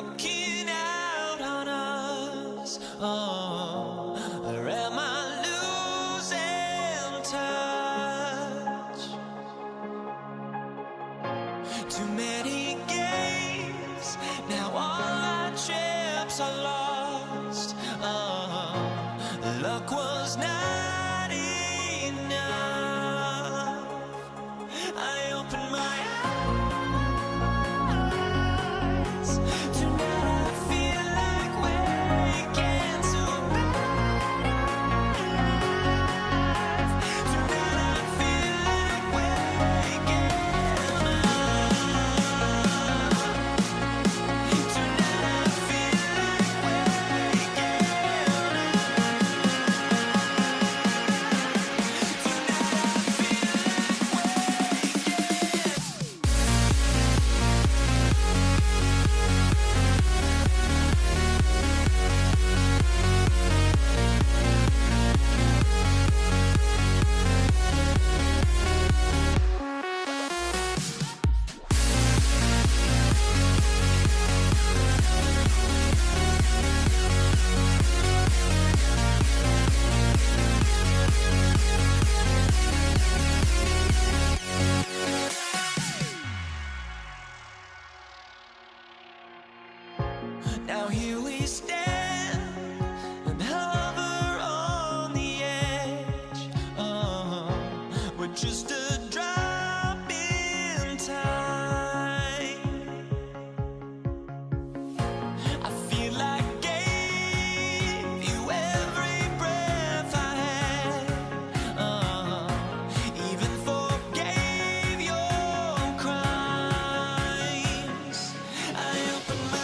walking out on us? Oh, or am I losing touch? Too many games, now all our chips are lost. Oh, luck was not enough. I opened my eyes. Tonight I feel like waking to a better life. Tonight I feel like waking up. Tonight I feel like waking Now here we stand and hover on the edge. We're just a drop in time. I feel like I gave you every breath I had. Even forgave your crimes. I opened my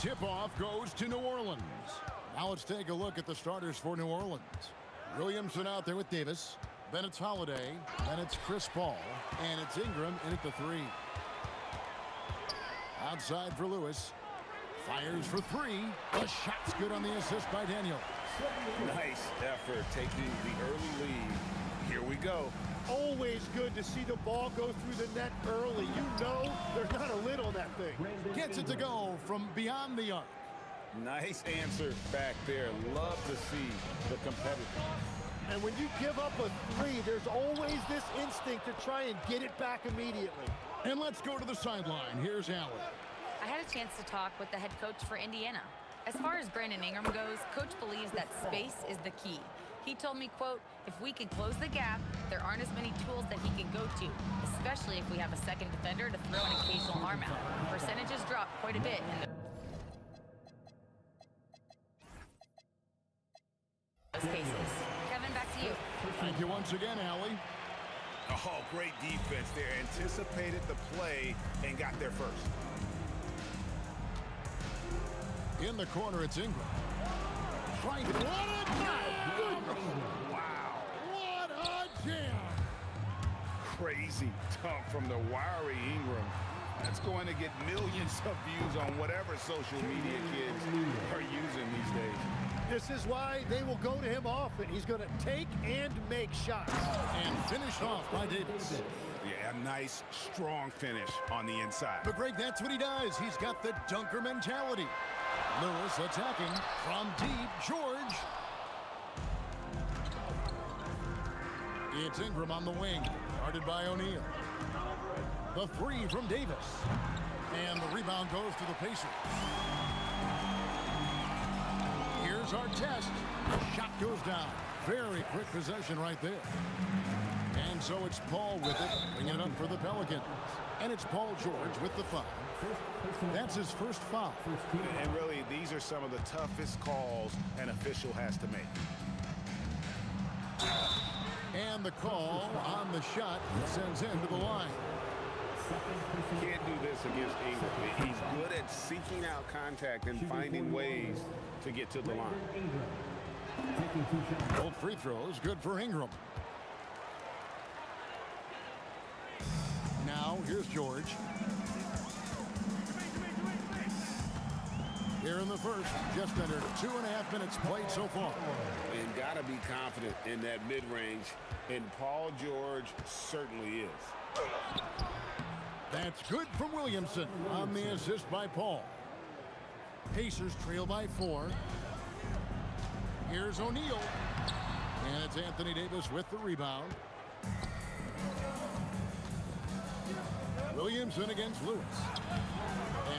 Tip-off goes to New Orleans. Now let's take a look at the starters for New Orleans. Williamson out there with Davis. Then it's Holiday. Then it's Chris Paul. And it's Ingram in at the 3. Outside for Lewis. Fires for 3. The shot's good on the assist by Daniel. Nice effort taking the early lead. Here we go. Always good to see the ball go through the net early. You know there's not a lid on that thing. Gets it to go from beyond the arc. Nice answer back there. Love to see the competitor. And when you give up a 3, there's always this instinct to try and get it back immediately. And let's go to the sideline. Here's Allen. I had a chance to talk with the head coach for Indiana. As far as Brandon Ingram goes, coach believes that space is the key. He told me, quote, if we can close the gap, there aren't as many tools that he can go to, especially if we have a second defender to throw an occasional arm out. Percentages drop quite a bit in those cases. Kevin, back to you. Thank you once again, Allie. Oh, great defense there. Anticipated the play and got there first. In the corner, it's Ingram. Trying to... What a jam! Wow. What a jam! Crazy dunk from the wiry Ingram. That's going to get millions of views on whatever social media kids are using these days. This is why they will go to him often. He's going to take and make shots. And finished off by Davis. Yeah, a nice, strong finish on the inside. But Greg, that's what he does. He's got the dunker mentality. Lewis attacking from deep. George. It's Ingram on the wing. Guarded by O'Neal. The 3 from Davis. And the rebound goes to the Pacers. Here's our test. Shot goes down. Very quick possession right there. And so it's Paul with it, bringing it up for the Pelicans. And it's Paul George with the foul. That's his first foul. And really, these are some of the toughest calls an official has to make. And the call on the shot sends him to the line. Can't do this against Ingram. He's good at seeking out contact and finding ways to get to the line. Both free throws, good for Ingram. Now, here's George. Here in the first, just under 2.5 minutes played so far. And got to be confident in that mid-range, and Paul George certainly is. That's good from Williamson on the assist by Paul. Pacers trail by 4. Here's O'Neal. And it's Anthony Davis with the rebound. Williamson against Lewis.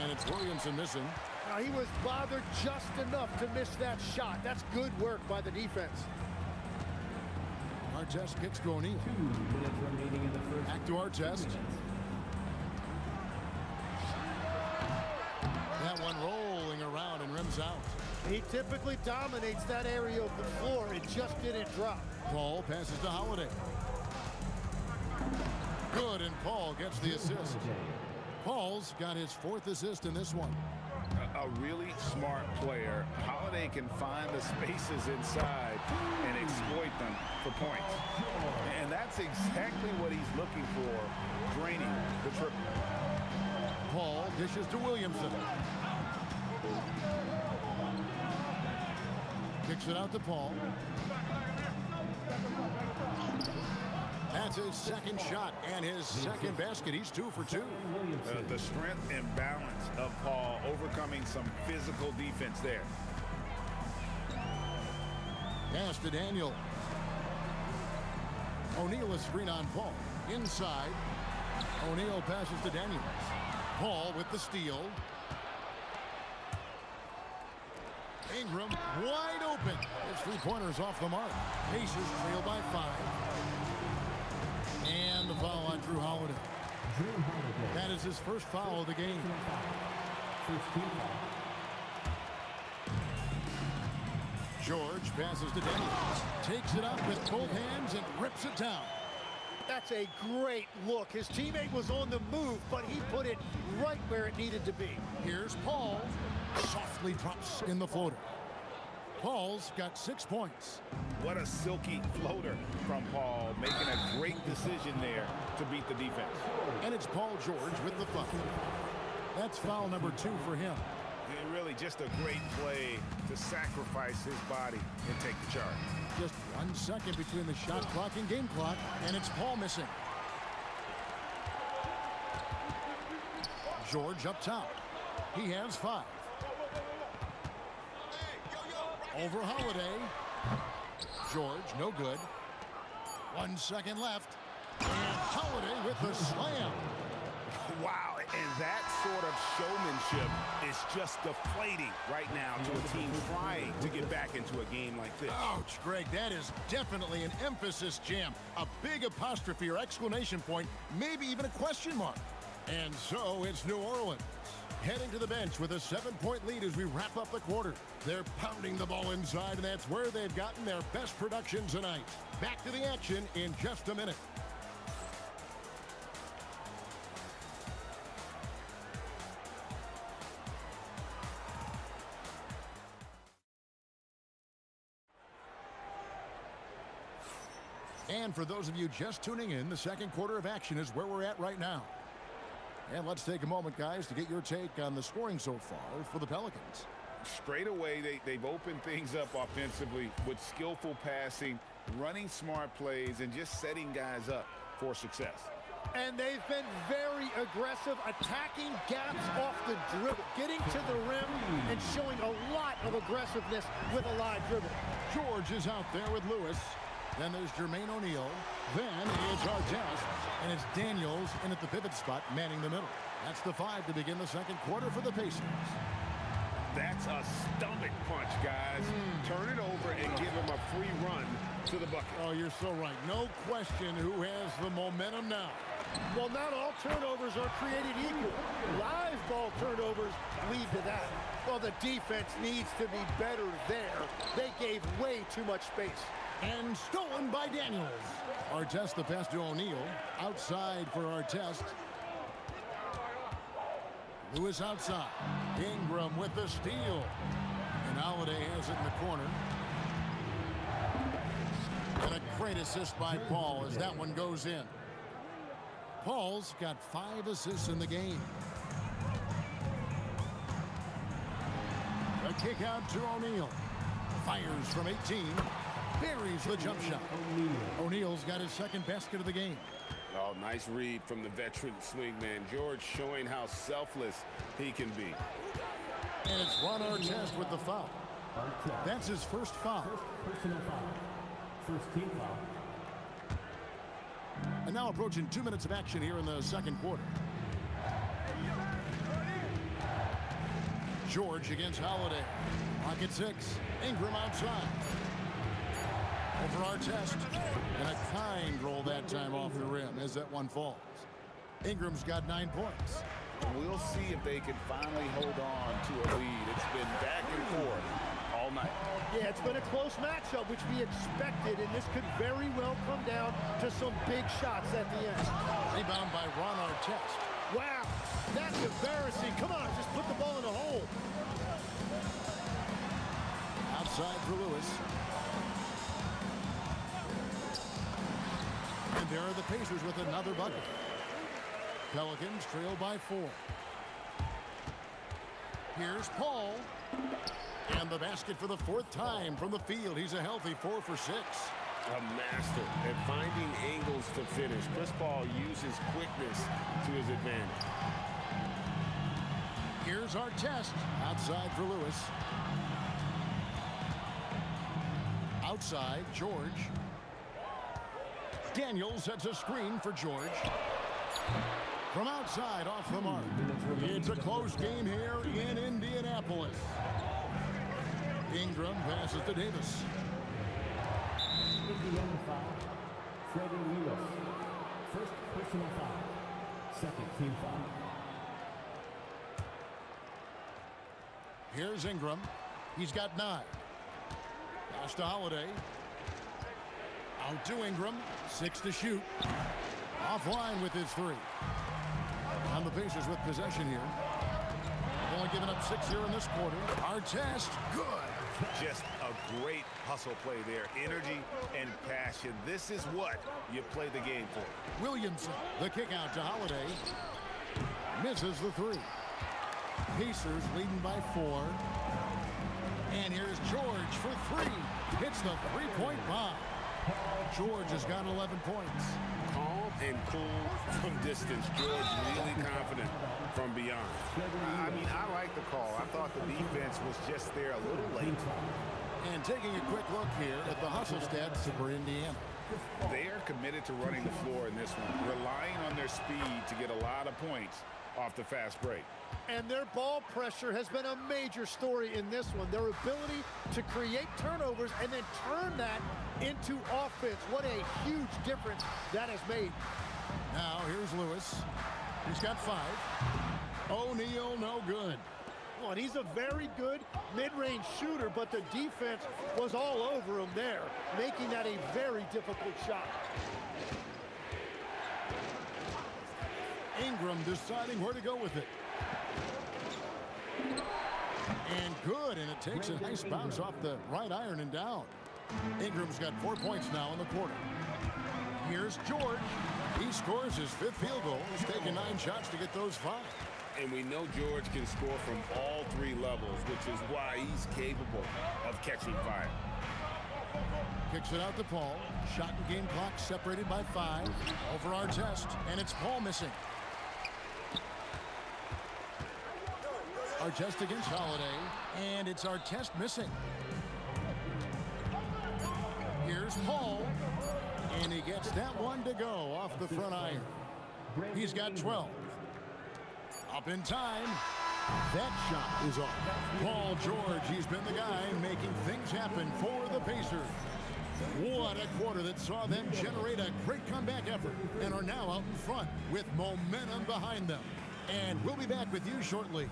And it's Williamson missing. Now, he was bothered just enough to miss that shot. That's good work by the defense. Artest kicks to O'Neal. Back to Artest. That one rolling around and rims out. He typically dominates that area of the floor. It just didn't drop. Paul passes to Holiday. Good, and Paul gets the assist. Paul's got his 4th assist in this one. A really smart player. Holiday can find the spaces inside and exploit them for points. And that's exactly what he's looking for, draining the triple. Paul dishes to Williamson. Kicks it out to Paul. That's his second shot and his second basket. He's 2 for 2. The strength and balance of Paul overcoming some physical defense there. Pass to Daniel. O'Neal is screen on Paul. Inside. O'Neal passes to Daniels. Paul with the steal. Ingram wide open. His 3-pointers off the mark. Pacers trail by 5. And the foul on Drew Holiday. That is his first foul of the game. George passes to Daniels. Takes it up with both hands and rips it down. That's a great look. His teammate was on the move, but he put it right where it needed to be. Here's Paul. Softly drops in the floater. Paul's got 6 points. What a silky floater from Paul, making a great decision there to beat the defense. And it's Paul George with the foul. That's foul number 2 for him. And really just a great play to sacrifice his body and take the charge. Just 1 second between the shot clock and game clock, and it's Paul missing. George up top. He has 5. Over Holiday. George, no good. 1 second left. And Holiday with the slam. Wow, and that sort of showmanship is just deflating right now to a team trying to get back into a game like this. Ouch, Greg, that is definitely an emphasis jam. A big apostrophe or exclamation point, maybe even a question mark. And so it's New Orleans heading to the bench with a 7-point lead as we wrap up the quarter. They're pounding the ball inside, and that's where they've gotten their best production tonight. Back to the action in just a minute. And for those of you just tuning in, the second quarter of action is where we're at right now. And let's take a moment, guys, to get your take on the scoring so far for the Pelicans. Straight away, they've opened things up offensively with skillful passing, running smart plays, and just setting guys up for success. And they've been very aggressive, attacking gaps off the dribble, getting to the rim and showing a lot of aggressiveness with a live dribble. George is out there with Lewis. Then there's Jermaine O'Neal. Then it's Artest. And it's Daniels in at the pivot spot, manning the middle. That's the 5 to begin the second quarter for the Pacers. That's a stomach punch, guys. Turn it over and give him a free run to the bucket. Oh, you're so right. No question who has the momentum now. Well, not all turnovers are created equal. Live ball turnovers lead to that. Well, the defense needs to be better there. They gave way too much space. And stolen by Daniels. Artest the pass to O'Neal. Outside for Artest. Lewis outside. Ingram with the steal. And Holiday has it in the corner. And a great assist by Paul as that one goes in. Paul's got 5 assists in the game. A kick out to O'Neal. Fires from 18. Buries the jump shot. O'Neal's got his second basket of the game. Oh, nice read from the veteran swingman. George showing how selfless he can be. And it's Ron Artest with the foul. That's his first foul. Personal foul. First team foul. And now approaching 2 minutes of action here in the second quarter. George against Holiday. Pocket 6. Ingram outside. Over Artest. And a kind roll that time off the rim as that one falls. Ingram's got 9 points. We'll see if they can finally hold on to a lead. It's been back and forth all night. Yeah, it's been a close matchup, which we expected, and this could very well come down to some big shots at the end. Rebound by Ron Artest. Wow, that's embarrassing. Come on, just put the ball in the hole. Outside for Lewis. And there are the Pacers with another bucket. Pelicans trail by 4. Here's Paul. And the basket for the 4th time from the field. He's a healthy 4 for 6. A master at finding angles to finish. Chris Paul uses quickness to his advantage. Here's Artest. Outside for Lewis. Outside, George. Daniels sets a screen for George. From outside, off the mark. It's a close game here in Indianapolis. Ingram passes to Davis. Foul. Freddie Lewis. First personal foul. Second team foul. Here's Ingram. He's got 9. Pass to Holiday. Out to Ingram. 6 to shoot. Offline with his 3. And the Pacers with possession here. Going giving up 6 here in this quarter. Artest, good. Just a great hustle play there. Energy and passion. This is what you play the game for. Williamson, the kick out to Holiday. Misses the three. Pacers leading by 4. And here's George for 3. Hits the three-point bomb. George has got 11 points. Calm and cool from distance. George really confident from beyond. I mean, I like the call. I thought the defense was just there a little late. And taking a quick look here at the hustle stats for Indiana. They are committed to running the floor in this one, relying on their speed to get a lot of points off the fast break. And their ball pressure has been a major story in this one. Their ability to create turnovers and then turn that into offense. What a huge difference that has made. Now here's Lewis. He's got 5. O'Neal, no good. Well, and he's a very good mid-range shooter, but the defense was all over him there, making that a very difficult shot. Ingram deciding where to go with it. And good, and it takes a nice bounce off the right iron and down. Ingram's got 4 points now in the quarter. Here's George. He scores his 5th field goal. He's taken 9 shots to get those 5. And we know George can score from all 3 levels, which is why he's capable of catching fire. Kicks it out to Paul. Shot and game clock separated by 5. Over Artest, and it's Paul missing. Artest against Holiday, and it's Artest missing. Here's Paul, and he gets that one to go off the front iron. He's got 12. Up in time. That shot is off. Paul George, he's been the guy making things happen for the Pacers. What a quarter that saw them generate a great comeback effort and are now out in front with momentum behind them. And we'll be back with you shortly.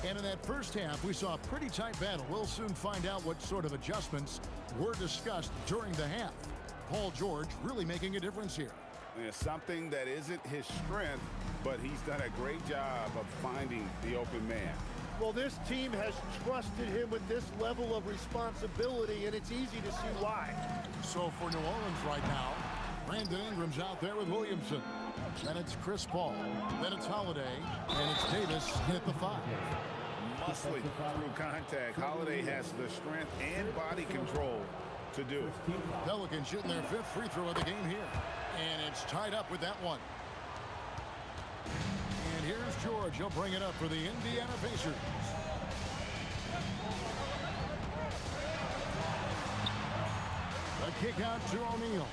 And in that first half, we saw a pretty tight battle. We'll soon find out what sort of adjustments were discussed during the half. Paul George really making a difference here. It's something that isn't his strength, but he's done a great job of finding the open man. Well, this team has trusted him with this level of responsibility, and it's easy to see why. So for New Orleans right now, Brandon Ingram's out there with Williamson. Then it's Chris Paul. Then it's Holiday. And it's Davis at the 5. Muscling through contact. Holiday has the strength and body control to do it. Pelicans shooting their 5th free throw of the game here. And it's tied up with that one. And here's George. He'll bring it up for the Indiana Pacers. The kick out to O'Neal.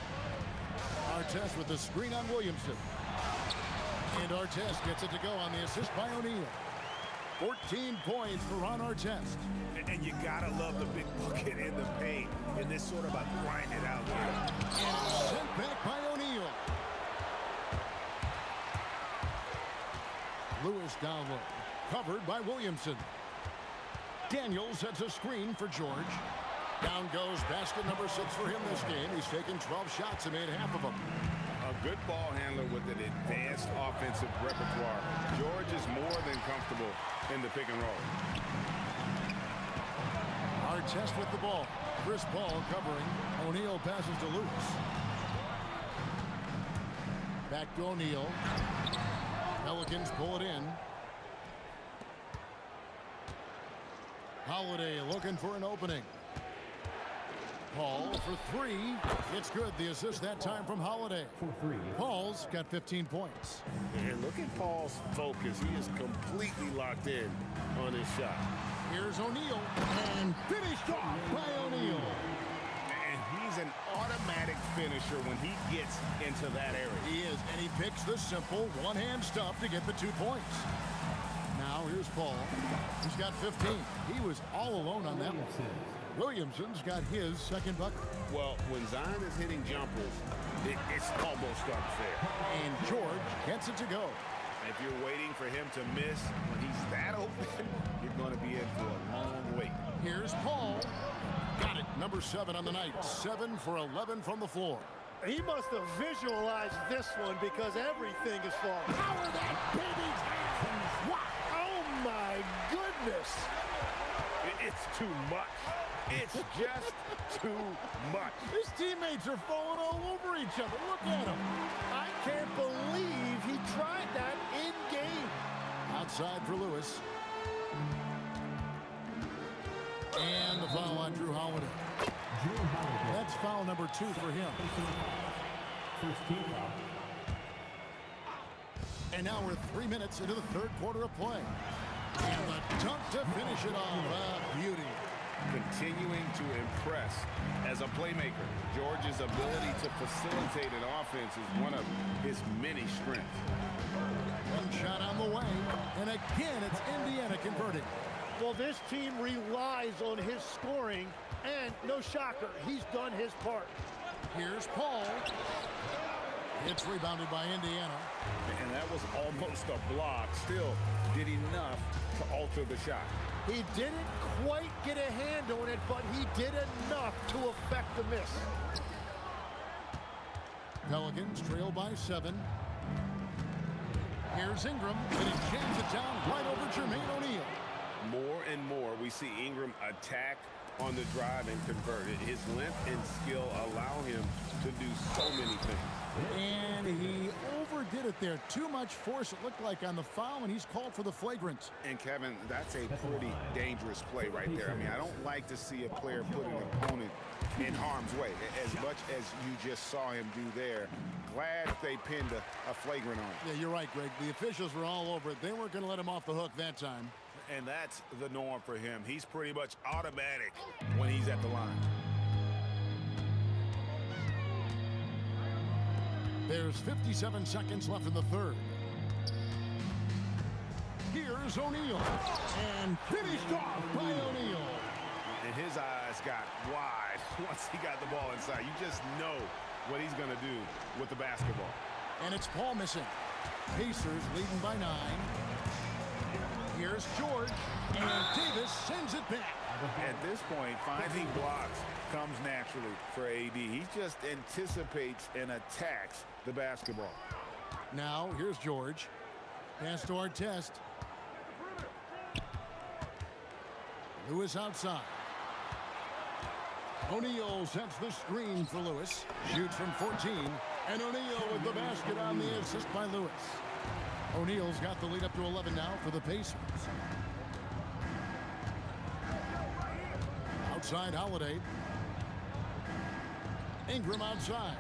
Artest with the screen on Williamson. And Artest gets it to go on the assist by O'Neal. 14 points for Ron Artest. And you gotta love the big bucket in the paint in this sort of a grind it out game. And it's sent back by O'Neal. Lewis down low. Covered by Williamson. Daniels sets a screen for George. Down goes basket number 6 for him this game. He's taken 12 shots and made half of them. A good ball handler with an advanced offensive repertoire. George is more than comfortable in the pick and roll. Artest with the ball. Chris Paul covering. O'Neal passes to Lewis. Back to O'Neal. Pelicans pull it in. Holiday looking for an opening. Paul for 3. It's good. The assist that time from Holiday. Paul's got 15 points. And look at Paul's focus. He is completely locked in on his shot. Here's O'Neal. And finished off by O'Neal. And he's an automatic finisher when he gets into that area. He is, and he picks the simple one-hand stuff to get the 2 points. Now here's Paul. He's got 15. He was all alone on that one. Williamson's got his second bucket. Well, when Zion is hitting jumpers, it's almost unfair. And George gets it to go. If you're waiting for him to miss when he's that open, you're going to be in for a long wait. Here's Paul. Got it. Number 7 on the night. 7 for 11 from the floor. He must have visualized this one because everything is falling. Power that baby's hands. Wow. Oh, my goodness. It's too much. It's just too much. His teammates are falling all over each other. Look at him. I can't believe he tried that in game. Outside for Lewis. And the foul on Drew Holiday. That's foul number 2 for him. First team foul. And now we're 3 minutes into the third quarter of play. And the dunk to finish it off. Beauty. Continuing to impress as a playmaker. George's ability to facilitate an offense is one of his many strengths. One shot on the way. And again, it's Indiana converting. Well, this team relies on his scoring, and no shocker, he's done his part. Here's Paul. It's rebounded by Indiana. And that was almost a block. Still did enough to alter the shot. He didn't quite get a hand on it, but he did enough to affect the miss. Pelicans trail by 7. Here's Ingram, and he jams it down right over Jermaine O'Neal. More and more, we see Ingram attack on the drive and convert it. His length and skill allow him to do so many things. And he overdid it there. Too much force, it looked like, on the foul, and he's called for the flagrant. And Kevin, that's a pretty dangerous play right there. I mean, I don't like to see a player put an opponent in harm's way, as much as you just saw him do there. Glad they pinned a flagrant on him. Yeah, you're right, Greg. The officials were all over it. They weren't going to let him off the hook that time. And that's the norm for him. He's pretty much automatic when he's at the line. There's 57 seconds left in the third. Here's O'Neal. And finished off by O'Neal. And his eyes got wide once he got the ball inside. You just know what he's going to do with the basketball. And it's Paul missing. Pacers leading by 9. Here's George. And Davis sends it back. At this point, finding blocks comes naturally for AD. He just anticipates and attacks the basketball. Now, here's George. Pass to Artest. Lewis outside. O'Neal sets the screen for Lewis. Shoots from 14. And O'Neal with the basket on the assist by Lewis. O'Neal's got the lead up to 11 now for the Pacers. Outside Holiday. Ingram outside.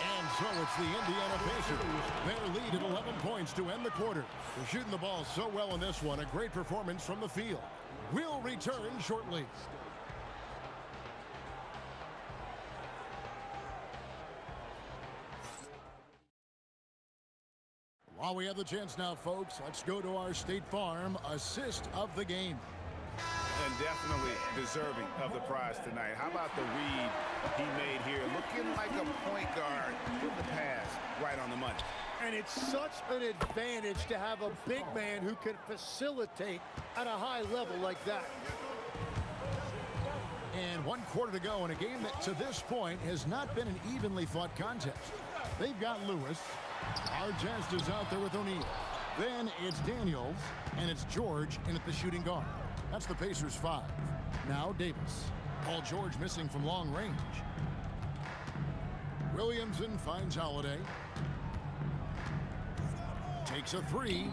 And so it's the Indiana Pacers. Their lead at 11 points to end the quarter. They're shooting the ball so well in this one. A great performance from the field. We'll return shortly. While we have the chance now, folks, let's go to our State Farm assist of the game. And definitely deserving of the prize tonight. How about the read he made here? Looking like a point guard with the pass right on the money. And it's such an advantage to have a big man who can facilitate at a high level like that. And 1 quarter to go in a game that to this point has not been an evenly fought contest. They've got Lewis. Artest is out there with O'Neal. Then it's Daniels, and it's George in at the shooting guard. That's the Pacers 5. Now Davis. Paul George missing from long range. Williamson finds Holiday. Takes a 3.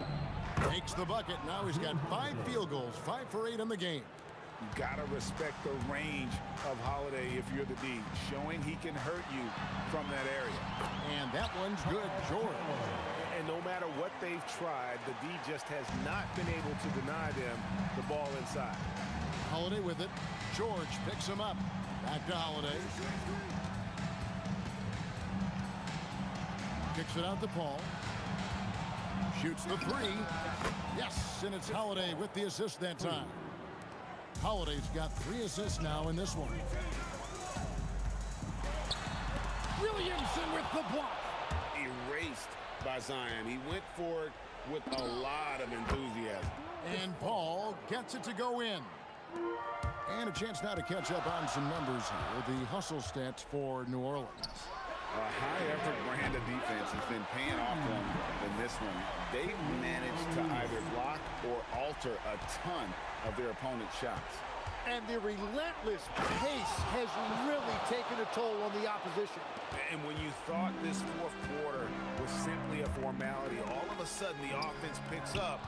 Makes the bucket. Now he's got 5 field goals. 5 for 8 in the game. You gotta respect the range of Holiday if you're the D, showing he can hurt you from that area. And that one's good, George. And no matter what they've tried, the D just has not been able to deny them the ball inside. Holiday with it. George picks him up. Back to Holiday. Kicks it out to Paul. Shoots the three. Yes, and it's Holiday with the assist that time. Holiday's got 3 assists now in this one. Williamson with the block. Erased by Zion. He went for it with a lot of enthusiasm. And Paul gets it to go in. And a chance now to catch up on some numbers here. The hustle stats for New Orleans. A high-effort brand of defense has been paying off for them in this one. They've managed to either block or alter a ton of their opponent's shots. And the relentless pace has really taken a toll on the opposition. And when you thought this fourth quarter was simply a formality, all of a sudden the offense picks up,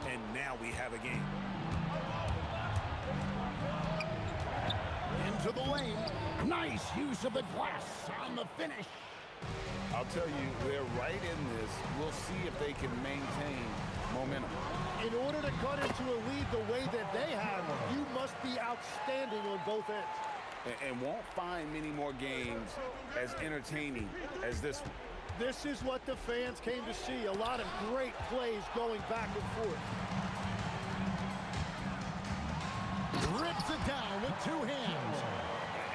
and now we have a game. Into the lane. Nice use of the glass on the finish. I'll tell you, they're right in this. We'll see if they can maintain momentum. In order to cut into a lead the way that they have, you must be outstanding on both ends. And won't find many more games as entertaining as this one. This is what the fans came to see. A lot of great plays going back and forth. Rips it down with 2 hands.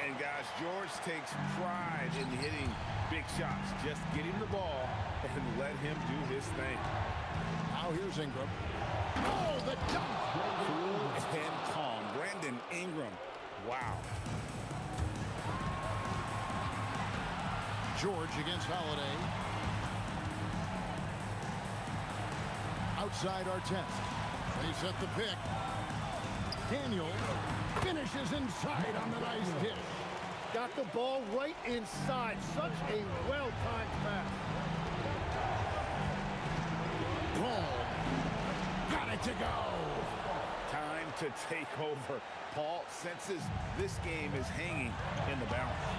And guys, George takes pride in hitting big shots. Just get him the ball and let him do his thing. Now here's Ingram. Oh, the dunk! And calm. Brandon Ingram. Wow. George against Holiday. Outside Artest. They set the pick. Daniel finishes inside on the nice dish. Got the ball right inside. Such a well-timed pass. Paul got it to go. Time to take over. Paul senses this game is hanging in the balance.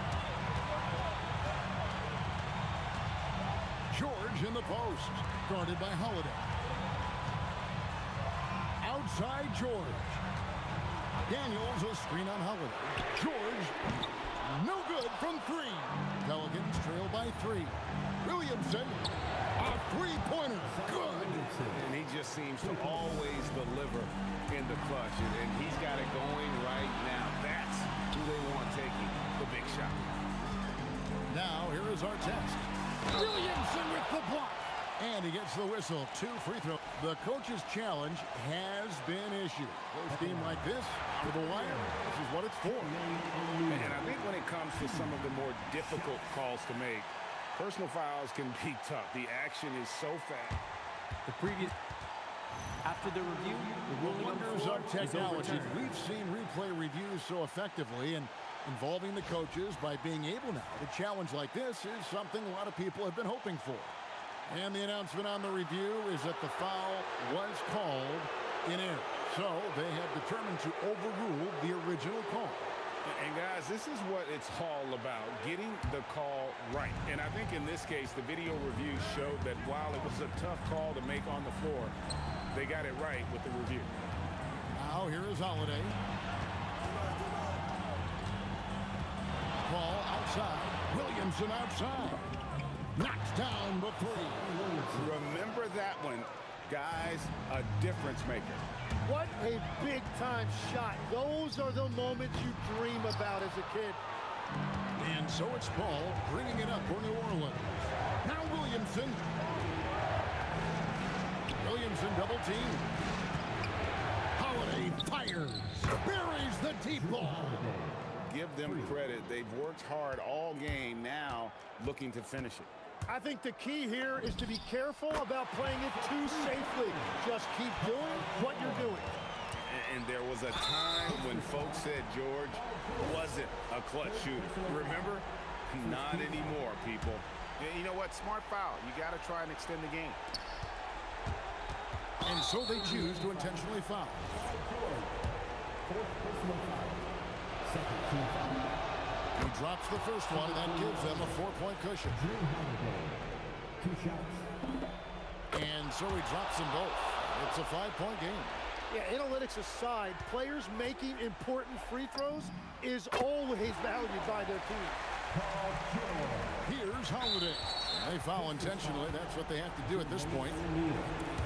George in the post. Guarded by Holiday. Outside George. Daniels a screen on Holiday. George, no good from 3. Pelicans trail by 3. Williamson, a 3-pointer. Good. And he just seems to always deliver in the clutch. And he's got it going right now. That's who they want taking the big shot. Now here is Artest. Williamson with the block. And he gets the whistle. 2 free throws. The coach's challenge has been issued. Close game like this, to the wire, this is what it's for. And I think when it comes to some of the more difficult calls to make, personal fouls can be tough. The action is so fast. After the review, the ruling on the Wonders floor of is technology. overturned. We've seen replay reviews so effectively and involving the coaches by being able now to challenge like this is something a lot of people have been hoping for. And the announcement on the review is that the foul was called in error. So they have determined to overrule the original call. And guys, this is what it's all about, getting the call right. And I think in this case, the video review showed that while it was a tough call to make on the floor, they got it right with the review. Now here is Holiday. Ball outside. Williamson outside. Knocks down the 3. Remember that one, guys, a difference maker. What a big-time shot. Those are the moments you dream about as a kid. And so it's Paul bringing it up for New Orleans. Now Williamson. Williamson double team. Holiday fires. Buries the deep ball. Give them credit. They've worked hard all game, now looking to finish it. I think the key here is to be careful about playing it too safely. Just keep doing what you're doing. And there was a time when folks said George wasn't a clutch shooter. Remember? Not anymore, people. You know what? Smart foul. You got to try and extend the game. And so they choose to intentionally foul. He drops the first one, and that gives them a 4-point cushion. 2 shots. And so he drops them both. It's a 5-point game. Yeah, analytics aside, players making important free throws is always valued by their team. Here's Holiday. They foul intentionally. That's what they have to do at this point.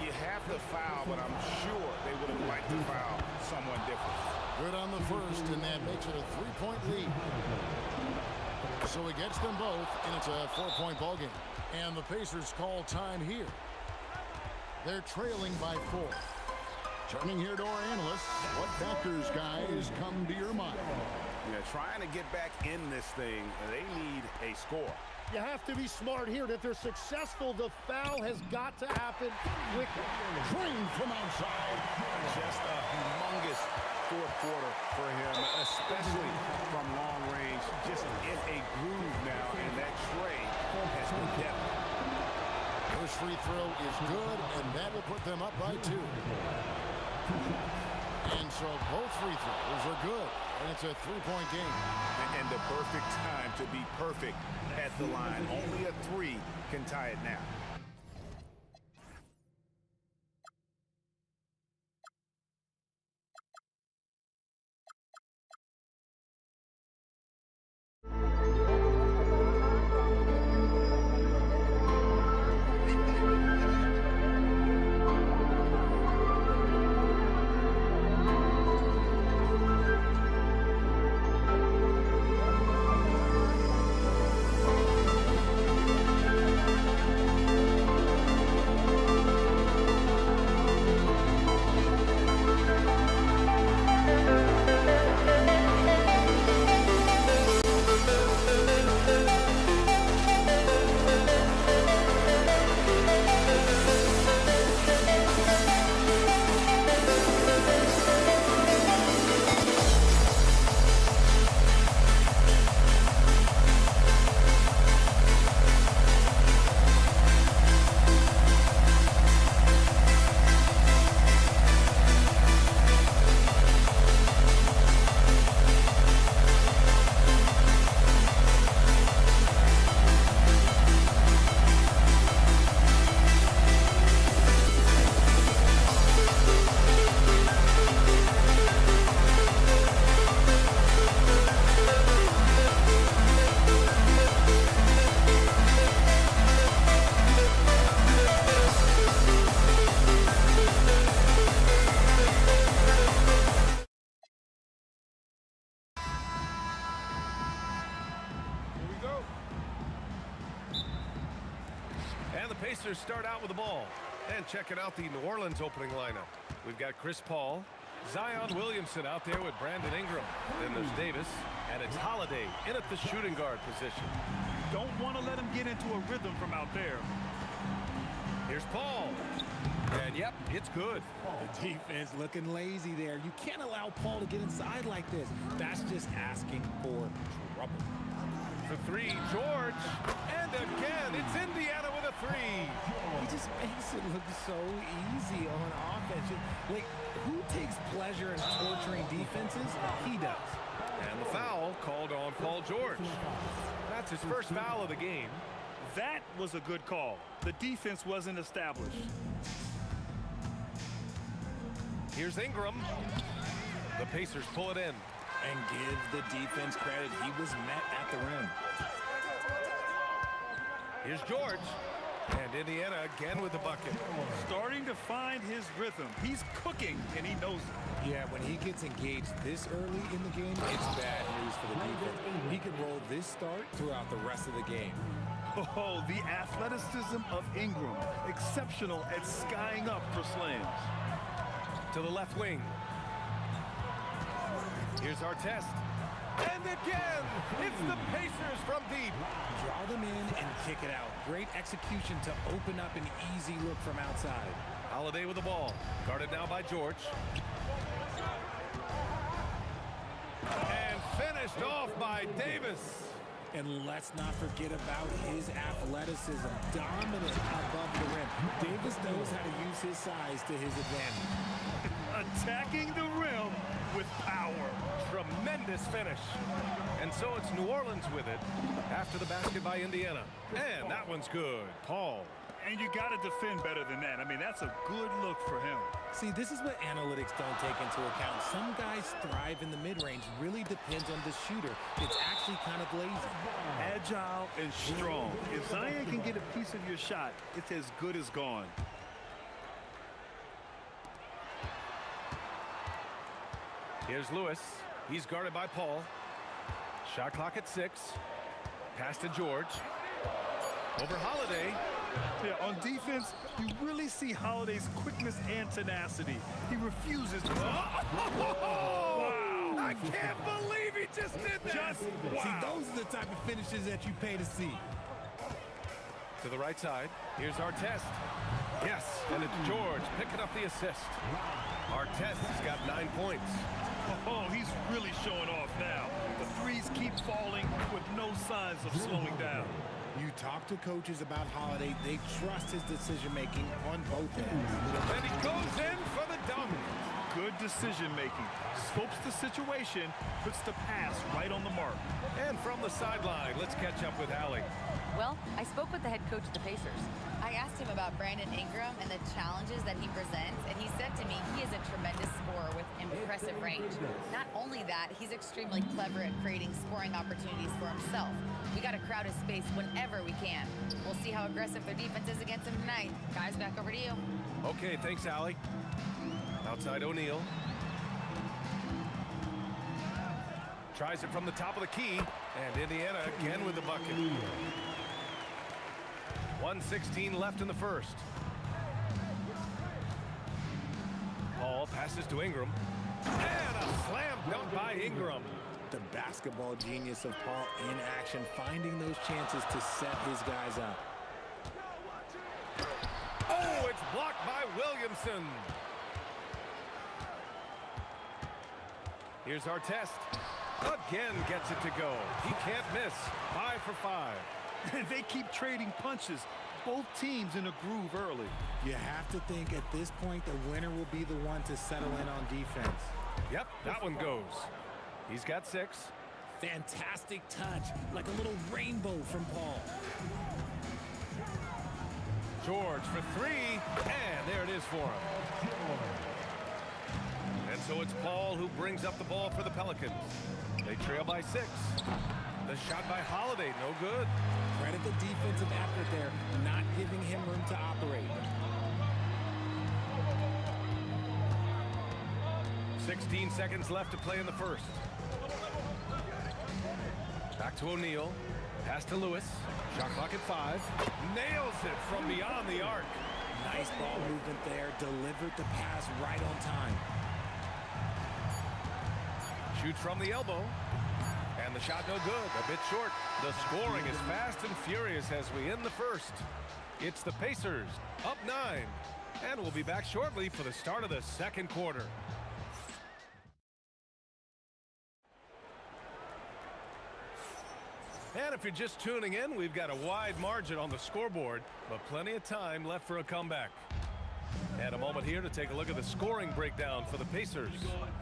You have to foul, but I'm sure they would have liked to foul someone different. Good on the first, and that makes it a 3-point lead. So he gets them both, and it's a 4-point ball game. And the Pacers call time here. They're trailing by 4. Turning here to our analysts, what factors, guys, come to your mind? Yeah, trying to get back in this thing, they need a score. You have to be smart here. That they're successful, the foul has got to happen quickly. Drained from outside. Just a humongous fourth quarter for him, especially from long range. Just in a groove now, and that trade has been kept. First free throw is good, and that will put them up by 2. And so both free throws are good, and it's a 3-point game. And the perfect time to be perfect at the line. Only a 3 can tie it now. And the Pacers start out with the ball. And checking out the New Orleans opening lineup. We've got Chris Paul, Zion Williamson out there with Brandon Ingram. Then there's Davis, and it's Holiday in at the shooting guard position. Don't want to let him get into a rhythm from out there. Here's Paul. And yep, it's good. The defense looking lazy there. You can't allow Paul to get inside like this. That's just asking for trouble. For 3, George. And again, it's Indiana with a 3. He just makes it look so easy on offense. Like, who takes pleasure in torturing defenses? He does. And the foul called on Paul George. That's his first foul of the game. That was a good call. The defense wasn't established. Here's Ingram. The Pacers pull it in. And give the defense credit. He was met at the rim. Here's George. And Indiana again with the bucket. Starting to find his rhythm. He's cooking, and he knows it. Yeah, when he gets engaged this early in the game, it's bad news for the defense. He can roll this start throughout the rest of the game. Oh, the athleticism of Ingram. Exceptional at skying up for slams. To the left wing. Here's our test. And again, it's the Pacers from deep. Draw them in and kick it out. Great execution to open up an easy look from outside. Holiday with the ball. Guarded now by George. And finished off by Davis. And let's not forget about his athleticism. Dominant above the rim. Davis knows how to use his size to his advantage. Attacking the rim with power. Tremendous finish. And so it's New Orleans with it after the basket by Indiana. And that one's good. Paul. And you got to defend better than that. I mean, that's a good look for him. See, this is what analytics don't take into account. Some guys thrive in the mid-range. Really depends on the shooter. It's actually kind of lazy. Agile and strong. If Zion can get a piece of your shot, it's as good as gone. Here's Lewis. He's guarded by Paul. Shot clock at 6. Pass to George. Over Holiday. Yeah, on defense, you really see Holiday's quickness and tenacity. He refuses to... Wow! I can't believe he just did that! Wow. See, those are the type of finishes that you pay to see. To the right side. Here's Artest. Yes, and it's George picking up the assist. Artest has got 9 points. Oh, he's really showing off now. The threes keep falling with no signs of slowing down. You talk to coaches about Holiday, they trust his decision-making on both ends. And he goes in for the dunk. Good decision-making. Scopes the situation, puts the pass right on the mark. And from the sideline, let's catch up with Allie. Well, I spoke with the head coach of the Pacers. I asked him about Brandon Ingram and the challenges that he presents, and he said to me he is a tremendous scorer with impressive range. Not only that, he's extremely clever at creating scoring opportunities for himself. We got to crowd his space whenever we can. We'll see how aggressive their defense is against him tonight. Guys, back over to you. Okay, thanks, Allie. Outside O'Neal. Tries it from the top of the key, and Indiana again with the bucket. 1:16 left in the first. Paul passes to Ingram. And a slam dunk by Ingram. The basketball genius of Paul in action, finding those chances to set his guys up. Oh, it's blocked by Williamson. Here's Artest. Again gets it to go. He can't miss. 5 for 5. They keep trading punches. Both teams in a groove early. You have to think at this point the winner will be the one to settle in on defense. Yep, that one goes. He's got 6. Fantastic touch, like a little rainbow from Paul. George for 3, and there it is for him. And so it's Paul who brings up the ball for the Pelicans. They trail by 6. The shot by Holiday, no good. Credit the defensive effort there, not giving him room to operate. 16 seconds left to play in the first. Back to O'Neal. Pass to Lewis. Shot clock at 5. Nails it from beyond the arc. Nice ball movement there. Delivered the pass right on time. Shoots from the elbow. And the shot no good. A bit short. The scoring is fast and furious as we end the first. It's the Pacers up 9. And we'll be back shortly for the start of the second quarter. And if you're just tuning in, we've got a wide margin on the scoreboard, but plenty of time left for a comeback. And a moment here to take a look at the scoring breakdown for the Pacers.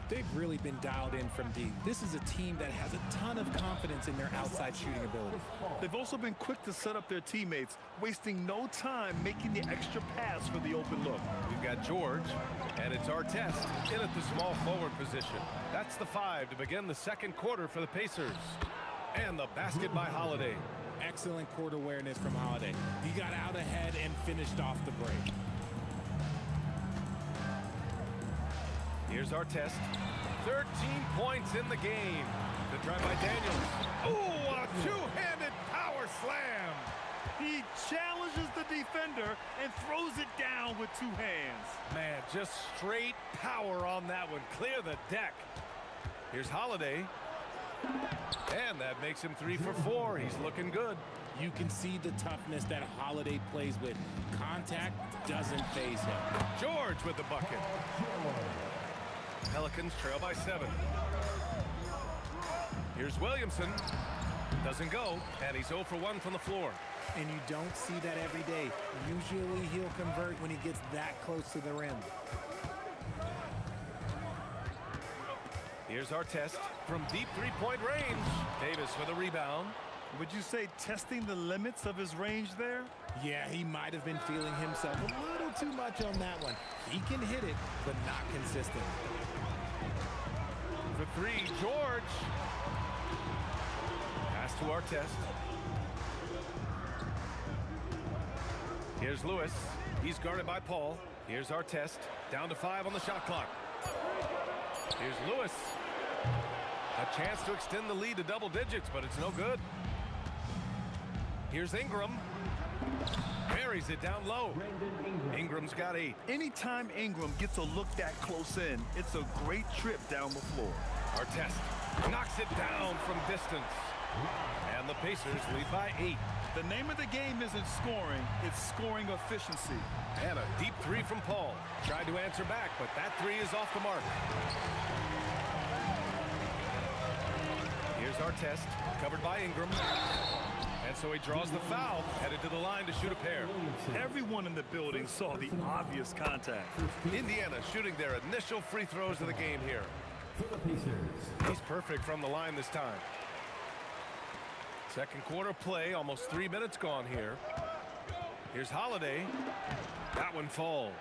They've really been dialed in from deep. This is a team that has a ton of confidence in their outside shooting ability. They've also been quick to set up their teammates, wasting no time making the extra pass for the open look. We've got George, and it's Artest in at the small forward position. That's the 5 to begin the second quarter for the Pacers. And the basket by Holiday. Excellent court awareness from Holiday. He got out ahead and finished off the break. Here's Artest. 13 points in the game. The drive by Daniels. Ooh, a two-handed power slam. He challenges the defender and throws it down with 2 hands. Man, just straight power on that one. Clear the deck. Here's Holiday. And that makes him 3 for 4. He's looking good. You can see the toughness that Holiday plays with. Contact doesn't faze him. George with the bucket. Pelicans trail by 7. Here's Williamson. Doesn't go, and he's 0 for 1 from the floor. And you don't see that every day. Usually he'll convert when he gets that close to the rim. Here's Artest from deep 3-point range. Davis with a rebound. Would you say testing the limits of his range there? Yeah, he might have been feeling himself a little too much on that one. He can hit it, but not consistent. For three, George. Pass to Artest. Here's Lewis. He's guarded by Paul. Here's Artest. Down to 5 on the shot clock. Here's Lewis. A chance to extend the lead to double digits, but it's no good. Here's Ingram. Buries it down low. Ingram's got 8. Anytime Ingram gets a look that close in, it's a great trip down the floor. Artest knocks it down from distance. And the Pacers lead by 8. The name of the game isn't scoring, it's scoring efficiency. And a deep 3 from Paul. Tried to answer back, but that 3 is off the mark. Here's Artest, covered by Ingram. And so he draws the foul, headed to the line to shoot a pair. Everyone in the building saw the obvious contact. Indiana shooting their initial free throws of the game here. He's perfect from the line this time. Second quarter play, almost 3 minutes gone here. Here's Holiday. That one falls.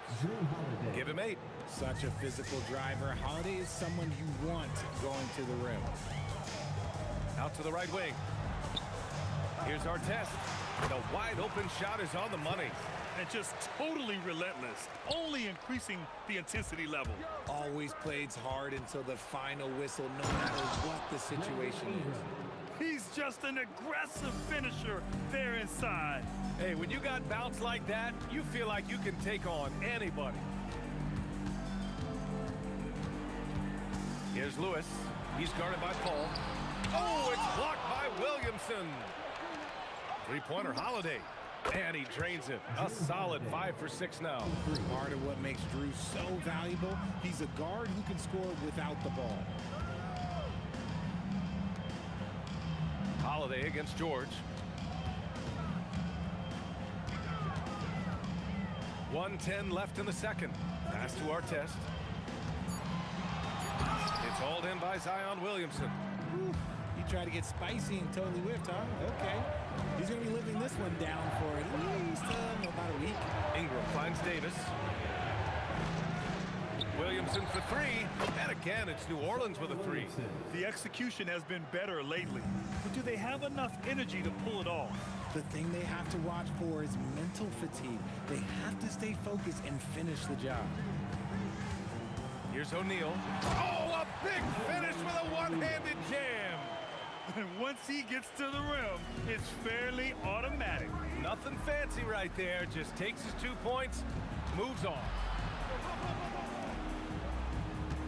Give him 8. Such a physical driver. Holiday is someone you want going to the rim. Out to the right wing. Here's Artest. The wide open shot is on the money. And just totally relentless, only increasing the intensity level. Always plays hard until the final whistle, no matter what the situation is. He's just an aggressive finisher there inside. Hey, when you got bounce like that, you feel like you can take on anybody. Here's Lewis. He's guarded by Paul. Oh, it's blocked by Williamson. Three-pointer Holiday. And he drains it. A solid 5 for 6 now. Part of what makes Drew so valuable, he's a guard who can score without the ball. Holiday against George. 1:10 left in the second. Pass to Artest. It's hauled in by Zion Williamson. Whew. He tried to get spicy and totally whiffed, huh? Okay. He's going to be living this one down for at least about a week. Ingram finds Davis. Williamson for 3. And again, it's New Orleans with a 3. The execution has been better lately. But do they have enough energy to pull it off? The thing they have to watch for is mental fatigue. They have to stay focused and finish the job. Here's O'Neal. Oh, a big finish with a one-handed jam. And once he gets to the rim, it's fairly automatic. Nothing fancy right there. Just takes his 2 points, moves on.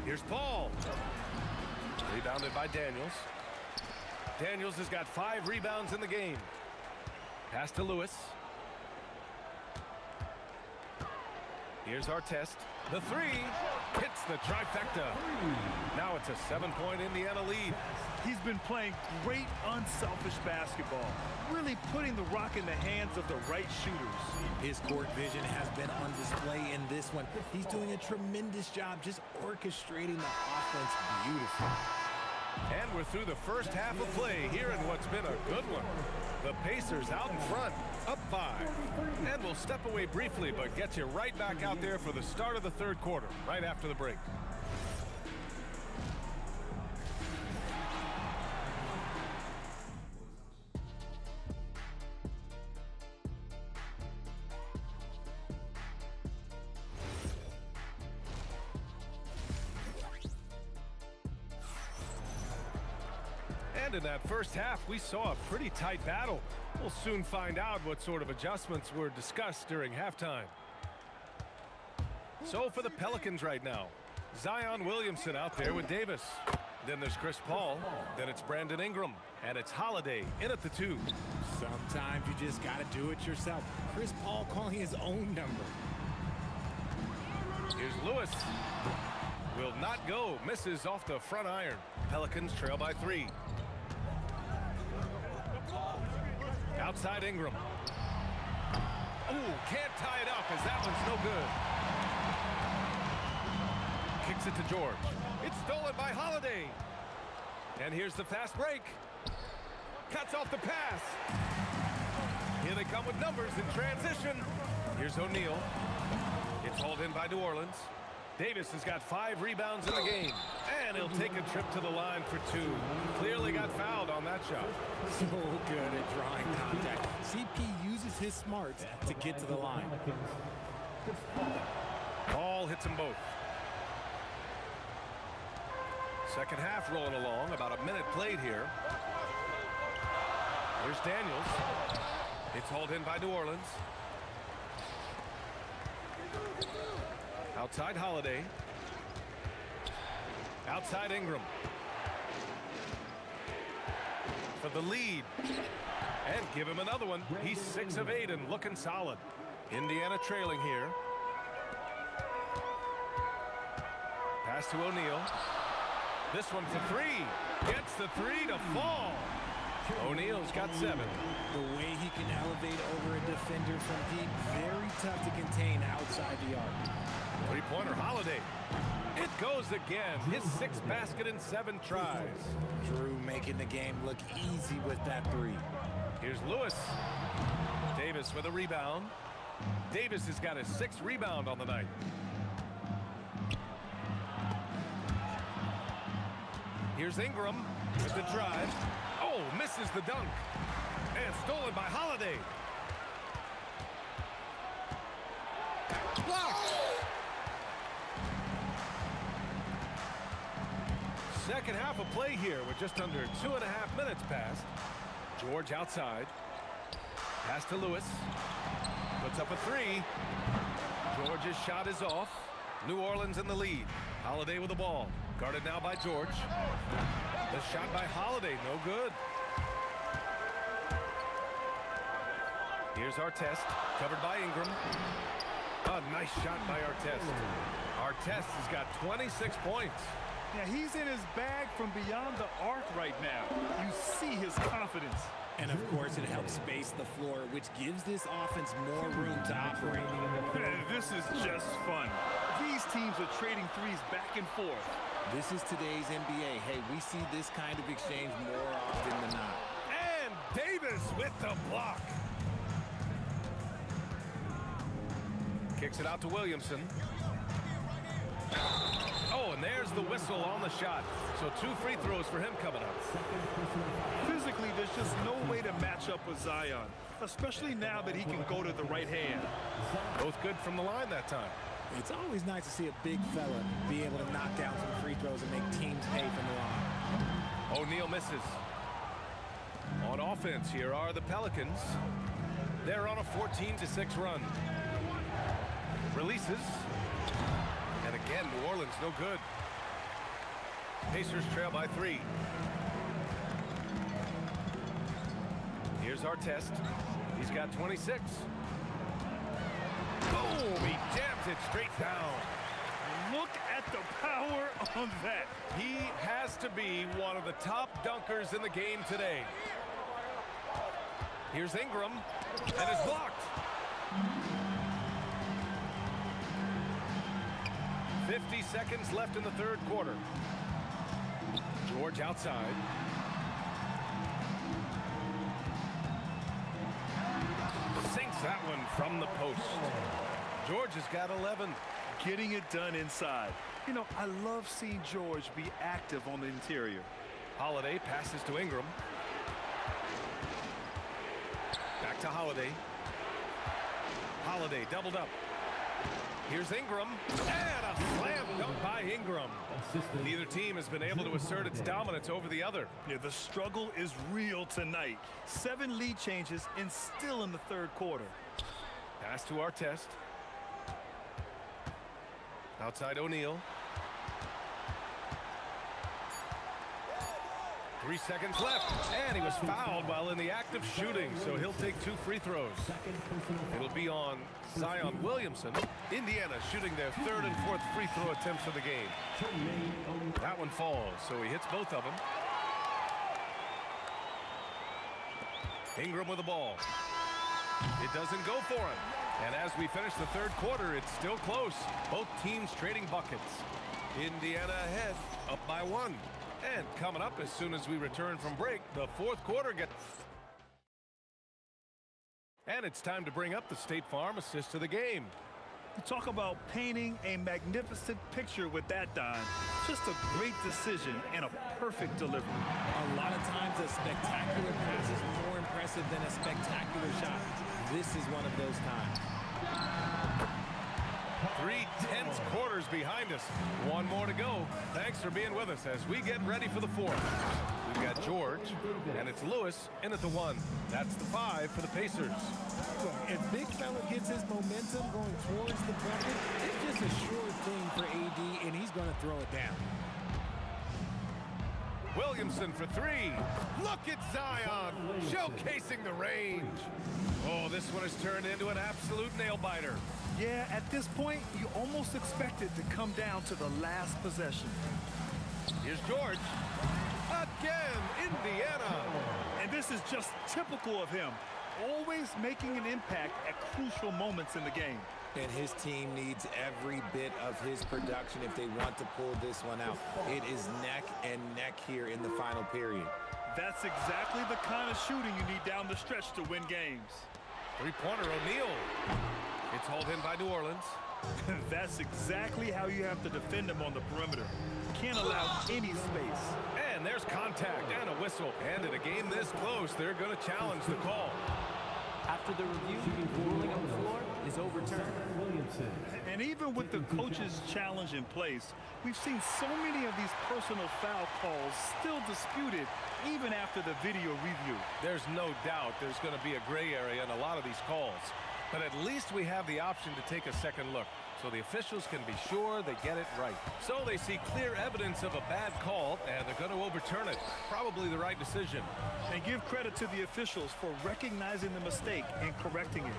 Here's Paul. Rebounded by Daniels. Daniels has got 5 rebounds in the game. Pass to Lewis. Here's Artest. The 3 hits the trifecta. Now it's a 7-point Indiana lead. He's been playing great unselfish basketball, really putting the rock in the hands of the right shooters. His court vision has been on display in this one. He's doing a tremendous job just orchestrating the offense beautifully. And we're through the first half of play here in what's been a good one. The Pacers out in front, up 5. And we'll step away briefly, but get you right back out there for the start of the third quarter, right after the break. And in that first half, we saw a pretty tight battle. We'll soon find out what sort of adjustments were discussed during halftime. So for the Pelicans right now, Zion Williamson out there with Davis. Then there's Chris Paul. Then it's Brandon Ingram. And it's Holiday in at the 2. Sometimes you just got to do it yourself. Chris Paul calling his own number. Here's Lewis. Will not go. Misses off the front iron. Pelicans trail by 3. Outside Ingram. Oh, can't tie it up as that one's no good. Kicks it to George. It's stolen by Holiday. And here's the fast break. Cuts off the pass. Here they come with numbers in transition. Here's O'Neal. It's hauled in by New Orleans. Davis has got 5 rebounds in the game. And he'll take a trip to the line for 2. Clearly got fouled on that shot. So good at drawing contact. CP uses his smarts to get to the line. Ball hits them both. Second half rolling along. About a minute played here. Here's Daniels. It's hauled in by New Orleans. Outside Holiday. Outside Ingram. For the lead. And give him another one. He's 6 of 8 and looking solid. Indiana trailing here. Pass to O'Neal. This one for 3. Gets the 3 to fall. O'Neal's got 7. The way he can elevate over a defender from deep, very tough to contain outside the arc. Three-pointer Holiday. It goes again. His 6th basket in 7 tries. Drew making the game look easy with that 3. Here's Lewis. Davis with a rebound. Davis has got his 6th rebound on the night. Here's Ingram with the drive. Oh, misses the dunk. And stolen by Holiday. Blocked. Second half of play here with just under 2.5 minutes passed. George outside. Pass to Lewis. Puts up a 3. George's shot is off. New Orleans in the lead. Holiday with the ball. Guarded now by George. The shot by Holiday, no good. Here's Artest, covered by Ingram. A nice shot by Artest. Artest has got 26 points. Yeah, he's in his bag from beyond the arc right now. You see his confidence. And of course, it helps space the floor, which gives this offense more room to operate. This is just fun. These teams are trading threes back and forth. This is today's NBA. Hey, we see this kind of exchange more often than not. And Davis with the block. Kicks it out to Williamson. Oh, and there's the whistle on the shot. So 2 free throws for him coming up. Physically, there's just no way to match up with Zion, especially now that he can go to the right hand. Both good from the line that time. It's always nice to see a big fella be able to knock down some free throws and make teams pay from the line. O'Neal misses. On offense, here are the Pelicans. They're on a 14-6 run. Releases. And again, New Orleans no good. Pacers trail by 3. Here's Artest. He's got 26. Boom! He jams it straight down. Look at the power on that. He has to be one of the top dunkers in the game today. Here's Ingram, and it's blocked. 50 seconds left in the 3rd quarter. George outside. Sinks that one from the post. George has got 11. Getting it done inside. You know, I love seeing George be active on the interior. Holiday passes to Ingram. Back to Holiday. Holiday doubled up. Here's Ingram, and a slam dunk by Ingram. Neither team has been able to assert its dominance over the other. Yeah, the struggle is real tonight. 7 lead changes and still in the 3rd quarter. Pass to Artest. Outside O'Neal. 3 seconds left, and he was fouled while in the act of shooting, so he'll take 2 free throws. It'll be on Zion Williamson. Indiana shooting their 3rd and 4th free throw attempts of the game. That one falls, so he hits both of them. Ingram with the ball. It doesn't go for him. And as we finish the 3rd quarter, it's still close. Both teams trading buckets. Indiana ahead, up by 1. And coming up as soon as we return from break, the fourth quarter gets... And it's time to bring up the State Farm assist to the game. You talk about painting a magnificent picture with that dime. Just a great decision and a perfect delivery. A lot of times a spectacular pass is more impressive than a spectacular shot. This is one of those times. 3 tense quarters behind us. One more to go. Thanks for being with us as we get ready for the fourth. We've got George, and it's Lewis in at the 1. That's the 5 for the Pacers. Look, if Big Fella gets his momentum going towards the bucket, it's just a sure thing for AD, and he's going to throw it down. Williamson for 3. Look at Zion, showcasing the range. Oh, this one has turned into an absolute nail-biter. Yeah, at this point, you almost expect it to come down to the last possession. Here's George. Again, Indiana. And this is just typical of him. Always making an impact at crucial moments in the game. And his team needs every bit of his production if they want to pull this one out. It is neck and neck here in the final period. That's exactly the kind of shooting you need down the stretch to win games. Three-pointer, O'Neal. It's hauled in by New Orleans. That's exactly how you have to defend him on the perimeter. Can't allow any space. And there's contact and a whistle. And in a game this close, they're going to challenge the call. After the review, the ruling on the floor is overturned. And even with the coach's challenge in place, we've seen so many of these personal foul calls still disputed even after the video review. There's no doubt there's going to be a gray area in a lot of these calls. But at least we have the option to take a second look, so the officials can be sure they get it right. So they see clear evidence of a bad call, and they're going to overturn it. Probably the right decision. And give credit to the officials for recognizing the mistake and correcting it.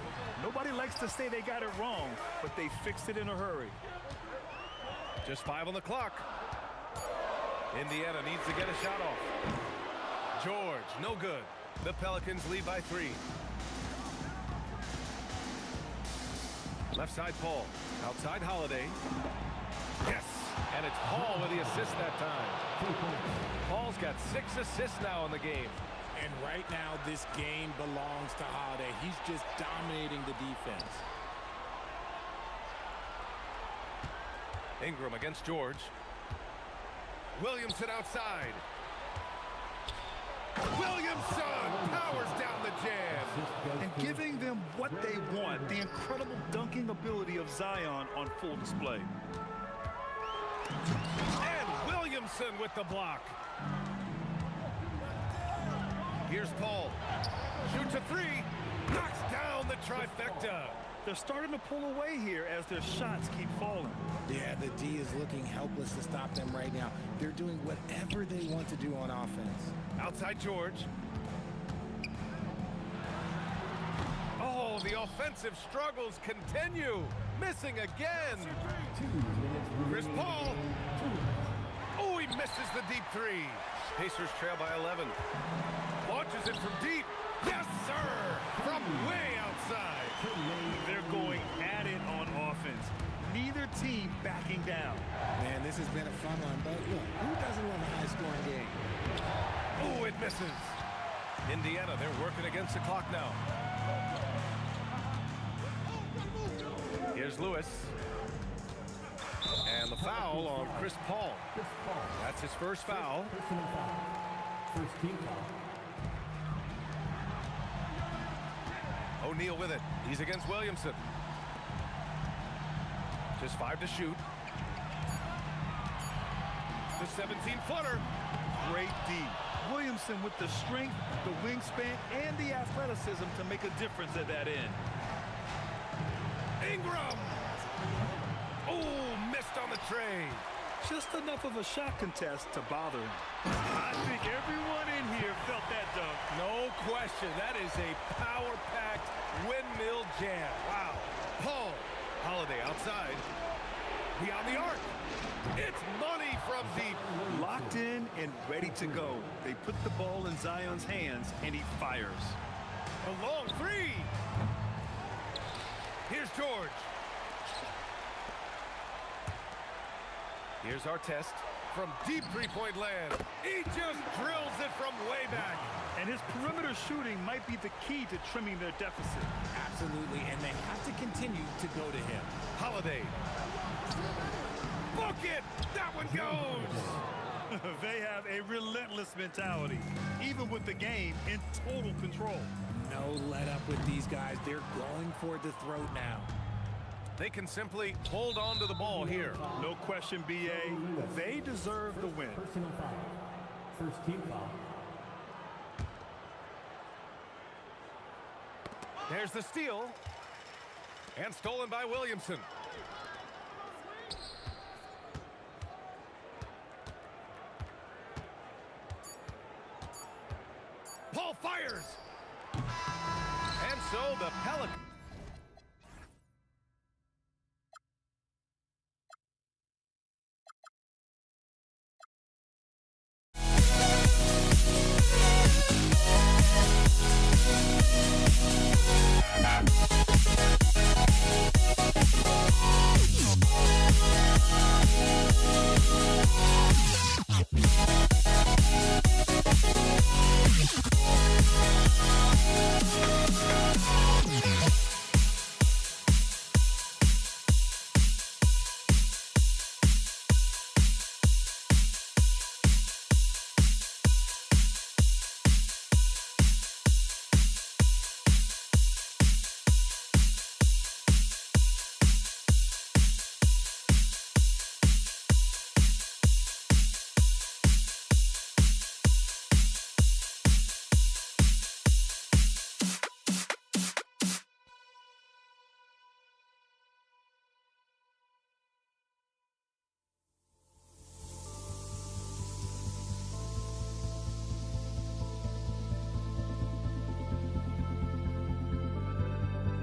Nobody likes to say they got it wrong, but they fixed it in a hurry. Just 5 on the clock. Indiana needs to get a shot off. George, no good. The Pelicans lead by 3. Left side, Paul. Outside, Holiday. Yes! And it's Paul with the assist that time. Paul's got 6 assists now in the game. And right now, this game belongs to Holiday. He's just dominating the defense. Ingram against George. Williamson outside. Williamson powers down the jam. And giving them what they want, the incredible dunking ability of Zion on full display. And Williamson with the block. Here's Paul. Shoots a 3. Knocks down the trifecta. They're starting to pull away here as their shots keep falling. Yeah, the D is looking helpless to stop them right now. They're doing whatever they want to do on offense. Outside George. Oh, the offensive struggles continue. Missing again. Chris Paul. Oh, he misses the deep 3. Pacers trail by 11. Launches it from deep. Yes, sir! From way outside. They're going at it on offense. Neither team backing down. Man, this has been a fun one, but look, who doesn't love a high-scoring game? Oh, it misses. Indiana, they're working against the clock now. Here's Lewis. And the foul on Chris Paul. That's his first foul. First team foul. O'Neal with it. He's against Williamson. Just 5 to shoot. The 17-footer. Great D. Williamson with the strength, the wingspan, and the athleticism to make a difference at that end. Ingram! Oh, missed on the tray. Just enough of a shot contest to bother him. I think everyone in here felt that dunk. No question. That is a power-packed windmill jam. Wow. Paul. Holiday outside. Beyond the arc. It's money from deep. Locked in and ready to go. They put the ball in Zion's hands, and he fires. A long 3. Here's George. Here's our test. from deep three-point land. He just drills it from way back. And his perimeter shooting might be the key to trimming their deficit. Absolutely, and they have to continue to go to him. Holiday. Book it! That one goes! They have a relentless mentality, even with the game in total control. No let up with these guys. They're going for the throat now. They can simply hold on to the ball here. No question, BA. They deserve the win. Personal foul. First team foul. There's the steal. And stolen by Williamson. Paul fires. And so the Pelicans.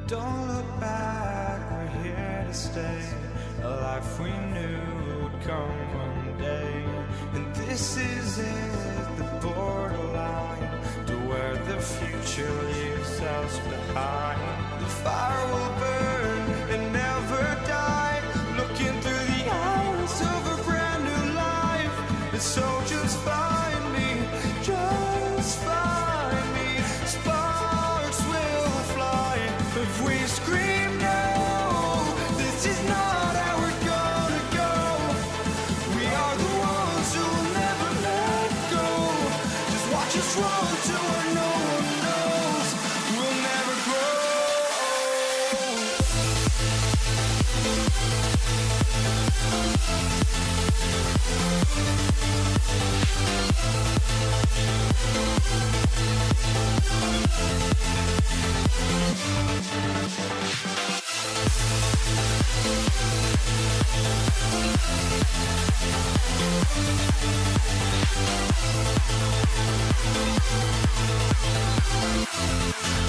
Don't look back, we're here to stay. A life we knew would come one day. And this is it, the borderline to where the future leaves us behind. The fire will burn and never die. Looking through the eyes of a brand new life. And so just find me, just find me. Sparks will fly if we scream no. This is not how we're gonna go. We are the ones who will never let go. Just watch us run to where no one knows. We'll never grow.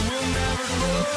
We'll never grow.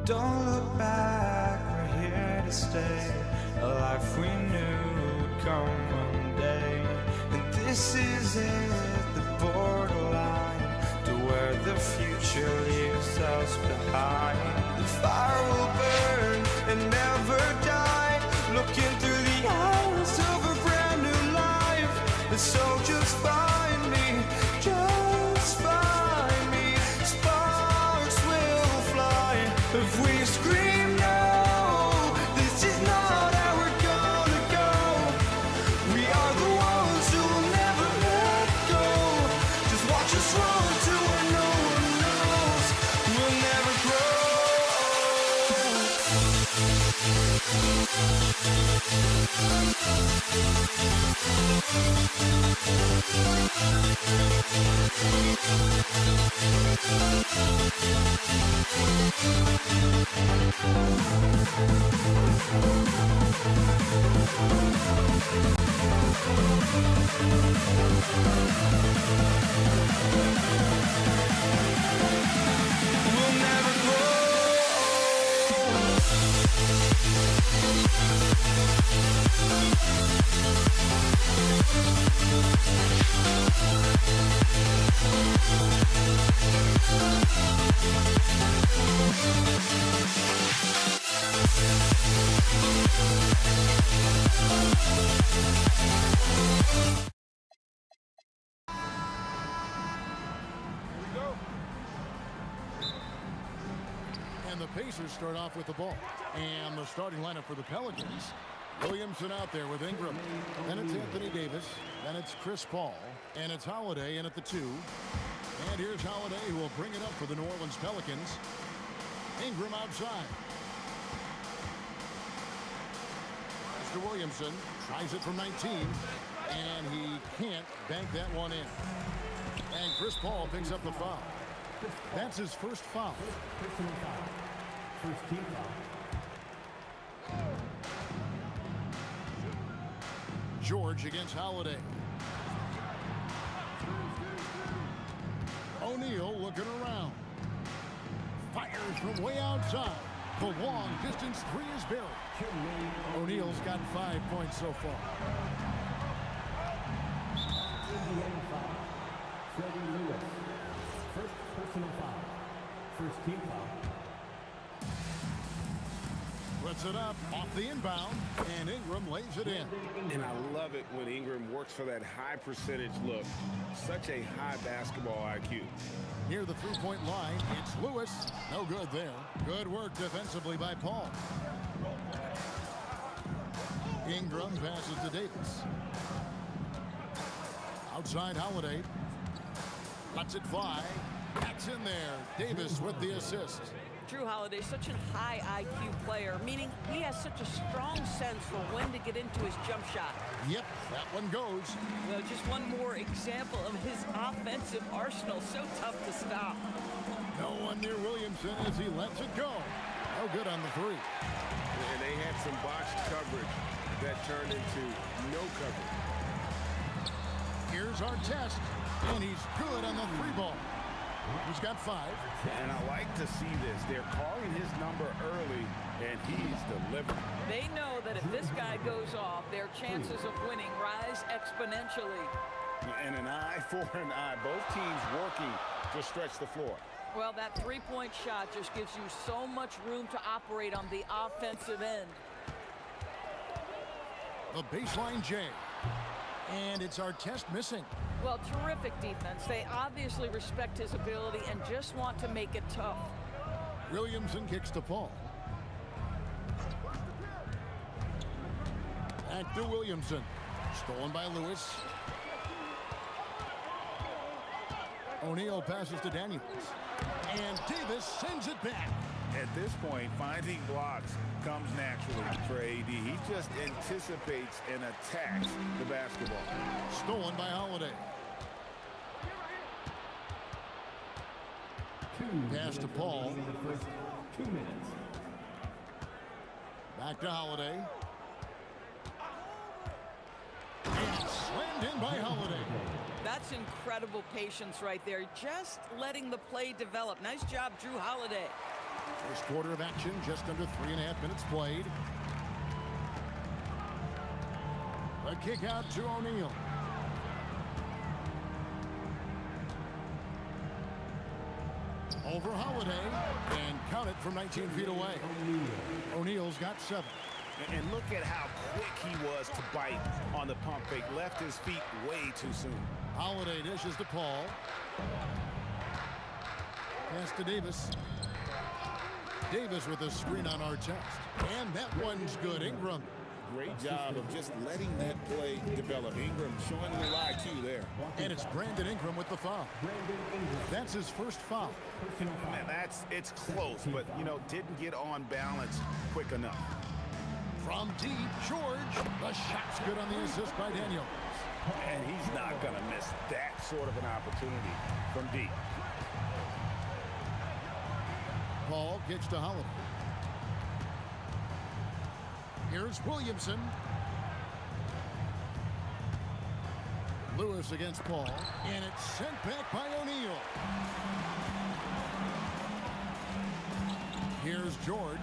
Don't look back, we're here to stay. A life we knew would come one day. And this is it, the borderline to where the future leaves us behind. The fire will burn and never die. Looking through the eyes of a brand new life. And so just find me, just find me. Sparks will fly if we scream no. This is not how we're gonna go. We are the ones who will never let go. Just watch us run to where no one knows. We'll never grow. We'll never grow. And the Pacers start off with the ball. And the starting lineup for the Pelicans. Williamson out there with Ingram. Then it's Anthony Davis. Then it's Chris Paul. And it's Holiday in at the 2. And here's Holiday, who will bring it up for the New Orleans Pelicans. Ingram outside. Mr. Williamson tries it from 19. And he can't bank that one in. And Chris Paul picks up the foul. That's his first foul. Personal foul. First team foul. George against Holiday. O'Neal looking around. Fires from way outside. The long distance three is buried. O'Neal's got 5 points so far. Indiana foul. Freddie Lewis. First personal foul. First team foul. Puts it up off the inbound, and Ingram lays it in. And I love it when Ingram works for that high percentage look. Such a high basketball IQ. Near the three-point line, it's Lewis. No good there. Good work defensively by Paul. Ingram passes to Davis. Outside Holiday. Lets it fly. That's in there. Davis with the assist. Drew Holiday, such a high IQ player, meaning he has such a strong sense for when to get into his jump shot. Yep, that one goes. Well, just one more example of his offensive arsenal. So tough to stop. No one near Williamson as he lets it go. No good on the three. And they had some botched coverage that turned into no coverage. Here's our test, and he's good on the three ball. He's got 5. And I like to see this. They're calling his number early, and he's delivered. They know that if this guy goes off, their chances of winning rise exponentially. And an eye for an eye. Both teams working to stretch the floor. Well, that three-point shot just gives you so much room to operate on the offensive end. The baseline J. And it's our test missing. Well, terrific defense. They obviously respect his ability and just want to make it tough. Williamson kicks to Paul. Back to Williamson. Stolen by Lewis. O'Neal passes to Daniels. And Davis sends it back. At this point, finding blocks comes naturally for AD. He just anticipates and attacks the basketball. Stolen by Holiday. Pass to Paul. 2 minutes. Back to Holiday. And slammed in by Holiday. That's incredible patience right there. Just letting the play develop. Nice job, Drew Holiday. First quarter of action, just under 3.5 minutes played. A kick out to O'Neal. Over Holiday, and count it from 19 feet away. O'Neal's got 7. And look at how quick he was to bite on the pump fake. Left his feet way too soon. Holiday dishes to Paul. Pass to Davis. Davis with a screen on our test. And that one's good. Ingram. Great job of just letting that play develop. Ingram showing a little IQ there. And it's Brandon Ingram with the foul. That's his first foul. And it's close, but, you know, didn't get on balance quick enough. From deep, George. The shot's good on the assist by Daniels. And he's not going to miss that sort of an opportunity from deep. Paul kicks to Holiday. Here's Williamson. Lewis against Paul. And it's sent back by O'Neal. Here's George.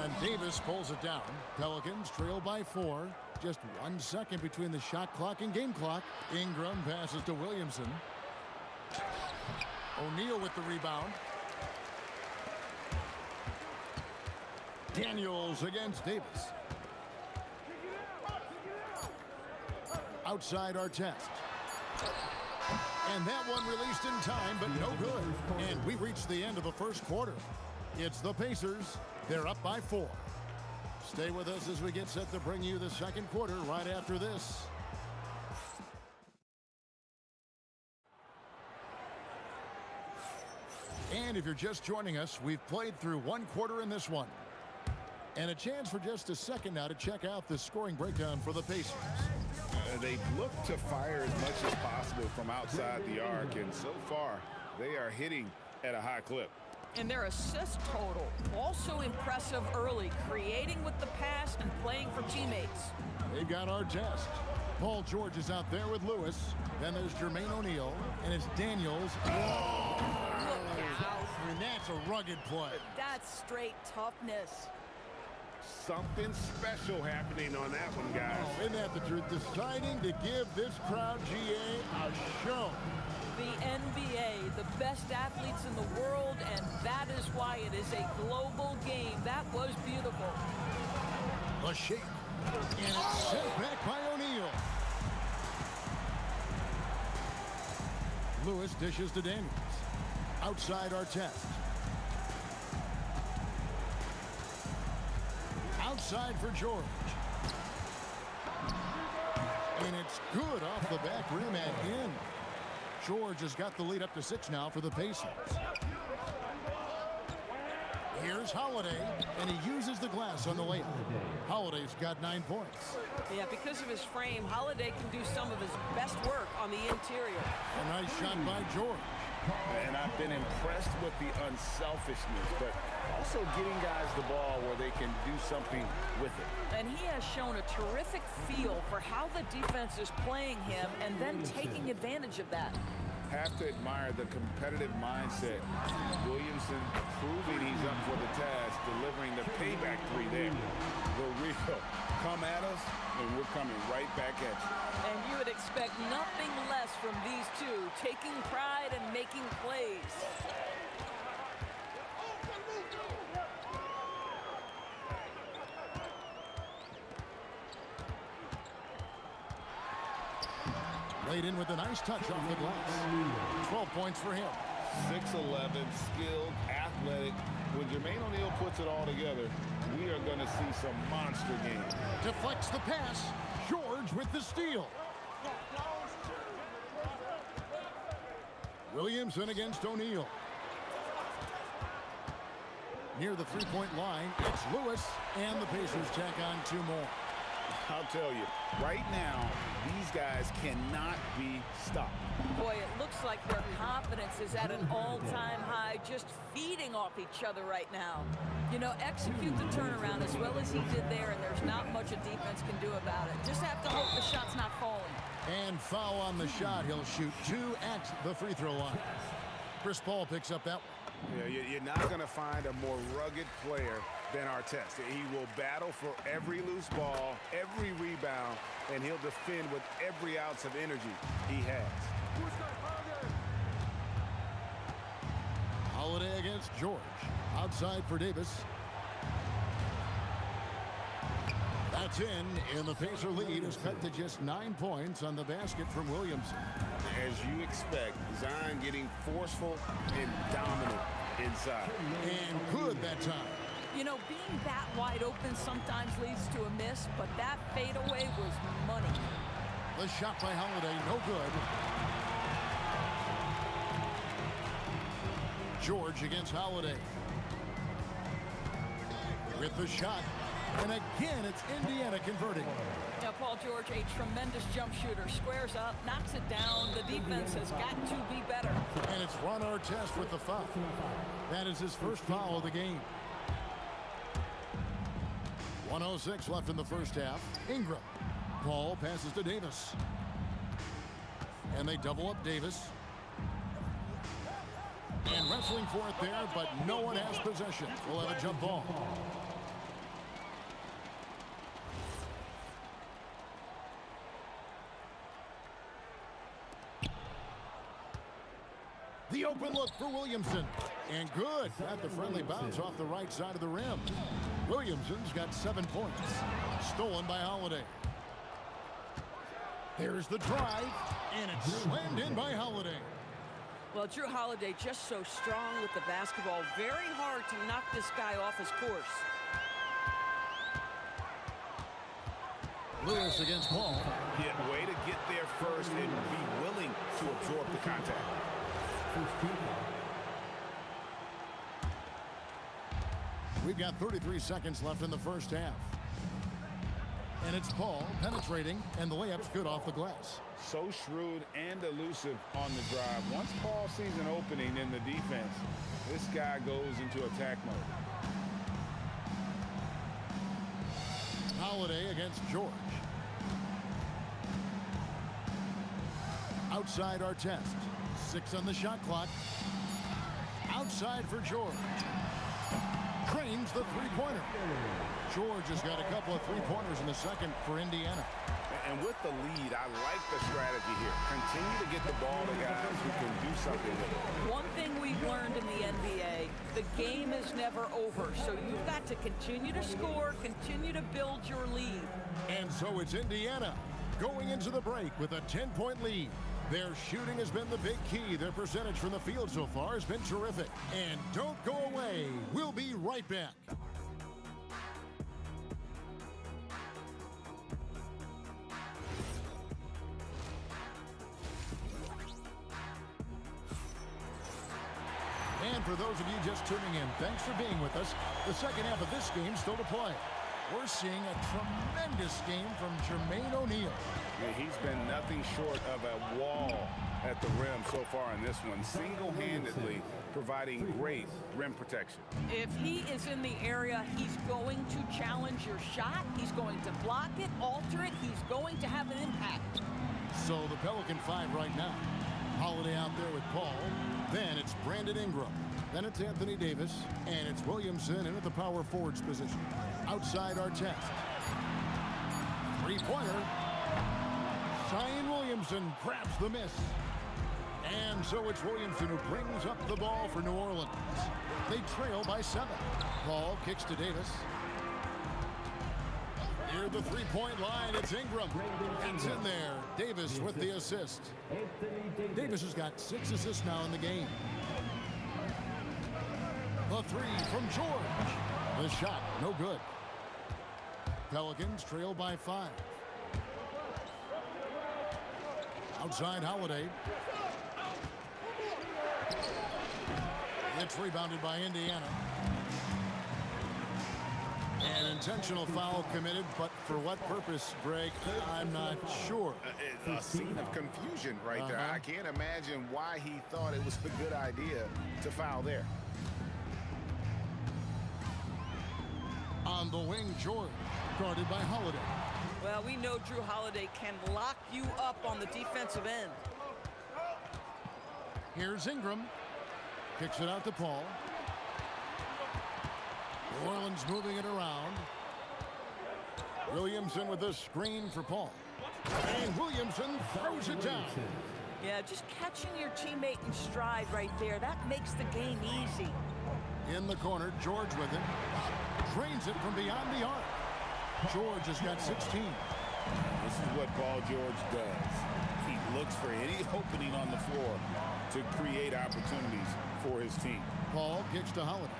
And Davis pulls it down. Pelicans trail by 4. Just 1 second between the shot clock and game clock. Ingram passes to Williamson. O'Neal with the rebound. Daniels against Davis. Outside Artest. And that one released in time, but no good. And we reached the end of the first quarter. It's the Pacers. They're up by 4. Stay with us as we get set to bring you the second quarter right after this. And if you're just joining us, we've played through one quarter in this one. And a chance for just a second now to check out the scoring breakdown for the Pacers. They look to fire as much as possible from outside the arc, and so far they are hitting at a high clip. And their assist total also impressive early, creating with the pass and playing for teammates. They've got Artest. Paul George is out there with Lewis. Then there's Jermaine O'Neal, and it's Daniels. Whoa! Look out. And that's a rugged play. That's straight toughness. Something special happening on that one, guys. Oh, isn't that the truth? Deciding to give this crowd, GA, a show. The NBA, the best athletes in the world, and that is why it is a global game. That was beautiful. A shake. And it's sent back by O'Neal. Lewis dishes to Daniels. Outside Artest. Outside for George. And it's good off the back rim and in. George has got the lead up to 6 now for the Pacers. Here's Holiday, and he uses the glass on the layup. Holiday's got 9 points. Yeah, because of his frame, Holiday can do some of his best work on the interior. A nice shot by George. And I've been impressed with the unselfishness, but also getting guys the ball where they can do something with it. And he has shown a terrific feel for how the defense is playing him and then taking advantage of that. Have to admire the competitive mindset. Williamson proving he's up for the task, delivering the payback 3 there. The real come at us, and we're coming right back at you. And you would expect nothing less from these two, taking pride and making plays. Laid in with a nice touch off the glass. 12 points for him. 6'11", skilled, athletic. When Jermaine O'Neal puts it all together, we are going to see some monster games. Deflects the pass. George with the steal. Williamson against O'Neal. Near the three-point line, it's Lewis, and the Pacers tack on 2 more. I'll tell you, right now, these guys cannot be stopped. Boy, it looks like their confidence is at an all-time high, just feeding off each other right now. You know, execute the turnaround as well as he did there, and there's not much a defense can do about it. Just have to hope the shot's not falling. And foul on the shot. He'll shoot 2 at the free throw line. Chris Paul picks up that one. Yeah, you're not going to find a more rugged player than Artest. He will battle for every loose ball, every rebound, and he'll defend with every ounce of energy he has. Holiday against George. Outside for Davis. That's in, and the Pacer lead is cut to just 9 points on the basket from Williamson. As you expect, Zion getting forceful and dominant inside. And good that time. You know, being that wide open sometimes leads to a miss, but that fadeaway was money. The shot by Holiday, no good. George against Holiday. With the shot. And again, it's Indiana converting. Now, Paul George, a tremendous jump shooter. Squares up, knocks it down. The defense has got to be better. And it's Ron Artest with the foul. That is his first foul of the game. 1:06 left in the first half. Ingram. Paul passes to Davis. And they double up Davis. And wrestling for it there, but no one has possession. We'll have a jump ball. The open look for Williamson. And good. Got the friendly bounce off the right side of the rim. Williamson's got 7 points. Stolen by Holiday. There's the drive, and it's slammed in by Holiday. Well, Drew Holiday just so strong with the basketball. Very hard to knock this guy off his course. Lewis against Paul. Yeah, way to get there first and be willing to absorb the contact. We've got 33 seconds left in the first half. And it's Paul penetrating, and the layup's good off the glass. So shrewd and elusive on the drive. Once Paul sees an opening in the defense, this guy goes into attack mode. Holiday against George. Outside Artest. 6 on the shot clock. Outside for George. Cranes the three-pointer. George has got a couple of three-pointers in the second for Indiana. And with the lead, I like the strategy here. Continue to get the ball to guys who can do something with it. One thing we've learned in the NBA, the game is never over. So you've got to continue to score, continue to build your lead. And so it's Indiana going into the break with a 10-point lead. Their shooting has been the big key. Their percentage from the field so far has been terrific. And don't go away. We'll be right back. And for those of you just tuning in, thanks for being with us. The second half of this game still to play. We're seeing a tremendous game from Jermaine O'Neal. Yeah, he's been nothing short of a wall at the rim so far in this one, single-handedly providing great rim protection. If he is in the area, he's going to challenge your shot. He's going to block it, alter it. He's going to have an impact. So the Pelican 5 right now. Holiday out there with Paul. Then it's Brandon Ingram. Then it's Anthony Davis. And it's Williamson in at the power forwards position. Outside Artest. Three-pointer. Zion Williamson grabs the miss. And so it's Williamson who brings up the ball for New Orleans. They trail by 7. Paul kicks to Davis. Near the three-point line, it's Ingram. It's in there. Davis with the assist. Davis has got 6 assists now in the game. The three from George. The shot, no good. Pelicans trail by 5. Outside Holiday. It's rebounded by Indiana. An intentional foul committed, but for what purpose, Greg, I'm not sure. A scene of confusion right there. I can't imagine why he thought it was a good idea to foul there. On the wing, George, guarded by Holiday. Well, we know Drew Holiday can lock you up on the defensive end. Here's Ingram. Kicks it out to Paul. New Orleans moving it around. Williamson with the screen for Paul. And Williamson throws it down. Yeah, just catching your teammate in stride right there. That makes the game easy. In the corner, George with it. Drains it from beyond the arc. George has got 16. This is what Paul George does. He looks for any opening on the floor to create opportunities for his team. Paul kicks to Holiday.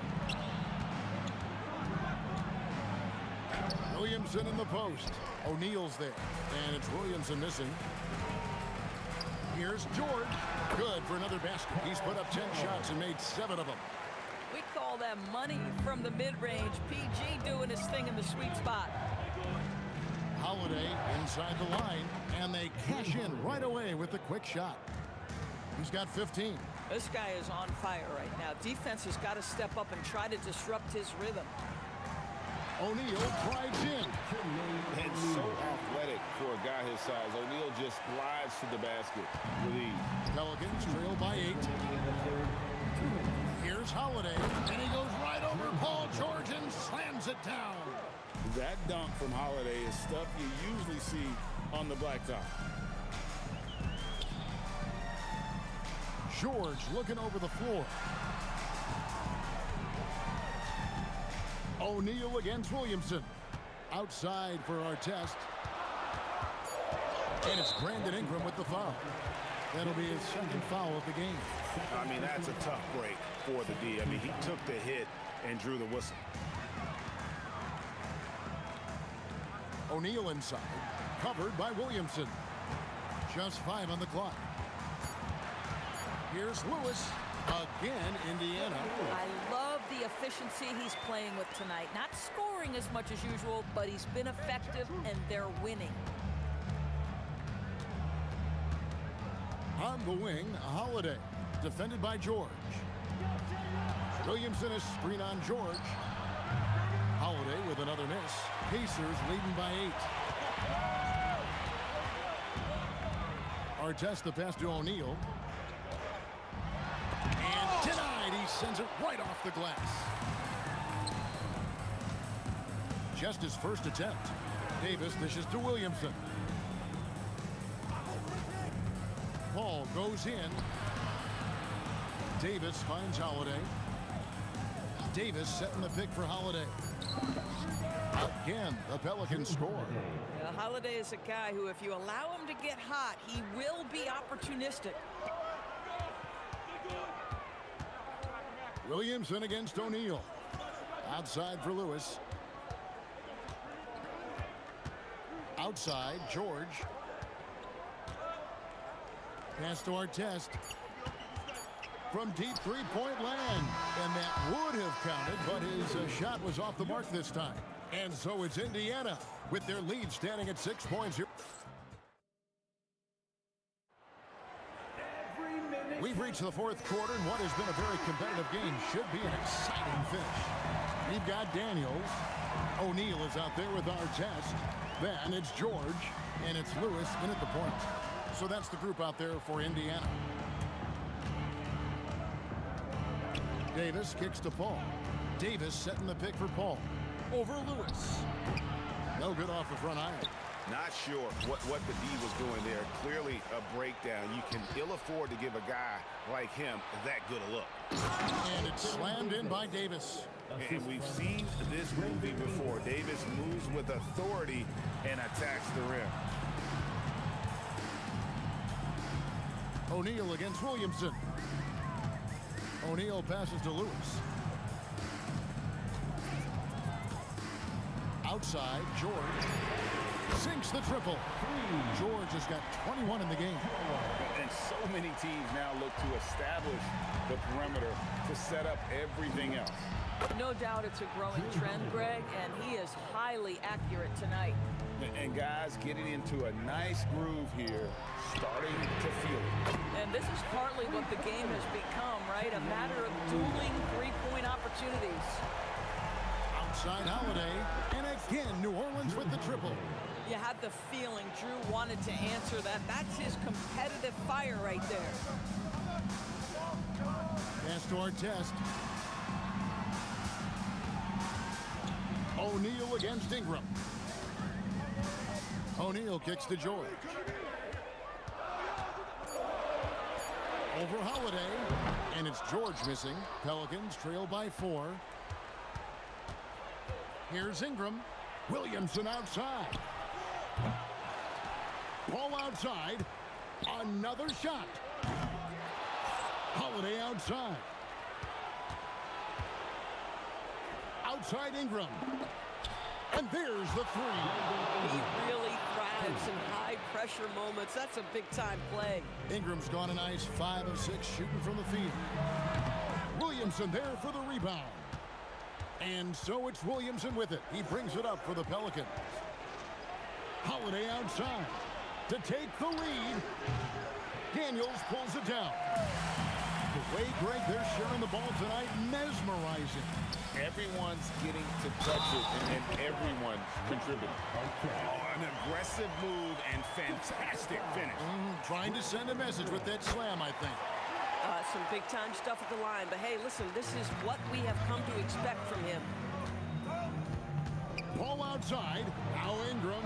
Williamson in the post. O'Neal's there. And it's Williamson missing. Here's George. Good for another basket. He's put up 10 shots and made 7 of them. We call that money from the mid-range. PG doing his thing in the sweet spot. Holiday inside the line, and they cash in right away with the quick shot. He's got 15. This guy is on fire right now. Defense has got to step up and try to disrupt his rhythm. O'Neal drives in. And so athletic for a guy his size. O'Neal just glides to the basket with ease. Pelicans trail by 8. Here's Holiday, and he goes right over Paul George and slams it down. That dunk from Holiday is stuff you usually see on the blacktop. George looking over the floor. O'Neal against Williamson. Outside for our test. And it's Brandon Ingram with the foul. That'll be his second foul of the game. I mean, that's a tough break for the D. I mean, he took the hit and drew the whistle. O'Neal inside, covered by Williamson. Just 5 on the clock. Here's Lewis. Again, Indiana. I love the efficiency he's playing with tonight. Not scoring as much as usual, but he's been effective, and they're winning. On the wing, Holiday. Defended by George. Williamson is screen on George. Holiday with another miss. Pacers leading by 8. Artest the pass to O'Neal. And denied. He sends it right off the glass. Just his first attempt. Davis dishes to Williamson. Paul goes in. Davis finds Holiday. Davis setting the pick for Holiday. Again, the Pelicans score. Yeah, Holiday is a guy who, if you allow him to get hot, he will be opportunistic. Williamson against O'Neal. Outside for Lewis. Outside, George. Pass to Artest. From deep three-point land. And that would have counted, but his shot was off the mark this time. And so it's Indiana with their lead standing at 6 points here. We've reached the fourth quarter, and what has been a very competitive game should be an exciting finish. We've got Daniels. O'Neal is out there with Artest. Then it's George, and it's Lewis in at the point. So that's the group out there for Indiana. Davis kicks to Paul. Davis setting the pick for Paul. Over Lewis. No good off the front iron. Not sure what the D was doing there. Clearly a breakdown. You can ill afford to give a guy like him that good a look. And it's slammed in by Davis. And we've seen this movie before. Davis moves with authority and attacks the rim. O'Neal against Williamson. O'Neal passes to Lewis. Outside, George sinks the triple. George has got 21 in the game. And so many teams now look to establish the perimeter to set up everything else. No doubt it's a growing trend, Greg, and he is highly accurate tonight. And guys getting into a nice groove here, starting to feel it. And this is partly what the game has become, right? A matter of dueling three-point opportunities. Outside Holiday, and again New Orleans with the triple. You had the feeling Drew wanted to answer that. That's his competitive fire right there. Pass to Artest. O'Neal against Ingram. O'Neal kicks to George. Over Holiday, and it's George missing. Pelicans trail by 4. Here's Ingram. Williamson outside. Paul outside. Another shot. Holiday outside. Outside Ingram. And there's the three. He really thrives in high-pressure moments. That's a big-time play. Ingram's gone a nice 5 of 6 shooting from the field. Williamson there for the rebound. And so it's Williamson with it. He brings it up for the Pelicans. Holiday outside to take the lead. Daniels pulls it down. The way, Greg, they're sharing the ball tonight, mesmerizing. Everyone's getting to touch it, and everyone's contributing. Oh, an aggressive move and fantastic finish. Trying to send a message with that slam, I think. Some big-time stuff at the line. But, hey, listen, this is what we have come to expect from him. Paul outside. Now Ingram.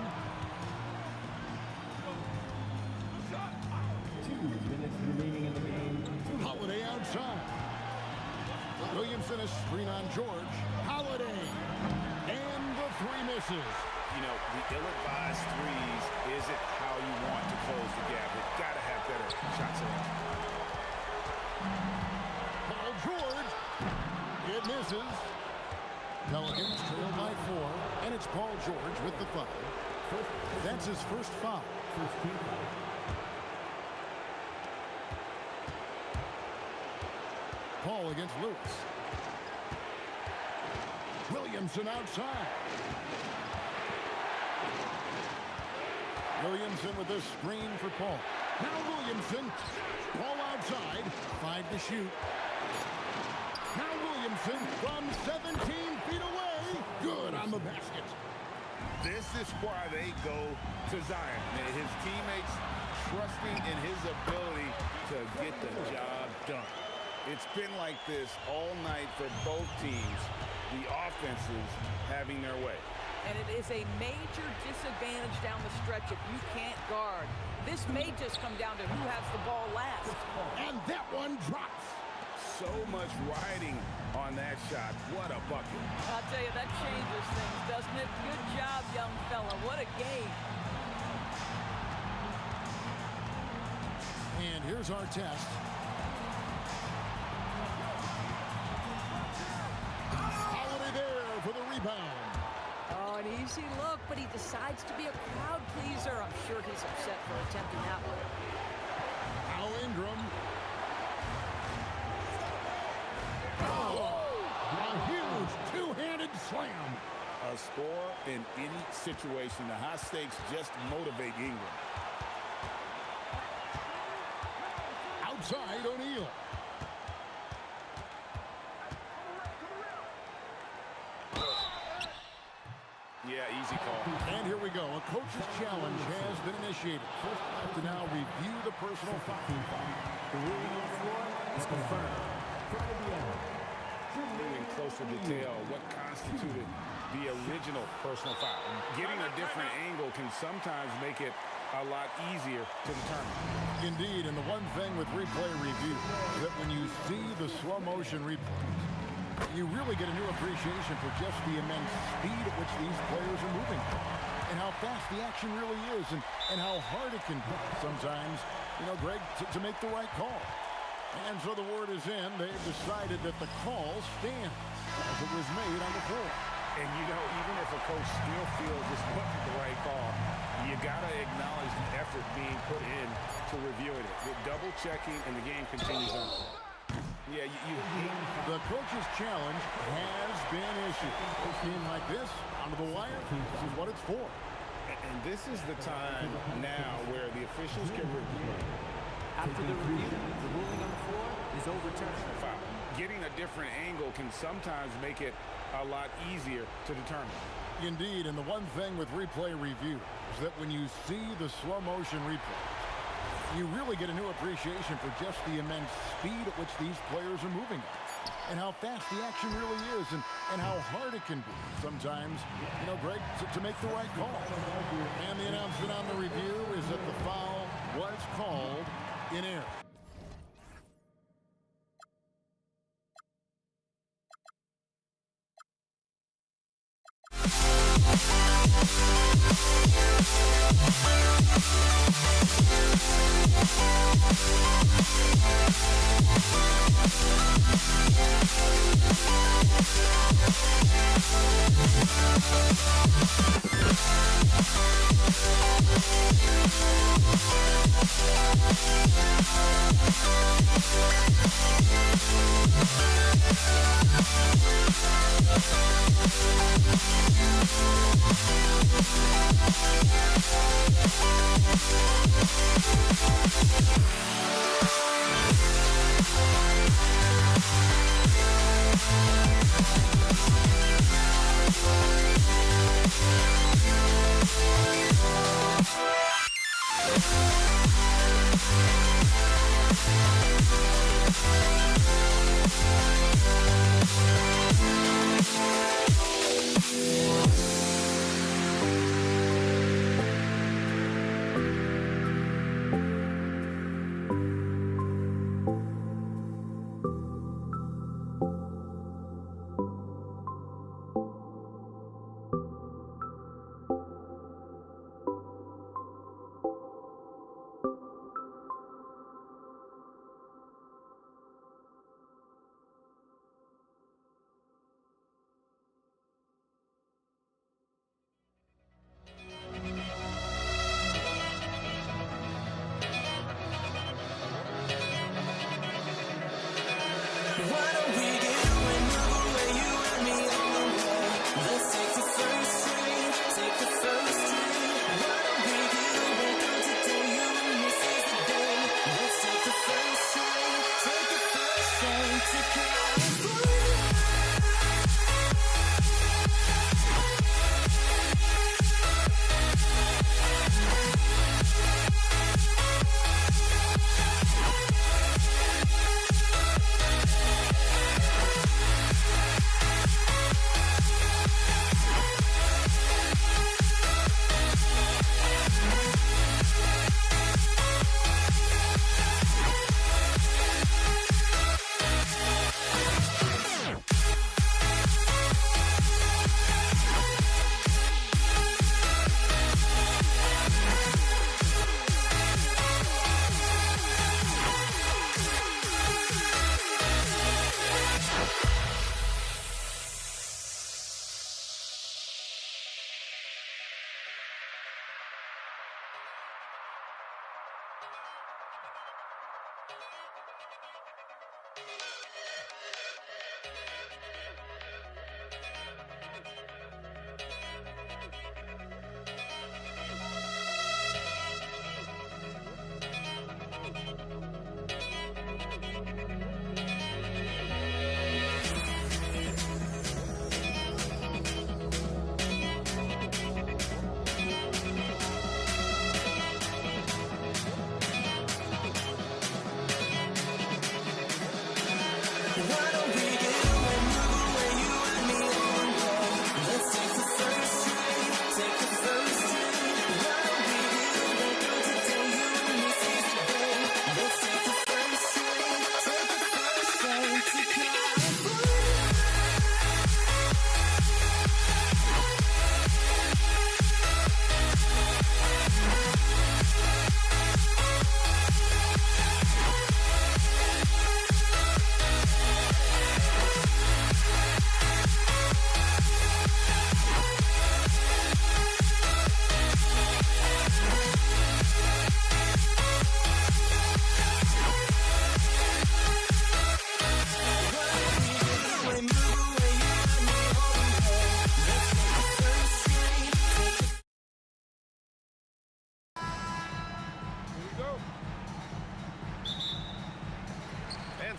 2 minutes remaining in the game. Holiday outside. Williamson a screen on George. Holiday. three misses. You know, the ill-advised threes isn't how you want to close the gap. You've got to have better shot selection. Paul George. It misses. Pelicans trail by 4, and it's Paul George with the foul. That's his first foul. Paul against Lewis. Williamson outside. Williamson with a screen for Paul. Now Williamson. Paul outside. 5 to shoot. Now Williamson from 17 feet away. Good on the basket. This is why they go to Zion. His teammates trusting in his ability to get the job done. It's been like this all night for both teams. The offenses having their way. And it is a major disadvantage down the stretch if you can't guard. This may just come down to who has the ball last. And that one drops. So much riding on that shot. What a bucket. I'll tell you, that changes things, doesn't it? Good job, young fella. What a game. And here's our test. Holiday there for the rebound. Oh, an easy look, but he decides to be a crowd pleaser. I'm sure he's upset for attempting that one. Now Ingram. A huge two-handed slam. A score in any situation. The high stakes just motivate Ingram. Outside O'Neal. Yeah, easy call. And here we go. A coach's challenge has been initiated. First have to now review the personal foul. The ruling on the floor is confirmed. In closer detail, what constituted the original personal foul. Getting a different angle can sometimes make it a lot easier to determine. Indeed, and the one thing with replay review is that when you see the slow motion replays, you really get a new appreciation for just the immense speed at which these players are moving and how fast the action really is and how hard it can be sometimes, Greg, to make the right call. And so the word is in. They've decided that the call stands as it was made on the floor. And, even if a coach still feels this wasn't the right call, you got to acknowledge the effort being put in to reviewing it. The double checking, and the game continues on. Yeah, the coach's challenge has been issued. A game like this, onto the wire, this is what it's for. And this is the time now where the officials can review. After the review, the ruling on the floor is overturned. Foul. Getting a different angle can sometimes make it a lot easier to determine. Indeed, and the one thing with replay review is that when you see the slow motion replay, you really get a new appreciation for just the immense speed at which these players are moving and how fast the action really is and how hard it can be sometimes, Greg, to make the right call. And the announcement on the review is that the foul was called in air.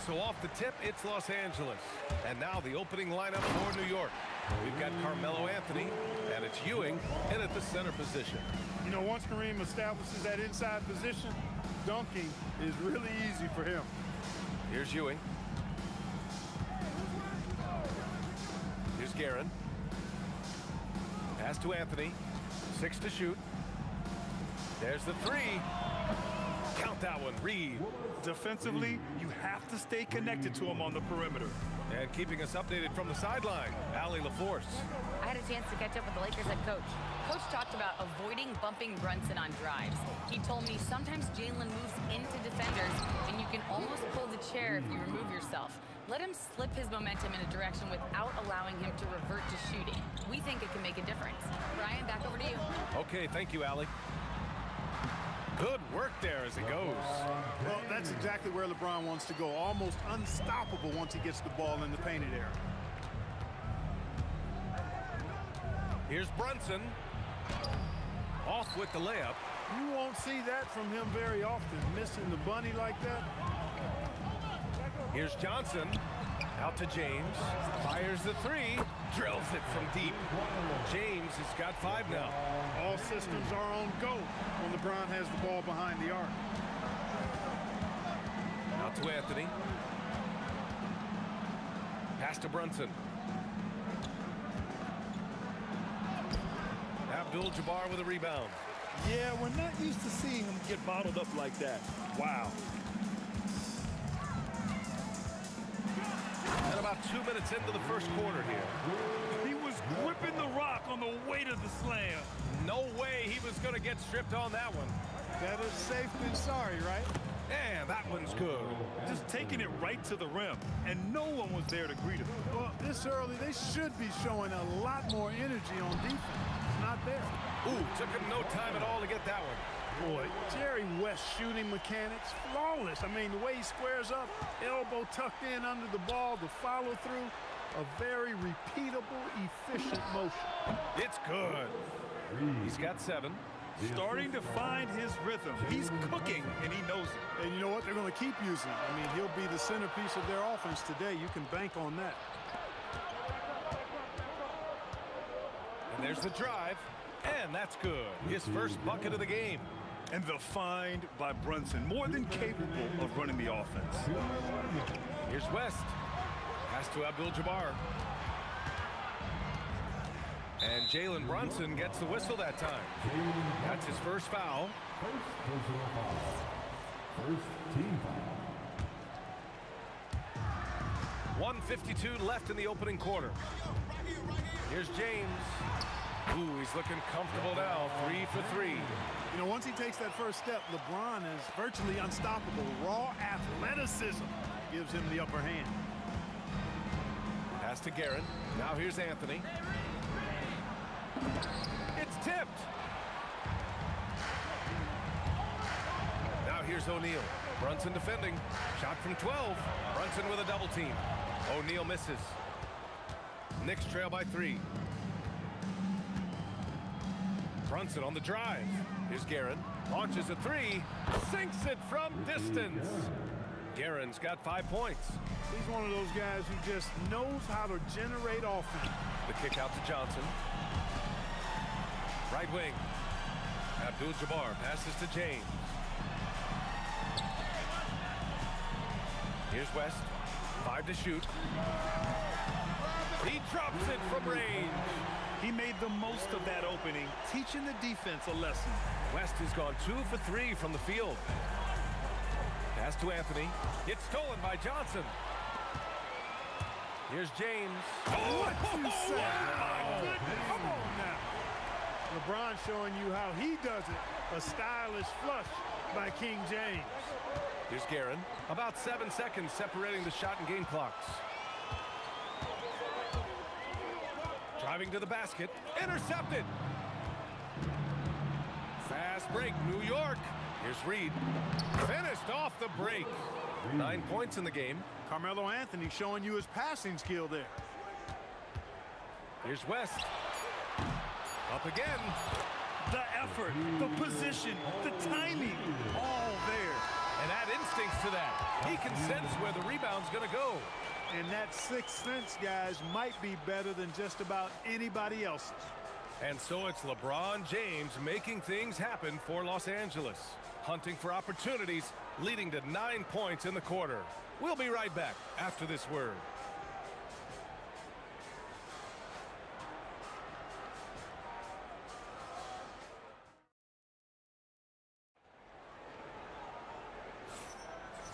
So off the tip, it's Los Angeles. And now the opening lineup for New York. We've got Carmelo Anthony, and it's Ewing in at the center position. You know, once Kareem establishes that inside position, dunking is really easy for him. Here's Ewing. Here's Guerin. Pass to Anthony. 6 to shoot. There's the 3. Count that one, Reed. Defensively, you have to stay connected to him on the perimeter. And keeping us updated from the sideline, Allie LaForce. I had a chance to catch up with the Lakers head coach. Coach talked about avoiding bumping Brunson on drives. He told me sometimes Jalen moves into defenders, and you can almost pull the chair if you remove yourself. Let him slip his momentum in a direction without allowing him to revert to shooting. We think it can make a difference. Brian, back over to you. Okay, thank you, Allie. Good work there as it goes. Well, that's exactly where LeBron wants to go. Almost unstoppable once he gets the ball in the painted area. Here's Brunson. Off with the layup. You won't see that from him very often, missing the bunny like that. Here's Johnson. Out to James. Fires the 3. Drills it from deep. James has got 5 now. All systems are on go when LeBron has the ball behind the arc. Out to Anthony. Pass to Brunson. Abdul-Jabbar with a rebound. Yeah, we're not used to seeing him get bottled up like that. Wow. And about 2 minutes into the first quarter here. He was gripping the rock on the weight of the slam. No way he was going to get stripped on that one. Better safe than sorry, right? And that one's good. Just taking it right to the rim, and no one was there to greet him. Well, this early, they should be showing a lot more energy on defense. It's not there. Ooh, took him no time at all to get that one. Boy, Jerry West's shooting mechanics, flawless. I mean, the way he squares up, elbow tucked in under the ball, the follow through, a very repeatable, efficient motion. It's good. He's got 7. Starting to find his rhythm. He's cooking, and he knows it. And you know what? They're going to keep using it. I mean, he'll be the centerpiece of their offense today. You can bank on that. And there's the drive, and that's good. His first bucket of the game. And the find by Brunson, more than capable of running the offense. Here's West. Pass to Abdul-Jabbar. And Jalen Brunson gets the whistle that time. That's his first foul. First team foul. 1:52 left in the opening quarter. Here's James. Ooh, he's looking comfortable now. 3 for 3. You know, once he takes that first step, LeBron is virtually unstoppable. Raw athleticism gives him the upper hand. Pass to Guerin. Now here's Anthony. It's tipped. Now here's O'Neal. Brunson defending. Shot from 12. Brunson with a double team. O'Neal misses. Knicks trail by 3. Brunson on the drive. Here's Guerin. Launches a 3. Sinks it from distance. Guerin's got 5 points. He's one of those guys who just knows how to generate offense. The kick out to Johnson. Right wing. Abdul-Jabbar passes to James. Here's West. 5 to shoot. He drops it from range. He made the most of that opening, teaching the defense a lesson. West has gone 2 for 3 from the field. Pass to Anthony. It's stolen by Johnson. Here's James. What you say? My goodness. Come on now. LeBron showing you how he does it. A stylish flush by King James. Here's Guerin. About 7 seconds separating the shot and game clocks. Driving to the basket. Intercepted. Fast break, New York. Here's Reed. Finished off the break. 9 points in the game. Carmelo Anthony showing you his passing skill there. Here's West. Up again. The effort, the position, the timing, all there. And add instincts to that. He can sense where the rebound's going to go. And that sixth sense, guys, might be better than just about anybody else's. And so it's LeBron James making things happen for Los Angeles. Hunting for opportunities, leading to 9 points in the quarter. We'll be right back after this word.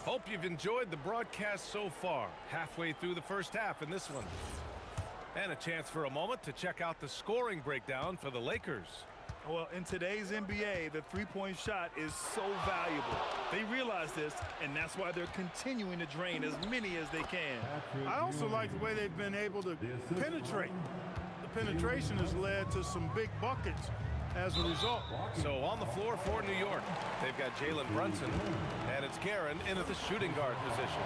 Hope you've enjoyed the broadcast so far. Halfway through the first half in this one. And a chance for a moment to check out the scoring breakdown for the Lakers. Well, in today's NBA, the three-point shot is so valuable. They realize this, and that's why they're continuing to drain as many as they can. I also like the way they've been able to penetrate. The penetration has led to some big buckets as a result. So on the floor for New York, they've got Jalen Brunson, and it's Guerin in at the shooting guard position.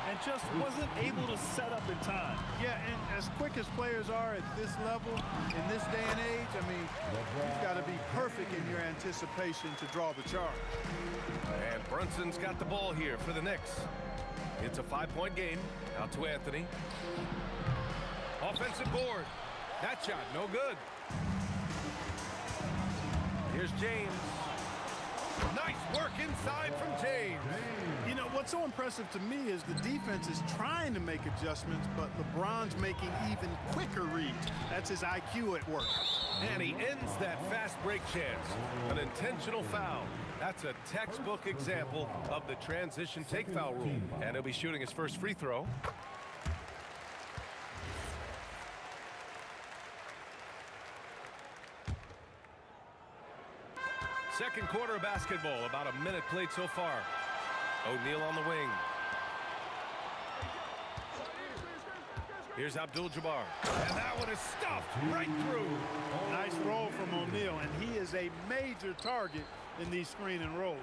And just wasn't able to set up in time. Yeah, and as quick as players are at this level, in this day and age, I mean, you've got to be perfect in your anticipation to draw the charge. And Brunson's got the ball here for the Knicks. It's a 5-point game. Out to Anthony. Offensive board. That shot, no good. Here's James. Nice work inside from James. You know, what's so impressive to me is the defense is trying to make adjustments, but LeBron's making even quicker reads. That's his IQ at work. And he ends that fast break chance. An intentional foul. That's a textbook example of the transition take foul rule. And he'll be shooting his first free throw. Second quarter of basketball, about a minute played so far. O'Neal on the wing. Here's Abdul-Jabbar. And that one is stuffed right through. Nice roll from O'Neal, and he is a major target in these screen and rolls.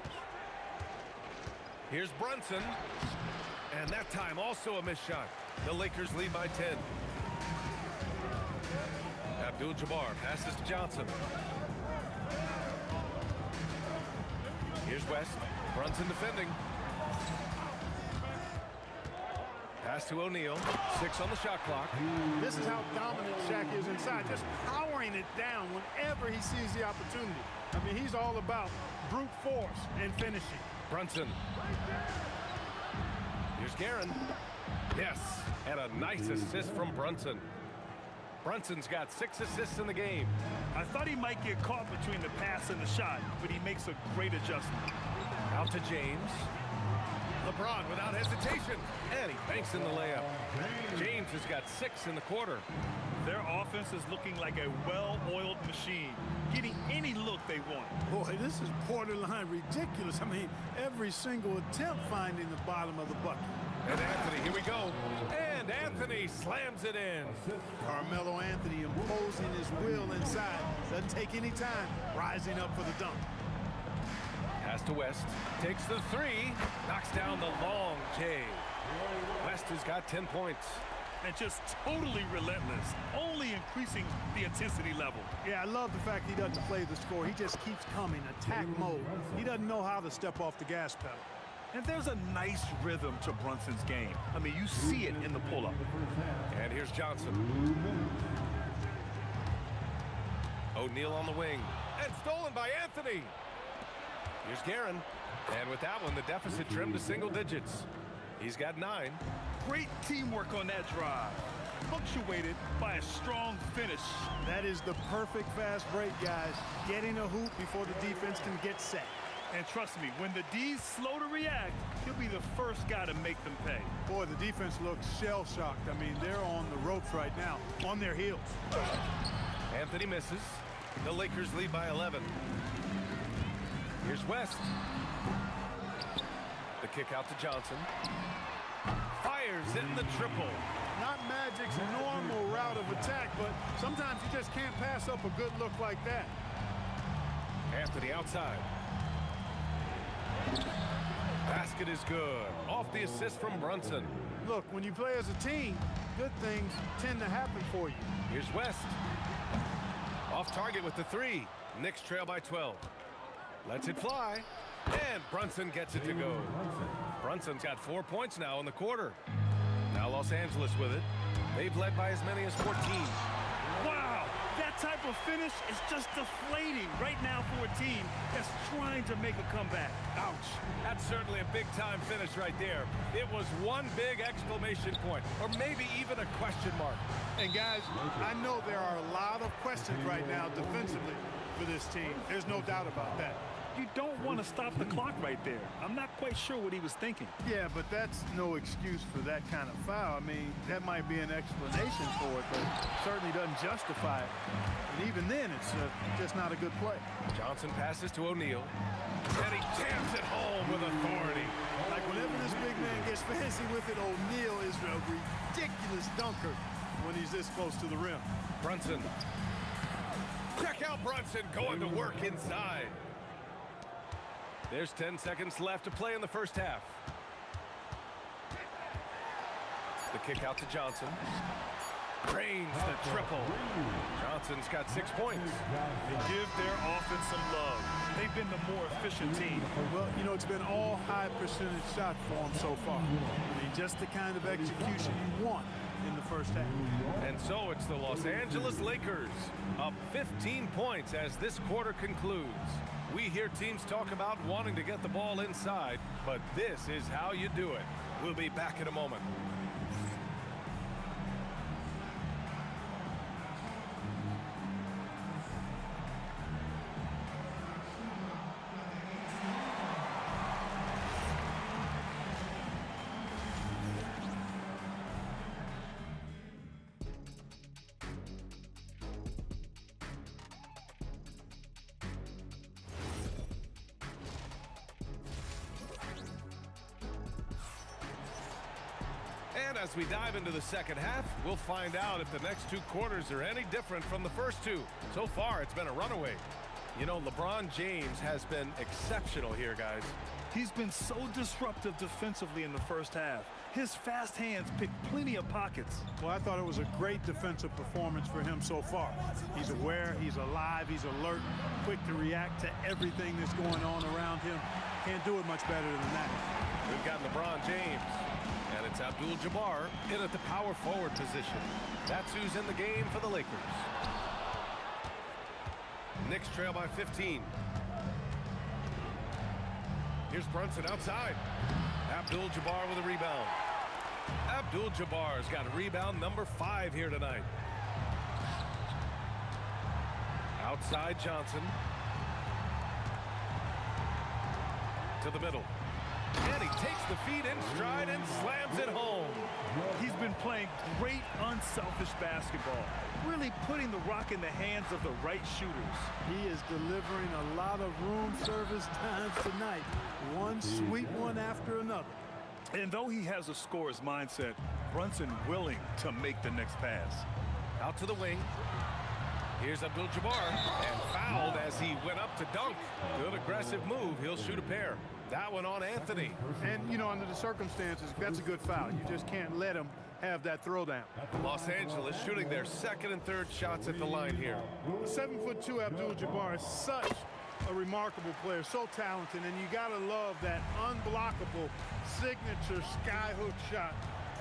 Here's Brunson. And that time also a missed shot. The Lakers lead by 10. Abdul-Jabbar passes to Johnson. Here's West. Brunson defending. Pass to O'Neal. 6 on the shot clock. This is how dominant Shaq is inside, just powering it down whenever he sees the opportunity. I mean, he's all about brute force and finishing. Brunson. Here's Guerin. Yes, and a nice assist from Brunson. Brunson's got 6 assists in the game. I thought he might get caught between the pass and the shot, but he makes a great adjustment. Out to James. LeBron without hesitation. And he banks in the layup. James has got 6 in the quarter. Their offense is looking like a well-oiled machine, getting any look they want. Boy, this is borderline ridiculous. I mean, every single attempt finding the bottom of the bucket. And Anthony, here we go. And Anthony slams it in. Carmelo Anthony imposing his will inside. Doesn't take any time, rising up for the dunk. Pass to West. Takes the three. Knocks down the long J. West has got 10 points. And just totally relentless, only increasing the intensity level. Yeah, I love the fact he doesn't play the score. He just keeps coming, attack mode. He doesn't know how to step off the gas pedal. And there's a nice rhythm to Brunson's game. I mean, you see it in the pull-up. And here's Johnson. O'Neal on the wing. And stolen by Anthony. Here's Guerin. And with that one, the deficit trimmed to single digits. He's got 9. Great teamwork on that drive. Punctuated by a strong finish. That is the perfect fast break, guys. Getting a hoop before the defense can get set. And trust me, when the D's slow to react, he'll be the first guy to make them pay. Boy, the defense looks shell-shocked. I mean, they're on the ropes right now, on their heels. Anthony misses. The Lakers lead by 11. Here's West. The kick out to Johnson. Fires in the triple. Not Magic's normal route of attack, but sometimes you just can't pass up a good look like that. Anthony outside. Basket is good. Off the assist from Brunson. Look, when you play as a team, good things tend to happen for you. Here's West. Off target with the 3. Knicks trail by 12. Lets it fly. And Brunson gets it to go. Brunson's got 4 points now in the quarter. Now Los Angeles with it. They've led by as many as 14. Wow, that type of finish is just deflating right now for a team that's trying to make a comeback. Ouch. That's certainly a big-time finish right there. It was one big exclamation point, or maybe even a question mark. And guys, I know there are a lot of questions right now defensively for this team. There's no doubt about that. You don't want to stop the clock right there. I'm not quite sure what he was thinking. Yeah, but that's no excuse for that kind of foul. I mean, that might be an explanation for it, but certainly doesn't justify it. And even then, it's just not a good play. Johnson passes to O'Neal. And he jams it home with authority. Like whenever this big man gets fancy with it, O'Neal is a ridiculous dunker when he's this close to the rim. Brunson. Check out Brunson going to work inside. There's 10 seconds left to play in the first half. The kick out to Johnson. Drains the triple. Johnson's got 6 points. They give their offense some love. They've been the more efficient team. Well, you know, it's been all high percentage shots for them so far. I mean, just the kind of execution you want in the first half. And so it's the Los Angeles Lakers up 15 points as this quarter concludes. We hear teams talk about wanting to get the ball inside, but this is how you do it. We'll be back in a moment. And as we dive into the second half, we'll find out if the next 2 quarters are any different from the first 2. So far, it's been a runaway. You know, LeBron James has been exceptional here, guys. He's been so disruptive defensively in the first half. His fast hands pick plenty of pockets. Well, I thought it was a great defensive performance for him so far. He's aware, he's alive, he's alert, quick to react to everything that's going on around him. Can't do it much better than that. We've got LeBron James. And it's Abdul-Jabbar in at the power forward position. That's who's in the game for the Lakers. Knicks trail by 15. Here's Brunson outside. Abdul-Jabbar with a rebound. Abdul-Jabbar's got rebound number 5 here tonight. Outside Johnson. To the middle. And he takes the feed in stride and slams it home. He's been playing great unselfish basketball, really putting the rock in the hands of the right shooters. He is delivering a lot of room service times tonight. One sweet one after another. And though he has a scorer's mindset, Brunson willing to make the next pass. Out to the wing. Here's Abdul-Jabbar, and fouled as he went up to dunk. Good aggressive move. He'll shoot a pair. That one on Anthony. And, you know, under the circumstances, that's a good foul. You just can't let him have that throwdown. Los Angeles shooting their second and third shots at the line here. 7'2" Abdul-Jabbar is such a remarkable player, so talented, and you got to love that unblockable signature skyhook shot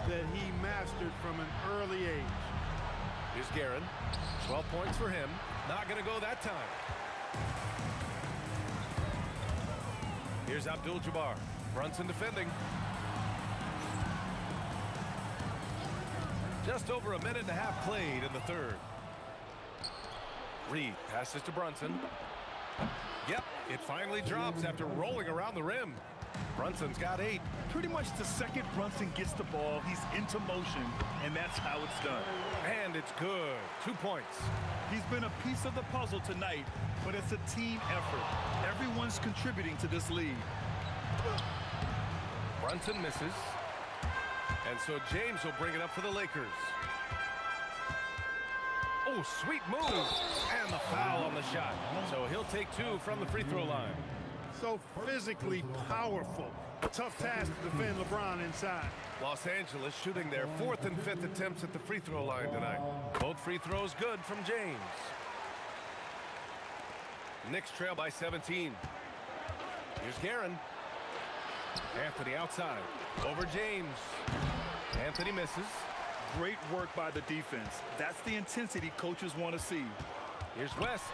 that he mastered from an early age. Here's Guerin. 12 points for him. Not going to go that time. Here's Abdul-Jabbar. Brunson defending. Just over a minute and a half played in the third. Reed passes to Brunson. Yep, it finally drops after rolling around the rim. Brunson's got 8. Pretty much the second Brunson gets the ball, he's into motion, and that's how it's done. And it's good. 2 points. He's been a piece of the puzzle tonight, but it's a team effort. Everyone's contributing to this lead. Brunson misses. And so James will bring it up for the Lakers. Oh, sweet move. And the foul on the shot. So he'll take 2 from the free throw line. So physically powerful. Tough task to defend LeBron inside. Los Angeles shooting their 4th and 5th attempts at the free throw line tonight. Both free throws good from James. Knicks trail by 17. Here's Guerin. Anthony outside. Over James. Anthony misses. Great work by the defense. That's the intensity coaches want to see. Here's West.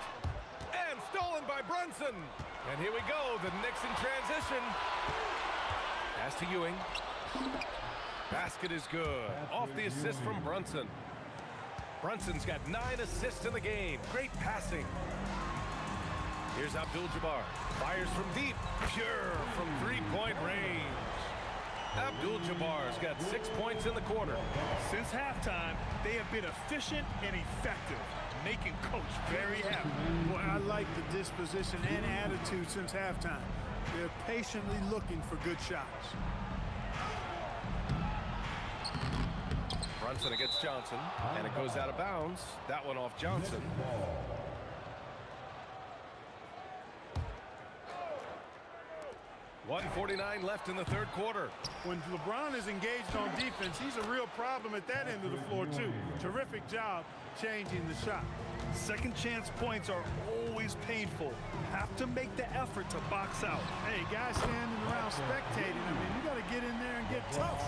And stolen by Brunson. And here we go. The Knicks in transition. Pass to Ewing. Basket is good. Off the assist from Brunson. Brunson's got 9 assists in the game. Great passing. Here's Abdul-Jabbar. Fires from deep. Pure from three-point range. Abdul-Jabbar's got 6 points in the quarter. Since halftime, they have been efficient and effective, making Coach very happy. Boy, I like the disposition and attitude since halftime. They're patiently looking for good shots. Brunson against Johnson, and it goes out of bounds. That one off Johnson. .149 left in the third quarter. When LeBron is engaged on defense, he's a real problem at that end of the floor, too. Terrific job changing the shot. Second chance points are always painful. Have to make the effort to box out. Hey, guys standing around spectating, I mean, you got to get in there and get tough.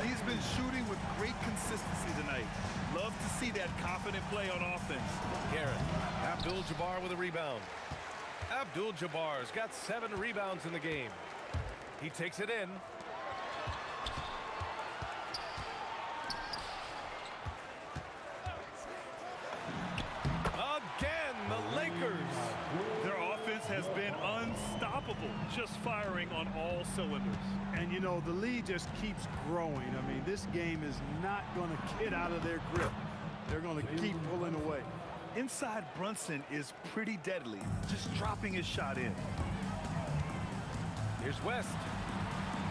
He's been shooting with great consistency tonight. Love to see that confident play on offense. Garrett, Abdul-Jabbar with a rebound. Abdul-Jabbar's got 7 rebounds in the game. He takes it in. Again, the Lakers. Their offense has been unstoppable, just firing on all cylinders. And, you know, the lead just keeps growing. I mean, this game is not going to get out of their grip. They're going to keep pulling away. Inside Brunson is pretty deadly, just dropping his shot in. Here's West.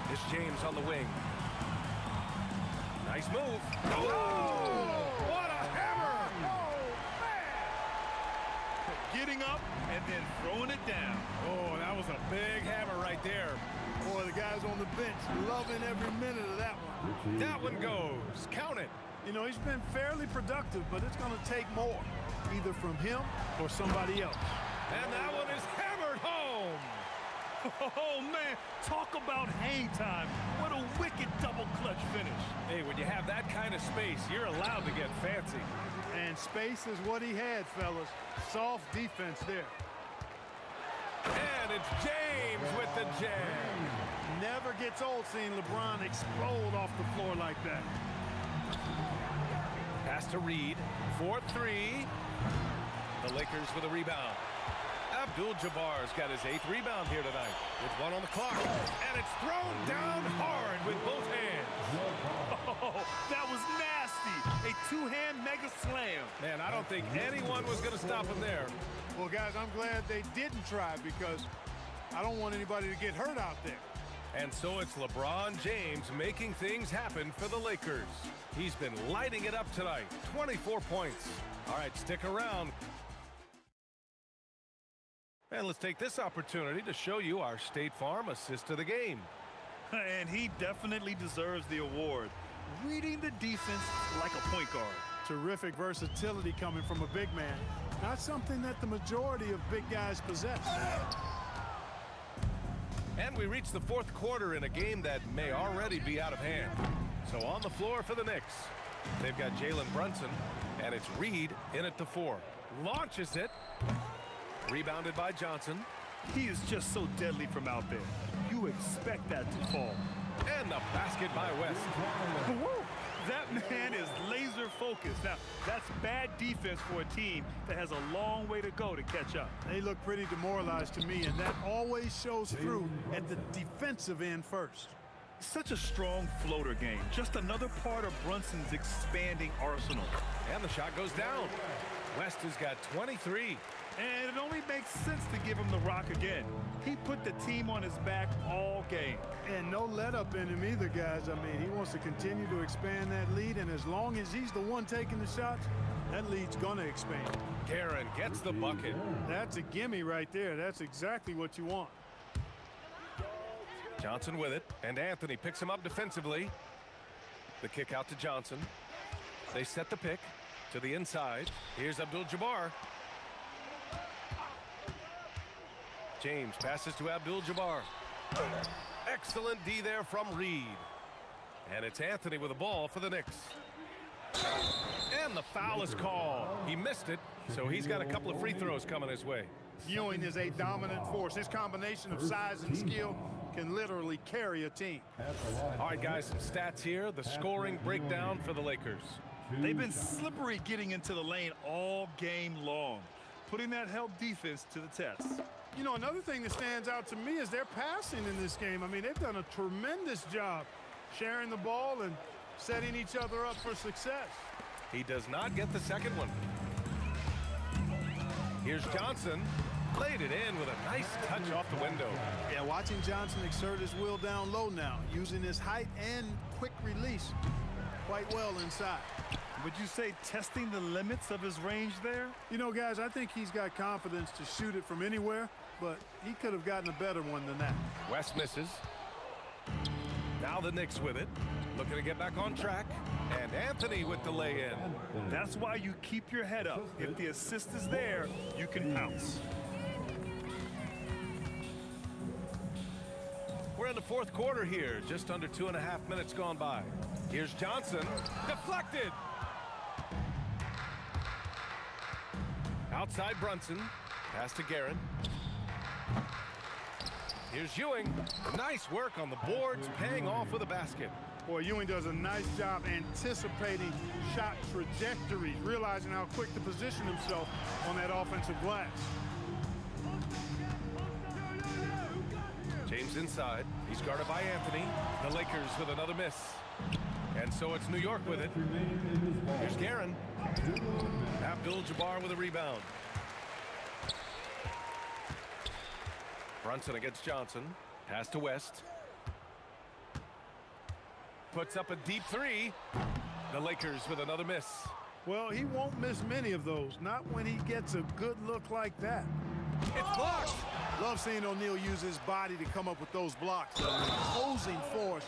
Here's James on the wing. Nice move. Oh! What a hammer! Oh, man! Getting up and then throwing it down. Oh, that was a big hammer right there. Boy, the guys on the bench loving every minute of that one. That one goes. Count it. You know, he's been fairly productive, but it's going to take more, either from him or somebody else. And that one is hammered home. Oh, man, talk about hang time. What a wicked double clutch finish. Hey, when you have that kind of space, you're allowed to get fancy. And space is what he had, fellas. Soft defense there. And it's James with the jam. Never gets old seeing LeBron explode off the floor like that. Pass to Reed. 4-3. The Lakers with a rebound. Abdul-Jabbar's got his 8th rebound here tonight with 1 on the clock. And it's thrown down hard with both hands. Oh, that was nasty. A 2-hand mega slam. Man, I don't think anyone was going to stop him there. Well, guys, I'm glad they didn't try because I don't want anybody to get hurt out there. And so it's LeBron James making things happen for the Lakers. He's been lighting it up tonight. 24 points. All right, stick around. And let's take this opportunity to show you our State Farm assist of the game. And he definitely deserves the award. Reading the defense like a point guard. Terrific versatility coming from a big man. Not something that the majority of big guys possess. And we reach the fourth quarter in a game that may already be out of hand. So on the floor for the Knicks, they've got Jalen Brunson, and it's Reed in at the 4. Launches it. Rebounded by Johnson. He is just so deadly from out there. You expect that to fall. And the basket by West. Woo! That man is laser focused. Now, that's bad defense for a team that has a long way to go to catch up. They look pretty demoralized to me, and that always shows through at the defensive end first. Such a strong floater game. Just another part of Brunson's expanding arsenal. And the shot goes down. West has got 23. And it only makes sense to give him the rock again. He put the team on his back all game. And no let up in him either, guys. I mean, he wants to continue to expand that lead, and as long as he's the one taking the shots, that lead's gonna expand. Guerin gets the bucket. That's a gimme right there. That's exactly what you want. Johnson with it, and Anthony picks him up defensively. The kick out to Johnson. They set the pick to the inside. Here's Abdul-Jabbar. James passes to Abdul-Jabbar. Excellent D there from Reed. And it's Anthony with the ball for the Knicks. And the foul is called. He missed it, so he's got a couple of free throws coming his way. Ewing is a dominant force. His combination of size and skill can literally carry a team. All right, guys, some stats here. The scoring breakdown for the Lakers. They've been slippery getting into the lane all game long, putting that help defense to the test. You know, another thing that stands out to me is their passing in this game. I mean, they've done a tremendous job sharing the ball and setting each other up for success. He does not get the second one. Here's Johnson. Laid it in with a nice touch off the window. Yeah, watching Johnson exert his will down low now, using his height and quick release quite well inside. Would you say testing the limits of his range there? You know, guys, I think he's got confidence to shoot it from anywhere, but he could have gotten a better one than that. West misses. Now the Knicks with it. Looking to get back on track. And Anthony with the lay-in. That's why you keep your head up. If the assist is there, you can pounce. We're in the fourth quarter here. Just under 2.5 minutes gone by. Here's Johnson. Deflected. Outside Brunson. Pass to Guerin. Here's Ewing. Nice work on the boards, paying off with a basket. Boy, Ewing does a nice job anticipating shot trajectories, realizing how quick to position himself on that offensive glass. James inside. He's guarded by Anthony. The Lakers with another miss. And so it's New York with it. Here's Guerin. Abdul-Jabbar with a rebound. Brunson against Johnson. Pass to West. Puts up a deep three. The Lakers with another miss. Well, he won't miss many of those. Not when he gets a good look like that. It's blocked. Love seeing O'Neal use his body to come up with those blocks. An opposing force.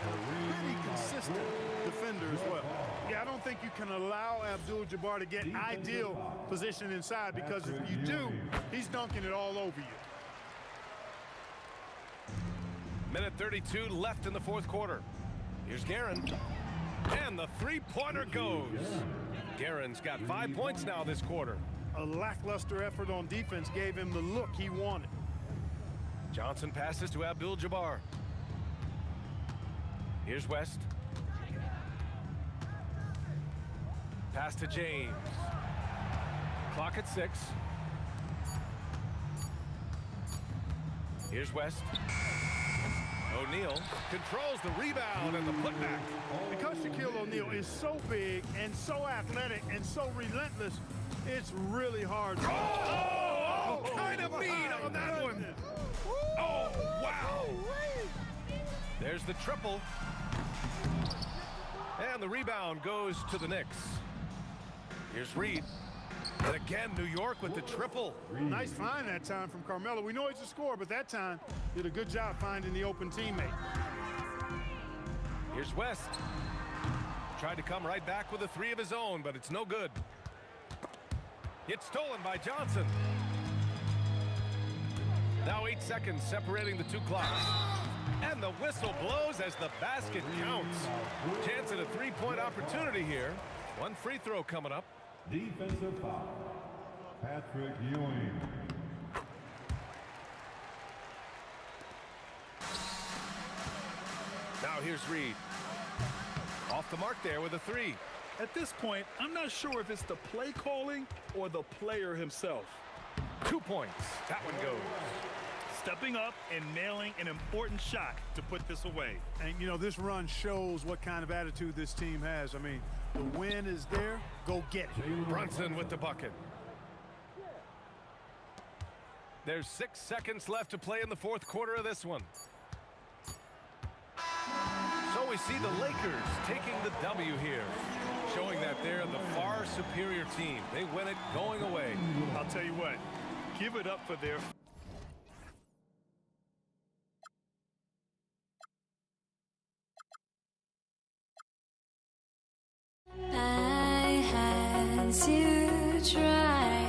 And a pretty consistent defender as well. Yeah, I don't think you can allow Abdul-Jabbar to get ideal position inside, because if you do, he's dunking it all over you. Minute 32 left in the fourth quarter. Here's Guerin. And the three-pointer goes. Guerin's got 5 points now this quarter. A lackluster effort on defense gave him the look he wanted. Johnson passes to Abdul-Jabbar. Here's West. Pass to James. Clock at 6. Here's West. O'Neal controls the rebound and the putback. Because Shaquille O'Neal is so big and so athletic and so relentless, it's really hard. Kind of mean on that one. Oh, wow. There's the triple. And the rebound goes to the Knicks. Here's Reed. And again, New York with the triple. Nice find that time from Carmelo. We know he's a scorer, but that time did a good job finding the open teammate. Here's West. Tried to come right back with a three of his own, but it's no good. It's stolen by Johnson. Now 8 seconds separating the two clocks. And the whistle blows as the basket counts. Chance at a three-point opportunity here. One free throw coming up. Defensive foul. Patrick Ewing. Now here's Reed. Off the mark there with a three. At this point, I'm not sure if it's the play calling or the player himself. 2 points. That one goes. Stepping up and nailing an important shot to put this away. And, you know, this run shows what kind of attitude this team has. I mean, the win is there. Go get it. Brunson with the bucket. There's 6 seconds left to play in the fourth quarter of this one. So we see the Lakers taking the W here, showing that they're the far superior team. They win it going away. I'll tell you what, give it up for their... I had to try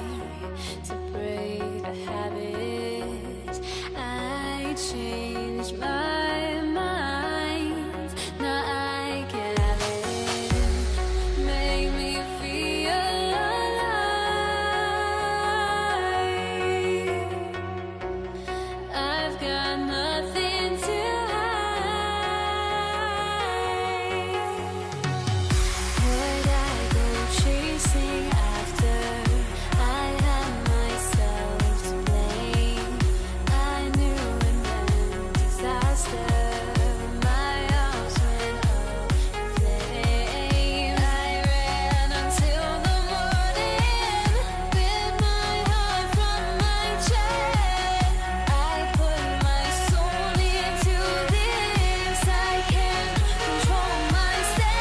to break the habit. I changed my mind. Now I get it. Make me feel alive. I've got nothing to chasing after. I had myself to blame. I knew it meant disaster. My arms went up in flame. I ran until the morning, with my heart from my chest. I put my soul into this. I can't control myself.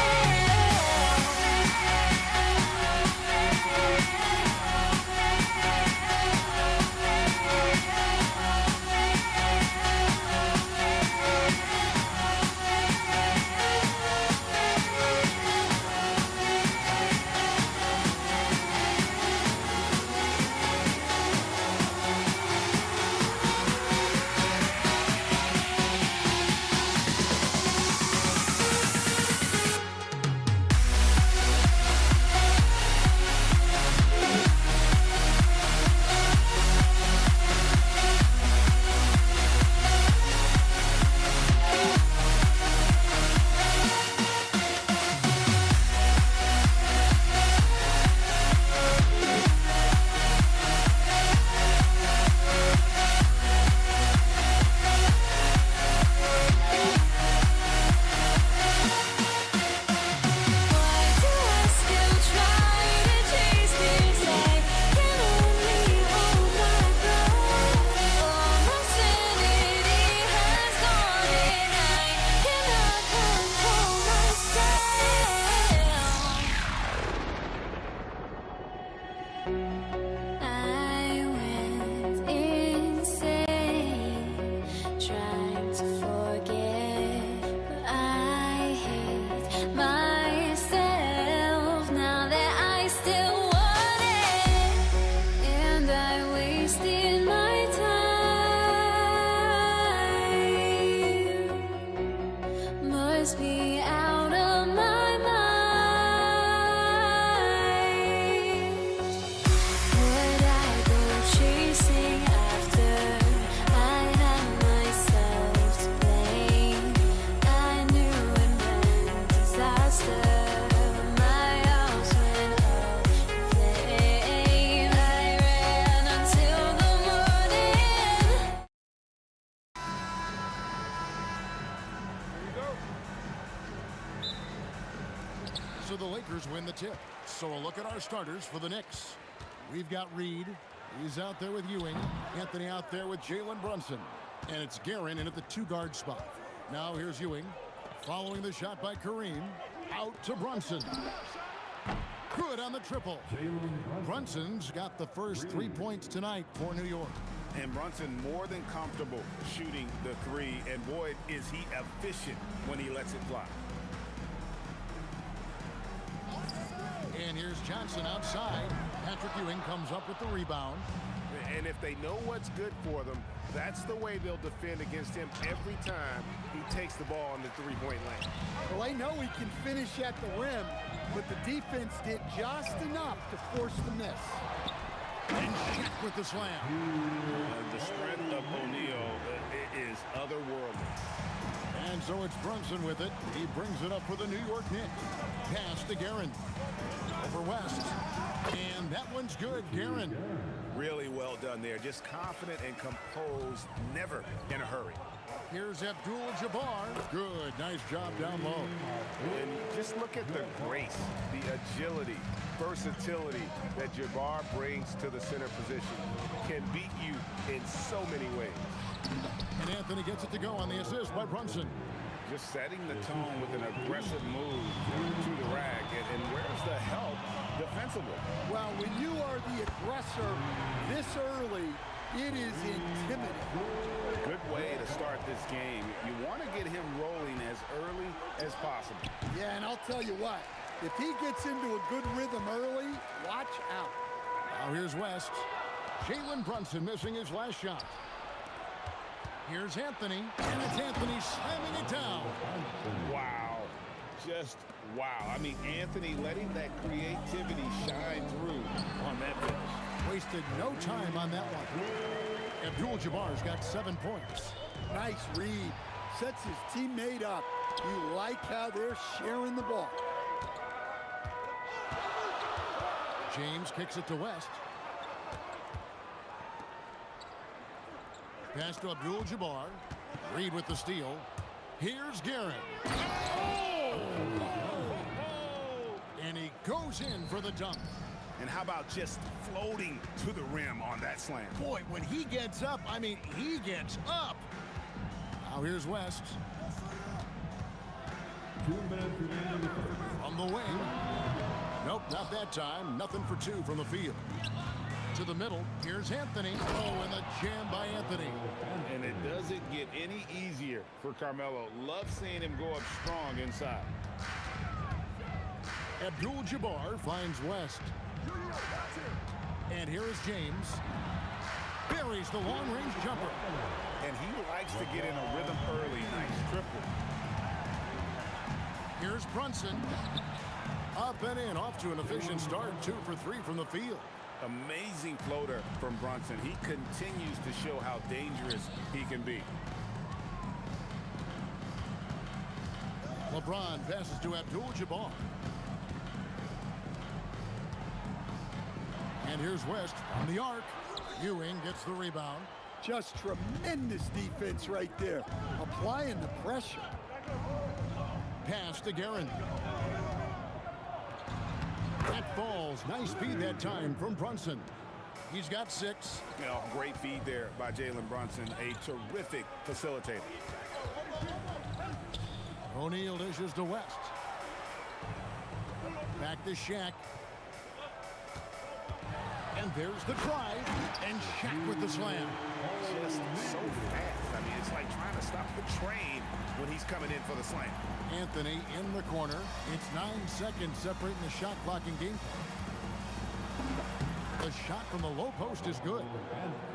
I went insane, trying to forget, but I hate myself now that I still want it, and I wasted my time. Must be out of my mind. Chasing after, I had myself to blame. I knew it meant disaster. My arms went up in flame. I ran until the morning. So the Lakers win the tip. So a look at our starters for the Knicks. We've got Reed. He's out there with Ewing. Anthony out there with Jalen Brunson. And it's Guerin in at the two-guard spot. Now here's Ewing. Following the shot by Kareem. Out to Brunson. Good on the triple. Brunson's got the first 3 points tonight for New York. And Brunson more than comfortable shooting the three. And boy, is he efficient when he lets it fly. And here's Johnson outside. Patrick Ewing comes up with the rebound. And if they know what's good for them, that's the way they'll defend against him every time he takes the ball in the three-point lane. Well, I know he can finish at the rim, but the defense did just enough to force the miss. And Shaq with the slam. The strength of O'Neal is otherworldly. And so it's Brunson with it. He brings it up for the New York Knicks. Pass to Guerin. Over West. And that one's good, Guerin. Really well done there. Just confident and composed, never in a hurry. Here's Abdul-Jabbar. Good, nice job down low. And just look at the grace, the agility, versatility that Jabbar brings to the center position. Can beat you in so many ways. And Anthony gets it to go on the assist by Brunson. Just setting the tone with an aggressive move to the rack. And where's the help defensively? Well, when you are the aggressor this early, it is intimidating. Good way to start this game. You want to get him rolling as early as possible. Yeah, and I'll tell you what, if he gets into a good rhythm early, watch out. Now here's West. Jalen Brunson missing his last shot. Here's Anthony, and it's Anthony slamming it down. Wow. Just wow. I mean, Anthony letting that creativity shine through on that finish. Wasted no time on that one. Abdul-Jabbar's got 7 points. Nice read. Sets his teammate up. You like how they're sharing the ball. James kicks it to West. Pass to Abdul-Jabbar. Reed with the steal. Here's Guerin. Oh! And he goes in for the dunk. And how about just floating to the rim on that slam? Boy, when he gets up, I mean, he gets up. Now here's West. From the wing. Nope, not that time. Nothing for two from the field. To the middle. Here's Anthony. Oh, and the jam by Anthony. And it doesn't get any easier for Carmelo. Love seeing him go up strong inside. Abdul-Jabbar finds West. And here is James. Buries the long-range jumper. And he likes to get in a rhythm early. Nice triple. Here's Brunson. Up and in, off to an efficient start. 2 for 3 from the field. Amazing floater from Brunson. He continues to show how dangerous he can be. LeBron passes to Abdul-Jabbar. And here's West on the arc. Ewing gets the rebound. Just tremendous defense right there. Applying the pressure. Pass to Guerin. That falls. Nice feed that time from Brunson. He's got 6. You know, great feed there by Jalen Brunson. A terrific facilitator. O'Neal dishes to West. Back to Shaq. And there's the drive. And Shaq with the slam. Just so fast. I mean, it's like trying to stop the train when he's coming in for the slam. Anthony in the corner. It's 9 seconds separating the shot clock and game clock. The shot from the low post is good.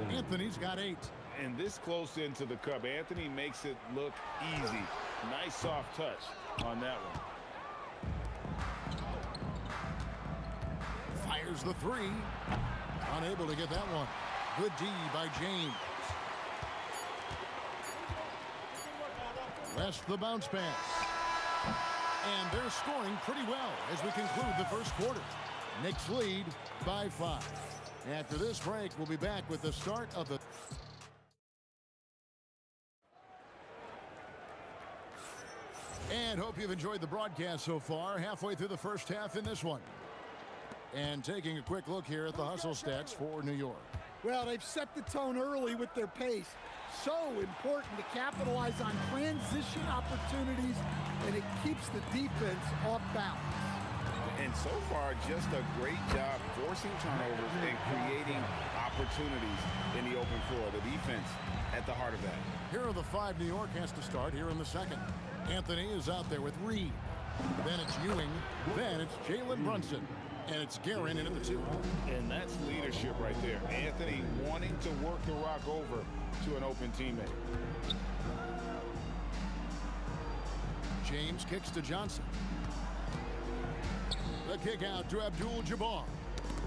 Anthony's got 8. And this close into the cup, Anthony makes it look easy. Nice soft touch on that one. Fires the 3. Unable to get that one. Good D by James. West the bounce pass. And they're scoring pretty well as we conclude the first quarter. Knicks lead by 5. After this break, we'll be back with the start of the... And hope you've enjoyed the broadcast so far. Halfway through the first half in this one. And taking a quick look here at the hustle stats for New York. Well, they've set the tone early with their pace. So important to capitalize on transition opportunities, and it keeps the defense off balance. And And so far, just a great job forcing turnovers and creating opportunities in the open floor. The defense at the heart of that. Here are the 5 New York has to start here in the second. Anthony is out there with Reed. Then it's Ewing. Then it's Jalen Brunson. And it's Guerin in at the 2. And that's leadership right there. Anthony wanting to work the rock over to an open teammate. James kicks to Johnson. The kick out to Abdul-Jabbar.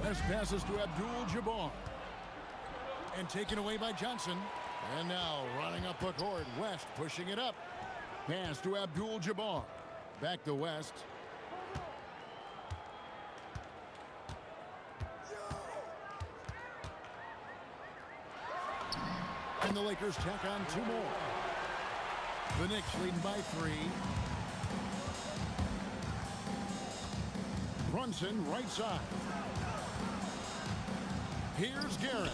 West passes to Abdul-Jabbar. And taken away by Johnson. And now running up the court, West pushing it up. Pass to Abdul-Jabbar. Back to West. And the Lakers tack on 2 more. The Knicks leading by 3. Brunson right side. Here's Garrett.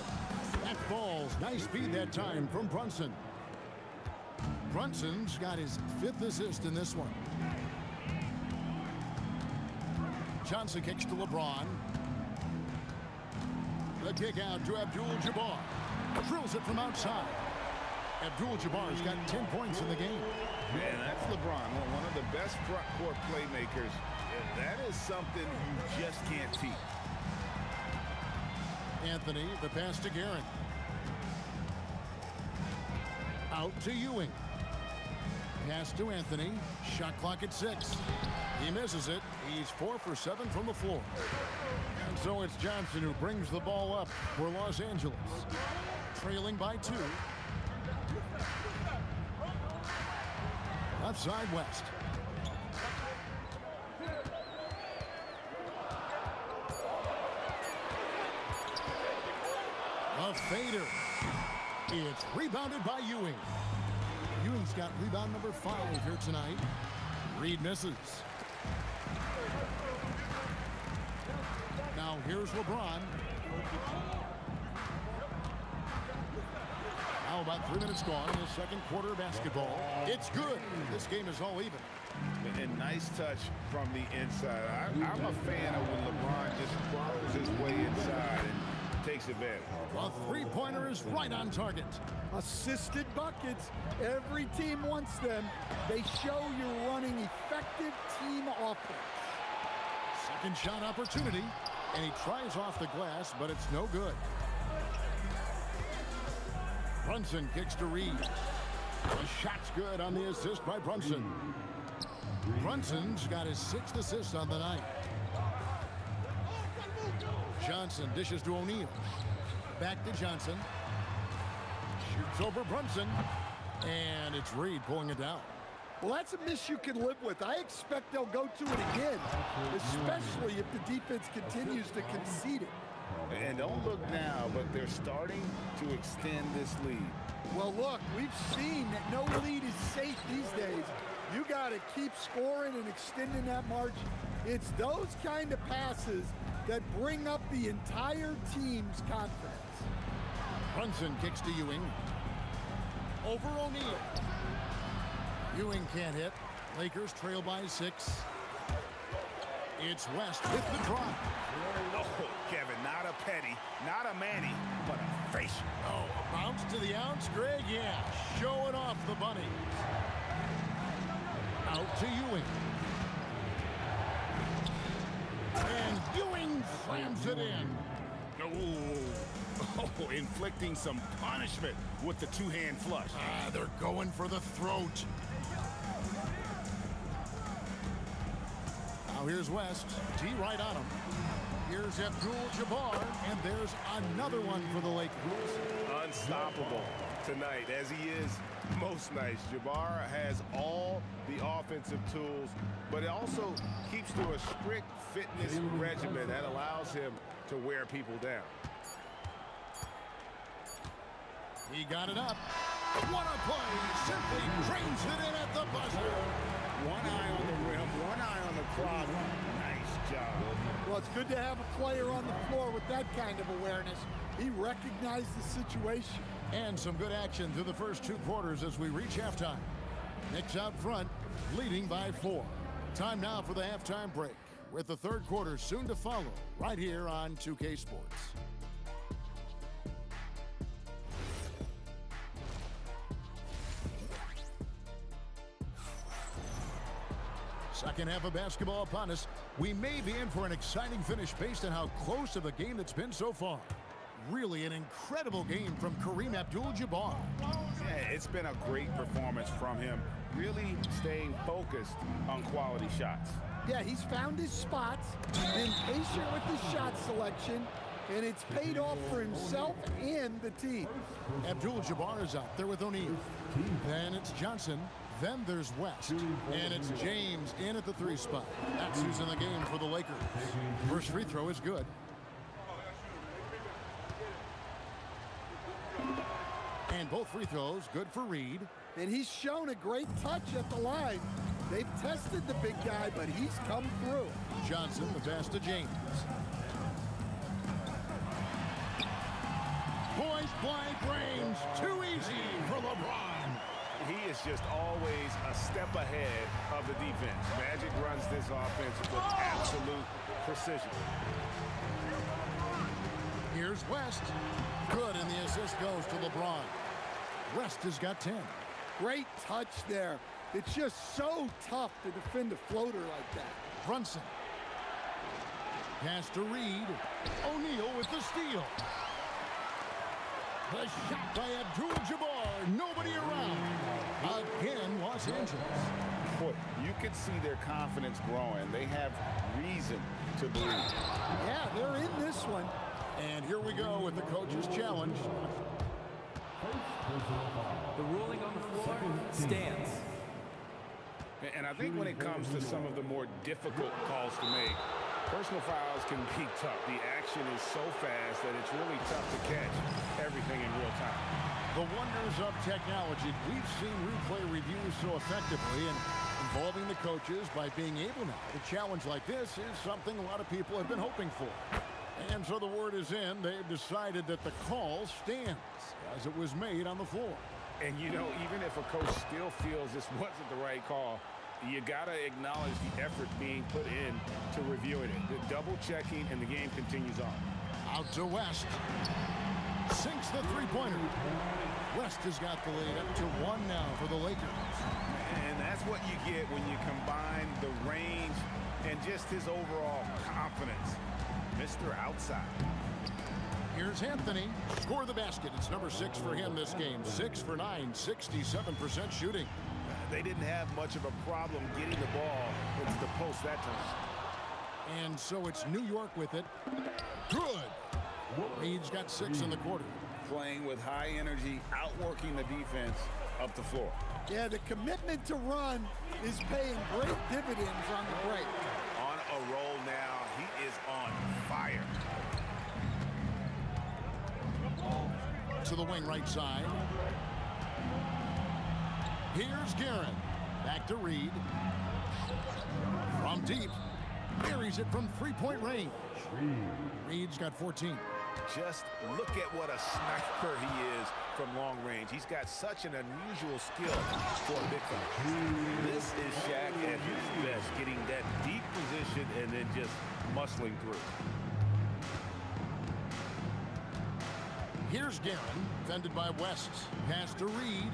That falls. Nice feed that time from Brunson. Brunson's got his 5th assist in this one. Johnson kicks to LeBron. The kick out to Abdul-Jabbar. Drills it from outside. Abdul-Jabbar's got 10 points in the game. Man, that's LeBron, one of the best front court playmakers. That is something you just can't teach. Anthony, the pass to Guerin. Out to Ewing. Pass to Anthony. Shot clock at 6. He misses it. He's 4 for 7 from the floor. And so it's Johnson who brings the ball up for Los Angeles. Trailing by 2. Left side West. A fader. It's rebounded by Ewing. Ewing's got rebound number 5 here tonight. Reed misses. Now here's LeBron. Now about 3 minutes gone in the second quarter of basketball. It's good. This game is all even. And nice touch from the inside. I'm a fan of when LeBron just burrows his way inside and takes advantage. A 3-pointer is right on target. Assisted buckets. Every team wants them. They show you're running effective team offense. Second shot opportunity. And he tries off the glass, but it's no good. Brunson kicks to Reed. The shot's good on the assist by Brunson. Brunson's got his 6th assist on the night. Johnson dishes to O'Neal. Back to Johnson. Shoots over Brunson. And it's Reed pulling it down. Well, that's a miss you can live with. I expect they'll go to it again, especially if the defense continues to concede it. And don't look now, but they're starting to extend this lead. Well, look, we've seen that no lead is safe these days. You got to keep scoring and extending that margin. It's those kind of passes that bring up the entire team's confidence. Brunson kicks to Ewing. Over O'Neal. Ewing can't hit. Lakers trail by 6. It's West with the drop. Oh, Kevin, not a Petty, not a Manny, but a face. Oh, a bounce to the ounce, Greg? Yeah, showing off the bunny. Out to Ewing. And Ewing slams it in. Oh, inflicting some punishment with the 2-hand flush. They're going for the throat. Now here's West. T right on him. Here's Abdul-Jabbar, and there's another one for the Lakers. Unstoppable tonight, as he is most nights. Jabbar has all the offensive tools, but it also keeps to a strict fitness regimen that allows him to wear people down. He got it up. What a play! Simply drains it in at the buzzer. One eye on the rim, one eye on the clock. Nice job. Well, it's good to have a player on the floor with that kind of awareness. He recognized the situation. And some good action through the first 2 quarters as we reach halftime. Knicks out front, leading by 4. Time now for the halftime break. with the third quarter soon to follow right here on 2K Sports. Second half of basketball upon us. We may be in for an exciting finish based on how close of a game it's been so far. Really an incredible game from Kareem Abdul-Jabbar. Yeah, it's been a great performance from him, really staying focused on quality shots. Yeah, he's found his spots, been patient with his shot selection, and it's paid off for himself and the team. Abdul-Jabbar is out there with O'Neal. Then it's Johnson. Then there's West. And it's James in at the 3 spot. That's who's in the game for the Lakers. First free throw is good. And both free throws good for Reed. And he's shown a great touch at the line. They've tested the big guy, but he's come through. Johnson, the pass to James. Point blank range. Too easy for LeBron. He is just always a step ahead of the defense. Magic runs this offense with absolute precision. Here's West. Good, and the assist goes to LeBron. West has got 10. Great touch there. It's just so tough to defend a floater like that. Brunson. Pass to Reed. O'Neal with the steal. The shot by Abdul-Jabbar. Nobody around. Again, Los Angeles. Boy, you can see their confidence growing. They have reason to believe. Yeah, they're in this one. And here we go with the coach's challenge. The ruling on the floor stands. And I think when it comes to some of the more difficult calls to make, personal fouls can be tough. The action is so fast that it's really tough to catch everything in real time. The wonders of technology. We've seen replay reviews so effectively, and involving the coaches by being able now to challenge like this is something a lot of people have been hoping for. And so the word is in. They've decided that the call stands as it was made on the floor. And, you know, even if a coach still feels this wasn't the right call, you got to acknowledge the effort being put in to reviewing it. The double checking, and the game continues on. Out to West. Sinks the three-pointer. West has got the lead up to 1 now for the Lakers. And that's what you get when you combine the range and just his overall confidence. Mr. Outside. Here's Anthony. Score the basket. It's number 6 for him this game. 6 for 9, 67% shooting. They didn't have much of a problem getting the ball into the post that time. And so it's New York with it. Good. Reed's got 6 in the quarter. Playing with high energy, outworking the defense up the floor. Yeah, the commitment to run is paying great dividends on the break. On a roll now. He is on fire. To the wing right side. Here's Guerin. Back to Reed. From deep. Buries it from three-point range. Reed's got 14. Just look at what a sniper he is from long range. He's got such an unusual skill for a big fella. This is Shaq at his best, getting that deep position and then just muscling through. Here's Guerin, defended by West. Pass to Reed.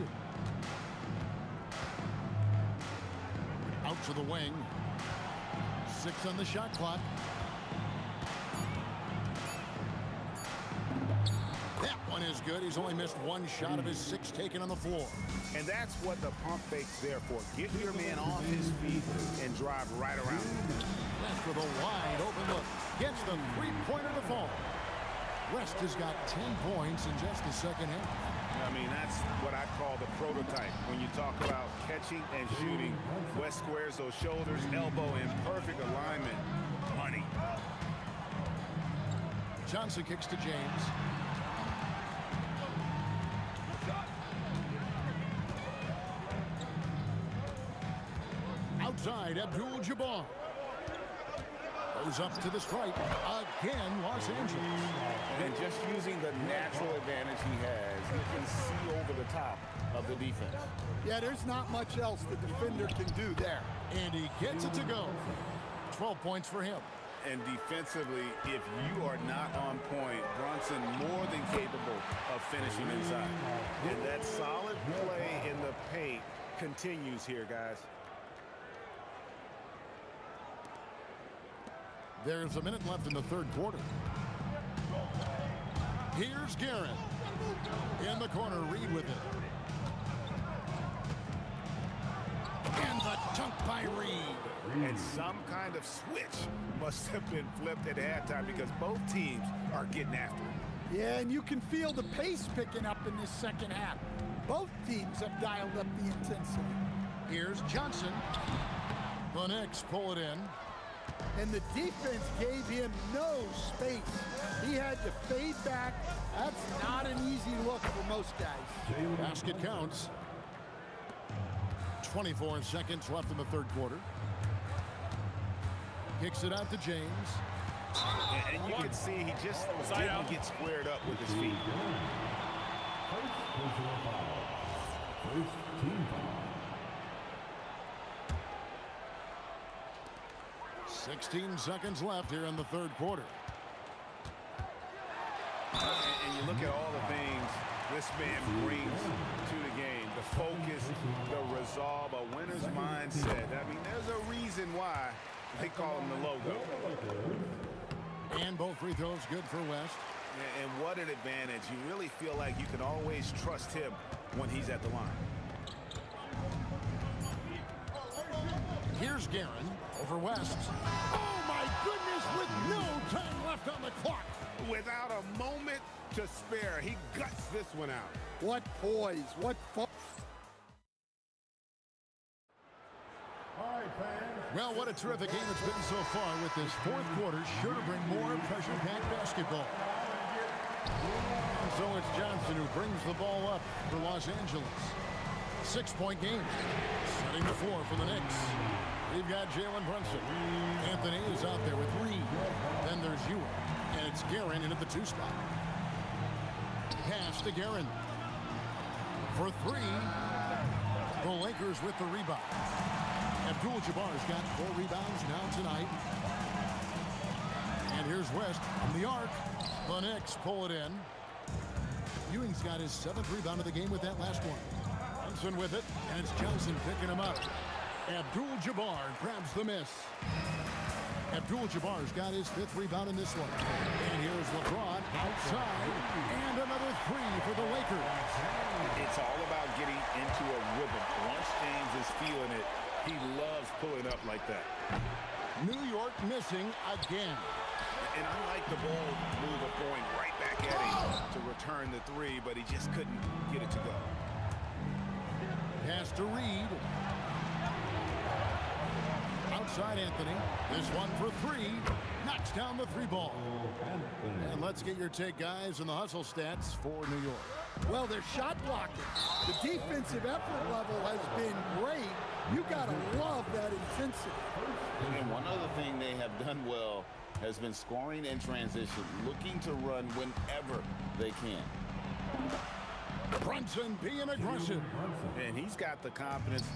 Out to the wing. 6 on the shot clock. That one is good. He's only missed 1 shot of his 6 taken on the floor. And that's what the pump fake's there for. Get your man off his feet and drive right around him. That's with a wide open look. Gets the three-pointer to fall. West has got 10 points in just the second half. I mean, that's what I call the prototype. When you talk about catching and shooting, West squares those shoulders, elbow in perfect alignment. Money. Johnson kicks to James. Outside, Abdul-Jabbar. Goes up to the stripe. Again, Los Angeles. And just using the natural advantage he has, he can see over the top of the defense. Yeah, there's not much else the defender can do there. And he gets it to go. 12 points for him. And defensively, if you are not on point, Brunson more than capable of finishing inside. And that solid play in the paint continues here, guys. There's a minute left in the third quarter. Here's Guerin. In the corner, Reed with it. And the dunk by Reed. And some kind of switch must have been flipped at halftime because both teams are getting after it. Yeah, and you can feel the pace picking up in this second half. Both teams have dialed up the intensity. Here's Johnson. The Knicks pull it in. And the defense gave him no space. He had to fade back. That's not an easy look for most guys. Basket counts. 24 seconds left in the third quarter. Kicks it out to James. And you can see he just didn't get squared up with his feet. 16 seconds left here in the third quarter. And you look at all the things this man brings to the game. The focus, the resolve, a winner's mindset. I mean, there's a reason why they call him the logo. And both free throws good for West. And what an advantage. You really feel like you can always trust him when he's at the line. Here's Guerin over West. Oh, my goodness, with no time left on the clock. Without a moment to spare, he guts this one out. What poise, what focus. Well, what a terrific game it's been so far, with this fourth quarter sure to bring more pressure-packed basketball. And so it's Johnson who brings the ball up for Los Angeles. 6-point game. Setting the floor for the Knicks. We've got Jalen Brunson. Anthony is out there with Reed. Then there's Ewing. And it's Guerin in at the 2 spot. Pass to Guerin. For 3. The Lakers with the rebound. Abdul-Jabbar's got 4 rebounds now tonight. And here's West from the arc. The Knicks pull it in. Ewing's got his 7th rebound of the game with that last one. Brunson with it, and it's Johnson picking him up. Abdul-Jabbar grabs the miss. Abdul-Jabbar's got his 5th rebound in this one. And here's LeBron outside. And another 3 for the Lakers. It's all about getting into a rhythm. Once James is feeling it, he loves pulling up like that. New York missing again. And unlike the ball move of going right back at him to return the 3, but he just couldn't get it to go. Pass to Reed. Outside Anthony. This one for 3. Knocks down the 3 ball. And let's get your take, guys, on the hustle stats for New York. Well, they're shot blocking. The defensive effort level has been great. You got to love that intensity. And one other thing they have done well has been scoring in transition, looking to run whenever they can. Brunson being aggressive. And he's got the confidence.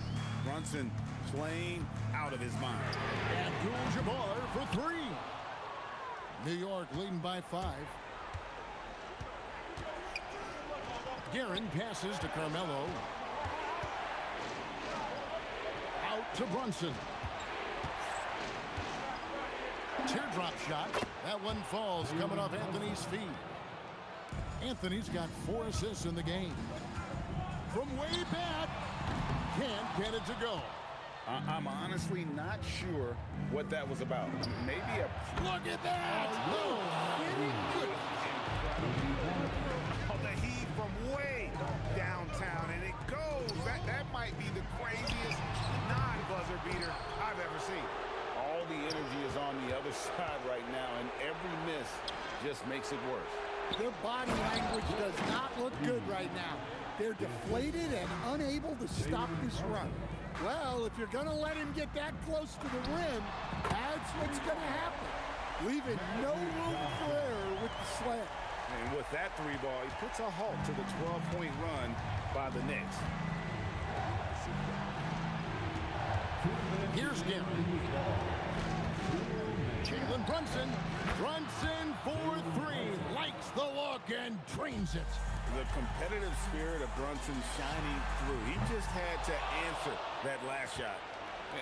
Brunson playing out of his mind. Abdul-Jabbar for 3. New York leading by 5. Guerin passes to Carmelo. Out to Brunson. Teardrop shot. That one falls coming off Anthony's feet. Anthony's got 4 assists in the game. From way back. Can't get it to go. I'm honestly not sure what that was about. Maybe a... Look at that! The heat from way downtown, and it goes. That might be the craziest non-buzzer beater I've ever seen. All the energy is on the other side right now, and every miss just makes it worse. Their body language does not look good right now. They're deflated and unable to stop this run. Well, if you're going to let him get that close to the rim, that's what's going to happen. Leaving no room for error with the slam. And with that 3 ball, he puts a halt to the 12-point run by the Knicks. Here's Guerin. Jalen Brunson. Brunson for three. Likes the look and drains it. The competitive spirit of Brunson shining through. He just had to answer that last shot.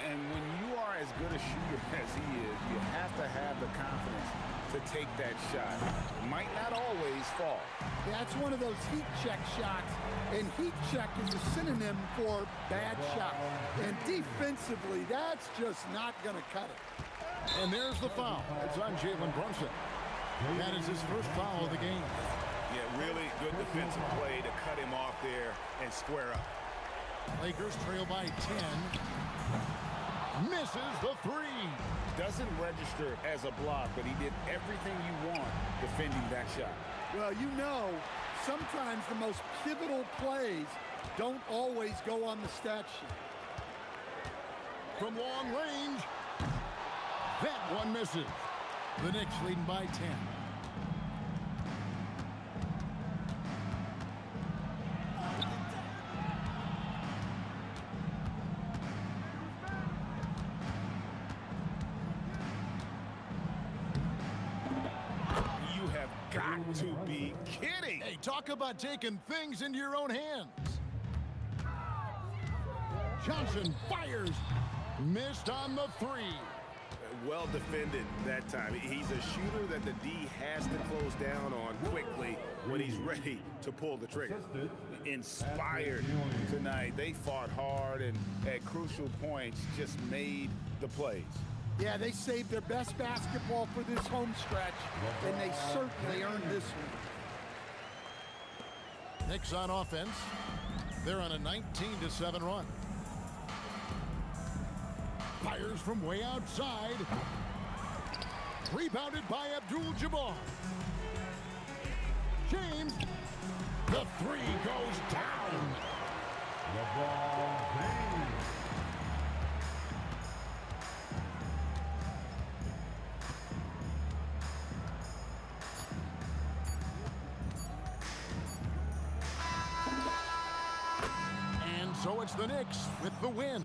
And when you are as good a shooter as he is, you have to have the confidence to take that shot. It might not always fall. Yeah, it's one of those heat check shots, and heat check is a synonym for bad shot. And defensively, that's just not going to cut it. And there's the foul. It's on Jalen Brunson. That is his first foul of the game. Yeah, really good defensive play to cut him off there and square up. Lakers trail by 10. Misses the three. Doesn't register as a block, but he did everything you want defending that shot. Well, you know, sometimes the most pivotal plays don't always go on the stat sheet. From long range, that one misses. The Knicks leading by 10. Got to be kidding. Hey, talk about taking things into your own hands. Johnson fires. Missed on the three. Well defended that time. He's a shooter that the D has to close down on quickly when he's ready to pull the trigger. Inspired tonight. They fought hard and at crucial points just made the plays. Yeah, they saved their best basketball for this home stretch, and they certainly earned this one. Knicks on offense. They're on a 19-7 run. Fires from way outside. Rebounded by Abdul-Jabbar. James. The three goes down. LeBron James. So it's the Knicks with the win.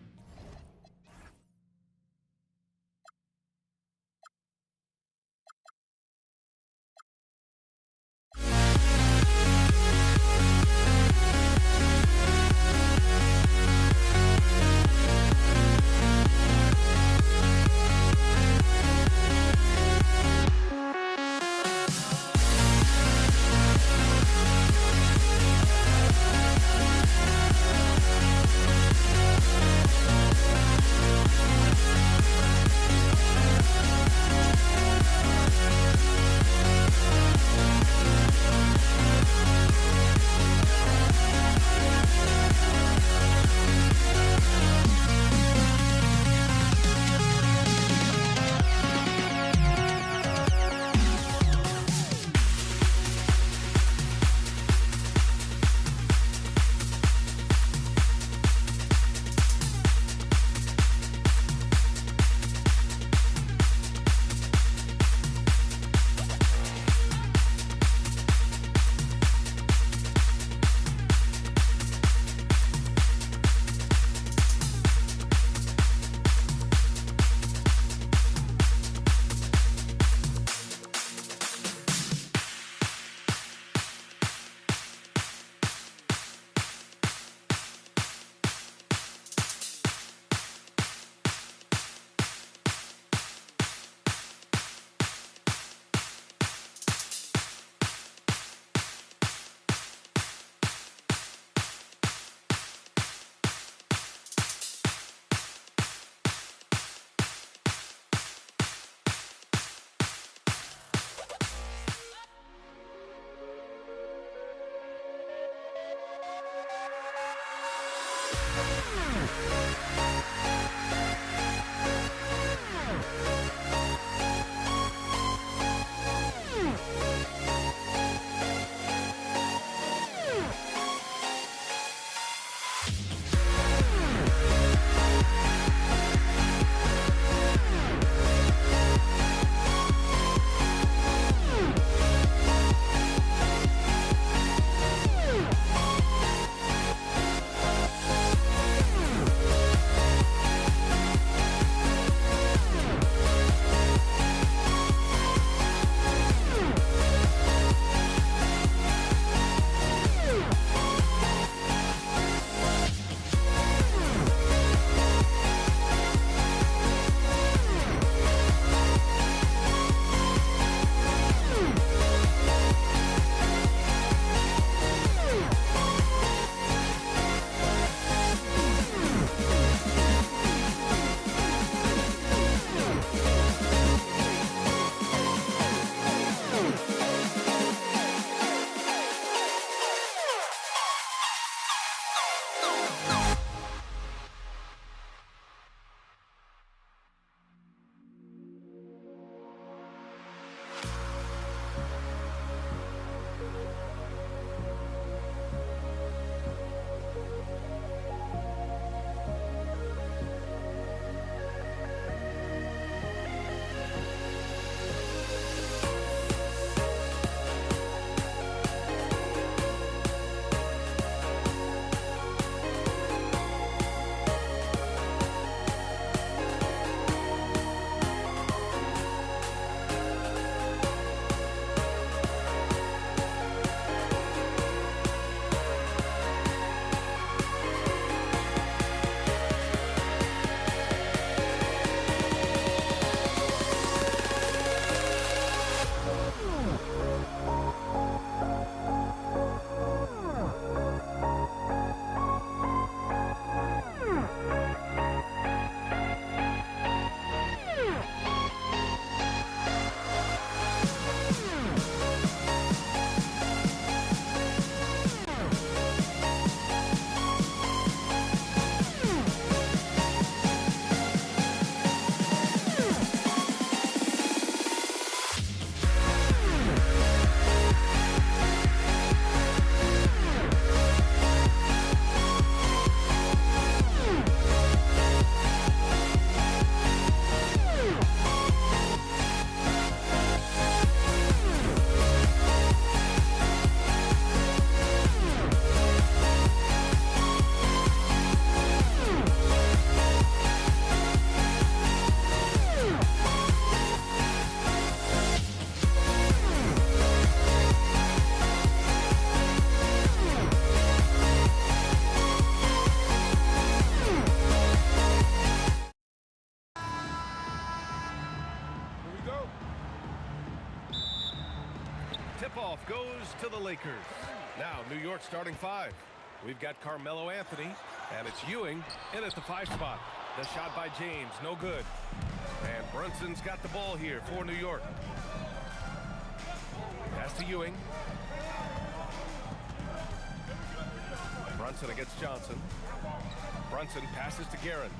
Tip-off goes to the Lakers. Now, New York starting 5. We've got Carmelo Anthony, and it's Ewing in at the 5 spot. The shot by James, no good. And Brunson's got the ball here for New York. Pass to Ewing. Brunson against Johnson. Brunson passes to Guerin.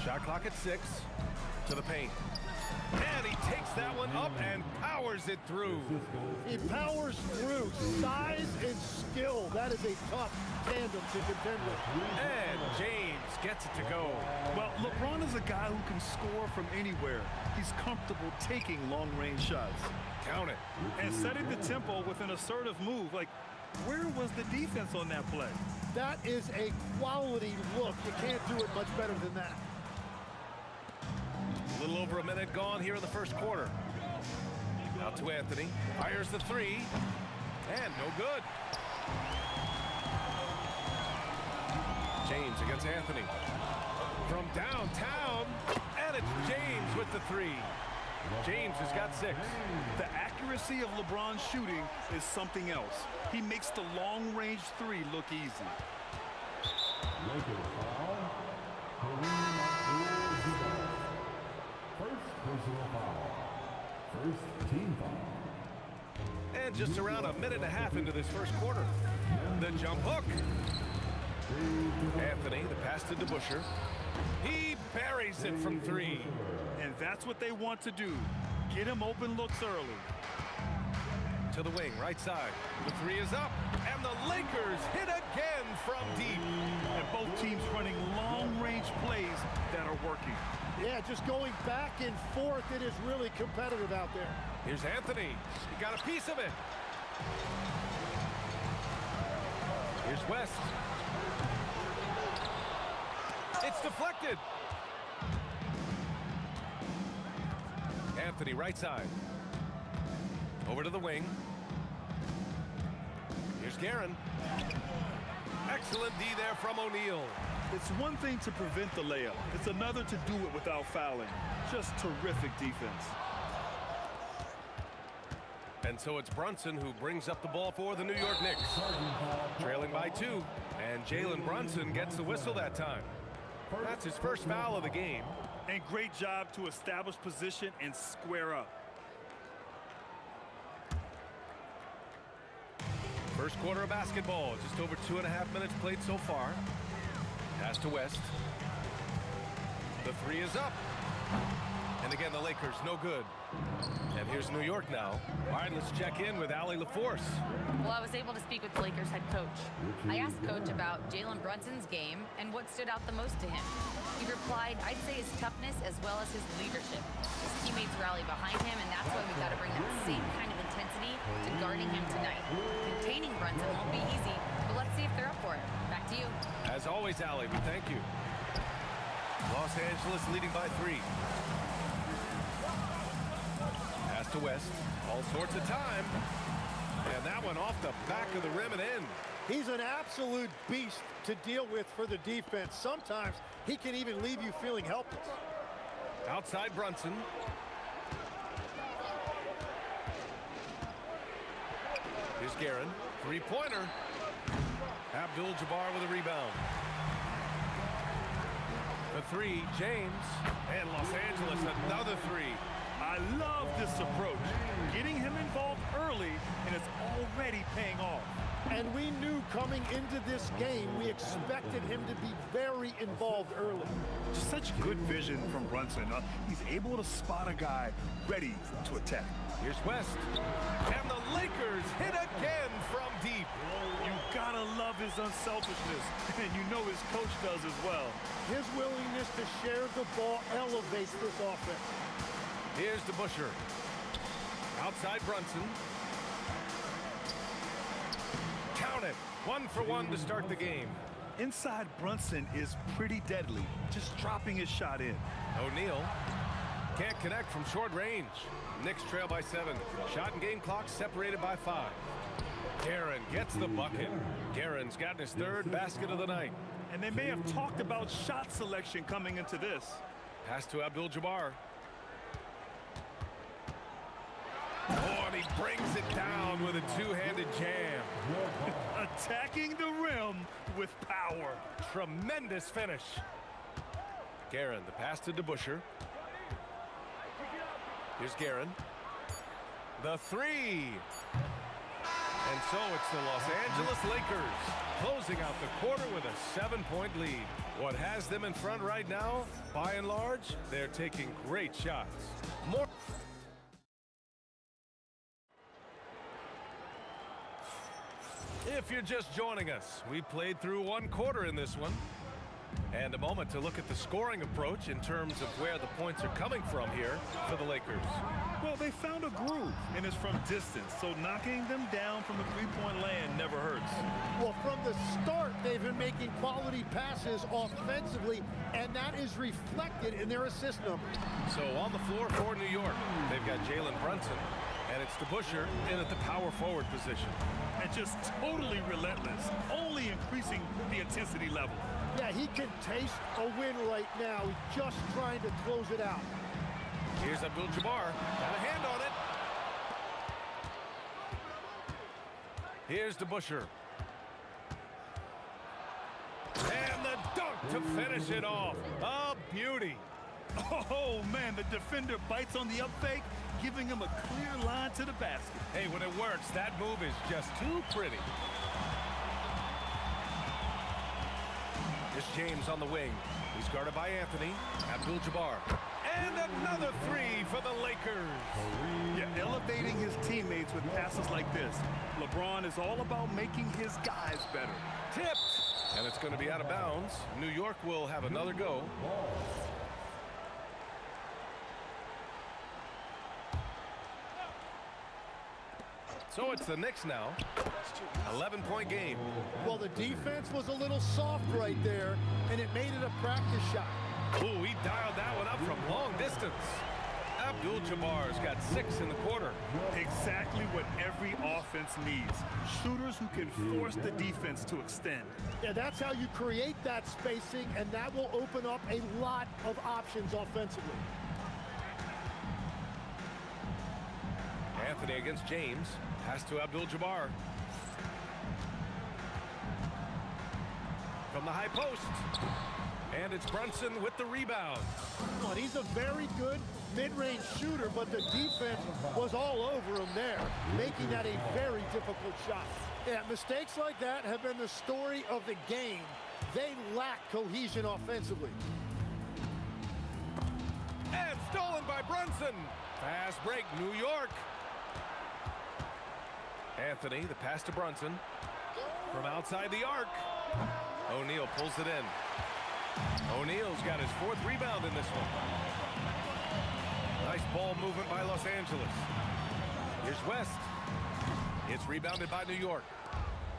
Shot clock at 6. To the paint. And he takes that one up and powers it through. He powers through. Size and skill. That is a tough tandem to contend with. And James gets it to go. Well, LeBron is a guy who can score from anywhere. He's comfortable taking long-range shots. Count it. And setting the tempo with an assertive move. Like, where was the defense on that play? That is a quality look. You can't do it much better than that. A little over a minute gone here in the first quarter. Out to Anthony. Fires the 3. And no good. James against Anthony. From downtown. And it's James with the 3. James has got 6. The accuracy of LeBron's shooting is something else. He makes the long-range 3 look easy. First team foul. And just around a minute and a half into this first quarter. The jump hook. Anthony, the pass to DeBusschere. He buries it from 3. And that's what they want to do. Get him open looks early. To the wing, right side. The 3 is up. And the Lakers hit again from deep. And both teams running long-range plays that are working. Yeah, just going back and forth. It is really competitive out there. Here's Anthony. He got a piece of it. Here's West. It's deflected. Anthony, right side. Over to the wing. Here's Guerin. Excellent D there from O'Neal. It's one thing to prevent the layup. It's another to do it without fouling. Just terrific defense. And so it's Brunson who brings up the ball for the New York Knicks. Trailing by 2. And Jalen Brunson gets the whistle that time. That's his first foul of the game. And great job to establish position and square up. First quarter of basketball. Just over 2.5 minutes played so far. Pass to West. The 3 is up. And again, the Lakers, no good. And here's New York now. All right, let's check in with Allie LaForce. Well, I was able to speak with the Lakers head coach. I asked Coach about Jalen Brunson's game and what stood out the most to him. He replied, I'd say his toughness as well as his leadership. His teammates rally behind him, and that's why we got to bring that same kind of intensity to guarding him tonight. Containing Brunson won't be easy, but let's see if they're up for it. Back to you. As always, Allie, we thank you. Los Angeles leading by 3. Pass to West. All sorts of time. And that one off the back of the rim and in. He's an absolute beast to deal with for the defense. Sometimes he can even leave you feeling helpless. Outside Brunson. Here's Guerin. 3-pointer. Abdul-Jabbar with a rebound. The 3, James. And Los Angeles, another 3. I love this approach. Getting him involved early, and it's already paying off. And we knew coming into this game, we expected him to be very involved early. Such good vision from Brunson. He's able to spot a guy ready to attack. Here's West. And the Lakers hit again from deep. You gotta love his unselfishness, and you know his coach does as well. His willingness to share the ball elevates this offense. Here's DeBusschere. Outside Brunson. Count it. 1 for 1 to start the game. Inside Brunson is pretty deadly, just dropping his shot in. O'Neal can't connect from short range. Knicks trail by 7. Shot and game clock separated by 5. Guerin gets the bucket. Guerin's gotten his 3rd basket of the night. And they may have talked about shot selection coming into this. Pass to Abdul-Jabbar. Oh, and he brings it down with a two-handed jam. Attacking the rim with power. Tremendous finish. Guerin, the pass to DeBusschere. Here's Guerin. The three. And so it's the Los Angeles Lakers closing out the quarter with a 7-point lead. What has them in front right now, by and large, they're taking great shots. More. If you're just joining us, we played through one quarter in this one. And a moment to look at the scoring approach in terms of where the points are coming from here for the Lakers. Well, they found a groove, and it's from distance, so knocking them down from the three-point land never hurts. Well, from the start, they've been making quality passes offensively, and that is reflected in their assist number. So on the floor for New York, they've got Jalen Brunson, and it's DeBusschere in at the power forward position. And just totally relentless, only increasing the intensity level. Yeah, he can taste a win right now. He's just trying to close it out. Here's Abdul-Jabbar. Got a hand on it. Here's DeBusschere. And the dunk to finish it off. A beauty. Oh, man, the defender bites on the up fake, giving him a clear line to the basket. Hey, when it works, that move is just too pretty. Here's James on the wing. He's guarded by Anthony. Abdul-Jabbar. And another three for the Lakers. Yeah, elevating his teammates with passes like this. LeBron is all about making his guys better. Tipped. And it's going to be out of bounds. New York will have another go. So it's the Knicks now. 11-point game. Well, the defense was a little soft right there, and it made it a practice shot. Ooh, he dialed that one up from long distance. Abdul-Jabbar's got 6 in the quarter. Exactly what every offense needs. Shooters who can force the defense to extend. Yeah, that's how you create that spacing, and that will open up a lot of options offensively. Anthony against James. Pass to Abdul-Jabbar. From the high post. And it's Brunson with the rebound. Well, he's a very good mid-range shooter, but the defense was all over him there, making that a very difficult shot. Yeah, mistakes like that have been the story of the game. They lack cohesion offensively. And stolen by Brunson. Fast break, New York. Anthony, the pass to Brunson. From outside the arc. O'Neal pulls it in. O'Neal's got his 4th rebound in this one. Nice ball movement by Los Angeles. Here's West. It's rebounded by New York.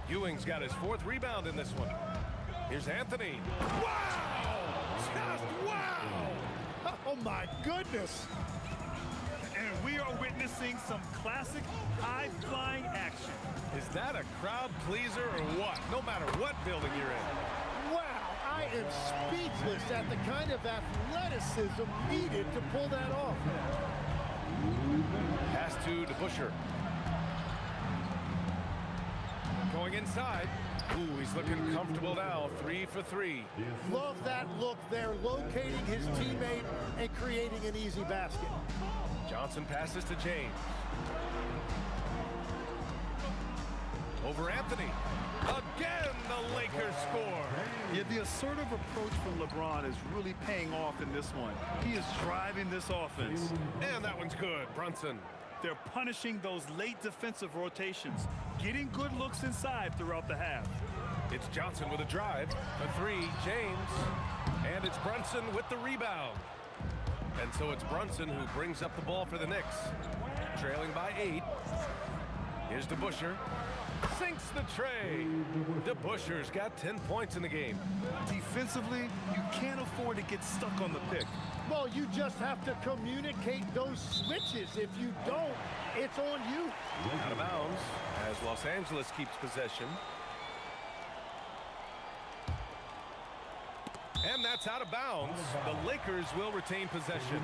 Ewing's got his 4th rebound in this one. Here's Anthony. Wow! Just wow! Oh, my goodness. And we are witnessing some classic high-flying action. Is that a crowd pleaser or what? No matter what building you're in. Wow, I am speechless at the kind of athleticism needed to pull that off. Pass to DeBusschere. Going inside. Ooh, he's looking comfortable now. 3 for 3. Love that look there, locating his teammate and creating an easy basket. Johnson passes to James. Over Anthony. Again, the Lakers score. Yeah, the assertive approach from LeBron is really paying off in this one. He is driving this offense. And that one's good. Brunson. They're punishing those late defensive rotations, getting good looks inside throughout the half. It's Johnson with a drive. A 3, James. And it's Brunson with the rebound. And so it's Brunson who brings up the ball for the Knicks. Trailing by 8. Here's DeBusschere. Sinks the tray. DeBusschere's got 10 points in the game. Defensively, you can't afford to get stuck on the pick. Well, you just have to communicate those switches. If you don't, it's on you. Out of bounds as Los Angeles keeps possession. And that's out of bounds. The Lakers will retain possession.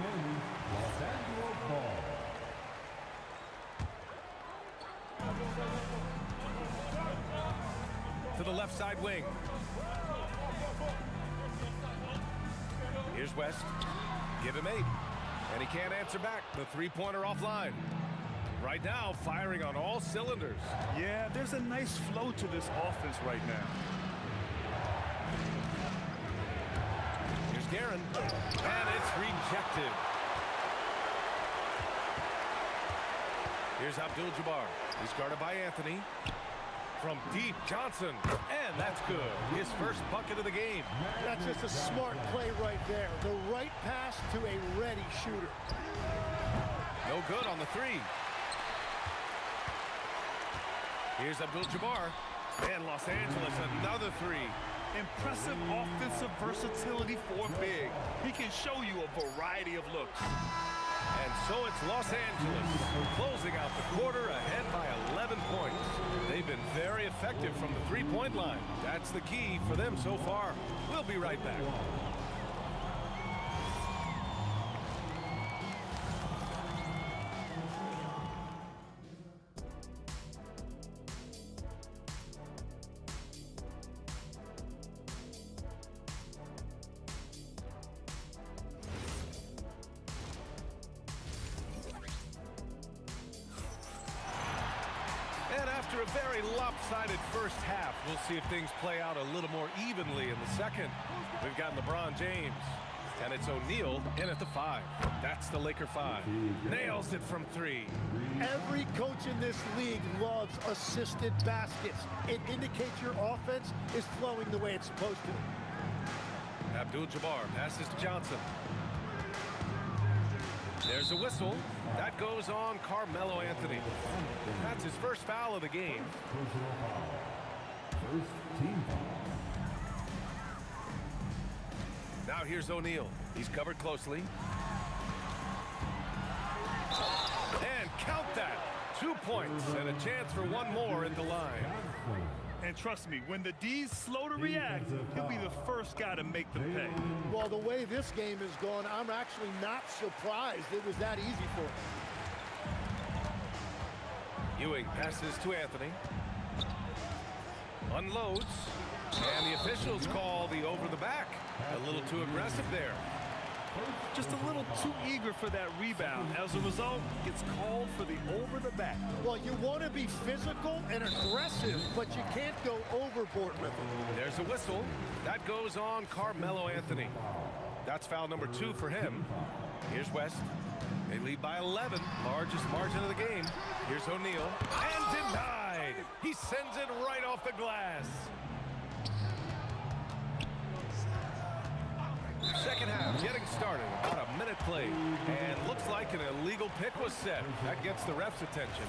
to the left side wing. Here's West. Give him 8. And he can't answer back. The three-pointer offline. Right now, firing on all cylinders. Yeah, there's a nice flow to this offense right now. Here's Guerin. And it's rejected. Here's Abdul-Jabbar. He's guarded by Anthony. From deep, Johnson. And that's good. His first bucket of the game. That's just a smart play right there. The right pass to a ready shooter. No good on the 3. Here's Abdul-Jabbar. And Los Angeles, another 3. Impressive offensive versatility for big. He can show you a variety of looks. And so it's Los Angeles closing out the quarter ahead by 11 points. They've been very effective from the three-point line. That's the key for them so far. We'll be right back. After a very lopsided first half, we'll see if things play out a little more evenly in the second. We've got LeBron James, and it's O'Neal in at the 5. That's the Laker 5. Nails it from 3. Every coach in this league loves assisted baskets. It indicates your offense is flowing the way it's supposed to. Abdul-Jabbar passes to Johnson. There's a whistle. That goes on Carmelo Anthony. That's his first foul of the game. First team foul. Now here's O'Neal. He's covered closely. And count that. 2 points and a chance for one more at the line. And trust me, when the D's slow to react, he'll be the first guy to make them pay. Well, the way this game is going, I'm actually not surprised it was that easy for him. Ewing passes to Anthony. Unloads. And the officials call the over the back. A little too aggressive there. Just a little too eager for that rebound. As a result, gets called for the over the back. Well, you want to be physical and aggressive, but you can't go overboard with it. There's a whistle. That goes on Carmelo Anthony. That's foul number 2 for him. Here's West. They lead by 11, largest margin of the game. Here's O'Neal. And denied. He sends it right off the glass. Second half getting started. About a minute played. And looks like an illegal pick was set. That gets the ref's attention.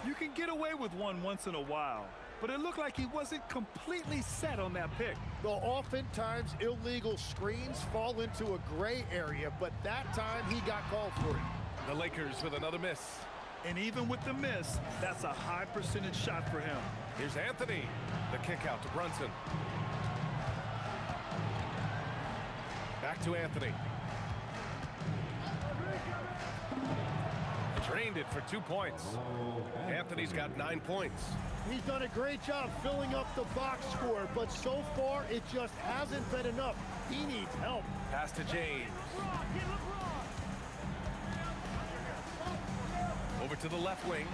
You can get away with one once in a while, but it looked like he wasn't completely set on that pick. Well, oftentimes illegal screens fall into a gray area, but that time he got called for it. The Lakers with another miss. And even with the miss, that's a high percentage shot for him. Here's Anthony. The kick out to Brunson. Back to Anthony. Drained it for 2 points. Anthony's got 9 points. He's done a great job filling up the box score, but so far it just hasn't been enough. He needs help. Pass to James. Over to the left wing.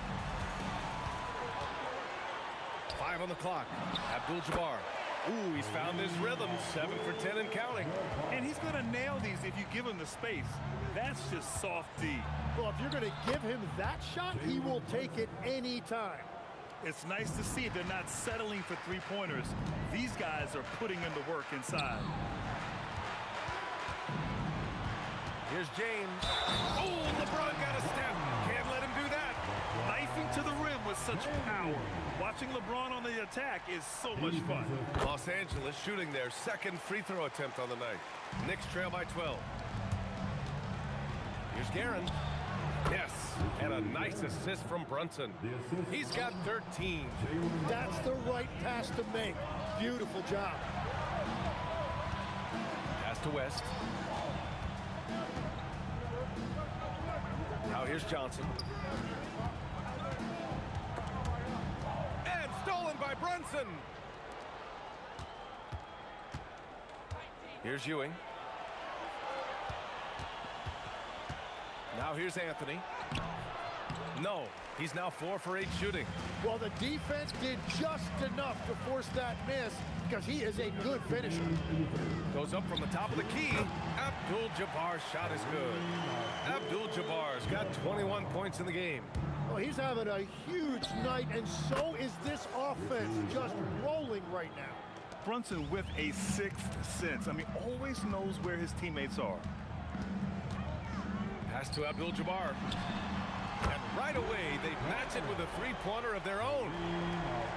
5 on the clock. Abdul-Jabbar. Ooh, he's found his rhythm. 7 for 10 and counting. And he's going to nail these if you give him the space. That's just soft D. Well, if you're going to give him that shot, he will take it any time. It's nice to see they're not settling for three-pointers. These guys are putting in the work inside. Here's James. Oh, LeBron got a step. Can't let him do that. Knifing to the rim with such power. Watching LeBron on the attack is so much fun. Los Angeles shooting their second free throw attempt on the night. Knicks trail by 12. Here's Guerin. Yes, and a nice assist from Brunson. He's got 13. That's the right pass to make. Beautiful job. Pass to West. Now here's Johnson. And stolen by Brunson. Here's Ewing. Now here's Anthony. No, he's now 4 for 8 shooting. Well, the defense did just enough to force that miss because he is a good finisher. Goes up from the top of the key. Abdul-Jabbar's shot is good. Abdul-Jabbar's got 21 points in the game. Well, he's having a huge night, and so is this offense, just rolling right now. Brunson with a sixth sense. I mean, always knows where his teammates are. Pass to Abdul-Jabbar. And right away, they match it with a three-pointer of their own.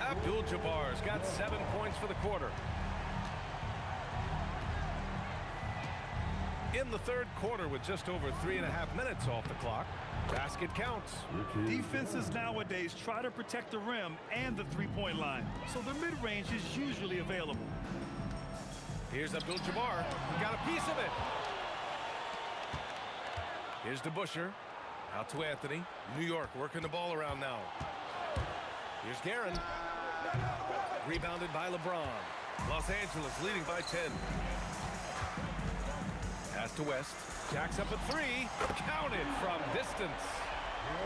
Abdul-Jabbar's got 7 points for the quarter. In the third quarter, with just over 3.5 minutes off the clock, basket counts. Defenses nowadays try to protect the rim and the three-point line, so the mid-range is usually available. Here's Abdul-Jabbar. He got a piece of it. Here's DeBusschere. Out to Anthony. New York working the ball around now. Here's Guerin. Rebounded by LeBron. Los Angeles leading by 10. Pass to West. Jacks up a three. Counted from distance.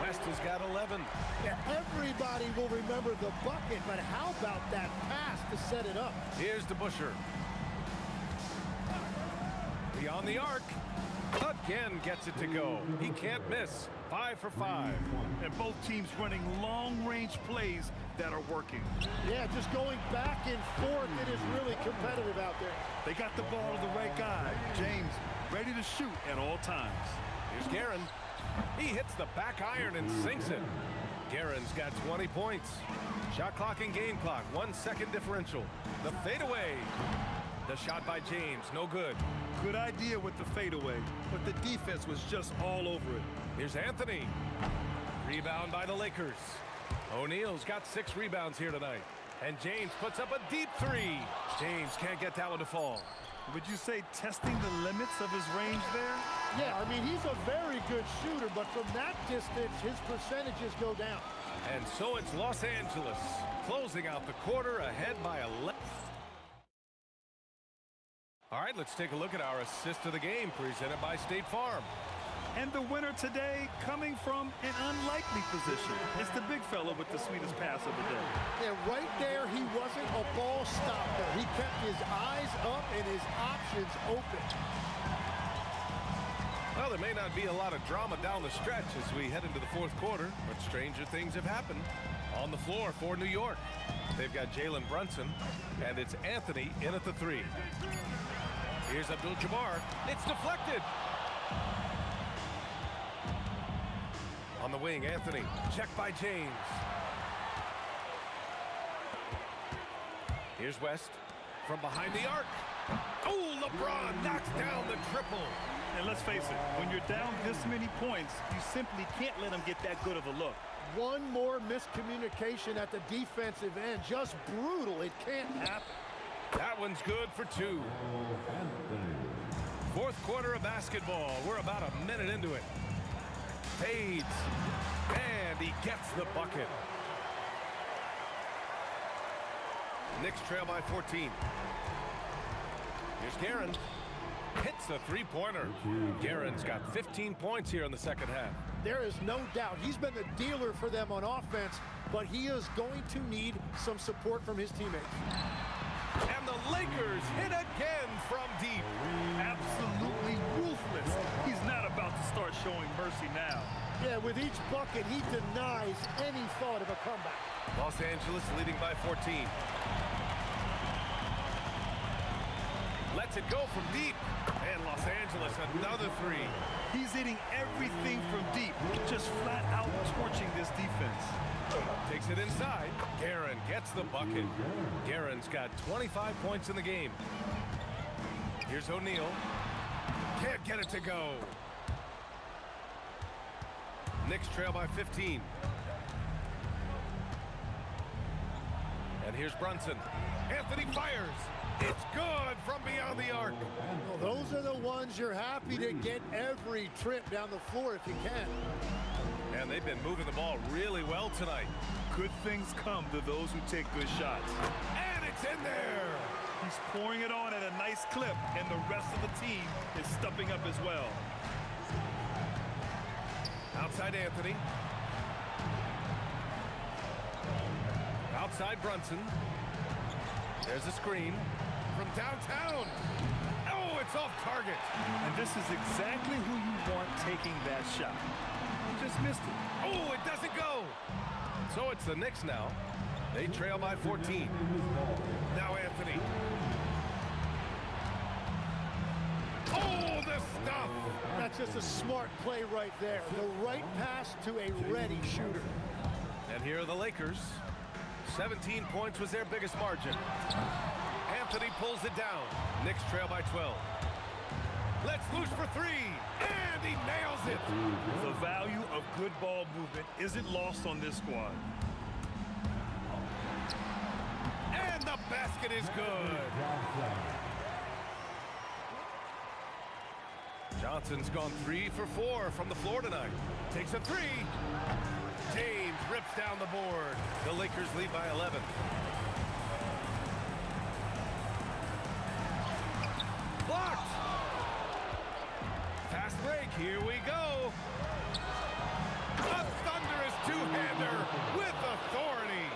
West has got 11. Yeah, everybody will remember the bucket, but how about that pass to set it up? Here's DeBusschere. Beyond the arc. Again gets it to go. He can't miss. 5 for 5. And both teams running long-range plays that are working. Yeah, just going back and forth. It is really competitive out there. They got the ball to the right guy. James ready to shoot at all times. Here's Guerin. He hits the back iron and sinks it. Guerin's got 20 points. Shot clock and game clock. 1 second differential. The fadeaway. The shot by James. No good. Good idea with the fadeaway, but the defense was just all over it. Here's Anthony. Rebound by the Lakers. O'Neal's got 6 rebounds here tonight. And James puts up a deep three. James can't get that one to fall. Would you say testing the limits of his range there? Yeah, I mean, he's a very good shooter, but from that distance, his percentages go down. And so it's Los Angeles closing out the quarter ahead by 11. All right, let's take a look at our assist of the game presented by State Farm. And the winner today coming from an unlikely position. It's the big fella with the sweetest pass of the day. Yeah, right there, he wasn't a ball stopper. He kept his eyes up and his options open. Well, there may not be a lot of drama down the stretch as we head into the fourth quarter, but stranger things have happened. On the floor for New York, they've got Jalen Brunson, and it's Anthony in at the three. Here's Abdul-Jabbar. It's deflected. On the wing, Anthony. Checked by James. Here's West from behind the arc. Oh, LeBron knocks down the triple. And let's face it, when you're down this many points, you simply can't let them get that good of a look. One more miscommunication at the defensive end. Just brutal. It can't happen. That one's good for 2. Fourth quarter of basketball. We're about a minute into it. Fades. And he gets the bucket. Knicks trail by 14. Here's Guerin. Hits a three-pointer. Guerin's got 15 points here in the second half. There is no doubt he's been the dealer for them on offense, but he is going to need some support from his teammates. And the Lakers hit again from deep. Absolutely ruthless. He's not about to start showing mercy now. Yeah, with each bucket, he denies any thought of a comeback. Los Angeles leading by 14. Lets it go from deep. And Los Angeles another three. He's hitting everything from deep, just flat out torching this defense. Takes it inside. Guerin gets the bucket. Guerin's got 25 points in the game. Here's O'Neal. Can't get it to go. Knicks trail by 15. And here's Brunson. Anthony fires. It's good from beyond the arc. Well, those are the ones you're happy to get every trip down the floor if you can. And they've been moving the ball really well tonight. Good things come to those who take good shots. And it's in there. He's pouring it on at a nice clip, and the rest of the team is stepping up as well. Outside Anthony. Outside Brunson. There's a screen from downtown. Oh, it's off target. And this is exactly who you want taking that shot. He just missed it. Oh, it doesn't go. So it's the Knicks now. They trail by 14. Now Anthony. Oh, the stuff. That's just a smart play right there. The right pass to a ready shooter. And here are the Lakers. 17 points was their biggest margin. Anthony pulls it down. Knicks trail by 12. Let's loose for three. And he nails it. The value of good ball movement isn't lost on this squad. And the basket is good. Johnson's gone 3 for 4 from the floor tonight. Takes a three. James rips down the board. The Lakers lead by 11. Blocked. Fast break. Here we go. A thunderous two-hander with authority.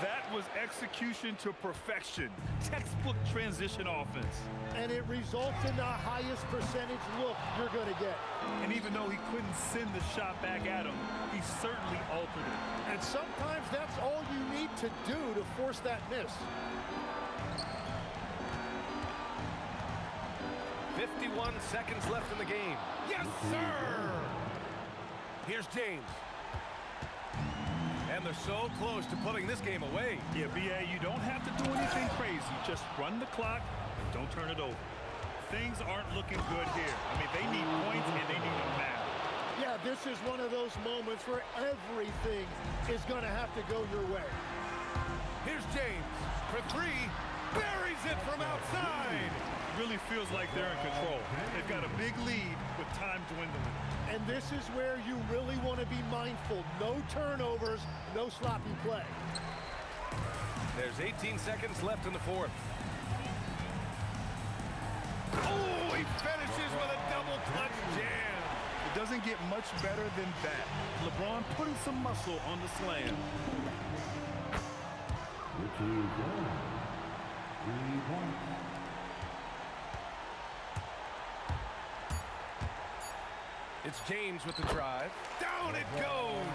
That was execution to perfection. Textbook transition offense. And it results in the highest percentage look you're going to get. And even though he couldn't send the shot back at him, he certainly altered it. And sometimes that's all you need to do to force that miss. 51 seconds left in the game. Yes, sir! Here's James. And they're so close to putting this game away. Yeah, B.A., you don't have to do anything crazy. Just run the clock and don't turn it over. Things aren't looking good here. I mean, they need points and they need them now. Yeah, this is one of those moments where everything is going to have to go your way. Here's James for three. Buries it from outside. Really feels like they're in control. They've got a big lead with time dwindling. And this is where you really want to be mindful. No turnovers, no sloppy play. There's 18 seconds left in the fourth. Oh, he finishes with a double clutch jam. It doesn't get much better than that. LeBron putting some muscle on the slam. It's James with the drive. Down it goes.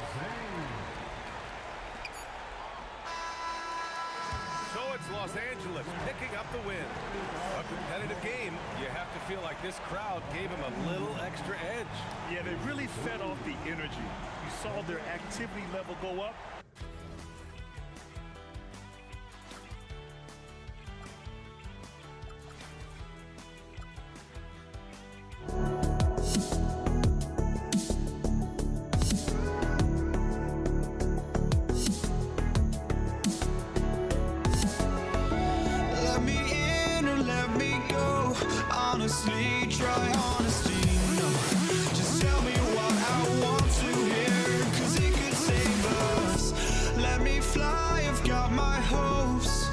So it's Los Angeles picking up the win. A competitive game. You have to feel like this crowd gave him a little extra edge. Yeah, they really fed off the energy. You saw their activity level go up. Honestly, try honesty, no. Just tell me what I want to hear, 'cause it could save us. Let me fly, I've got my hopes,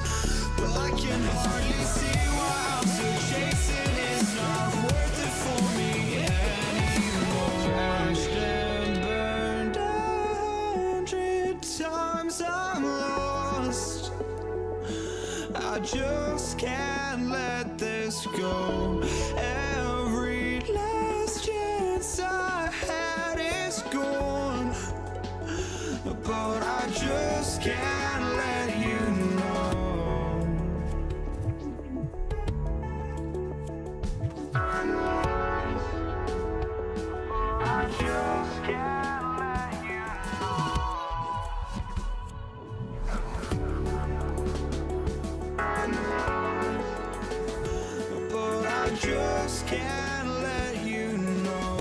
but I can hardly see why I'm still chasing. It's not worth it for me anymore. Crashed and burned 100 times, I'm lost. I just can't let this go. Every last chance I had is gone, but I just can't let you know. I just can't let you but I just can't let you know.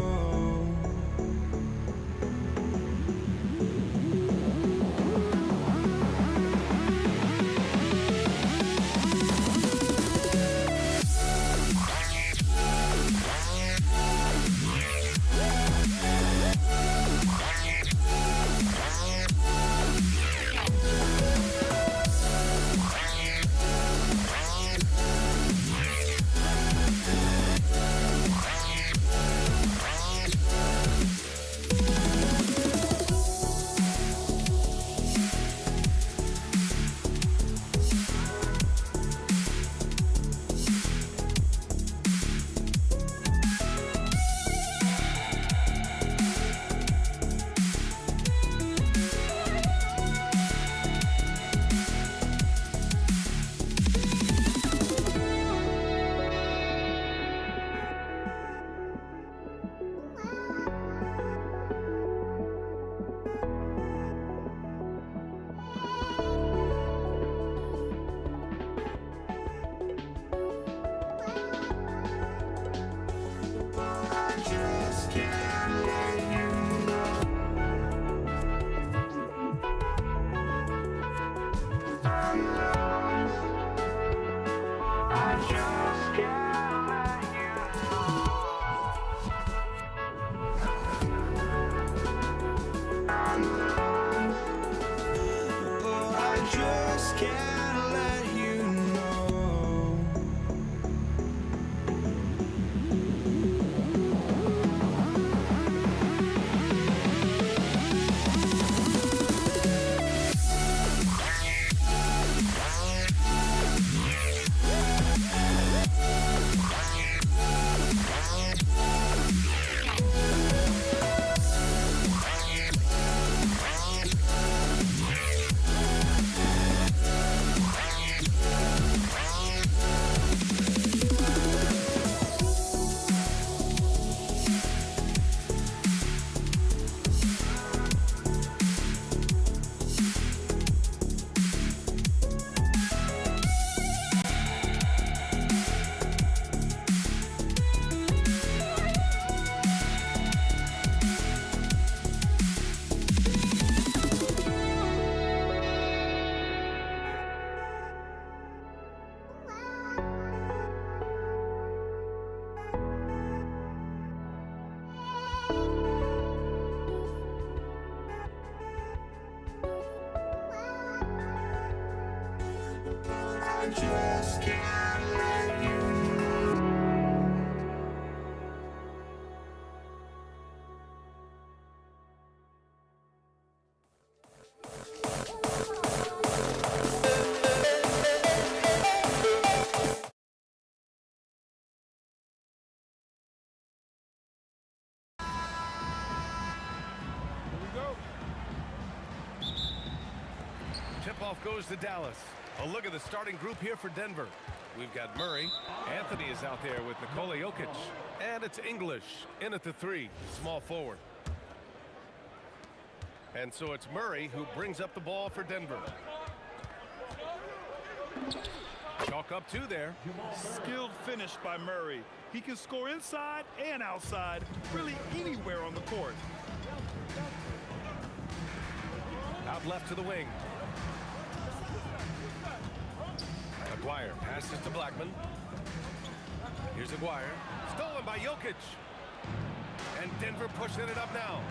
just can't let you know. I just can't let you know. Tip-off goes to Dallas. A look at the starting group here for Denver. We've got Murray. Anthony is out there with Nikola Jokic. And it's English in at the 3, small forward. And so it's Murray who brings up the ball for Denver. Chalk up 2 there. Skilled finish by Murray. He can score inside and outside, really anywhere on the court. Out left to the wing. Aguirre passes to Blackman. Here's Aguirre. Stolen by Jokic. And Denver pushing it up now.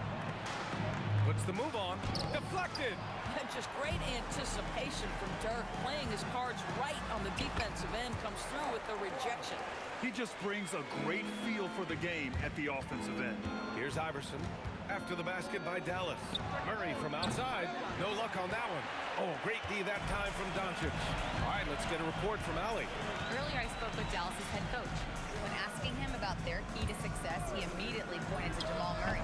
Puts the move on. Deflected. Just great anticipation from Dirk, playing his cards right on the defensive end, comes through with the rejection. He just brings a great feel for the game at the offensive end. Here's Iverson. After the basket by Dallas. Murray from outside. No luck on that one. Oh, great D that time from Doncic. All right, let's get a report from Allie. Earlier, I spoke with Dallas's head coach. When asking him about their key to success, he immediately pointed to Jamal Murray.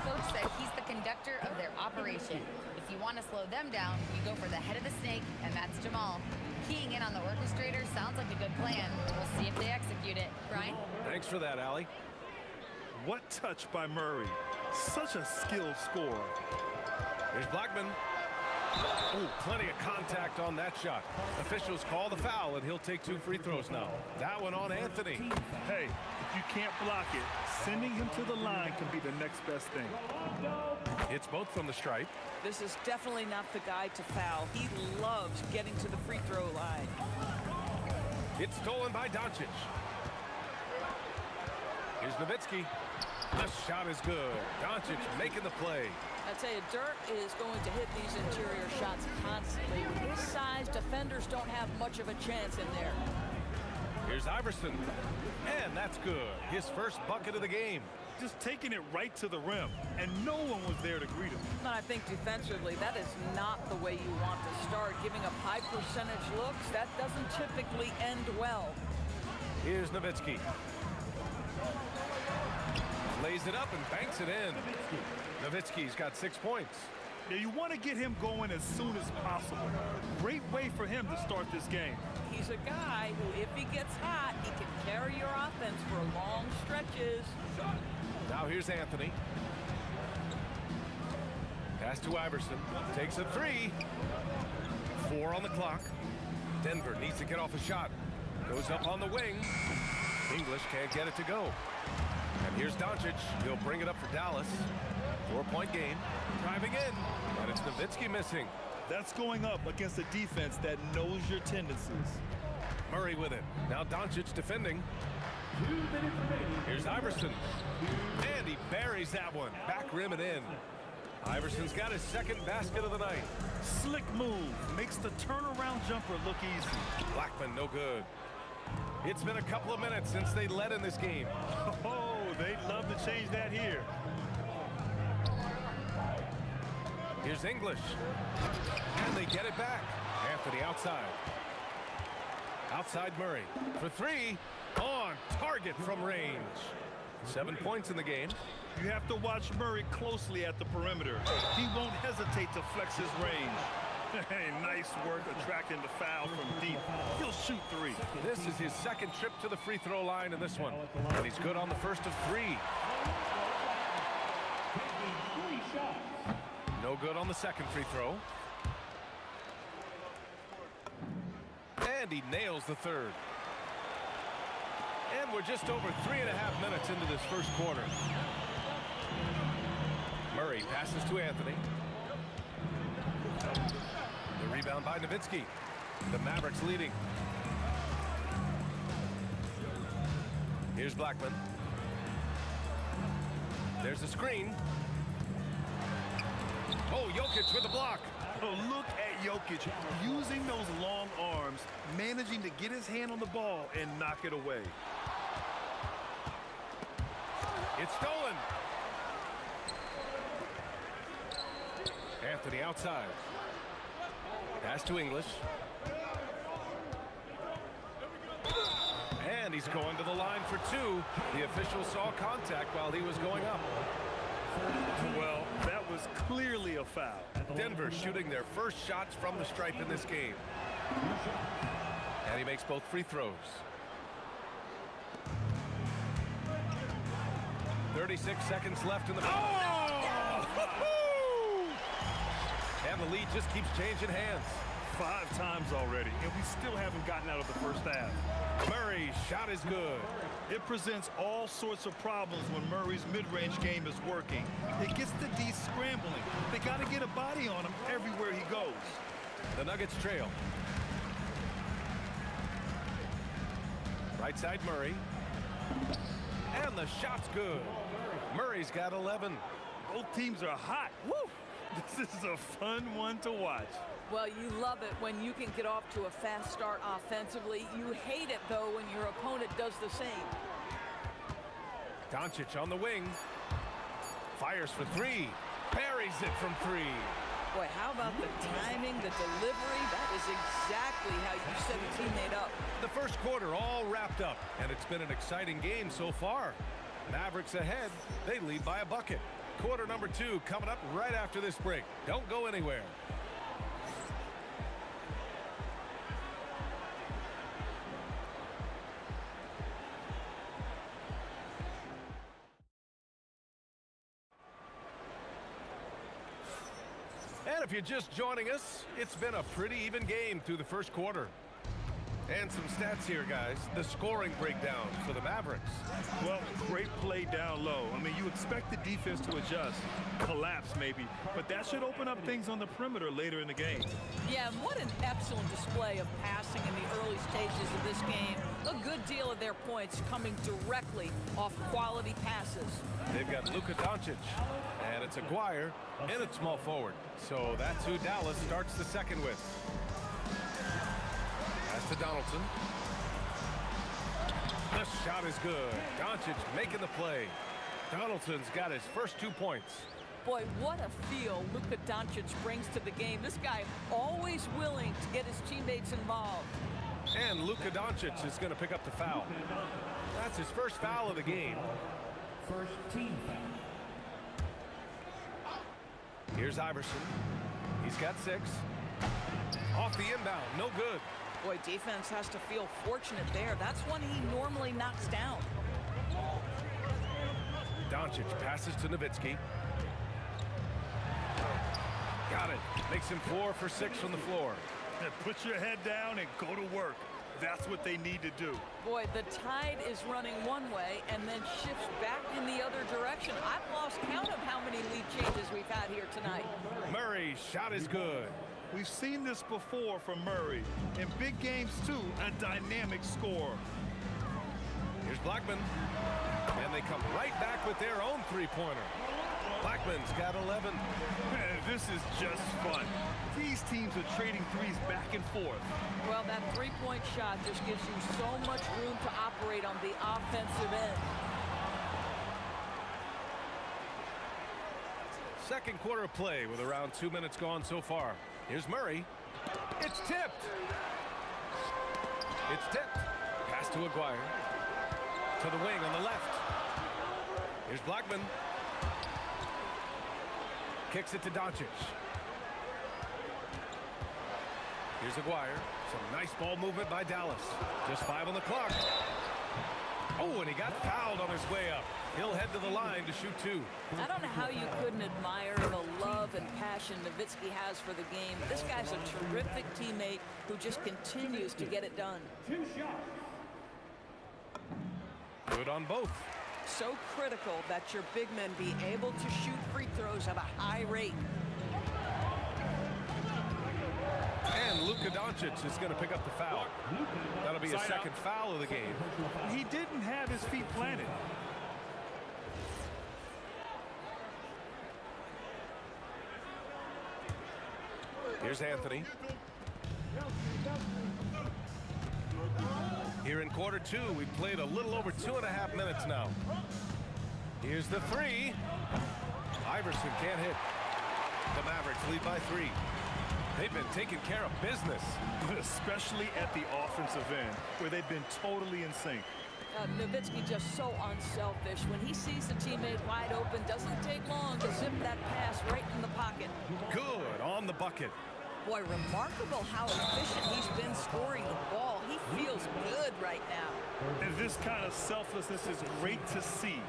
Coach said he's the conductor of their operation. If you want to slow them down, you go for the head of the snake, and that's Jamal. Keying in on the orchestrator sounds like a good plan. We'll see if they execute it. Brian? Thanks for that, Allie. What touch by Murray. Such a skilled scorer. Here's Blackman. Oh, plenty of contact on that shot. Officials call the foul, and he'll take 2 free throws now. That one on Anthony. Hey, if you can't block it, sending him to the line can be the next best thing. It's both from the stripe. This is definitely not the guy to foul. He loves getting to the free throw line. It's stolen by Doncic. Here's Nowitzki. The shot is good. Doncic making the play. I tell you, Dirk is going to hit these interior shots constantly. With his size, defenders don't have much of a chance in there. Here's Iverson. And that's good. His first bucket of the game. Just taking it right to the rim, and no one was there to greet him. And I think defensively, that is not the way you want to start. Giving up high percentage looks, that doesn't typically end well. Here's Nowitzki. Lays it up and banks it in. Nowitzki's got 6 points. Yeah, you want to get him going as soon as possible. Great way for him to start this game. He's a guy who, if he gets hot, he can carry your offense for long stretches. Now here's Anthony. Pass to Iverson. Takes a 3. 4 on the clock. Denver needs to get off a shot. Goes up on the wing. English can't get it to go. And here's Doncic. He'll bring it up for Dallas. 4-point game. Driving in. And it's Nowitzki missing. That's going up against a defense that knows your tendencies. Murray with it. Now Doncic defending. Here's Iverson. And he buries that one. Back rim and in. Iverson's got his second basket of the night. Slick move. Makes the turnaround jumper look easy. Blackman, no good. It's been a couple of minutes since they led in this game. Oh, they'd love to change that here. Here's English. And they get it back. Anthony outside. Outside Murray. For three. On target from range. 7 points in the game. You have to watch Murray closely at the perimeter. He won't hesitate to flex his range. Hey, nice work attracting the foul from deep. He'll shoot three. This is his second trip to the free throw line in this one. And he's good on the first of three. No good on the second free throw. And he nails the third. And we're just over 3.5 minutes into this first quarter. Murray passes to Anthony. The rebound by Nowitzki. The Mavericks leading. Here's Blackman. There's a screen. Oh, Jokic with the block. Oh, look at Jokic using those long arms, managing to get his hand on the ball and knock it away. It's stolen. Anthony outside. Pass to English. And he's going to the line for two. The official saw contact while he was going up. Well, that was clearly a foul. Denver shooting their first shots from the stripe in this game. And he makes both free throws. 36 seconds left in the... Oh! And the lead just keeps changing hands. 5 times already, and we still haven't gotten out of the first half. Murray's shot is good. It presents all sorts of problems when Murray's mid-range game is working. It gets the D scrambling. They got to get a body on him everywhere he goes. The Nuggets trail. Right side Murray. And the shot's good. Murray's got 11. Both teams are hot. Woo! This is a fun one to watch. Well, you love it when you can get off to a fast start offensively. You hate it, though, when your opponent does the same. Doncic on the wing. Fires for three. Buries it from three. Boy, how about the timing, the delivery? That is exactly how you set a teammate up. The first quarter all wrapped up, and it's been an exciting game so far. Mavericks ahead. They lead by a bucket. Quarter number 2 coming up right after this break. Don't go anywhere. And if you're just joining us, it's been a pretty even game through the first quarter. And some stats here, guys. The scoring breakdown for the Mavericks. Well, great play down low. I mean, you expect the defense to adjust, collapse maybe, but that should open up things on the perimeter later in the game. Yeah, and what an excellent display of passing in the early stages of this game. A good deal of their points coming directly off quality passes. They've got Luka Doncic, and it's Aguirre, and it's small forward. So that's who Dallas starts the second with. Pass to Donaldson. The shot is good. Doncic making the play. Donaldson's got his first 2 points. Boy, what a feel Luka Doncic brings to the game. This guy always willing to get his teammates involved. And Luka Doncic is going to pick up the foul. That's his first foul of the game. First team foul. Here's Iverson. He's got 6. Off the inbound, no good. Boy, defense has to feel fortunate there. That's one he normally knocks down. Doncic passes to Nowitzki. Got it. Makes him 4 for 6 from the floor. Put your head down and go to work. That's what they need to do. Boy, the tide is running one way and then shifts back in the other direction. I've lost count of how many lead changes we've had here tonight. Murray's shot is good. We've seen this before from Murray. In big games, too, a dynamic scorer. Here's Blackman. And they come right back with their own three-pointer. Blackman's got 11. Man, this is just fun. These teams are trading threes back and forth. Well, that three-point shot just gives you so much room to operate on the offensive end. Second quarter play with around 2 minutes gone so far. Here's Murray. It's tipped. It's tipped. Pass to Aguirre. To the wing on the left. Here's Blackman. Kicks it to Doncic. Here's Aguirre. Some nice ball movement by Dallas. Just 5 on the clock. Oh, and he got fouled on his way up. He'll head to the line to shoot 2. I don't know how you couldn't admire the love and passion Nowitzki has for the game. This guy's a terrific teammate who just continues to get it done. 2 shots. Good on both. So critical that your big men be able to shoot free throws at a high rate. And Luka Doncic is going to pick up the foul. That'll be a second foul of the game. He didn't have his feet planted. Here's Anthony. Here in quarter 2, we've played a little over 2.5 minutes now. Here's the 3. Iverson can't hit. The Mavericks lead by 3. They've been taking care of business. Especially at the offensive end, where they've been totally in sync. Nowitzki just so unselfish. When he sees the teammate wide open, doesn't take long to zip that pass right in the pocket. Good on the bucket. Boy, remarkable how efficient he's been scoring the ball. He feels good right now. And this kind of selflessness is great to see.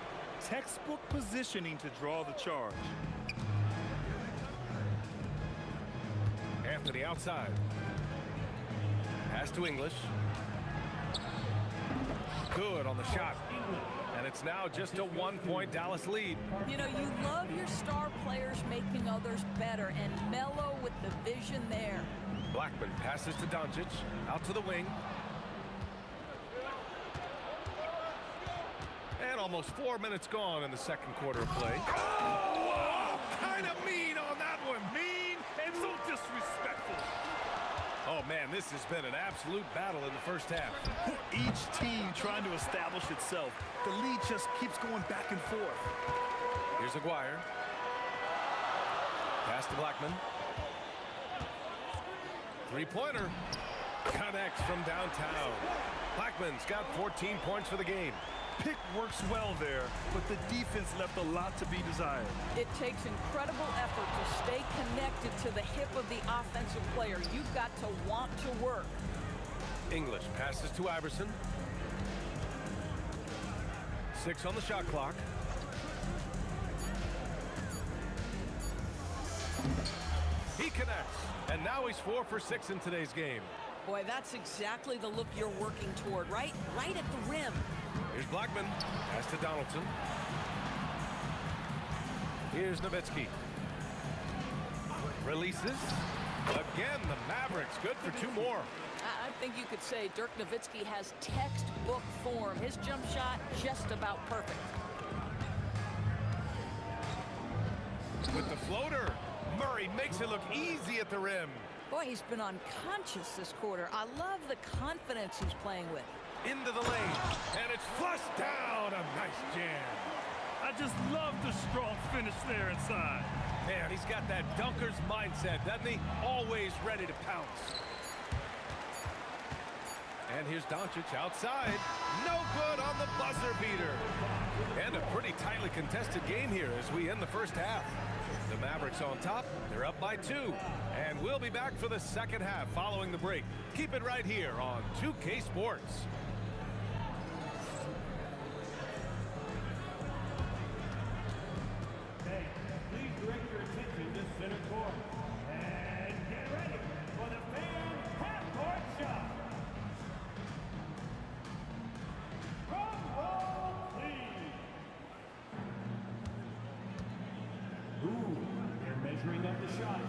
Textbook positioning to draw the charge. Anthony outside. Pass to English. Good on the shot. And it's now just a 1-point Dallas lead. You know, you love your star players making others better, and Melo with the vision there. Blackman passes to Doncic. Out to the wing. And almost 4 minutes gone in the second quarter of play. Oh, kind of mean on that one. Mean and so disrespectful. Oh, man, this has been an absolute battle in the first half. Each team trying to establish itself. The lead just keeps going back and forth. Here's Aguirre. Pass to Blackman. Three-pointer. Connects from downtown. Blackman's got 14 points for the game. Pick works well there, but the defense left a lot to be desired. It takes incredible effort to stay connected to the hip of the offensive player. You've got to want to work. English passes to Iverson. 6 on the shot clock. He connects, and now he's 4 for 6 in today's game. Boy, that's exactly the look you're working toward, right? Right at the rim. Here's Blackman. Pass to Donaldson. Here's Nowitzki. Releases. Again, the Mavericks good for 2 more. I think you could say Dirk Nowitzki has textbook form. His jump shot just about perfect. With the floater, Murray makes it look easy at the rim. Boy, he's been unconscious this quarter. I love the confidence he's playing with. Into the lane, and it's flushed down. A nice jam. I just love the strong finish there inside. Man, he's got that dunker's mindset, doesn't he? Always ready to pounce. And here's Doncic outside. No good on the buzzer beater. And a pretty tightly contested game here as we end the first half. The Mavericks on top. They're up by 2. And we'll be back for the second half following the break. Keep it right here on 2K Sports. Please direct your attention to center court. And get ready for the fan half-court shot. Drum roll, please. Ooh, they're measuring up the shot.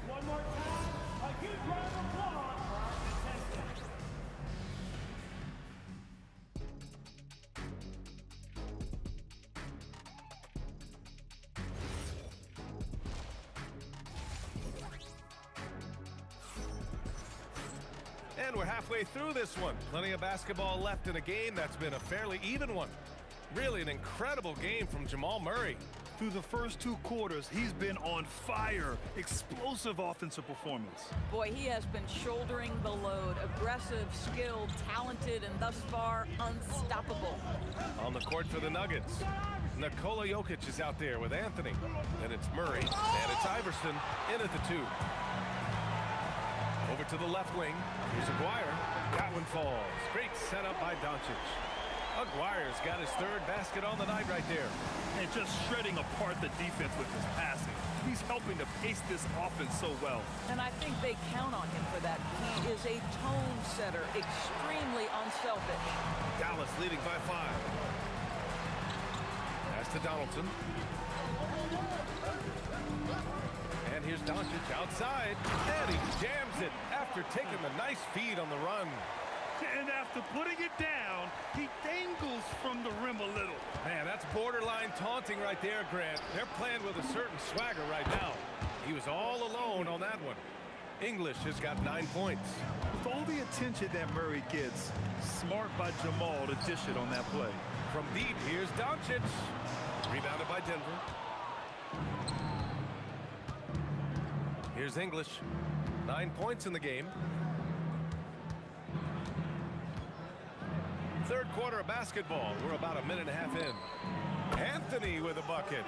One more time, a huge round of applause And we're halfway through this one. Plenty of basketball left in a game that's been a fairly even one. Really an incredible game from Jamal Murray. Through the first 2 quarters, he's been on fire. Explosive offensive performance. Boy, he has been shouldering the load. Aggressive, skilled, talented, and thus far, unstoppable. On the court for the Nuggets, Nikola Jokic is out there with Anthony. Then it's Murray, and it's Iverson in at the 2. Over to the left wing. Here's Aguirre. That one falls. Great setup by Doncic. Aguirre's got his 3rd basket on the night right there. And just shredding apart the defense with his passing. He's helping to pace this offense so well. And I think they count on him for that. He is a tone setter, extremely unselfish. Dallas leading by 5. Pass to Donaldson. And here's Doncic outside. And he jams it after taking the nice feed on the run. And after putting it down, he dangles from the rim a little. Man, that's borderline taunting right there, Grant. They're playing with a certain swagger right now. He was all alone on that one. English has got 9 points. With all the attention that Murray gets, smart by Jamal to dish it on that play. From deep, here's Doncic. Rebounded by Denver. Here's English. 9 points in the game. 3rd quarter of basketball. We're about a minute and a half in. Anthony with a bucket.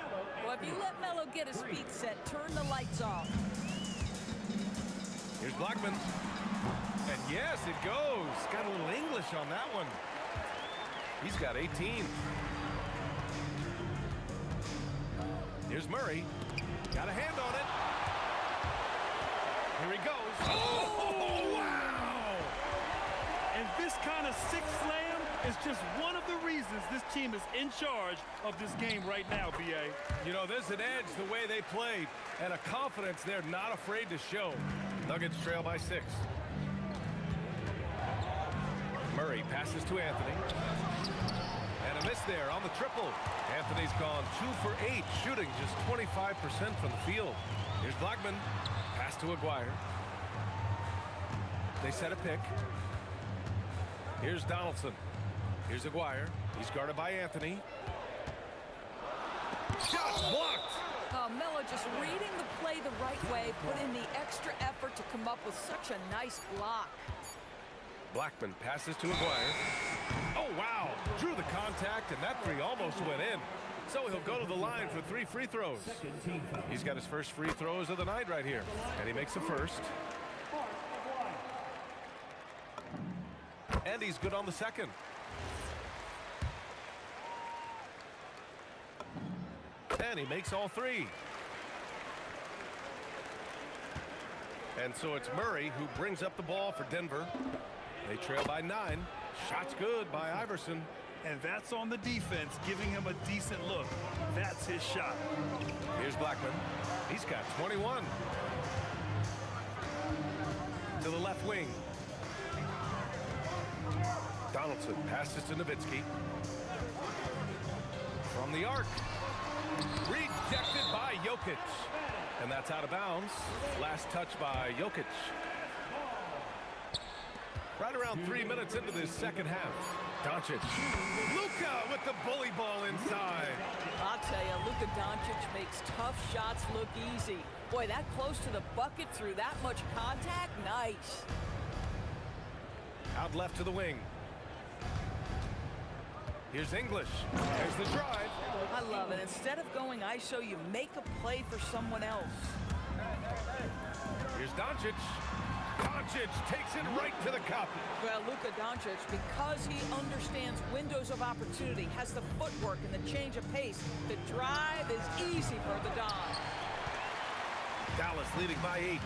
Well, if you let Melo get his feet set, turn the lights off. Here's Blackman. And yes, it goes. Got a little English on that one. He's got 18. Here's Murray. Got a hand on it. Here he goes. Oh, wow! And this kind of sick slam is just one of the reasons this team is in charge of this game right now, B.A. You know, there's an edge the way they played and a confidence they're not afraid to show. Nuggets trail by 6. Murray passes to Anthony. And a miss there on the triple. Anthony's gone 2 for 8, shooting just 25% from the field. Here's Blackman. Pass to Aguirre. They set a pick. Here's Donaldson. Here's Aguirre. He's guarded by Anthony. Shot blocked. Oh, Melo just reading the play the right way, put in the extra effort to come up with such a nice block. Blackman passes to Aguirre. Oh, wow. Drew the contact, and that 3 almost went in. So he'll go to the line for 3 free throws. He's got his first free throws of the night right here. And he makes the first. And he's good on the second. And he makes all 3. And so it's Murray who brings up the ball for Denver. They trail by 9. Shot's good by Iverson. And that's on the defense, giving him a decent look. That's his shot. Here's Blackman. He's got 21. To the left wing. Donaldson passes to Nowitzki. From the arc. Rejected by Jokic. And that's out of bounds. Last touch by Jokic. Right around 3 minutes into this second half. Doncic. Luka with the bully ball inside. I'll tell you, Luka Doncic makes tough shots look easy. Boy, that close to the bucket through that much contact, nice. Out left to the wing. Here's English. There's the drive. I love it. Instead of going ISO, you make a play for someone else. Here's Doncic. Doncic takes it right to the cup. Well, Luka Doncic, because he understands windows of opportunity, has the footwork and the change of pace, the drive is easy for the Don. Dallas leading by 8.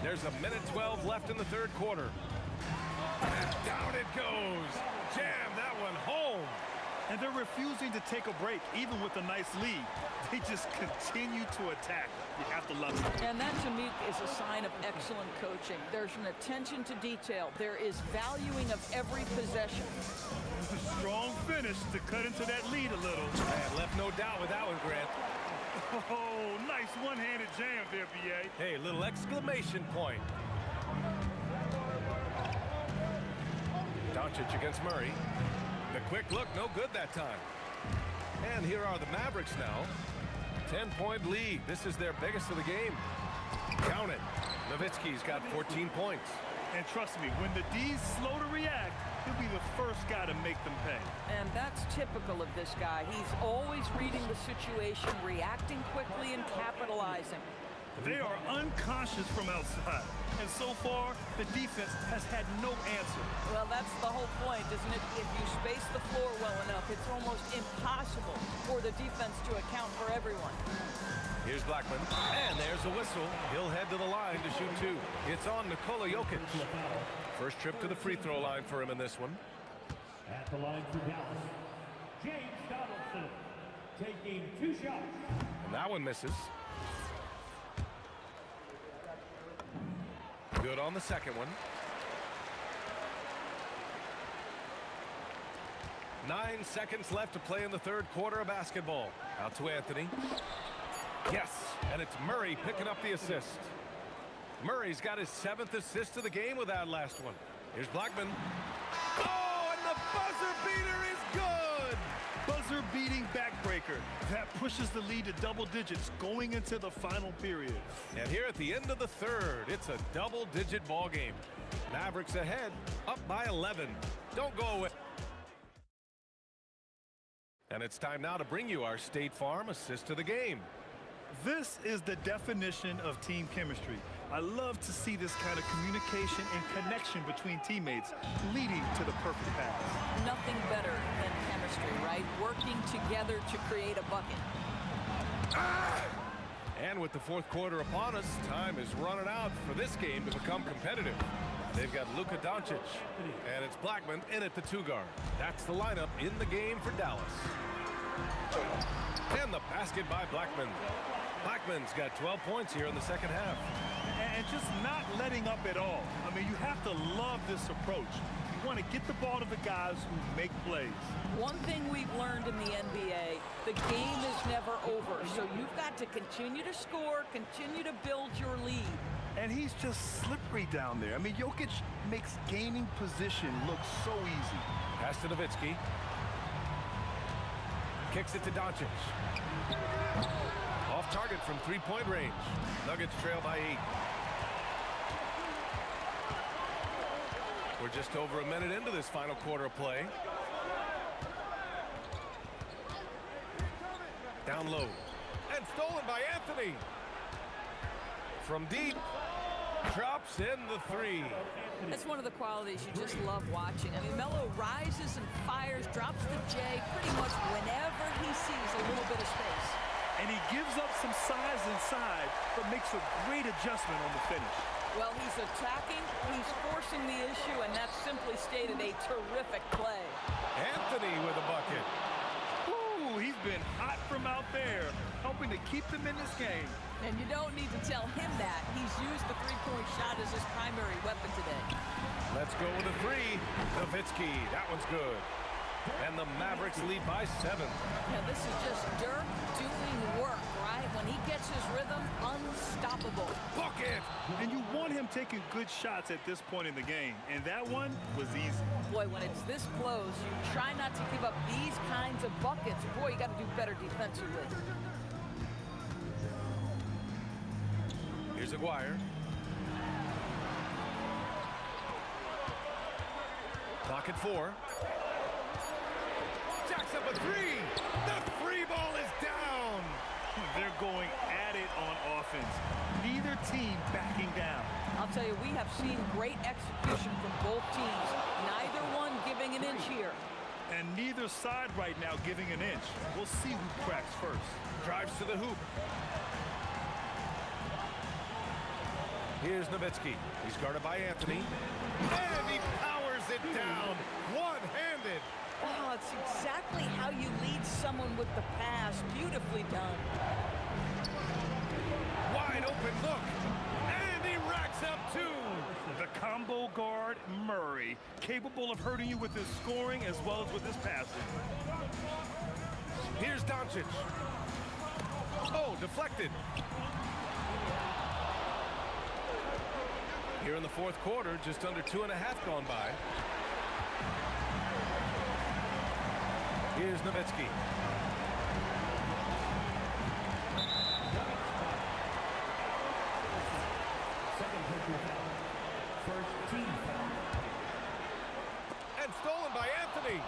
There's a minute 12 left in the third quarter. And down it goes. Jam that one home. And they're refusing to take a break, even with a nice lead. They just continue to attack. You have to love it. And that, to me, is a sign of excellent coaching. There's an attention to detail. There is valuing of every possession. A strong finish to cut into that lead a little. Man, left no doubt with that one, Grant. Oh, nice one-handed jam there, B.A. Hey, little exclamation point. Doncic against Murray. The quick look, no good that time. And here are the Mavericks now. 10-point lead. This is their biggest of the game. Count it. Nowitzki's got 14 points. And trust me, when the D's slow to react, he'll be the first guy to make them pay. And that's typical of this guy. He's always reading the situation, reacting quickly, and capitalizing. They are unconscious from outside. And so far, the defense has had no answer. Well, that's the whole point, isn't it? If you space the floor well enough, it's almost impossible for the defense to account for everyone. Here's Blackman, and there's a whistle. He'll head to the line to shoot two. It's on Nikola Jokic. First trip to the free throw line for him in this one. At the line for Dallas, James Donaldson taking 2 shots. And that one misses. Good on the second one. 9 seconds left to play in the third quarter of basketball. Out to Anthony. Yes, and it's Murray picking up the assist. Murray's got his 7th assist of the game with that last one. Here's Blackman. Oh, and the buzzer beater is good! Buzzer-beating backbreaker. That pushes the lead to double digits going into the final period. And here at the end of the third, it's a double-digit ball game. Mavericks ahead, up by 11. Don't go away. And it's time now to bring you our State Farm assist of the game. This is the definition of team chemistry. I love to see this kind of communication and connection between teammates leading to the perfect pass. Nothing better than chemistry, right? Working together to create a bucket. And with the fourth quarter upon us, time is running out for this game to become competitive. They've got Luka Doncic, and it's Blackman in at the 2-guard. That's the lineup in the game for Dallas. And the basket by Blackman. Blackman's got 12 points here in the second half. And just not letting up at all. I mean, you have to love this approach. You want to get the ball to the guys who make plays. One thing we've learned in the NBA, the game is never over. So you've got to continue to score, continue to build your lead. And he's just slippery down there. I mean, Jokic makes gaining position look so easy. Pass to Nowitzki. Kicks it to Doncic. Off target from 3-point range. Nuggets trail by 8. We're just over a minute into this final quarter of play. Down low. And stolen by Anthony. From deep. Drops in the 3. That's one of the qualities you just love watching. I mean, Melo rises and fires, drops the J pretty much whenever he sees a little bit of space. And he gives up some size inside, but makes a great adjustment on the finish. Well, he's attacking, he's forcing the issue, and that's simply stated a terrific play. Anthony with a bucket. Ooh, he's been hot from out there, helping to keep them in this game. And you don't need to tell him that. He's used the three-point shot as his primary weapon today. Let's go with a 3. Nowitzki, that one's good. And the Mavericks lead by 7. Yeah, this is just Dirk doing work, right? When he gets his rhythm, unstoppable. Bucket! And you want him taking good shots at this point in the game. And that one was easy. Boy, when it's this close, you try not to give up these kinds of buckets. Boy, you got to do better defensively. Here's Aguirre. Clock at 4. Jacks up a 3. The 3 ball is down. They're going at it on offense. Neither team backing down. I'll tell you, we have seen great execution from both teams. Neither one giving an inch here. And neither side right now giving an inch. We'll see who cracks first. Drives to the hoop. Here's Nowitzki. He's guarded by Anthony. And he powers it down. One-handed. Oh, it's exactly how you lead someone with the pass. Beautifully done. Wide open look. And he racks up 2. The combo guard, Murray, capable of hurting you with his scoring as well as with his passing. Here's Doncic. Oh, deflected. Here in the fourth quarter, just under 2.5 gone by. Here's Nowitzki. First team foul. And stolen by Anthony.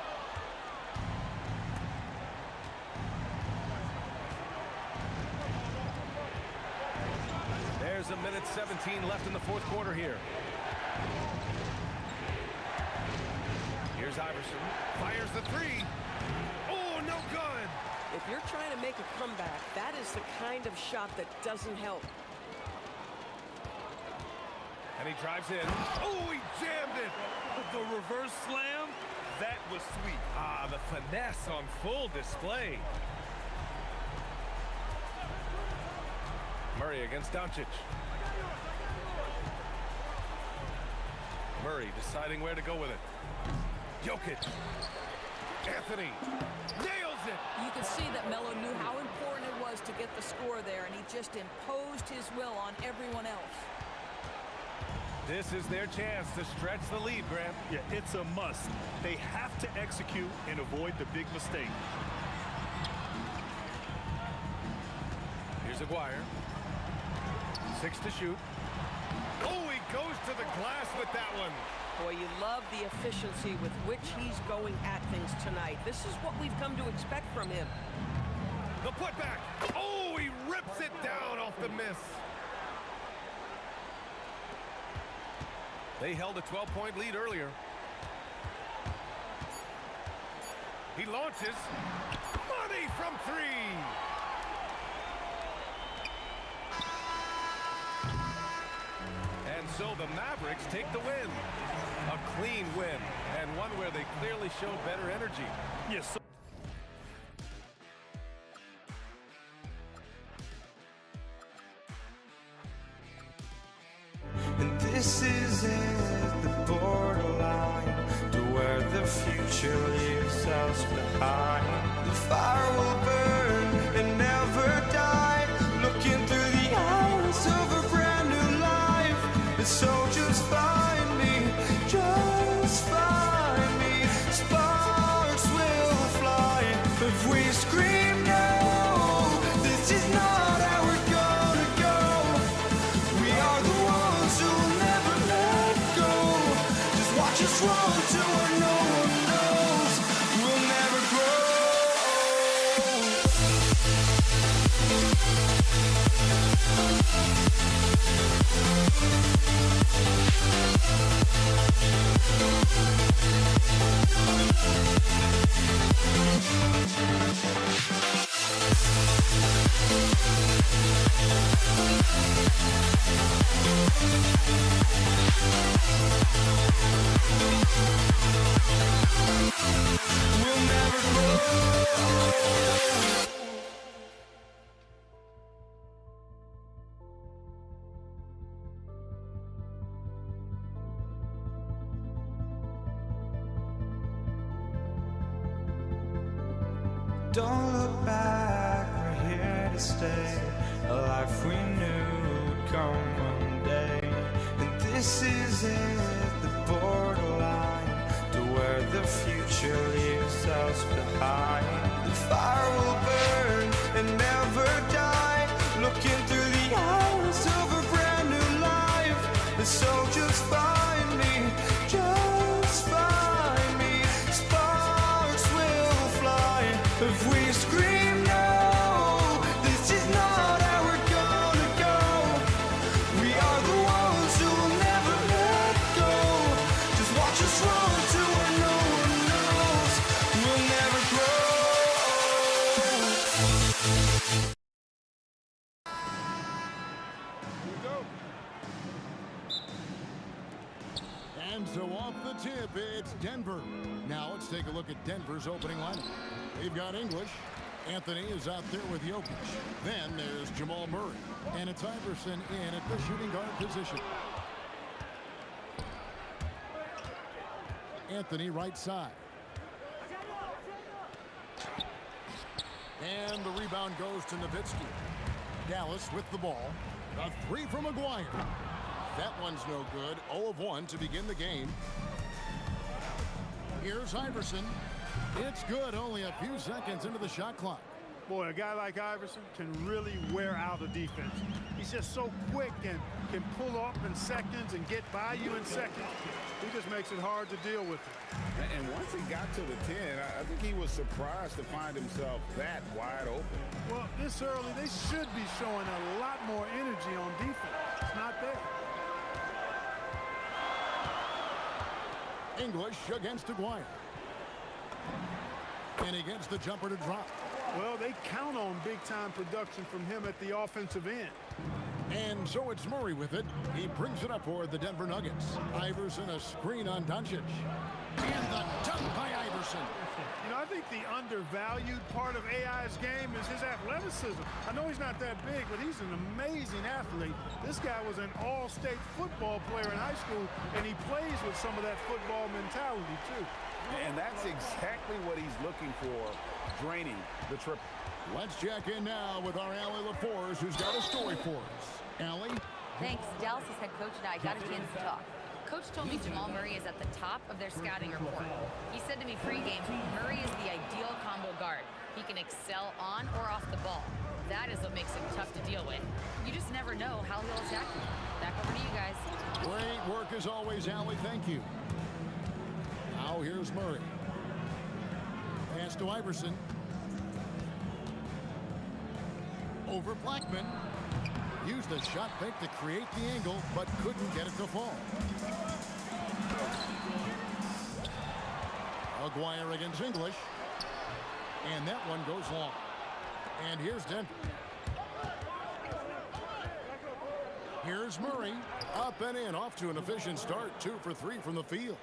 There's 1:17 left in the fourth quarter here. Here's Iverson. Fires the three. Oh, no good. If you're trying to make a comeback, that is the kind of shot that doesn't help. And he drives in. Oh, he jammed it. The reverse slam, that was sweet. Ah, the finesse on full display. Murray against Doncic. Murray deciding where to go with it. Jokic. Anthony nails it. You can see that Melo knew how important it was to get the score there, and he just imposed his will on everyone else. This is their chance to stretch the lead, Grant. Yeah, it's a must. They have to execute and avoid the big mistake. Here's Aguirre. 6 to shoot. Oh, he goes to the glass with that one. Boy, you love the efficiency with which he's going at things tonight. This is what we've come to expect from him. The putback. Oh, he rips it down off the miss. They held a 12-point lead earlier. He launches. Money from 3. And so the Mavericks take the win. A clean win, and one where they clearly showed better energy. Yes. And this is it, the borderline to where the future leaves us behind. The fire will burn and never die, looking through the eyes of a brand new life. And so just find me, just find me. Sparks will fly if we scream no. This is not how we're gonna go. We are the ones who'll never let go. Just watch us run to where no one knows. We'll never grow. We'll never grow. Don't look back, we're here to stay. A life we knew would come one day. And this is it, the borderline to where the future leaves us behind. The fire will burn and never die, looking through the eyes of a brand new life. And so just find me, just find me. Sparks will fly if we scream no. This is not how we're gonna go. We are the ones who will never let go. Just watch us run to where no one knows. We'll never grow. Here we go. And so off the tip, it's Denver. Now let's take a look at Denver's opening lineup. They've got English. Anthony is out there with Jokic. Then there's Jamal Murray. And it's Iverson in at the shooting guard position. Anthony right side. And the rebound goes to Nowitzki. Dallas with the ball. A three from Maguire. That one's no good. 0 of 1 to begin the game. Here's Iverson. It's good. Only a few seconds into the shot clock. Boy, a guy like Iverson can really wear out a defense. He's just so quick and can pull up in seconds and get by you in seconds. He just makes it hard to deal with him. And once he got to the 10, I think he was surprised to find himself that wide open. Well, this early, they should be showing a lot more energy on defense. It's not there. English against Aguirre. And he gets the jumper to drop. Well, they count on big-time production from him at the offensive end. And so it's Murray with it. He brings it up for the Denver Nuggets. Iverson a screen on Doncic. And the dunk by Iverson. You know, I think the undervalued part of AI's game is his athleticism. I know he's not that big, but he's an amazing athlete. This guy was an all-state football player in high school, and he plays with some of that football mentality, too. And that's exactly what he's looking for, draining the triple. Let's check in now with our Allie LaForce, who's got a story for us. Allie? Thanks. Dallas' head coach and I got a chance to talk. Coach told me Jamal Murray is at the top of their scouting report. He said to me pregame, Murray is the ideal combo guard. He can excel on or off the ball. That is what makes him tough to deal with. You just never know how he'll attack you. Back over to you guys. Great work as always, Allie. Thank you. Now here's Murray. Pass to Iverson. Over Blackman. Used the shot fake to create the angle, but couldn't get it to fall. Aguirre against English. And that one goes long. And here's Denver. Here's Murray. Up and in, off to an efficient start. 2 for 3 from the field.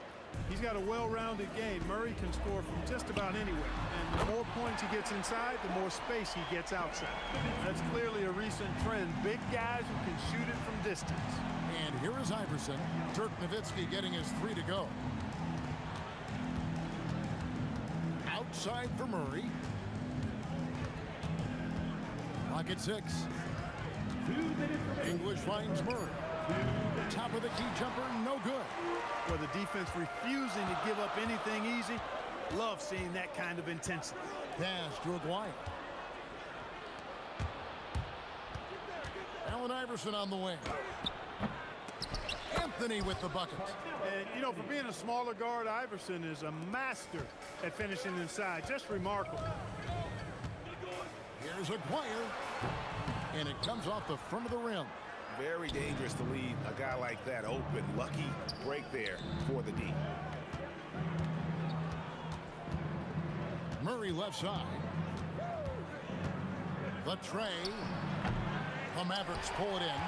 He's got a well-rounded game. Murray can score from just about anywhere. And the more points he gets inside, the more space he gets outside. That's clearly a recent trend. Big guys who can shoot it from distance. And here is Iverson. Dirk Nowitzki getting his 3 to go. Outside for Murray. Clock at 6. English finds Murray. Top of the key jumper, no good. For the defense refusing to give up anything easy, love seeing that kind of intensity. Pass to Aguirre. Allen Iverson on the wing. Anthony with the bucket. And, you know, for being a smaller guard, Iverson is a master at finishing inside. Just remarkable. Here's Aguirre. And it comes off the front of the rim. Very dangerous to leave a guy like that open. Lucky break there for the D. Murray left side. The tray. The Mavericks pull it in.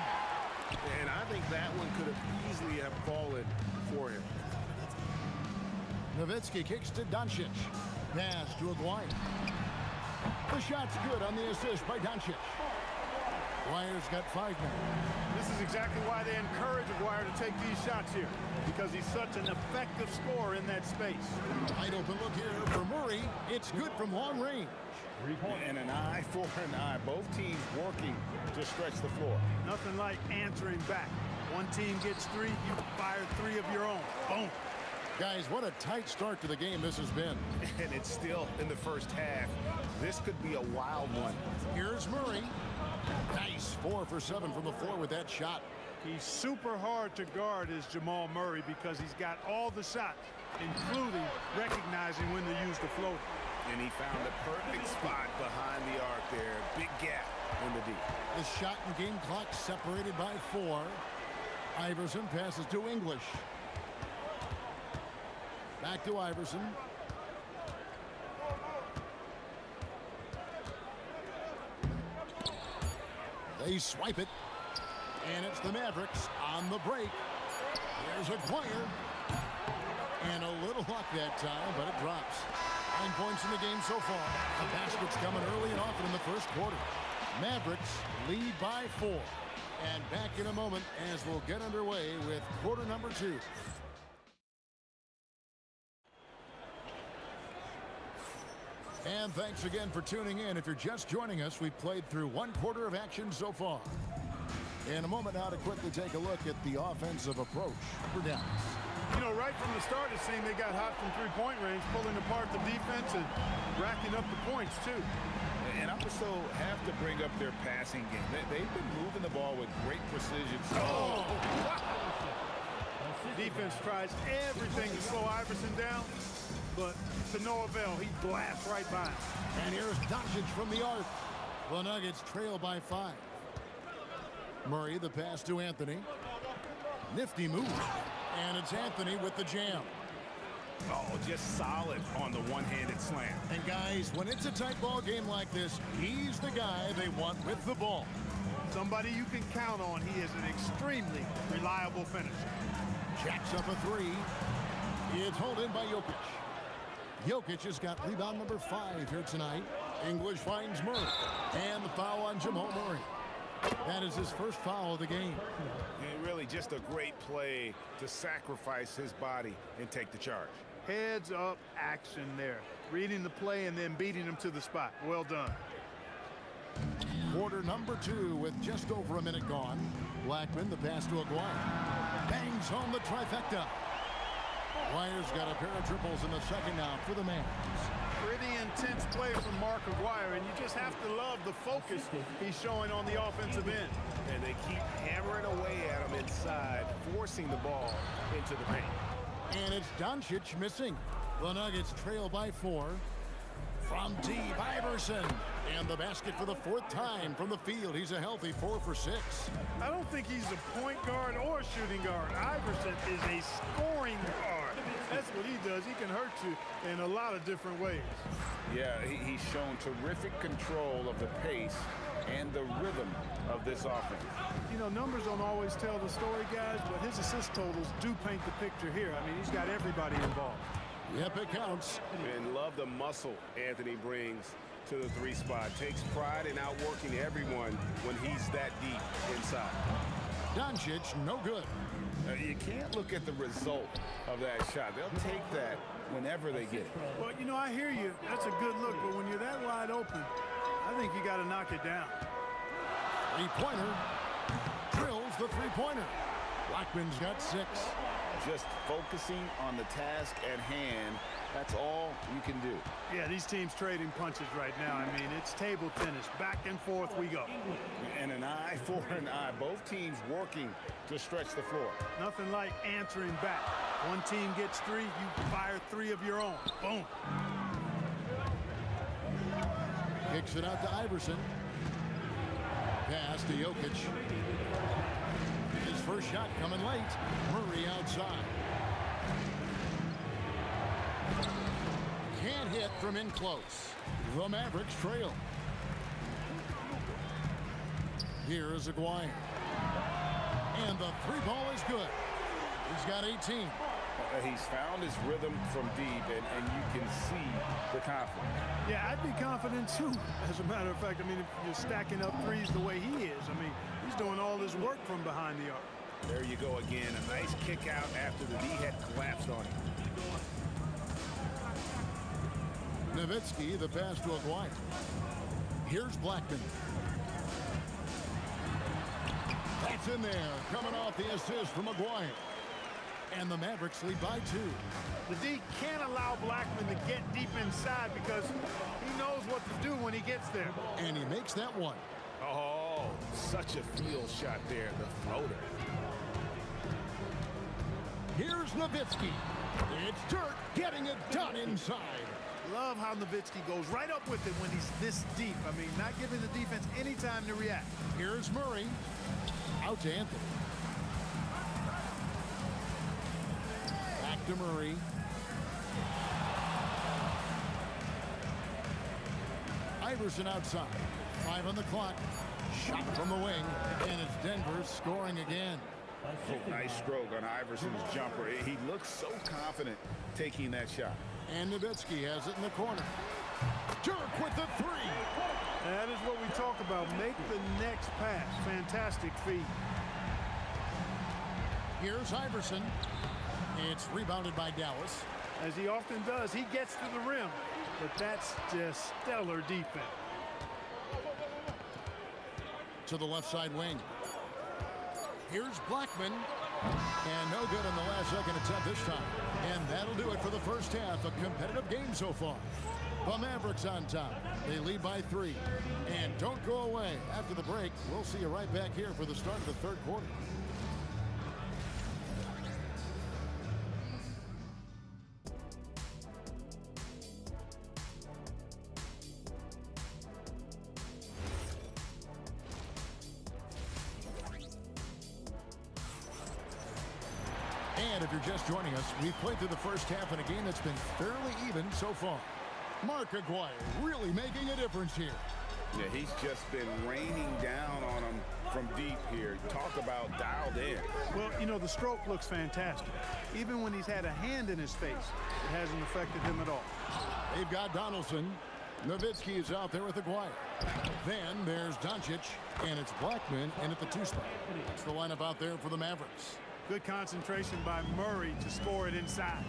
And I think that one could have easily have fallen for him. Nowitzki kicks to Doncic. Pass to Aguirre. The shot's good on the assist by Doncic. Aguirre's got 5 now. This is exactly why they encourage Aguirre to take these shots here, because he's such an effective scorer in that space. Wide open look here for Murray. It's good from long range. And an eye for an eye. Both teams working to stretch the floor. Nothing like answering back. One team gets 3, you fire 3 of your own. Boom. Guys, what a tight start to the game this has been. And it's still in the first half. This could be a wild one. Here's Murray. Nice 4 for 7 from the floor with that shot. He's super hard to guard is Jamal Murray because he's got all the shots, including recognizing when to use the floater. And he found the perfect spot behind the arc there. Big gap in the D. The shot and game clock separated by 4. Iverson passes to English. Back to Iverson. They swipe it. And it's the Mavericks on the break. Here's Aguirre. And a little luck that time, but it drops. 9 points in the game so far. The basket's coming early and often in the first quarter. Mavericks lead by 4. And back in a moment as we'll get underway with quarter number 2. And thanks again for tuning in. If you're just joining us, we've played through 1 quarter of action so far. In a moment now to quickly take a look at the offensive approach for Dallas. You know, right from the start, it seemed they got hot from three-point range, pulling apart the defense and racking up the points, too. And I also have to bring up their passing game. They've been moving the ball with great precision. Oh, wow. Defense tries everything to slow Iverson down, but to no avail. He blasts right by him. And here's Doncic from the arc. The Nuggets trail by 5. Murray, the pass to Anthony. Nifty move. And it's Anthony with the jam. Oh, just solid on the one-handed slam. And guys, when it's a tight ball game like this, he's the guy they want with the ball. Somebody you can count on. He is an extremely reliable finisher. Jacks up a 3. It's hauled in by Jokic. Jokic has got rebound number 5 here tonight. English finds Murray. And the foul on Jamal Murray. That is his first foul of the game. And really just a great play to sacrifice his body and take the charge. Heads up action there. Reading the play and then beating him to the spot. Well done. Quarter number 2 with just over a minute gone. Blackman, the pass to Aguirre. Bangs home the trifecta. Aguirre's got a pair of triples in the second now for the Mavs. Pretty intense play from Mark Aguirre, and you just have to love the focus he's showing on the offensive end. And they keep hammering away at him inside, forcing the ball into the paint. And it's Doncic missing. The Nuggets trail by 4. From deep, Iverson. And the basket for the 4th time from the field. He's a healthy 4 for 6. I don't think he's a point guard or a shooting guard. Iverson is a scoring guard. That's what he does. He can hurt you in a lot of different ways. Yeah, he's shown terrific control of the pace and the rhythm of this offense. You know, numbers don't always tell the story, guys, but his assist totals do paint the picture here. I mean, he's got everybody involved. Yep, it counts. And love the muscle Anthony brings to the 3 spot. Takes pride in outworking everyone when he's that deep inside. Doncic, no good. You can't look at the result of that shot. They'll take that whenever they get it. Well, you know, I hear you. That's a good look, but when you're that wide open, I think you got to knock it down. 3-pointer. Drills the 3-pointer. Blackman's got 6. Just focusing on the task at hand, that's all you can do. Yeah, these teams trading punches right now. I mean, it's table tennis. Back and forth we go. And an eye for an eye. Both teams working to stretch the floor. Nothing like answering back. One team gets 3, you fire 3 of your own. Boom. Kicks it out to Iverson. Pass to Jokic. His first shot coming late. Murray outside. Can't hit from in close. The Mavericks trail. Here is Aguirre. And the 3-ball is good. He's got 18. He's found his rhythm from deep, and you can see the confidence. Yeah, I'd be confident too. As a matter of fact, I mean, if you're stacking up 3s the way he is, I mean, he's doing all this work from behind the arc. There you go again. A nice kick out after the knee had collapsed on him. Nowitzki, the pass to Aguirre. Here's Blackman. That's in there, coming off the assist from Aguirre. And the Mavericks lead by 2. The D can't allow Blackman to get deep inside because he knows what to do when he gets there. And he makes that one. Oh, such a field shot there, the floater. Here's Nowitzki. It's Dirk getting it done inside. Love how Nowitzki goes right up with it when he's this deep. I mean, not giving the defense any time to react. Here's Murray. Out to Anthony. Back to Murray. Iverson outside. 5 on the clock. Shot from the wing. And it's Denver scoring again. Oh, nice stroke on Iverson's jumper. He looks so confident taking that shot. And Nowitzki has it in the corner. Dirk with the 3. That is what we talk about. Make the next pass. Fantastic feed. Here's Iverson. It's rebounded by Dallas. as he often does. He gets to the rim, but that's just stellar defense. To the left side wing. Here's Blackman. And no good on the last second attempt this time. And that'll do it for the first half. A competitive game so far. The Mavericks on top. They lead by 3. And don't go away. After the break, we'll see you right back here for the start of the third quarter. And if you're just joining us, we've played through the first half in a game that's been fairly even so far. Mark Aguirre really making a difference here. Yeah, he's just been raining down on him from deep here. Talk about dialed in. Well, you know, the stroke looks fantastic. Even when he's had a hand in his face, it hasn't affected him at all. They've got Donaldson. Nowitzki is out there with Aguirre. Then there's Doncic, and it's Blackman in at the 2 spot. That's the lineup out there for the Mavericks. Good concentration by Murray to score it inside.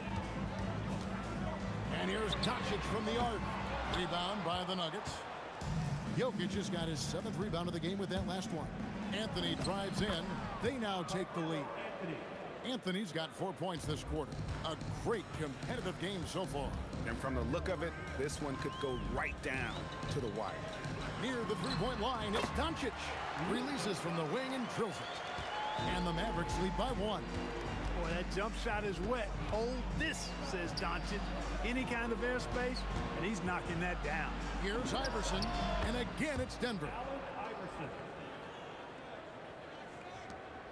And here's Doncic from the arc. Rebound by the Nuggets. Jokic has got his 7th rebound of the game with that last one. Anthony drives in. They now take the lead. Anthony's got 4 points this quarter. A great competitive game so far. And from the look of it, this one could go right down to the wire. Near the three-point line, it's Doncic. Releases from the wing and drills it. And the Mavericks lead by 1. Boy, that jump shot is wet. Hold this, says Doncic. Any kind of airspace, and he's knocking that down. Here's Iverson, and again it's Denver.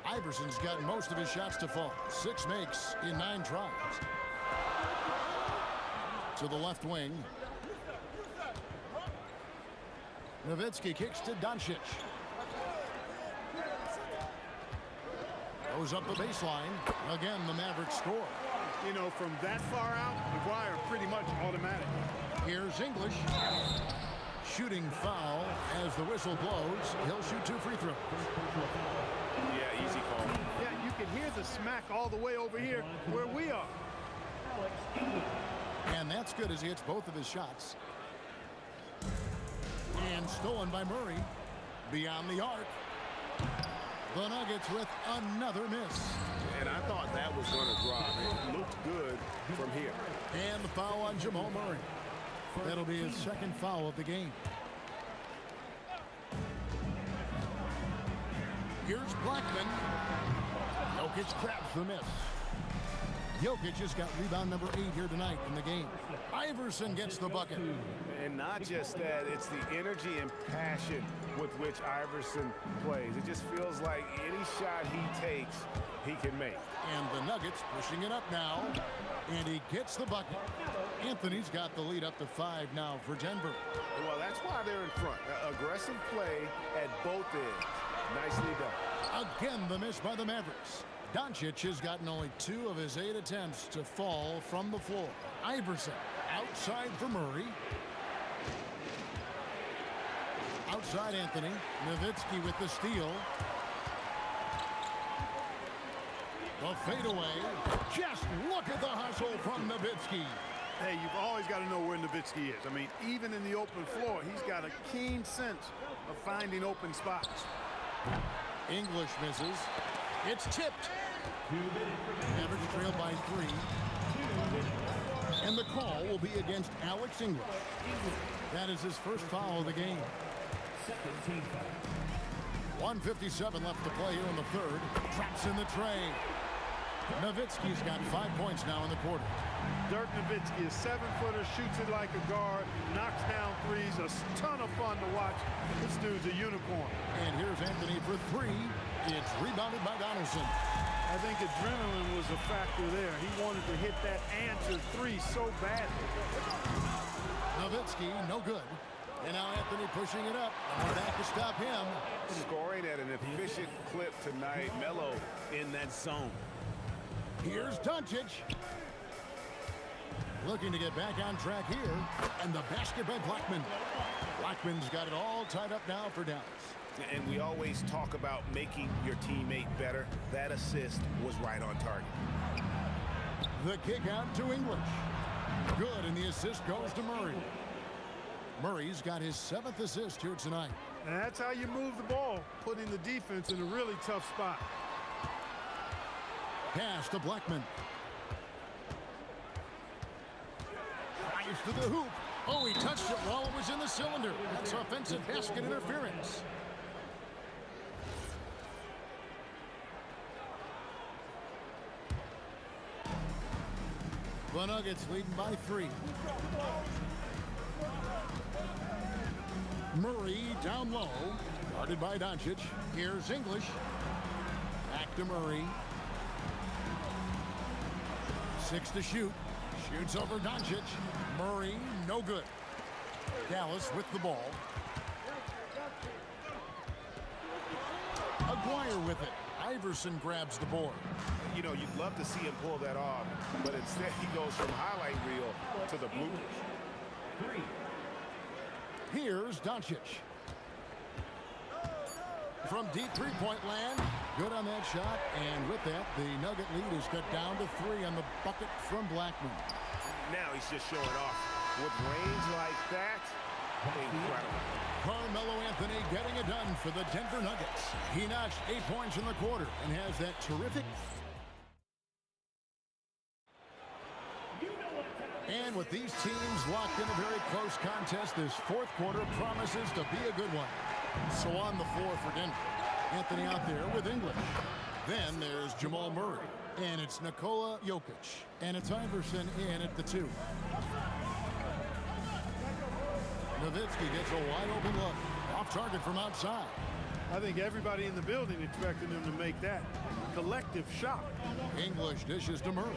Iverson's got most of his shots to fall. 6 makes in 9 tries. To the left wing. Nowitzki kicks to Doncic. Goes up the baseline. Again, the Mavericks score. You know, from that far out, Aguirre pretty much automatic. Here's English. Shooting foul as the whistle blows. He'll shoot 2 free throws. Yeah, easy call. Yeah, you can hear the smack all the way over here where we are. And that's good as he hits both of his shots. And stolen by Murray. Beyond the arc. The Nuggets with another miss. And I thought that was going to drop. It looked good from here. And the foul on Jamal Murray. That'll be his 2nd foul of the game. Here's Blackman. Jokic grabs the miss. Jokic has got rebound number 8 here tonight in the game. Iverson gets the bucket. And not just that, it's the energy and passion with which Iverson plays. It just feels like any shot he takes, he can make. And the Nuggets pushing it up now. And he gets the bucket. Anthony's got the lead up to 5 now for Denver. Well, that's why they're in front. Aggressive play at both ends. Nicely done. Again, the miss by the Mavericks. Doncic has gotten only 2 of his 8 attempts to fall from the floor. Iverson outside for Murray. Outside Anthony. Nowitzki with the steal. The fadeaway. Just look at the hustle from Nowitzki. Hey, you've always got to know where Nowitzki is. I mean, even in the open floor, he's got a keen sense of finding open spots. English misses. It's tipped. Mavericks trail by 3. And the call will be against Alex English. That is his first foul of the game. 1:57 left to play here in the third. Traps in the tray. Nowitzki's got 5 points now in the quarter. Dirk Nowitzki is 7-footer, shoots it like a guard, knocks down threes, a ton of fun to watch. This dude's a unicorn. And here's Anthony for 3. It's rebounded by Donaldson. I think adrenaline was a factor there. He wanted to hit that answer 3 so badly. Nowitzki, no good. And now Anthony pushing it up. And back to stop him. Scoring at an efficient clip tonight. Melo in that zone. Here's Doncic. Looking to get back on track here. And the basket by Blackman. Blackman's got it all tied up now for Dallas. And we always talk about making your teammate better. That assist was right on target. The kick out to English. Good, and the assist goes to Murray. Murray's got his 7th assist here tonight. And that's how you move the ball, putting the defense in a really tough spot. Pass to Blackman. Drives to the hoop. Oh, he touched it while it was in the cylinder. That's offensive basket interference. The Nuggets leading by 3. Murray down low, guarded by Doncic. Here's English. Back to Murray. 6 to shoot. Shoots over Doncic. Murray, no good. Dallas with the ball. Aguirre with it. Iverson grabs the board. You know, you'd love to see him pull that off, but instead he goes from highlight reel to the bloopers. Here's Doncic. From deep three-point land. Good on that shot, and with that, the Nugget lead is cut down to 3 on the bucket from Blackman. Now he's just showing off. With range like that, incredible. Carmelo Anthony getting it done for the Denver Nuggets. He notched 8 points in the quarter and has that terrific. And with these teams locked in a very close contest, this 4th quarter promises to be a good one. So on the floor for Denver, Anthony out there with English. Then there's Jamal Murray. And it's Nikola Jokic. And it's Iverson in at the 2. Nowitzki gets a wide open look. Off target from outside. I think everybody in the building expected him to make that collective shot. English dishes to Murray.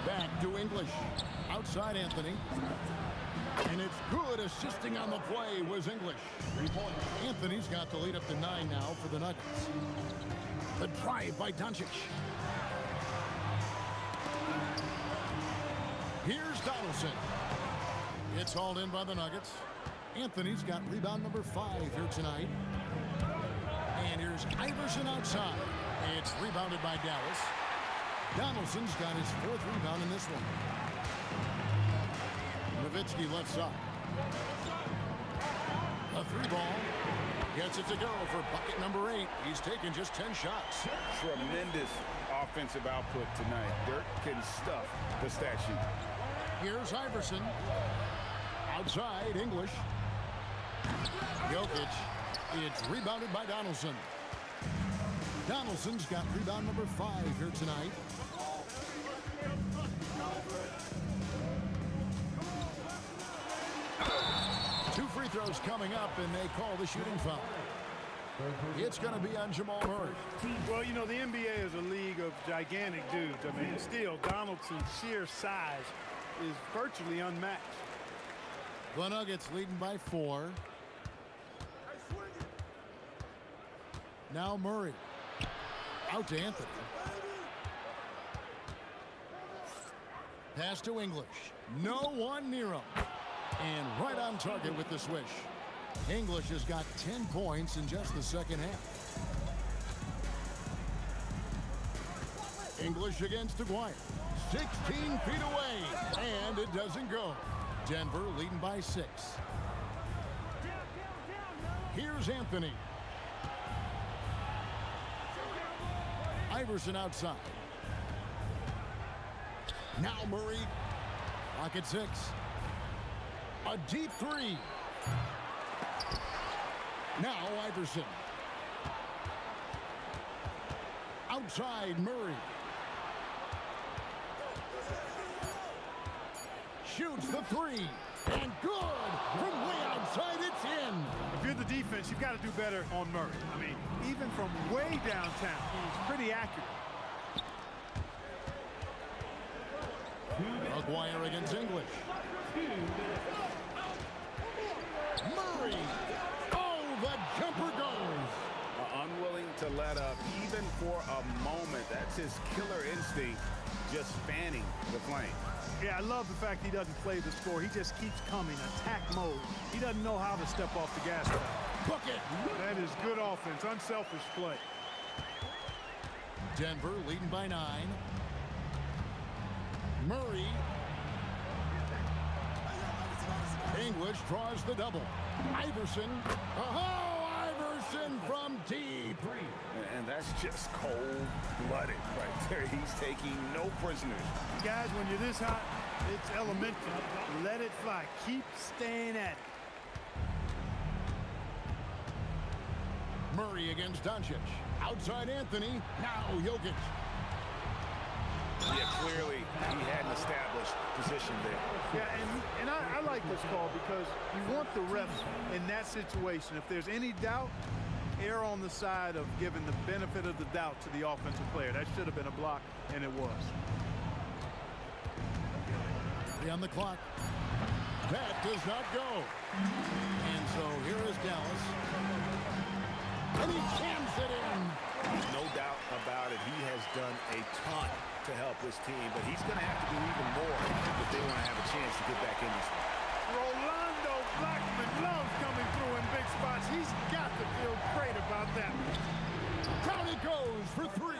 Back to English. Outside Anthony. And it's good. Assisting on the play was English. Anthony's got the lead up to 9 now for the Nuggets. The drive by Doncic. Here's Donaldson. It's hauled in by the Nuggets. Anthony's got rebound number 5 here tonight. And here's Iverson outside. It's rebounded by Dallas. Donaldson's got his 4th rebound in this one. Nowitzki left side. A 3-ball. Gets it to go for bucket number 8. He's taken just 10 shots. Tremendous offensive output tonight. Dirk can stuff the stat sheet. Here's Iverson. Outside, English. Jokic. It's rebounded by Donaldson. Donaldson's got rebound number 5 here tonight. Two free throws coming up, and they call the shooting foul. It's going to be on Jamal Murray. Well, you know, the NBA is a league of gigantic dudes. I mean, still, Donaldson's sheer size is virtually unmatched. The Nuggets leading by 4. Now Murray. Out to Anthony. Pass to English. No one near him. And right on target with the swish. English has got 10 points in just the second half. English against Aguirre. 16 feet away. And it doesn't go. Denver leading by 6. Here's Anthony. Iverson outside. Now Murray. Clock at 6. A deep 3. Now Iverson. Outside Murray. Shoots the 3. And good. From way outside, it's in. If you're the defense, you've got to do better on Murray. I mean, even from way downtown, he's pretty accurate. Aguirre against English. Murray. Oh, the jumper goes. Unwilling to let up even for a moment. That's his killer instinct, just fanning the flame. Yeah, I love the fact he doesn't play the score. He just keeps coming, attack mode. He doesn't know how to step off the gas pedal. Bucket. That is good offense, unselfish play. Denver leading by 9. Murray. English draws the double. Iverson. Oh, Iverson from deep. And that's just cold-blooded right there. He's taking no prisoners. Guys, when you're this hot, it's elementary. Let it fly. Keep staying at it. Murray against Doncic. Outside Anthony. Now Jokic. Yeah, clearly he had an established position there. Yeah, and I like this call because you want the refs in that situation. If there's any doubt, err on the side of giving the benefit of the doubt to the offensive player. That should have been a block, and it was. 3 on the clock. That does not go. And so here is Dallas. And he jams it in. No doubt about it. He has done a ton to help this team, but he's going to have to do even more if they want to have a chance to get back in this one. Rolando Blackman loves coming through in big spots. He's got to feel great about that. Down he goes for 3.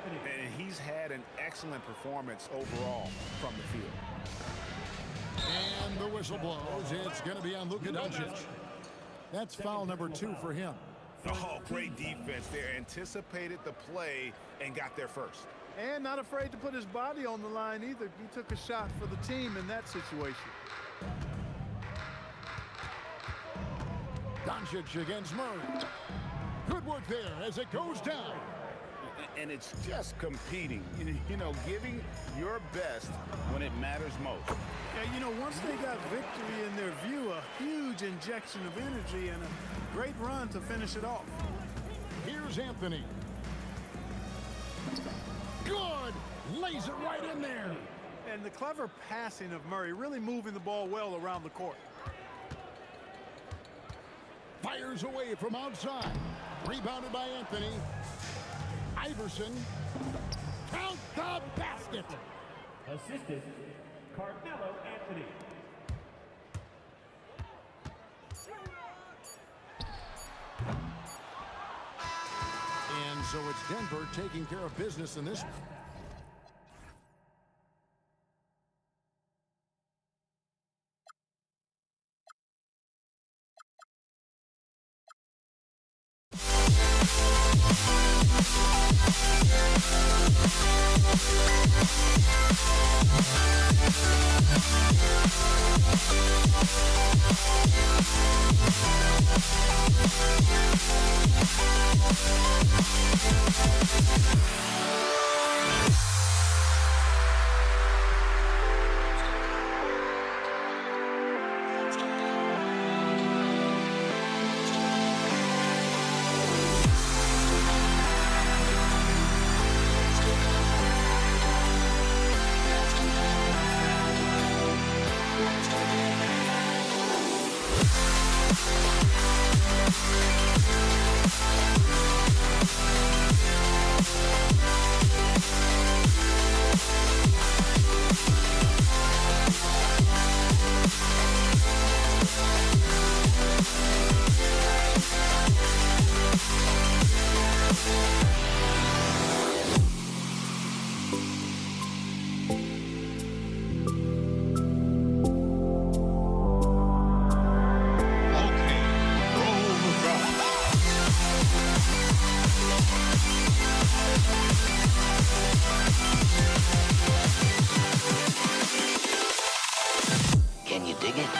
And he's had an excellent performance overall from the field. And the whistle blows. It's going to be on Luka Doncic. That's foul number 2 for him. Oh, great defense there. Anticipated the play and got there first. And not afraid to put his body on the line either. He took a shot for the team in that situation. Doncic against Murray. Good work there as it goes down. And it's just competing, you know, giving your best when it matters most. Yeah, you know, once they got victory in their view, a huge injection of energy and a great run to finish it off. Here's Anthony. Good! Lays it right in there. And the clever passing of Murray, really moving the ball well around the court. Fires away from outside. Rebounded by Anthony. Iverson. Count the basket. Assistant, Carmelo Anthony. And so it's Denver taking care of business in this one. We'll be right back.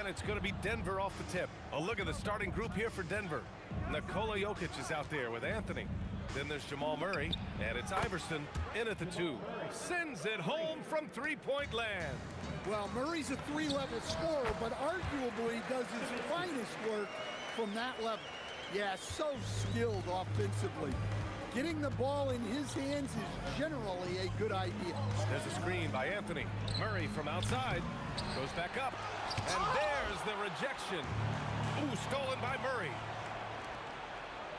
It's going to be Denver off the tip. A look at the starting group here for Denver. Nikola Jokic is out there with Anthony. Then there's Jamal Murray, and it's Iverson in at the 2. Sends it home from three-point land. Well, Murray's a 3-level scorer, but arguably does his finest work from that level. Yeah, so skilled offensively. Getting the ball in his hands is generally a good idea. There's a screen by Anthony. Murray from outside goes back up. And there's the rejection. Ooh, stolen by Murray.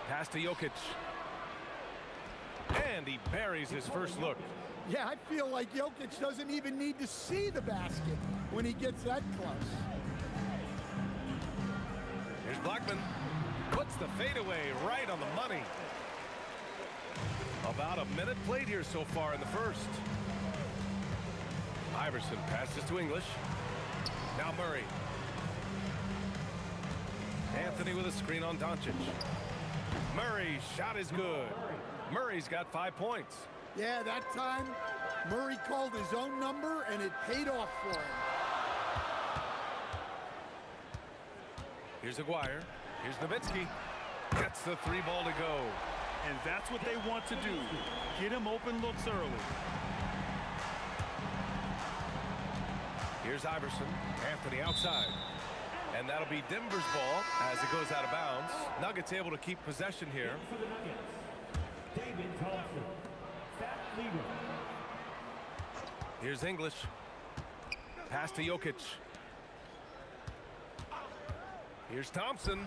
Pass to Jokic. And he buries his first look. Yeah, I feel like Jokic doesn't even need to see the basket when he gets that close. Here's Blackman. Puts the fadeaway right on the money. About a minute played here so far in the first. Iverson passes to English. Now Murray. Anthony with a screen on Doncic. Murray's shot is good. Murray's got 5 points. Yeah, that time Murray called his own number and it paid off for him. Here's Aguirre. Here's Nowitzki. Gets the 3 ball to go. And that's what they want to do. Get him open looks early. Here's Iverson. Anthony outside. And that'll be Denver's ball as it goes out of bounds. Nuggets able to keep possession here. David Thompson. Fat leader. Here's English. Pass to Jokic. Here's Thompson.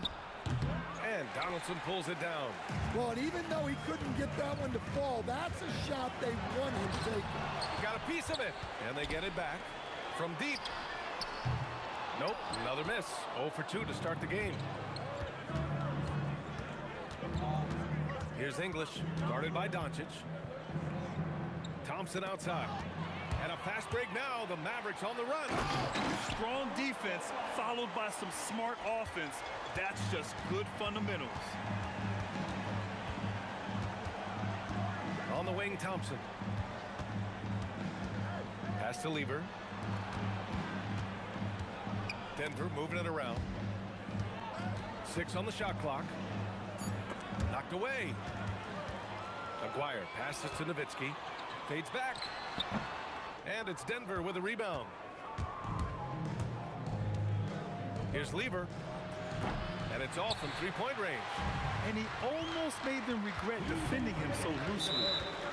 And Donaldson pulls it down. Well, and even though he couldn't get that one to fall, that's a shot they want him taking. Got a piece of it. And they get it back from deep. Nope, another miss. 0 for 2 to start the game. Here's English, guarded by Doncic. Thompson outside. And a fast break now. The Mavericks on the run. Strong defense followed by some smart offense. That's just good fundamentals. On the wing, Thompson. Pass to Lever. Denver moving it around. 6 on the shot clock. Knocked away. Aguirre passes to Nowitzki. Fades back. And it's Denver with a rebound. Here's Lever. And it's off from 3-point range. And he almost made them regret defending him so loosely.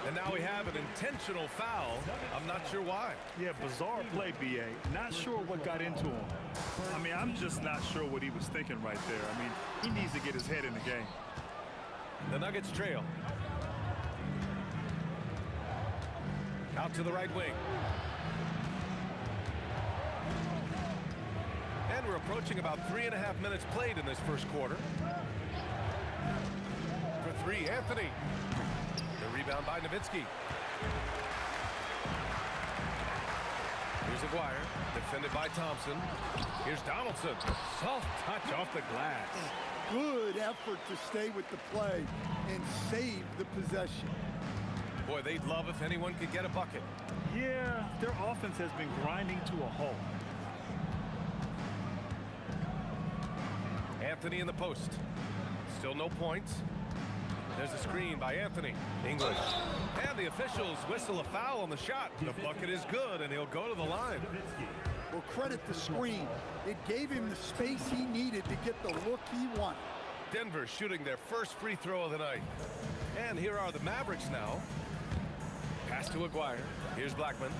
And now we have an intentional foul. I'm not sure why. Yeah, bizarre play, B.A. Not sure what got into him. I mean, I'm just not sure what he was thinking right there. I mean, he needs to get his head in the game. The Nuggets trail. Out to the right wing. And we're approaching about 3.5 minutes played in this first quarter. For 3, Anthony. The rebound by Nowitzki. Here's Aguirre, defended by Thompson. Here's Donaldson. Soft touch off the glass. Good effort to stay with the play and save the possession. Boy, they'd love if anyone could get a bucket. Yeah, their offense has been grinding to a halt. Anthony in the post. Still no points. There's a screen by Anthony. English. And the officials whistle a foul on the shot. The bucket is good, and he'll go to the line. Well, credit the screen. It gave him the space he needed to get the look he wanted. Denver shooting their first free throw of the night. And here are the Mavericks now. Pass to Aguirre. Here's Blackman.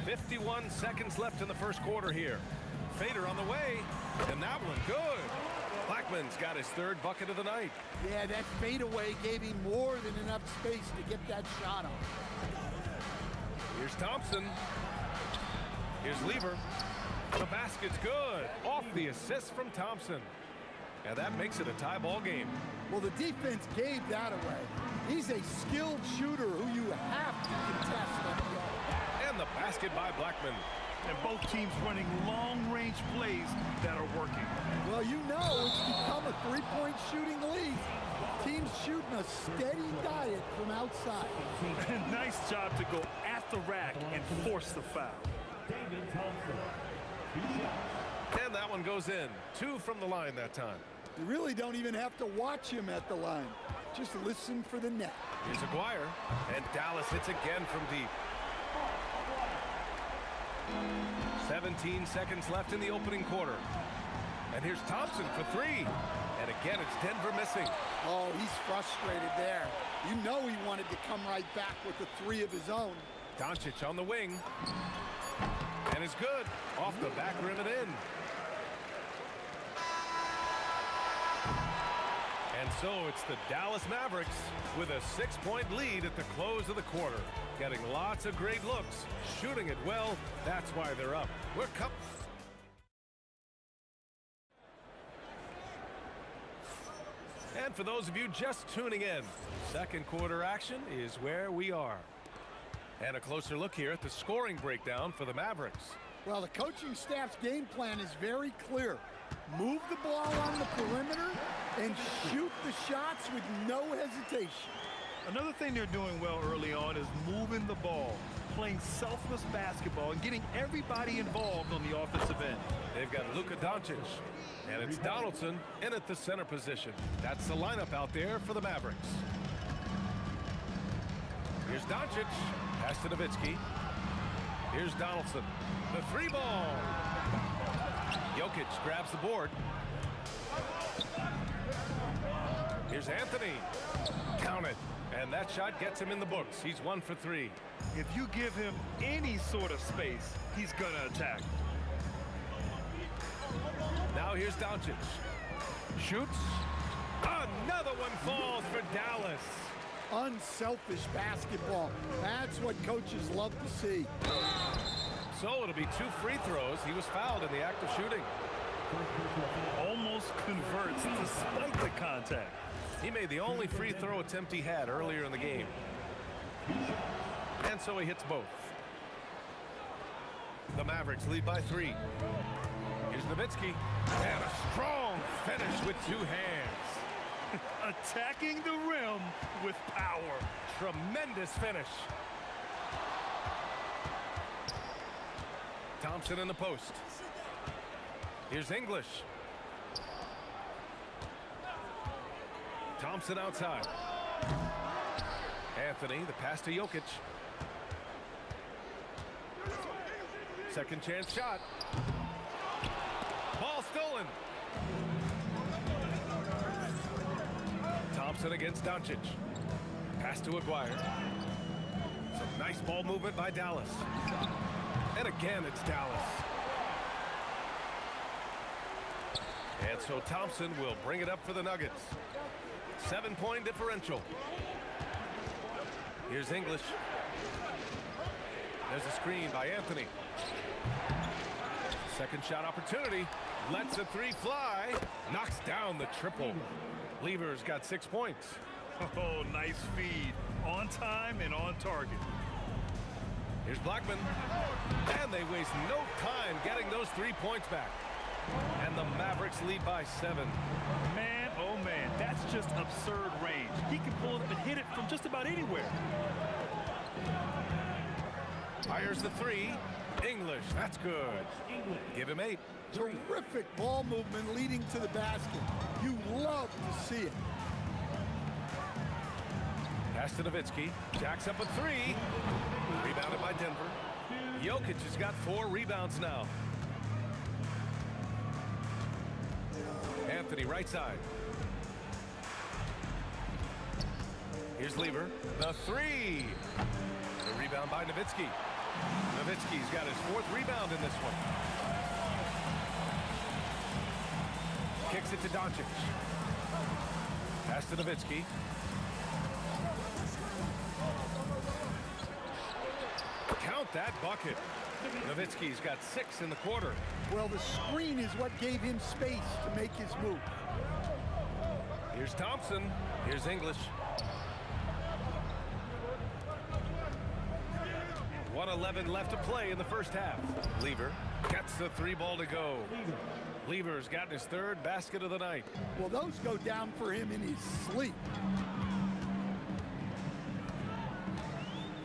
51 seconds left in the first quarter here. fader on the way. And that one good. Blackman's got his third bucket of the night. Yeah, that fadeaway gave him more than enough space to get that shot on. Here's Thompson. Here's Lever. The basket's good. Off the assist from Thompson. And that makes it a tie ball game. Well, the defense gave that away. He's a skilled shooter who you have to contest on the arc. And the basket by Blackman. And both teams running long-range plays that are working. Well, you know it's become a three-point shooting league. Teams shooting a steady diet from outside. Nice job to go at the rack and force the foul. And that one goes in. 2 from the line that time. You really don't even have to watch him at the line. Just listen for the net. Here's Aguirre. And Dallas hits again from deep. 17 seconds left in the opening quarter. And here's Thompson for 3. And again, it's Denver missing. Oh, he's frustrated there. You know he wanted to come right back with the 3 of his own. Doncic on the wing. And it's good. Off the back rim and in. And so it's the Dallas Mavericks with a 6-point lead at the close of the quarter. Getting lots of great looks, shooting it well. That's why they're up. We're And for those of you just tuning in, second quarter action is where we are. And a closer look here at the scoring breakdown for the Mavericks. Well, the coaching staff's game plan is very clear. Move the ball on the perimeter and shoot the shots with no hesitation. Another thing they're doing well early on is moving the ball, playing selfless basketball, and getting everybody involved on the offensive end. They've got Luka Doncic, and it's Donaldson in at the center position. That's the lineup out there for the Mavericks. Here's Doncic, pass to Nowitzki. Here's Donaldson, the 3 ball. Jokic grabs the board. Here's Anthony. Count it. And that shot gets him in the books. He's 1 for 3. If you give him any sort of space, he's going to attack. Now here's Doncic. Shoots. Another one falls for Dallas. Unselfish basketball. That's what coaches love to see. So it'll be 2 free throws. He was fouled in the act of shooting. Almost converts despite the contact. He made the only free throw attempt he had earlier in the game. And so he hits both. The Mavericks lead by 3. Here's Nowitzki. And a strong finish with 2 hands. Attacking the rim with power. Tremendous finish. Thompson in the post. Here's English. Thompson outside. Anthony, the pass to Jokic. Second chance shot. Ball stolen. Thompson against Doncic. Pass to Aguirre. Some nice ball movement by Dallas. And again, it's Dallas. And so Thompson will bring it up for the Nuggets. 7-point differential. Here's English. There's a screen by Anthony. Second shot opportunity. Lets the 3 fly. Knocks down the triple. Lever's got 6 points. Oh, nice feed. On time and on target. Here's Blackman. And they waste no time getting those 3 points back. And the Mavericks lead by 7. Man, oh man, that's just absurd range. He can pull it up and hit it from just about anywhere. Fires the 3. English, that's good. Give him 8. Terrific ball movement leading to the basket. You love to see it. Pass to Nowitzki. Jacks up a 3. Rebounded by Denver. Jokic has got 4 rebounds now. Anthony right side. Here's Lever. The 3. The rebound by Nowitzki. Nowitzki's got his 4th rebound in this one. Kicks it to Doncic. Pass to Nowitzki. Count that bucket. Nowitzki's got 6 in the quarter. Well, the screen is what gave him space to make his move. Here's Thompson. Here's English. 1:11 left to play in the first half. Lever gets the 3 ball to go. Lever's gotten his 3rd basket of the night. Well, those go down for him in his sleep.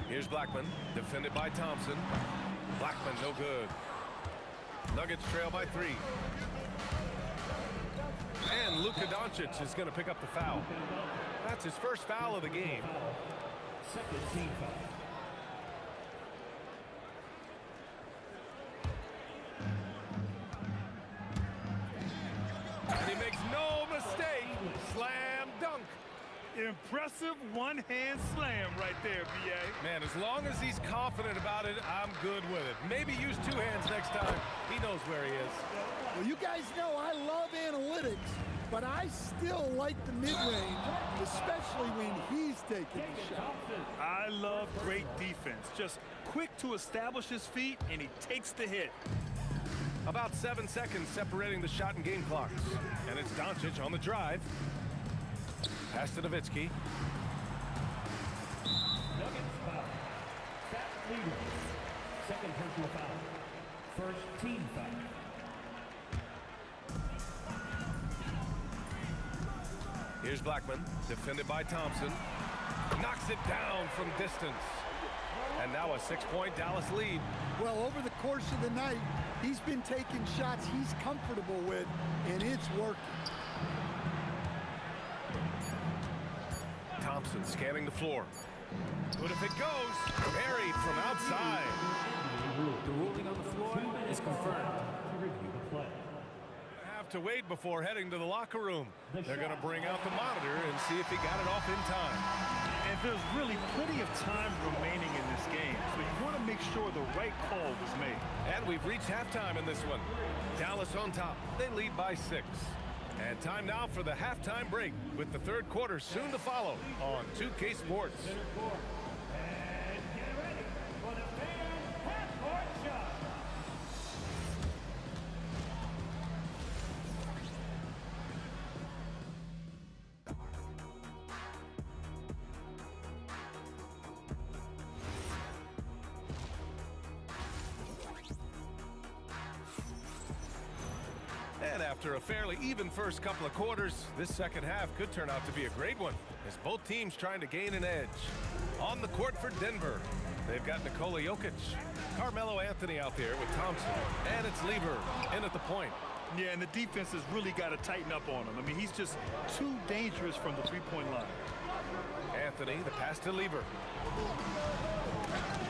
Here's Blackman, defended by Thompson. Blackman, no good. Nuggets trail by 3. And Luka Doncic is going to pick up the foul. That's his first foul of the game. Second team foul. And he makes no mistake. Slam dunk. Impressive one-hand slam right there, B.A. Man, as long as he's confident about it, I'm good with it. Maybe use 2 hands next time. He knows where he is. Well, you guys know I love analytics, but I still like the mid-range, especially when he's taking the shot. I love great defense. Just quick to establish his feet, and he takes the hit. About 7 seconds separating the shot and game clocks. And it's Doncic on the drive. Pass to Nowitzki. Nuggets foul. Stat leader. Second personal foul. First team foul. Here's Blackman, defended by Thompson. Knocks it down from distance. And now a 6-point Dallas lead. Well, over the course of the night, he's been taking shots he's comfortable with, and it's working. Thompson scanning the floor. But if it goes, buried from outside. The ruling on the floor is confirmed. Have to wait before heading to the locker room. They're going to bring out the monitor and see if he got it off in time. And there's really plenty of time remaining in this game, so you want to make sure the right call was made. And we've reached halftime in this one. Dallas on top. They lead by 6. And time now for the halftime break, with the 3rd quarter soon to follow on 2K Sports. And get ready for the fan half-court shot. And after a fairly even first couple of quarters, this second half could turn out to be a great one, as both teams trying to gain an edge. On the court for Denver, they've got Nikola Jokic, Carmelo Anthony out there with Thompson, and it's Lever in at the point. Yeah, and the defense has really got to tighten up on him. I mean, he's just too dangerous from the 3-point line. Anthony, the pass to Lever.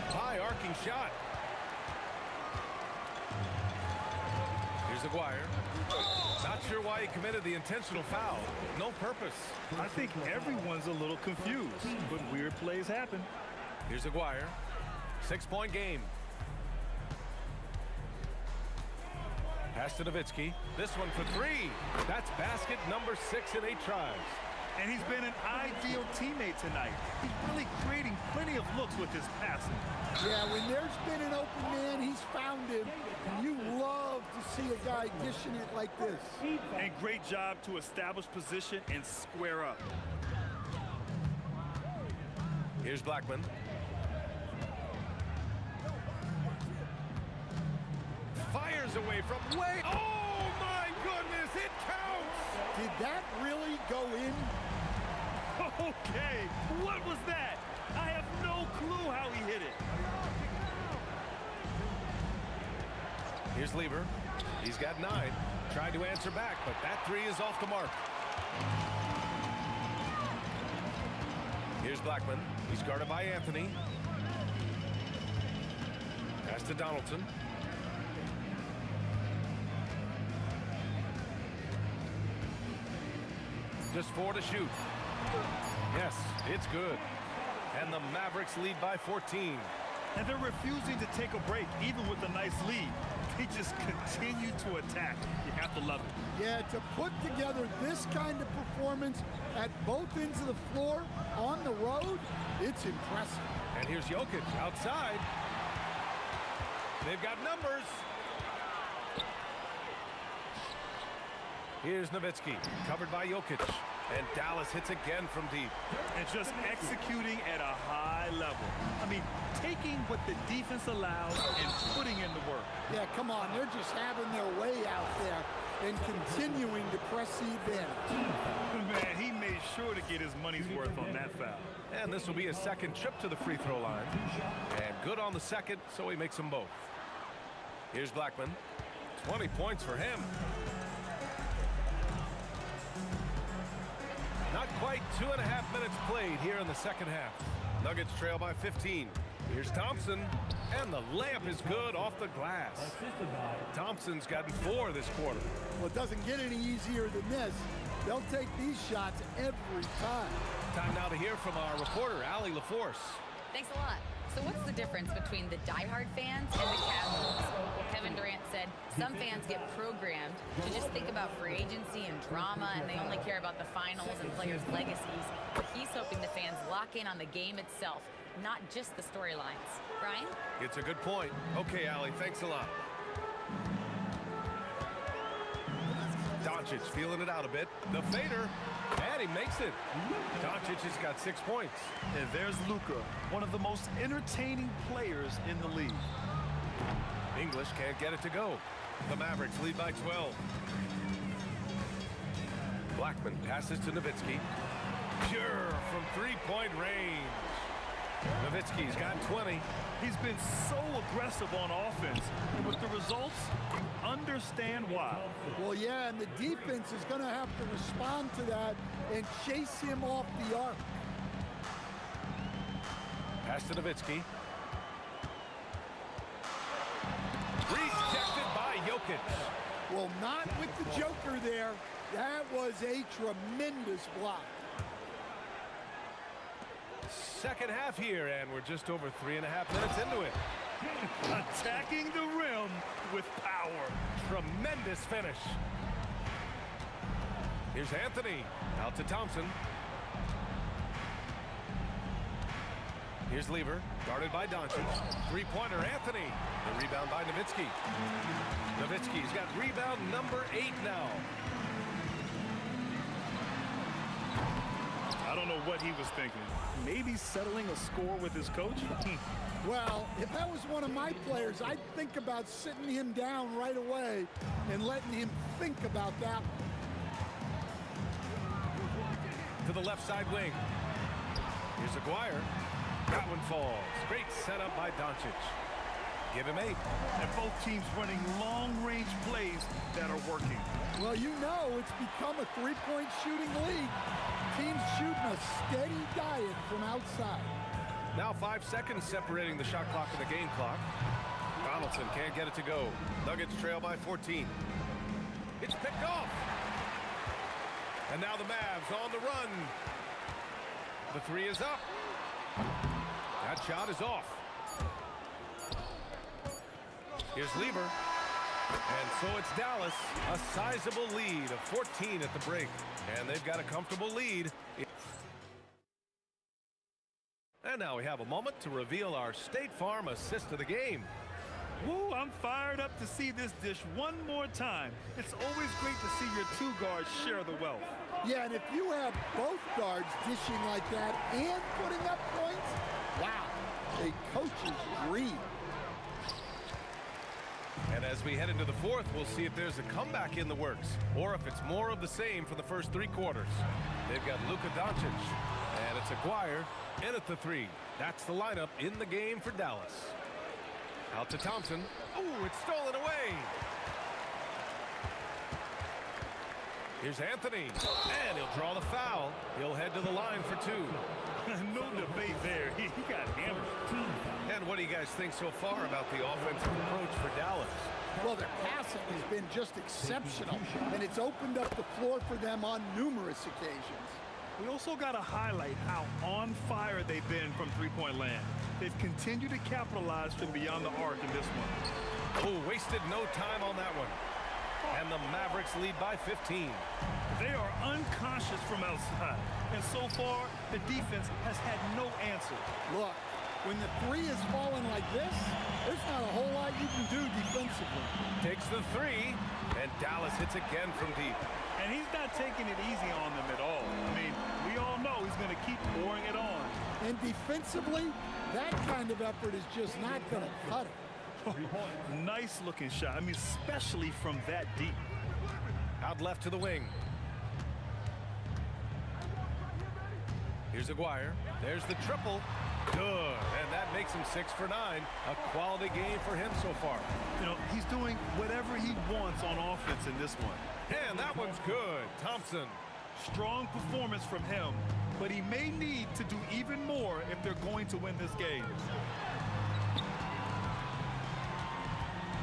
High arcing shot. Here's Aguirre. Not sure why he committed the intentional foul. No purpose. I think everyone's a little confused, but weird plays happen. Here's Aguirre. 6-point game. Pass to Nowitzki. This one for 3. That's basket number 6 in 8 tries. And he's been an ideal teammate tonight. He's really creating plenty of looks with his passing. Yeah, when there's been an open man, he's found him. And you love to see a guy dishing it like this. And great job to establish position and square up. Here's Blackman. Fires away from way. Oh, my goodness, it counts! Did that really go in? Okay, what was that? I have no clue how he hit it. Here's Lever. He's got 9. Tried to answer back, but that 3 is off the mark. Here's Blackman. He's guarded by Anthony. Pass to Donaldson. Just 4 to shoot. Yes, it's good. And the Mavericks lead by 14. And they're refusing to take a break, even with a nice lead. They just continue to attack. You have to love it. Yeah, to put together this kind of performance at both ends of the floor on the road, it's impressive. And here's Jokic outside. They've got numbers. Here's Nowitzki, covered by Jokic. And Dallas hits again from deep. And just executing at a high level. I mean, taking what the defense allows and putting in the work. Yeah, come on. They're just having their way out there and continuing to press the advantage. Man, he made sure to get his money's worth on that foul. And this will be his second trip to the free throw line. And good on the second, so he makes them both. Here's Blackman. 20 points for him. Not quite 2.5 minutes played here in the second half. Nuggets trail by 15. Here's Thompson, and the layup is good off the glass. Thompson's gotten 4 this quarter. Well, it doesn't get any easier than this. They'll take these shots every time. Time now to hear from our reporter, Allie LaForce. Thanks a lot. So what's the difference between the diehard fans and the casuals? Well, Kevin Durant said some fans get programmed to just think about free agency and drama, and they only care about the finals and players' legacies. But he's hoping the fans lock in on the game itself, not just the storylines. Brian? It's a good point. Okay, Allie, thanks a lot. Doncic feeling it out a bit. The fader, and he makes it. Doncic has got 6 points. And there's Luka, one of the most entertaining players in the league. English can't get it to go. The Mavericks lead by 12. Blackman passes to Nowitzki. Pure from three-point range. Nowitzki's got 20. He's been so aggressive on offense, and with the results, you understand why. Well, yeah, and the defense is going to have to respond to that and chase him off the arc. Pass to Nowitzki. Rejected by Jokic. Well, not with the Joker there. That was a tremendous block. Second half here, and we're just over 3.5 minutes into it. Attacking the rim with power. Tremendous finish. Here's Anthony. Out to Thompson. Here's Lever. Guarded by Doncic. Three-pointer, Anthony. The rebound by Nowitzki. Nowitzki's got rebound number 8 now. I don't know what he was thinking. Maybe settling a score with his coach? Well, if that was one of my players, I'd think about sitting him down right away and letting him think about that. To the left side wing. Here's Aguirre. That one falls. Great setup by Doncic. Give him 8. And both teams running long-range plays that are working. Well, you know it's become a three-point shooting league. Teams shooting a steady diet from outside. Now 5 seconds separating the shot clock and the game clock. Donaldson can't get it to go. Nuggets trail by 14. It's picked off. And now the Mavs on the run. The 3 is up. That shot is off. Here's Lever. And so it's Dallas, a sizable lead of 14 at the break. And they've got a comfortable lead. And now we have a moment to reveal our State Farm assist of the game. Woo, I'm fired up to see this dish one more time. It's always great to see your two guards share the wealth. Yeah, and if you have both guards dishing like that and putting up points, wow, a coach's dream. And as we head into the fourth, we'll see if there's a comeback in the works or if it's more of the same for the first 3 quarters. They've got Luka Doncic, and it's Aguirre in at the 3. That's the lineup in the game for Dallas. Out to Thompson. Ooh, it's stolen away. Here's Anthony, and he'll draw the foul. He'll head to the line for 2. No debate there. He got hammered. And what do you guys think so far about the offensive approach for Dallas? Well, their passing has been just exceptional, and it's opened up the floor for them on numerous occasions. We also got to highlight how on fire they've been from three-point land. They've continued to capitalize from beyond the arc in this one. Oh, wasted no time on that one. And the Mavericks lead by 15. They are unconscious from outside. And so far, the defense has had no answer. Look, when the three is falling like this, there's not a whole lot you can do defensively. Takes the three, and Dallas hits again from deep. And he's not taking it easy on them at all. I mean, we all know he's going to keep pouring it on. And defensively, that kind of effort is just not going to cut it. Nice looking shot. I mean, especially from that deep. Out left to the wing. Here's Aguirre. There's the triple. Good. And that makes him 6 for 9. A quality game for him so far. You know, he's doing whatever he wants on offense in this one. And that one's good. Thompson. Strong performance from him, but he may need to do even more if they're going to win this game.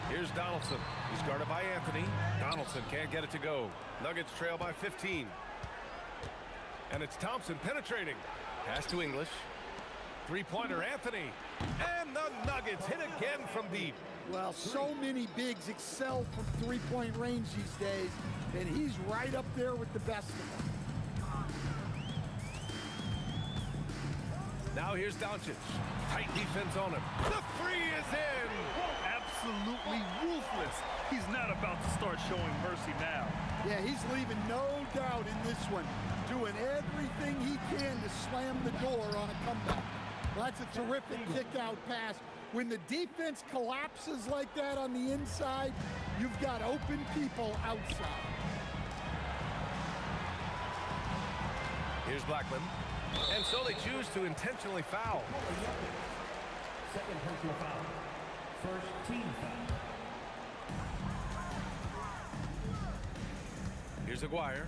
Here's Donaldson. He's guarded by Anthony. Donaldson can't get it to go. Nuggets trail by 15. And it's Thompson penetrating. Pass to English. Three-pointer, Anthony. And the Nuggets hit again from deep. Well, so many bigs excel from three-point range these days, and he's right up there with the best of them. Now here's Doncic. Tight defense on him. The three is in. Absolutely ruthless. He's not about to start showing mercy now. Yeah, he's leaving no doubt in this one, doing everything he can to slam the door on a comeback. Well, that's a terrific kick-out pass. When the defense collapses like that on the inside, you've got open people outside. Here's Blackman. And so they choose to intentionally foul. Second personal foul. First team foul. Here's Aguirre.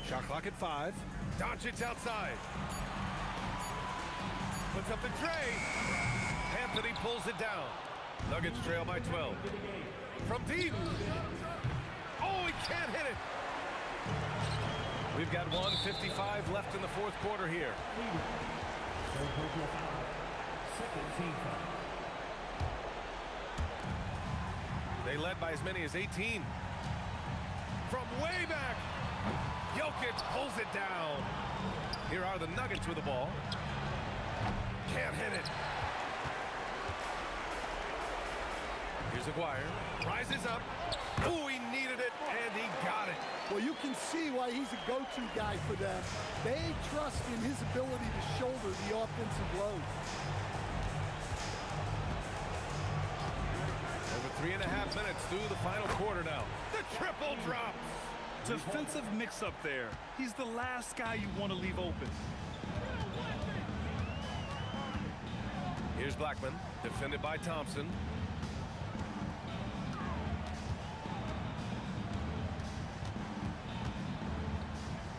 Shot clock at 5. Doncic outside. Puts up the tray. Anthony pulls it down. Nuggets trail by 12. From deep. Oh, he can't hit it. We've got 1:55 left in the fourth quarter here. Second team foul. They led by as many as 18. From way back. Jokic pulls it down. Here are the Nuggets with the ball. Can't hit it. Here's Aguirre. Rises up. Ooh, he needed it, and he got it. Well, you can see why he's a go-to guy for them. They trust in his ability to shoulder the offensive load. Over 3.5 minutes through the final quarter now. The triple drops. Defensive mix-up there. He's the last guy you want to leave open. Here's Blackman, defended by Thompson.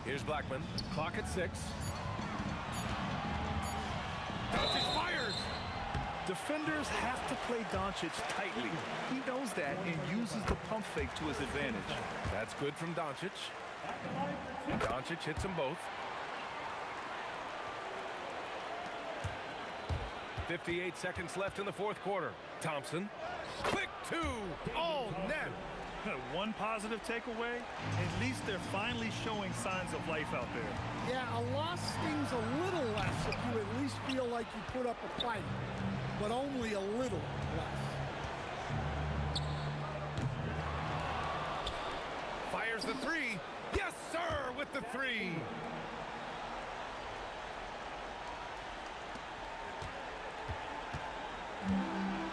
Here's Blackman, clock at 6. Doncic fires! Defenders have to play Doncic tightly. He knows that and uses the pump fake to his advantage. That's good from Doncic. Doncic hits them both. 58 seconds left in the fourth quarter. Thompson, quick two, all net. One positive takeaway, at least they're finally showing signs of life out there. Yeah, a loss stings a little less if you at least feel like you put up a fight, but only a little less. Fires the three. Yes, sir, with the three.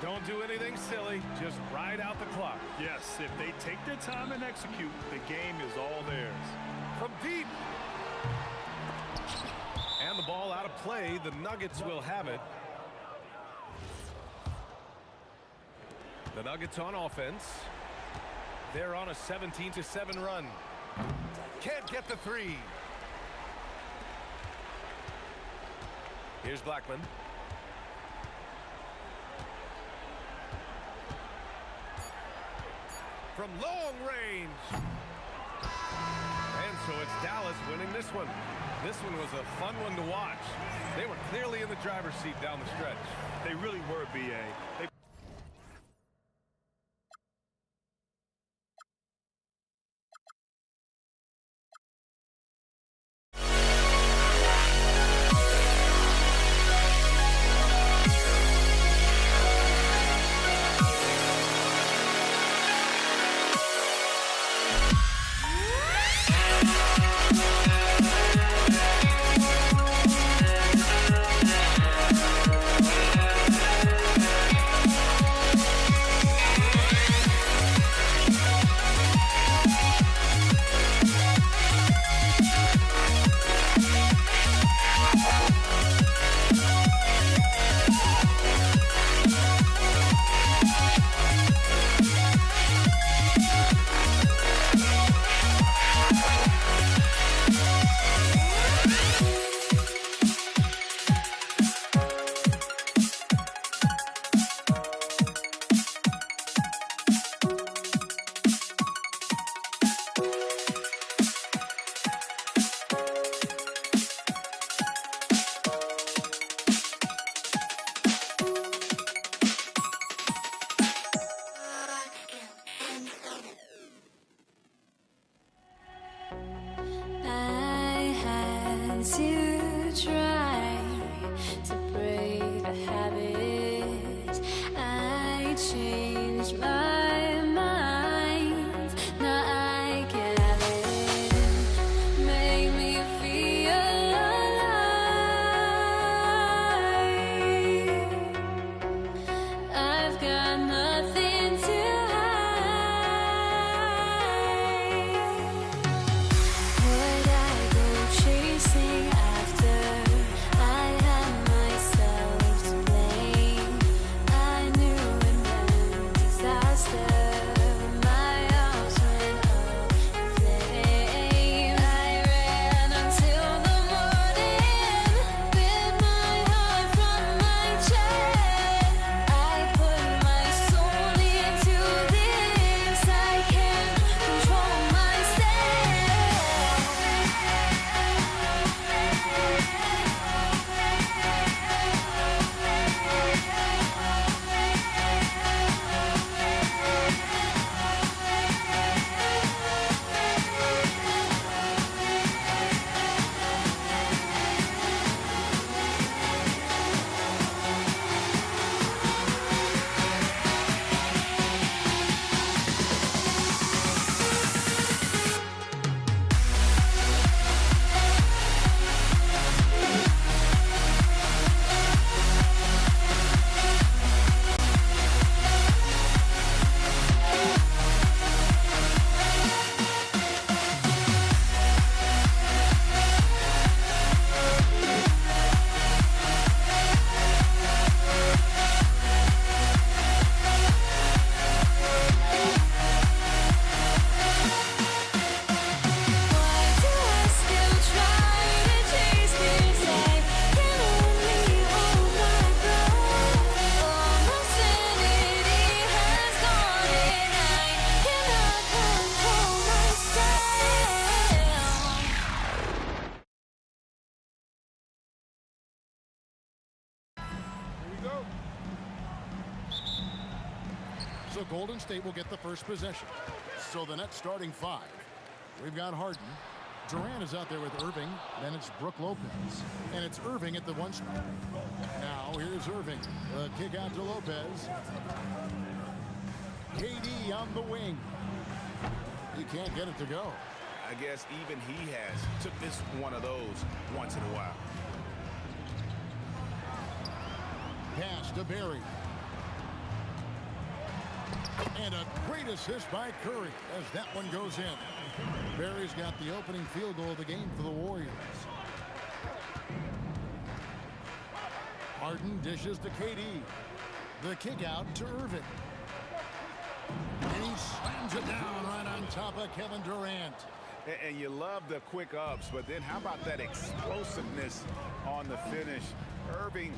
Don't do anything silly. Just ride out the clock. Yes, if they take their time and execute, the game is all theirs. From deep. And the ball out of play. The Nuggets will have it. The Nuggets on offense. They're on a 17-7 run. Can't get the three. Here's Blackman. From long range. So it's Dallas winning this one. This one was a fun one to watch. They were clearly in the driver's seat down the stretch. They really were, B.A. To try to break the habit, I changed my mind. Now I can have it. Make me feel alive. I've got nothing to chasing after. I had myself to blame. I knew it meant disaster. My arms went up in flames. I ran until the morning, bit my heart from my chest. I put my soul into this. I can't control myself. So Golden State will get the first possession. So the Nets starting five. We've got Harden. Durant is out there with Irving. Then it's Brook Lopez. And it's Irving at the one spot. Now here's Irving. The kick out to Lopez. KD on the wing. He can't get it to go. I guess even he has took this one of those once in a while. Pass to Barry. And a great assist by Curry as that one goes in. Barry's got the opening field goal of the game for the Warriors. Harden dishes to KD. The kick out to Irving. And he slams it down right on top of Kevin Durant. And you love the quick ups, but then how about that explosiveness on the finish? Irving,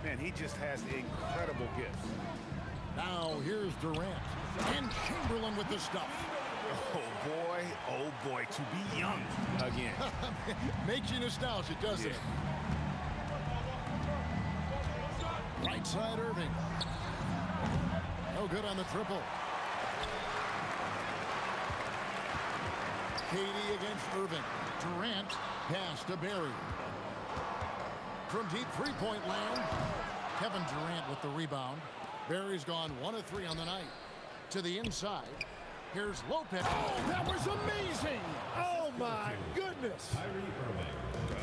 man, he just has incredible gifts. Now here's Durant. And Chamberlain with the stuff. Oh boy, to be young again. Makes you nostalgic, doesn't it? Right side, Irving. No good on the triple. KD against Irving. Durant pass to Barry. From deep three-point land, Kevin Durant with the rebound. Barry's gone 1 of 3 on the night. To the inside. Here's Lopez. Oh, that was amazing! Oh, my goodness!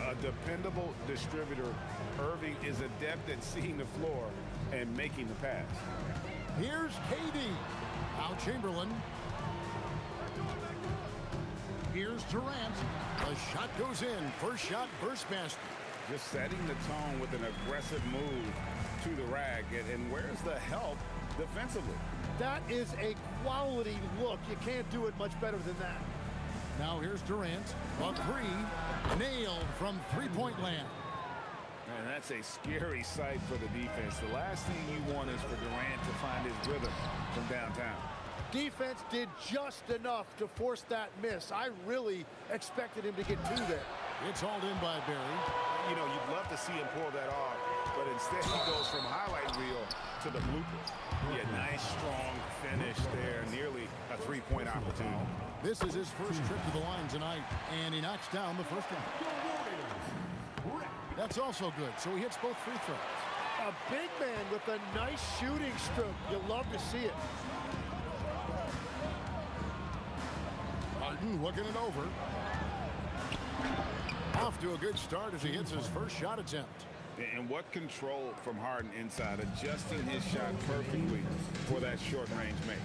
A dependable distributor. Irving is adept at seeing the floor and making the pass. Here's KD. Now Chamberlain. Here's Durant. The shot goes in. First shot, first basket. Just setting the tone with an aggressive move to the rack. And where's the help defensively? That is a quality look. You can't do it much better than that. Now here's Durant. A three. Nailed from three-point land. And that's a scary sight for the defense. The last thing you want is for Durant to find his rhythm from downtown. Defense did just enough to force that miss. I really expected him to get 2 there. It's hauled in by Barry. You know, you'd love to see him pull that off, but instead he goes from highlight reel to the bloopers. Yeah, nice, strong finish there. Nearly a three-point opportunity. This is his first trip to the line tonight, and he knocks down the first one. That's also good, so he hits both free throws. A big man with a nice shooting stroke. You'll love to see it. Harden looking it over. Off to a good start as he hits his first shot attempt. And what control from Harden inside, adjusting his shot perfectly for that short-range make.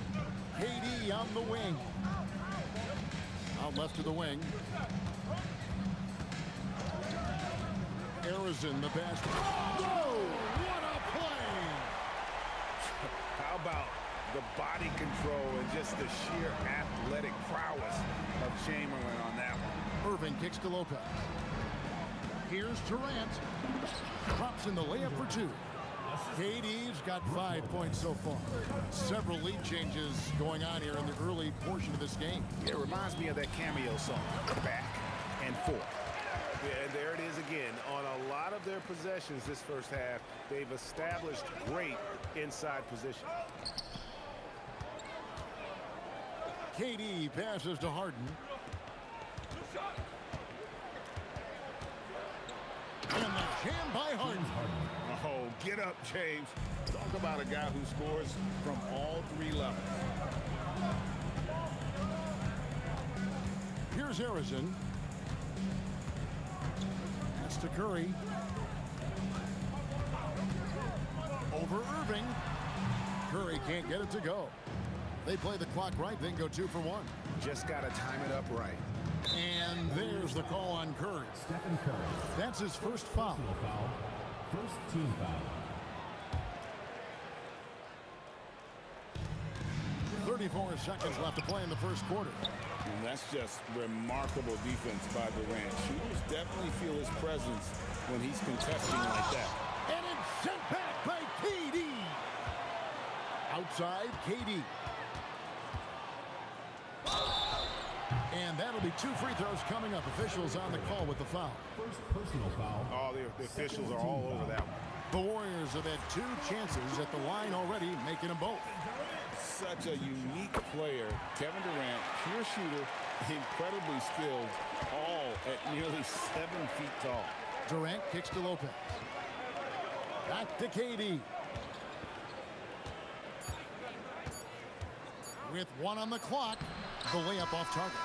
KD on the wing. Out left to the wing. Arizon the pass. Whoa! What a play! How about the body control and just the sheer athletic prowess of Chamberlain on that one? Irving kicks to Lopez. Here's Durant. Drops in the layup for 2. KD's got 5 points so far. Several lead changes going on here in the early portion of this game. It reminds me of that cameo song, Back and Forth. Yeah, and there it is again. On a lot of their possessions this first half, they've established great inside position. KD passes to Harden. And the jam by Harden. Oh, get up, James. Talk about a guy who scores from all 3 levels. Here's Arizon. Pass to Curry. Over Irving. Curry can't get it to go. They play the clock right, then go 2 for 1. Just got to time it up right. And there's the call on Curry. That's his first foul. First team foul. 34 seconds left to play in the first quarter. And that's just remarkable defense by Durant. Shooters definitely feel his presence when he's contesting like that. And it's sent back by KD. Outside, KD. And that'll be 2 free throws coming up. Officials on the call with the foul. First personal foul. Oh, the officials are all over that one. The Warriors have had 2 chances at the line already, making them both. Such a unique player. Kevin Durant, pure shooter, incredibly skilled, all at nearly 7 feet tall. Durant kicks to Lopez. Back to KD. With 1 on the clock, the layup off target.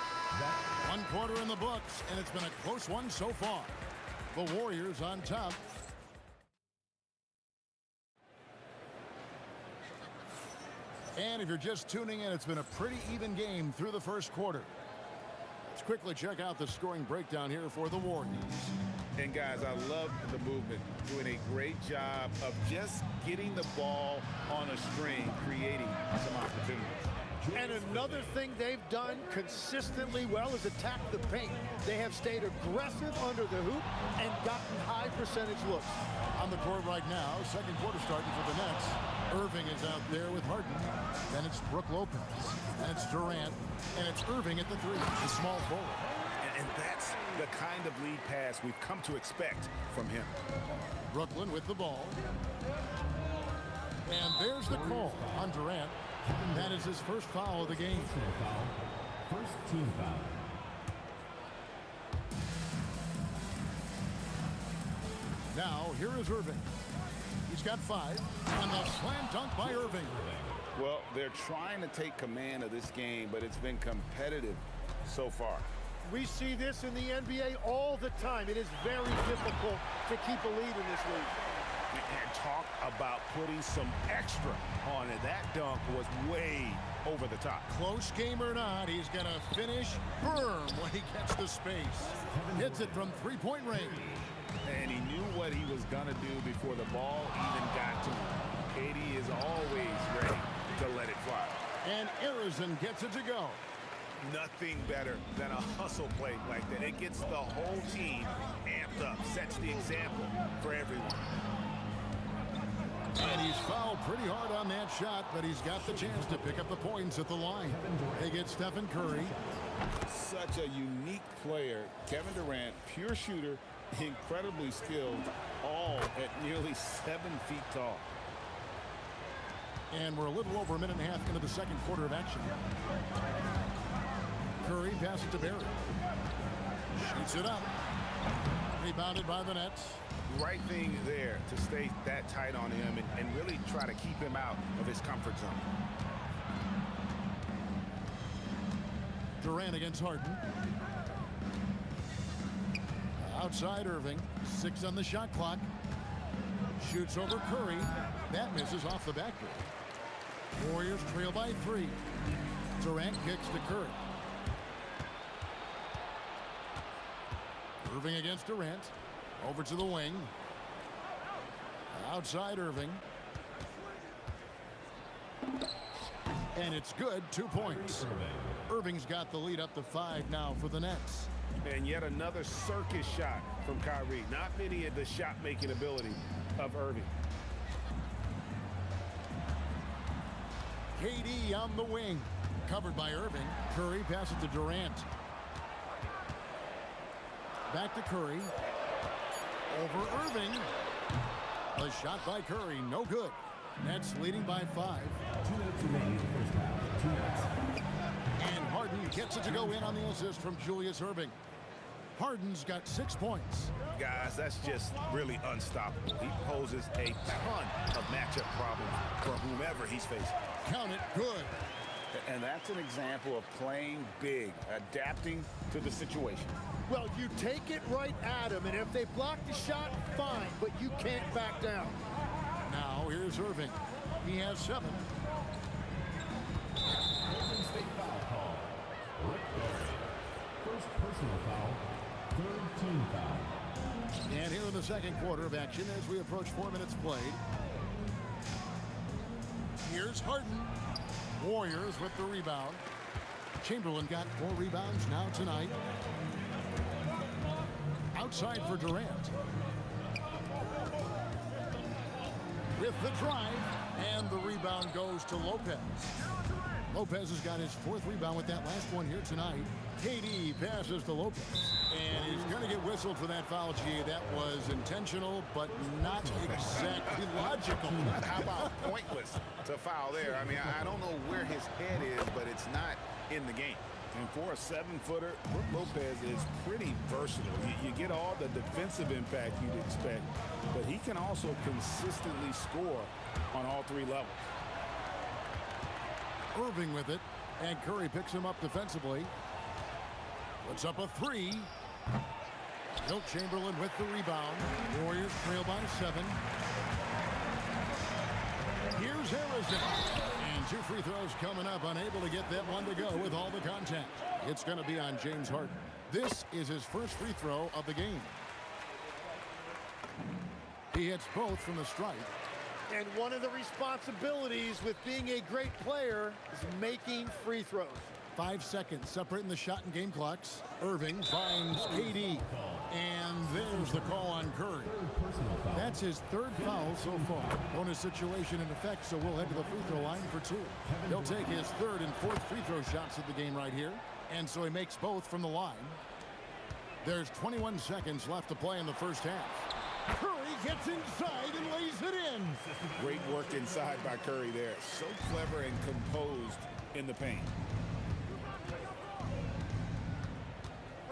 1 quarter in the books, and it's been a close one so far. The Warriors on top. And if you're just tuning in, it's been a pretty even game through the first quarter. Let's quickly check out the scoring breakdown here for the Warriors. And guys, I love the movement, doing a great job of just getting the ball on a string, creating some opportunities. And another thing they've done consistently well is attack the paint. They have stayed aggressive under the hoop and gotten high percentage looks. On the court right now, second quarter starting for the Nets. Irving is out there with Harden. Then it's Brook Lopez. Then it's Durant. And it's Irving at the three, the small forward. And that's the kind of lead pass we've come to expect from him. Brooklyn with the ball. And there's the call on Durant. That is his first foul of the game. First team foul. Now, here is Irving. He's got 5. And the slam dunk by Irving. Well, they're trying to take command of this game, but it's been competitive so far. We see this in the NBA all the time. It is very difficult to keep a lead in this league. And talk about putting some extra on it. That dunk was way over the top. Close game or not, he's going to finish firm when he gets the space. Hits it from three-point range. And he knew what he was going to do before the ball even got to him. KD is always ready to let it fly. And Arizona gets it to go. Nothing better than a hustle play like that. It gets the whole team amped up, sets the example for everyone. And he's fouled pretty hard on that shot, but he's got the chance to pick up the points at the line. They get Stephen Curry. Such a unique player. Kevin Durant, pure shooter, incredibly skilled, all at nearly 7 feet tall. And we're a little over a minute and a half into the second quarter of action. Curry passes to Barry. Shoots it up. Rebounded by the Nets. Right thing there to stay that tight on him and really try to keep him out of his comfort zone. Durant against Harden. Outside Irving. 6 on the shot clock. Shoots over Curry. That misses off the backboard. Warriors trail by 3. Durant kicks to Curry. Irving against Durant. Over to the wing. Outside Irving. And it's good. 2 points. Irving's got the lead up to 5 now for the Nets. And yet another circus shot from Kyrie. Not many of the shot-making ability of Irving. KD on the wing. Covered by Irving. Curry passes to Durant. Back to Curry. Over Irving. A shot by Curry. No good. Nets leading by 5. 2 minutes remaining in the first half. 2 minutes. And Harden gets it to go in on the assist from Julius Irving. Harden's got 6 points. Guys, that's just really unstoppable. He poses a ton of matchup problems for whomever he's facing. Count it. Good. And that's an example of playing big, adapting to the situation. Well, you take it right at him, and if they block the shot, fine, but you can't back down. Now here's Irving. He has 7. Golden State foul call. Rick Barry. First personal foul. Third team foul. And here in the second quarter of action as we approach 4 minutes played. Here's Harden. Warriors with the rebound. Chamberlain got 4 rebounds now tonight. Outside for Durant. With the drive, and the rebound goes to Lopez. Lopez has got his 4th rebound with that last one here tonight. KD passes to Lopez. And he's going to get whistled for that foul, G. That was intentional, but not exactly logical. How about pointless to foul there? I mean, I don't know where his head is, but it's not in the game. And for a 7-footer, Brook Lopez is pretty versatile. You get all the defensive impact you'd expect, but he can also consistently score on all 3 levels. Irving with it, and Curry picks him up defensively. Puts up a 3. Wilt Chamberlain with the rebound. Warriors trail by 7. Here's Arizona. And 2 free throws coming up, unable to get that one to go with all the contact. It's going to be on James Harden. This is his first free throw of the game. He hits both from the stripe. And one of the responsibilities with being a great player is making free throws. 5 seconds separating the shot and game clocks. Irving finds KD. And there's the call on Curry. That's his third foul so far. Bonus situation in effect, so we'll head to the free throw line for 2. He'll take his third and fourth free throw shots of the game right here. And so he makes both from the line. There's 21 seconds left to play in the first half. Curry gets inside and lays it in. Great work inside by Curry there. So clever and composed in the paint.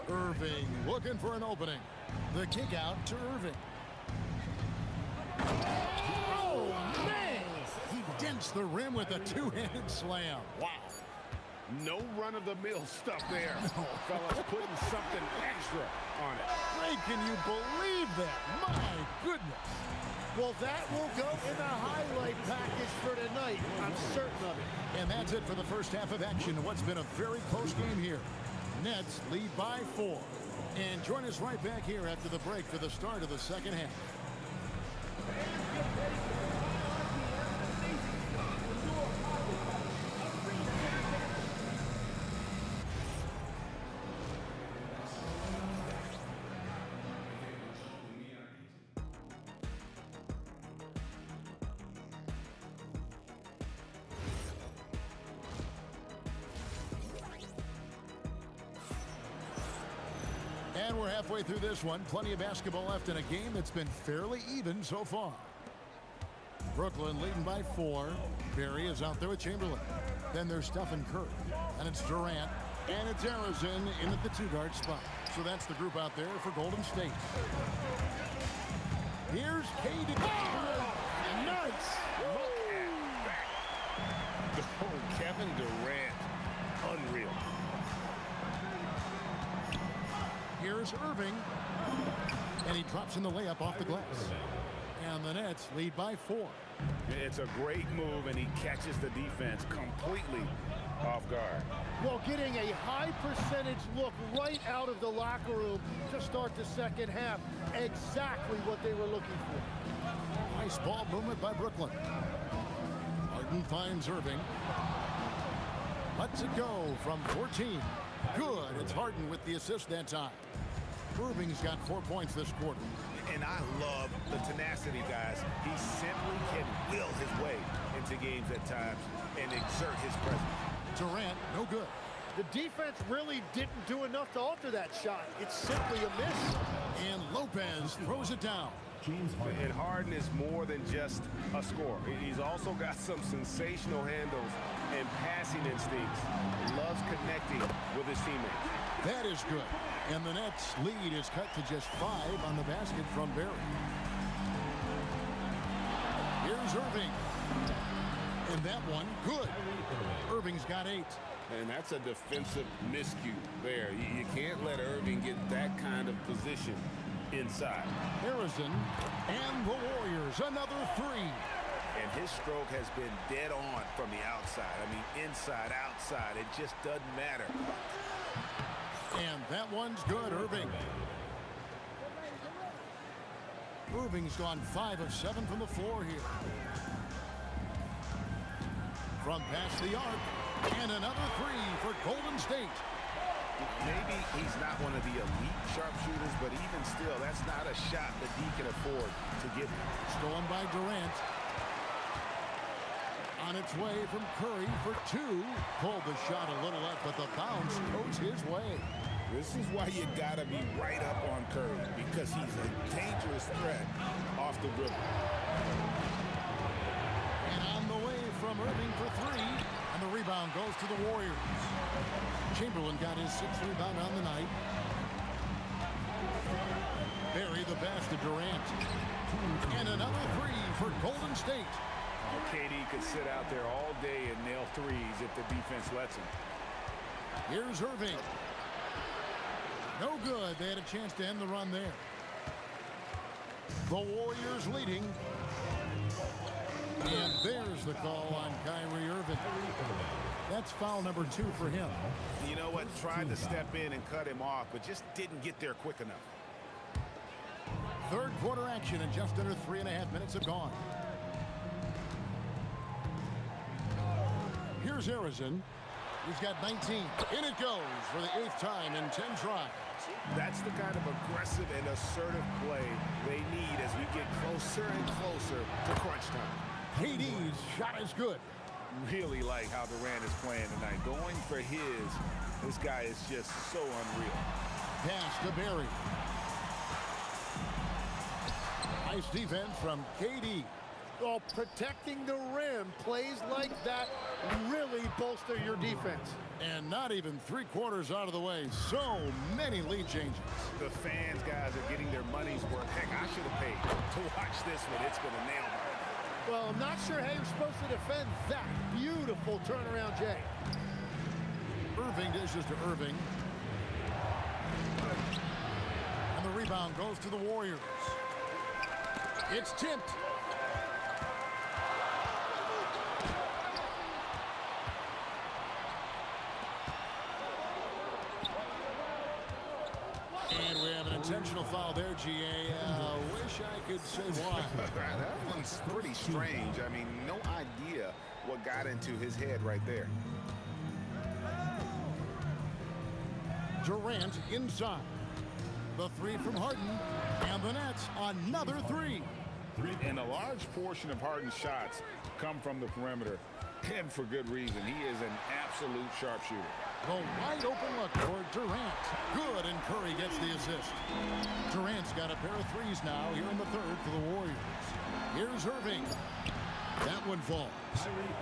Irving looking for an opening. The kick out to Irving. Oh, man! He dents the rim with a two-handed slam. Wow. No run-of-the-mill stuff there. No. Fellas putting something extra on it. Ray, can you believe that? My goodness. Well, that will go in the highlight package for tonight. I'm certain of it. And that's it for the first half of action in what's been a very close game here. Nets lead by 4. And join us right back here after the break for the start of the second half. And we're halfway through this one. Plenty of basketball left in a game that's been fairly even so far. Brooklyn leading by 4. Barry is out there with Chamberlain. Then there's Stephen Curry. And it's Durant. And it's Harrison in at the 2-guard spot. So that's the group out there for Golden State. Here's KD. Oh, nice. Look at that. Oh, Kevin Durant. Unreal. Here's Irving. And he drops in the layup off the glass. And the Nets lead by 4. It's a great move, and he catches the defense completely off guard. Well, getting a high percentage look right out of the locker room to start the second half. Exactly what they were looking for. Nice ball movement by Brooklyn. Harden finds Irving. Lets it go from 14. Good. It's Harden with the assist that time. Irving's got 4 points this quarter. And I love the tenacity, guys. He simply can will his way into games at times and exert his presence. Durant, no good. The defense really didn't do enough to alter that shot. It's simply a miss. And Lopez throws it down. And Harden is more than just a scorer. He's also got some sensational handles and passing instincts. Loves connecting with his teammates. That is good. And the Nets lead is cut to just 5 on the basket from Barry. Here's Irving. And that one, good. Irving's got 8. And that's a defensive miscue there. You can't let Irving get that kind of position inside. Harrison and the Warriors, another 3. And his stroke has been dead on from the outside. I mean, inside, outside, it just doesn't matter. And that one's good, Irving. Irving's gone 5 of 7 from the floor here. From past the arc, and another 3 for Golden State. Maybe he's not one of the elite sharpshooters, but even still, that's not a shot that he can afford to give. Stolen by Durant. On its way from Curry for 2. Pulled the shot a little up, but the bounce goes his way. This is why you gotta be right up on Curry, because he's a dangerous threat off the dribble. And on the way from Irving for 3, and the rebound goes to the Warriors. Chamberlain got his 6th rebound on the night. Barry the pass to Durant. And another 3 for Golden State. Well, KD could sit out there all day and nail threes if the defense lets him. Here's Irving. No good. They had a chance to end the run there. The Warriors leading. And there's the call on Kyrie Irving. That's foul number 2 for him. You know what? Tried to step in and cut him off, but just didn't get there quick enough. Third quarter action, and just under 3.5 minutes have gone. Here's Harrison. He's got 19. In it goes for the 8th time in 10 tries. That's the kind of aggressive and assertive play they need as we get closer and closer to crunch time. KD's shot is good. Really like how Durant is playing tonight. Going for his, this guy is just so unreal. Pass to Barry. Nice defense from KD. Well, protecting the rim, plays like that really bolster your defense. And not even 3/4 out of the way. So many lead changes. The fans, guys, are getting their money's worth. Heck, I should have paid to watch this one. It's going to nail me. Well, I'm not sure how you're supposed to defend that. Beautiful turnaround, Jay. Irving dishes to Irving. And the rebound goes to the Warriors. It's tipped. And we have an intentional foul there, GA. Wish I could say why. That one's pretty strange. I mean, no idea what got into his head right there. Durant inside. The 3 from Harden. And the Nets, another 3. And a large portion of Harden's shots come from the perimeter. And for good reason. He is an absolute sharpshooter. The wide open look for Durant. Good, and Curry gets the assist. Durant's got a pair of 3s now here in the 3rd for the Warriors. Here's Irving. That one falls.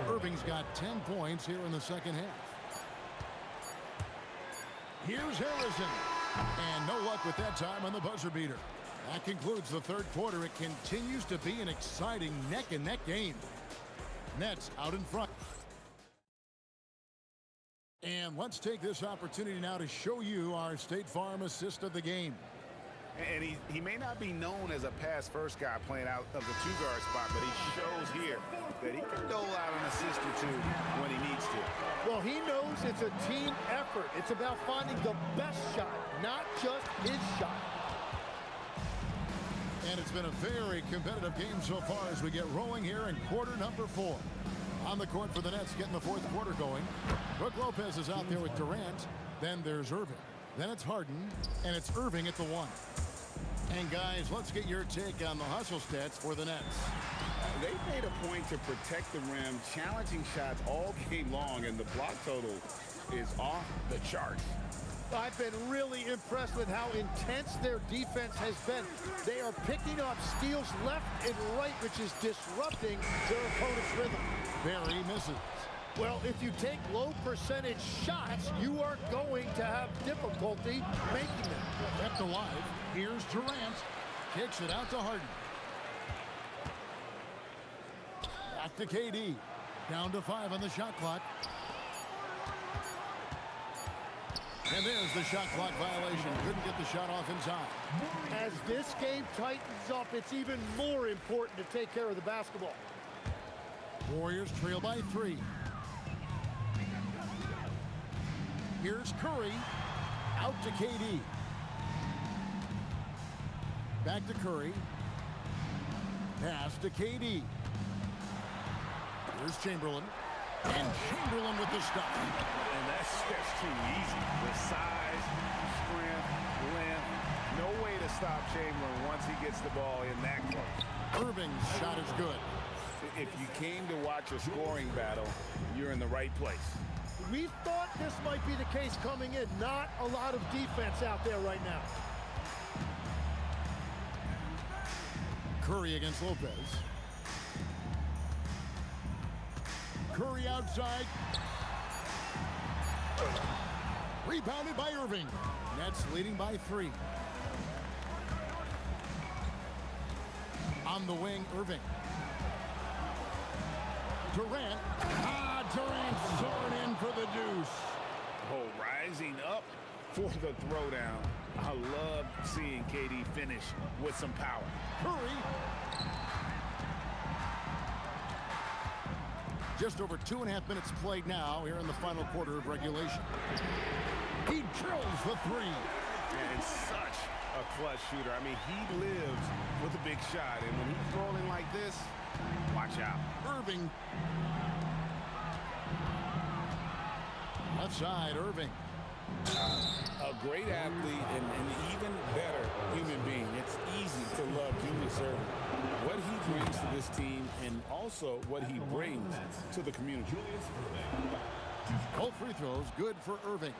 Irving's got 10 points here in the 2nd half. Here's Harrison. And no luck with that time on the buzzer beater. That concludes the 3rd quarter. It continues to be an exciting neck-and-neck game. Nets out in front. And let's take this opportunity now to show you our State Farm assist of the game. And he may not be known as a pass-first guy playing out of the 2-guard spot, but he shows here that he can dole out an assist or 2 when he needs to. Well, he knows it's a team effort. It's about finding the best shot, not just his shot. And it's been a very competitive game so far as we get rolling here in quarter number 4. On the court for the Nets, getting the 4th quarter going. Brook Lopez is out there with Durant. Then there's Irving. Then it's Harden. And it's Irving at the 1. And guys, let's get your take on the hustle stats for the Nets. They made a point to protect the rim, challenging shots all game long, and the block total is off the charts. I've been really impressed with how intense their defense has been. They are picking up steals left and right, which is disrupting their opponent's rhythm. Barry misses. Well, if you take low percentage shots, you are going to have difficulty making them. Kept alive. Here's Durant. Kicks it out to Harden. Back to KD. Down to 5 on the shot clock. And there's the shot clock violation. Couldn't get the shot off inside. As this game tightens up, it's even more important to take care of the basketball. Warriors trail by 3. Here's Curry. Out to KD. Back to Curry. Pass to KD. Here's Chamberlain. And Chamberlain with the stop. And that's just too easy. The size, strength, length. No way to stop Chamberlain once he gets the ball in that close. Irving's shot is good. If you came to watch a scoring battle, you're in the right place. We thought this might be the case coming in. Not a lot of defense out there right now. Curry against Lopez. Curry outside. Rebounded by Irving. Nets leading by 3. On the wing, Irving. Durant. Durant soaring in for the deuce. Oh, rising up for the throwdown. I love seeing KD finish with some power. Curry. Just over 2.5 minutes played now here in the final quarter of regulation. He drills the 3. And such a clutch shooter. I mean, he lives with a big shot. And when he's rolling like this, watch out. Irving. A left side, Irving. A great athlete and an even better human being. It's easy to love Julius Irving. What he brings to this team and also what he brings to the community. Both free throws good for Irving.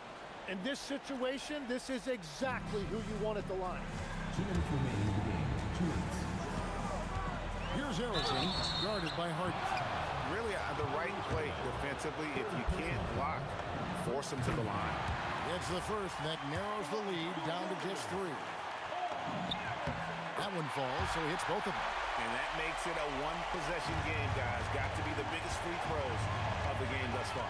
In this situation, this is exactly who you want at the line. 2 minutes remaining in the game. 2 minutes. Here's Harrison, guarded by Harden. Really the right play defensively. If you can't block, force him to the line. It's the first that narrows the lead down to just 3. That one falls, so he hits both of them. And that makes it a one-possession game, guys. Got to be the biggest free throws of the game thus far.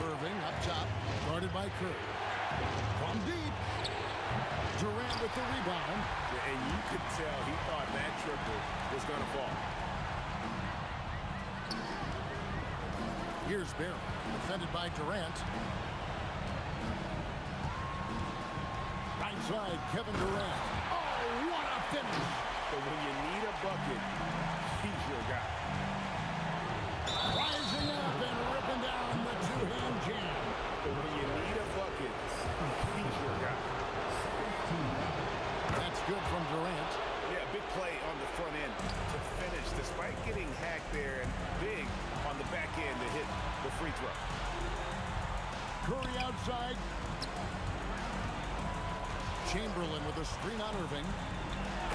Irving up top, guarded by Kerr. From deep. Durant with the rebound. And you could tell he thought that triple was going to fall. Here's Barry, defended by Durant. Right side, Kevin Durant. Oh, what a finish! But when you need a bucket, he's your guy. Rising up and ripping down the two-hand jam. But when you need a bucket, he's your guy. That's good from Durant. Yeah, big play on the front end to finish, despite getting hacked there, and big on the back end to hit the free throw. Curry outside. Chamberlain with a screen on Irving.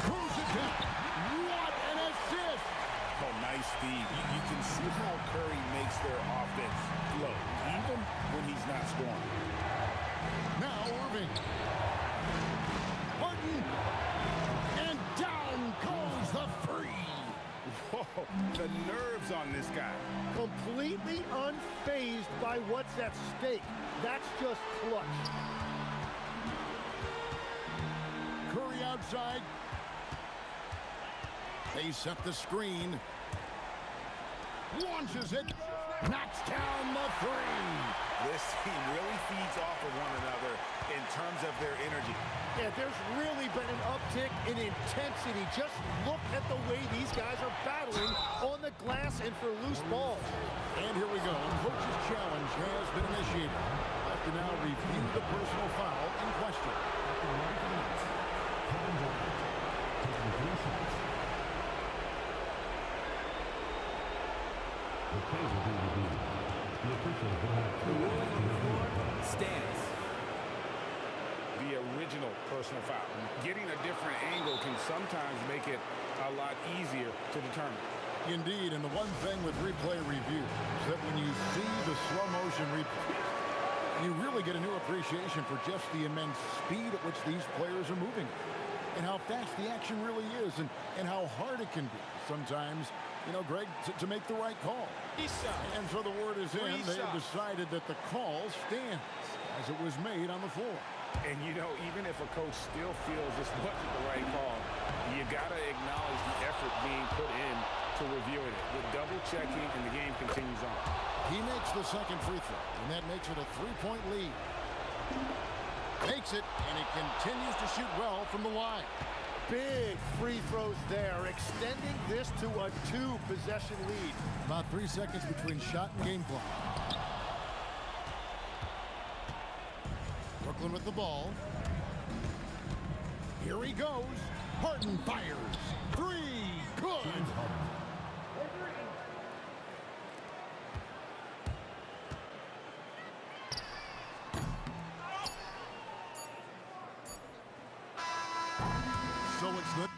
Cruz it down. What an assist! Oh, nice speed. You can see how Curry makes their offense flow, even when he's not scoring. Now Irving. Harden. And down goes the three. Whoa, the nerves on this guy. Completely unfazed by what's at stake. That's just clutch. Curry outside. They set the screen. Launches it. Knocks down the three. This team really feeds off of one another in terms of their energy. Yeah, there's really been an uptick in intensity. Just look at the way these guys are battling on the glass and for loose balls. And here we go. Coach's challenge has been initiated. I have to now review the personal foul in question. The ruling on the floor stands. The original personal foul. Getting a different angle can sometimes make it a lot easier to determine. Indeed, and the one thing with replay review is that when you see the slow motion replay, you really get a new appreciation for just the immense speed at which these players are moving and how fast the action really is and how hard it can be sometimes, you know, Greg, to make the right call. And so the word is in. They have decided that the call stands as it was made on the floor. And, you know, even if a coach still feels this wasn't the right call, you got to acknowledge the effort being put in to reviewing it. The double-checking, and the game continues on. He makes the second free throw, and that makes it a three-point lead. Makes it, and he continues to shoot well from the line. Big free throws there, extending this to a 2-possession lead. About 3 seconds between shot and game clock. Brooklyn with the ball. Here he goes. Harden fires. Three. Good. So it's the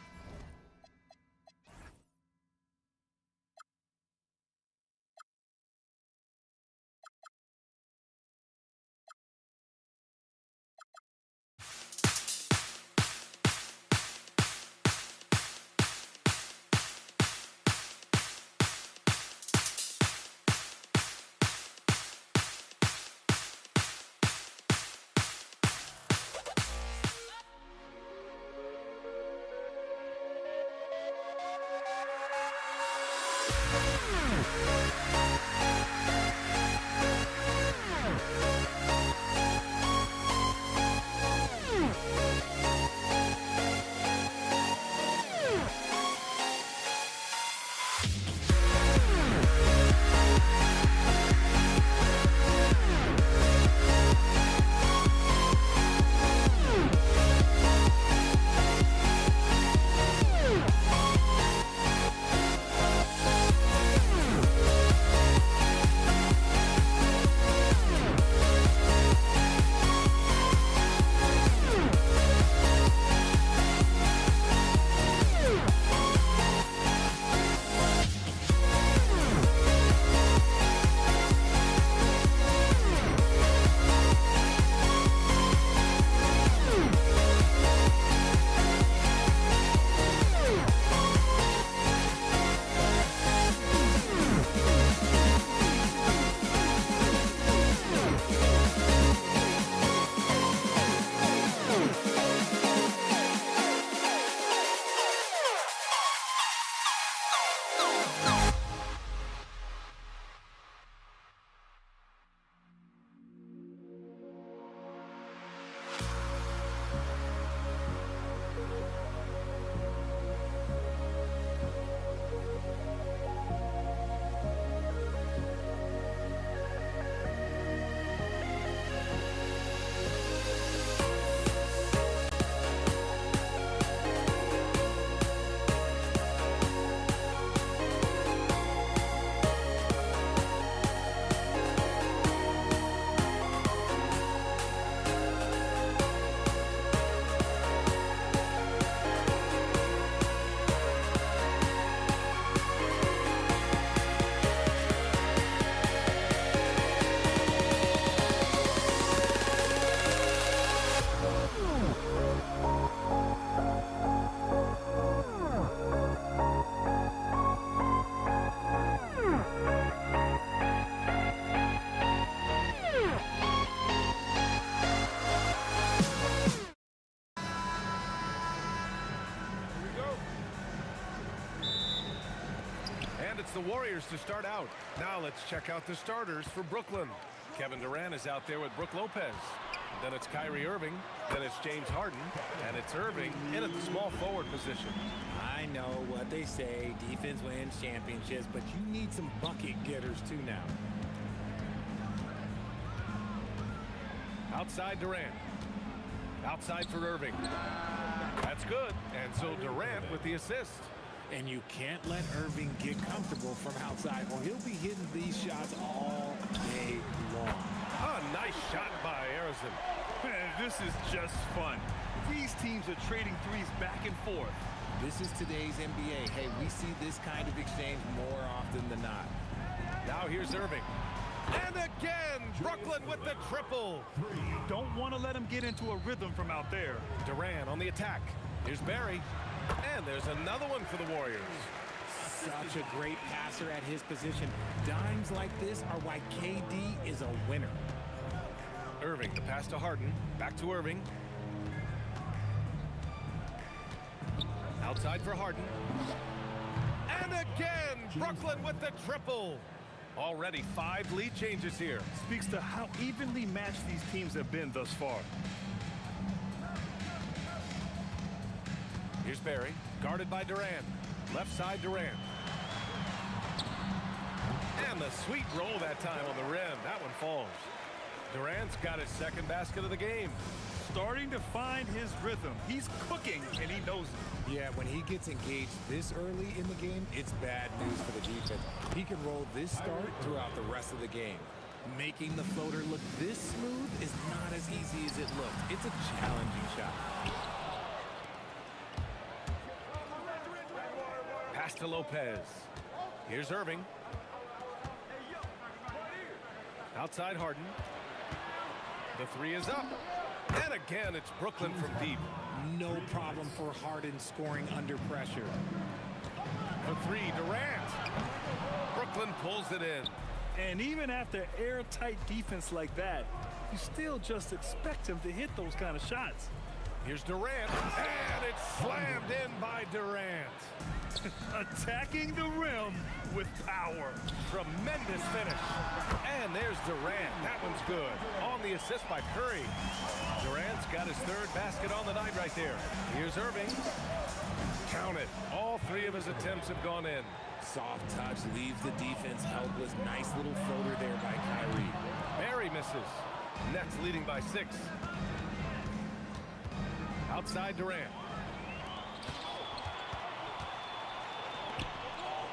And it's the Warriors to start out. Now let's check out the starters for Brooklyn. Kevin Durant is out there with Brook Lopez. Then it's Kyrie Irving. Then it's James Harden. And it's Irving in at the small forward position. I know what they say, defense wins championships, but you need some bucket getters too now. Outside Durant. Outside for Irving. That's good. And so Durant with the assist. And you can't let Irving get comfortable from outside, or he'll be hitting these shots all day long. A nice shot by Harrison. Man, this is just fun. These teams are trading threes back and forth. This is today's NBA. Hey, we see this kind of exchange more often than not. Now here's Irving. And again, Brooklyn with the triple. Don't want to let him get into a rhythm from out there. Durant on the attack. Here's Barry. And there's another one for the Warriors. Such a great passer at his position. Dimes like this are why KD is a winner. Irving, the pass to Harden. Back to Irving. Outside for Harden. And again, Brooklyn with the triple. Already 5 lead changes here. Speaks to how evenly matched these teams have been thus far. Here's Barry, guarded by Durant. Left side Durant. And the sweet roll that time on the rim. That one falls. Durant's got his second basket of the game. Starting to find his rhythm. He's cooking, and he knows it. Yeah, when he gets engaged this early in the game, it's bad news for the defense. He can roll this start throughout the rest of the game. Making the floater look this smooth is not as easy as it looks. It's a challenging shot. Pass to Lopez. Here's Irving. Outside Harden. The three is up. And again, it's Brooklyn from deep. No problem for Harden scoring under pressure. For three, Durant. Brooklyn pulls it in. And even after airtight defense like that, you still just expect him to hit those kind of shots. Here's Durant. And it's slammed in by Durant. Attacking the rim with power. Tremendous finish. And there's Durant. That one's good. On the assist by Curry. Durant's got his third basket on the night right there. Here's Irving. Count it. All 3 of his attempts have gone in. Soft touch leaves the defense helpless. Nice little floater there by Kyrie. Barry misses. Nets leading by 6. Outside Durant.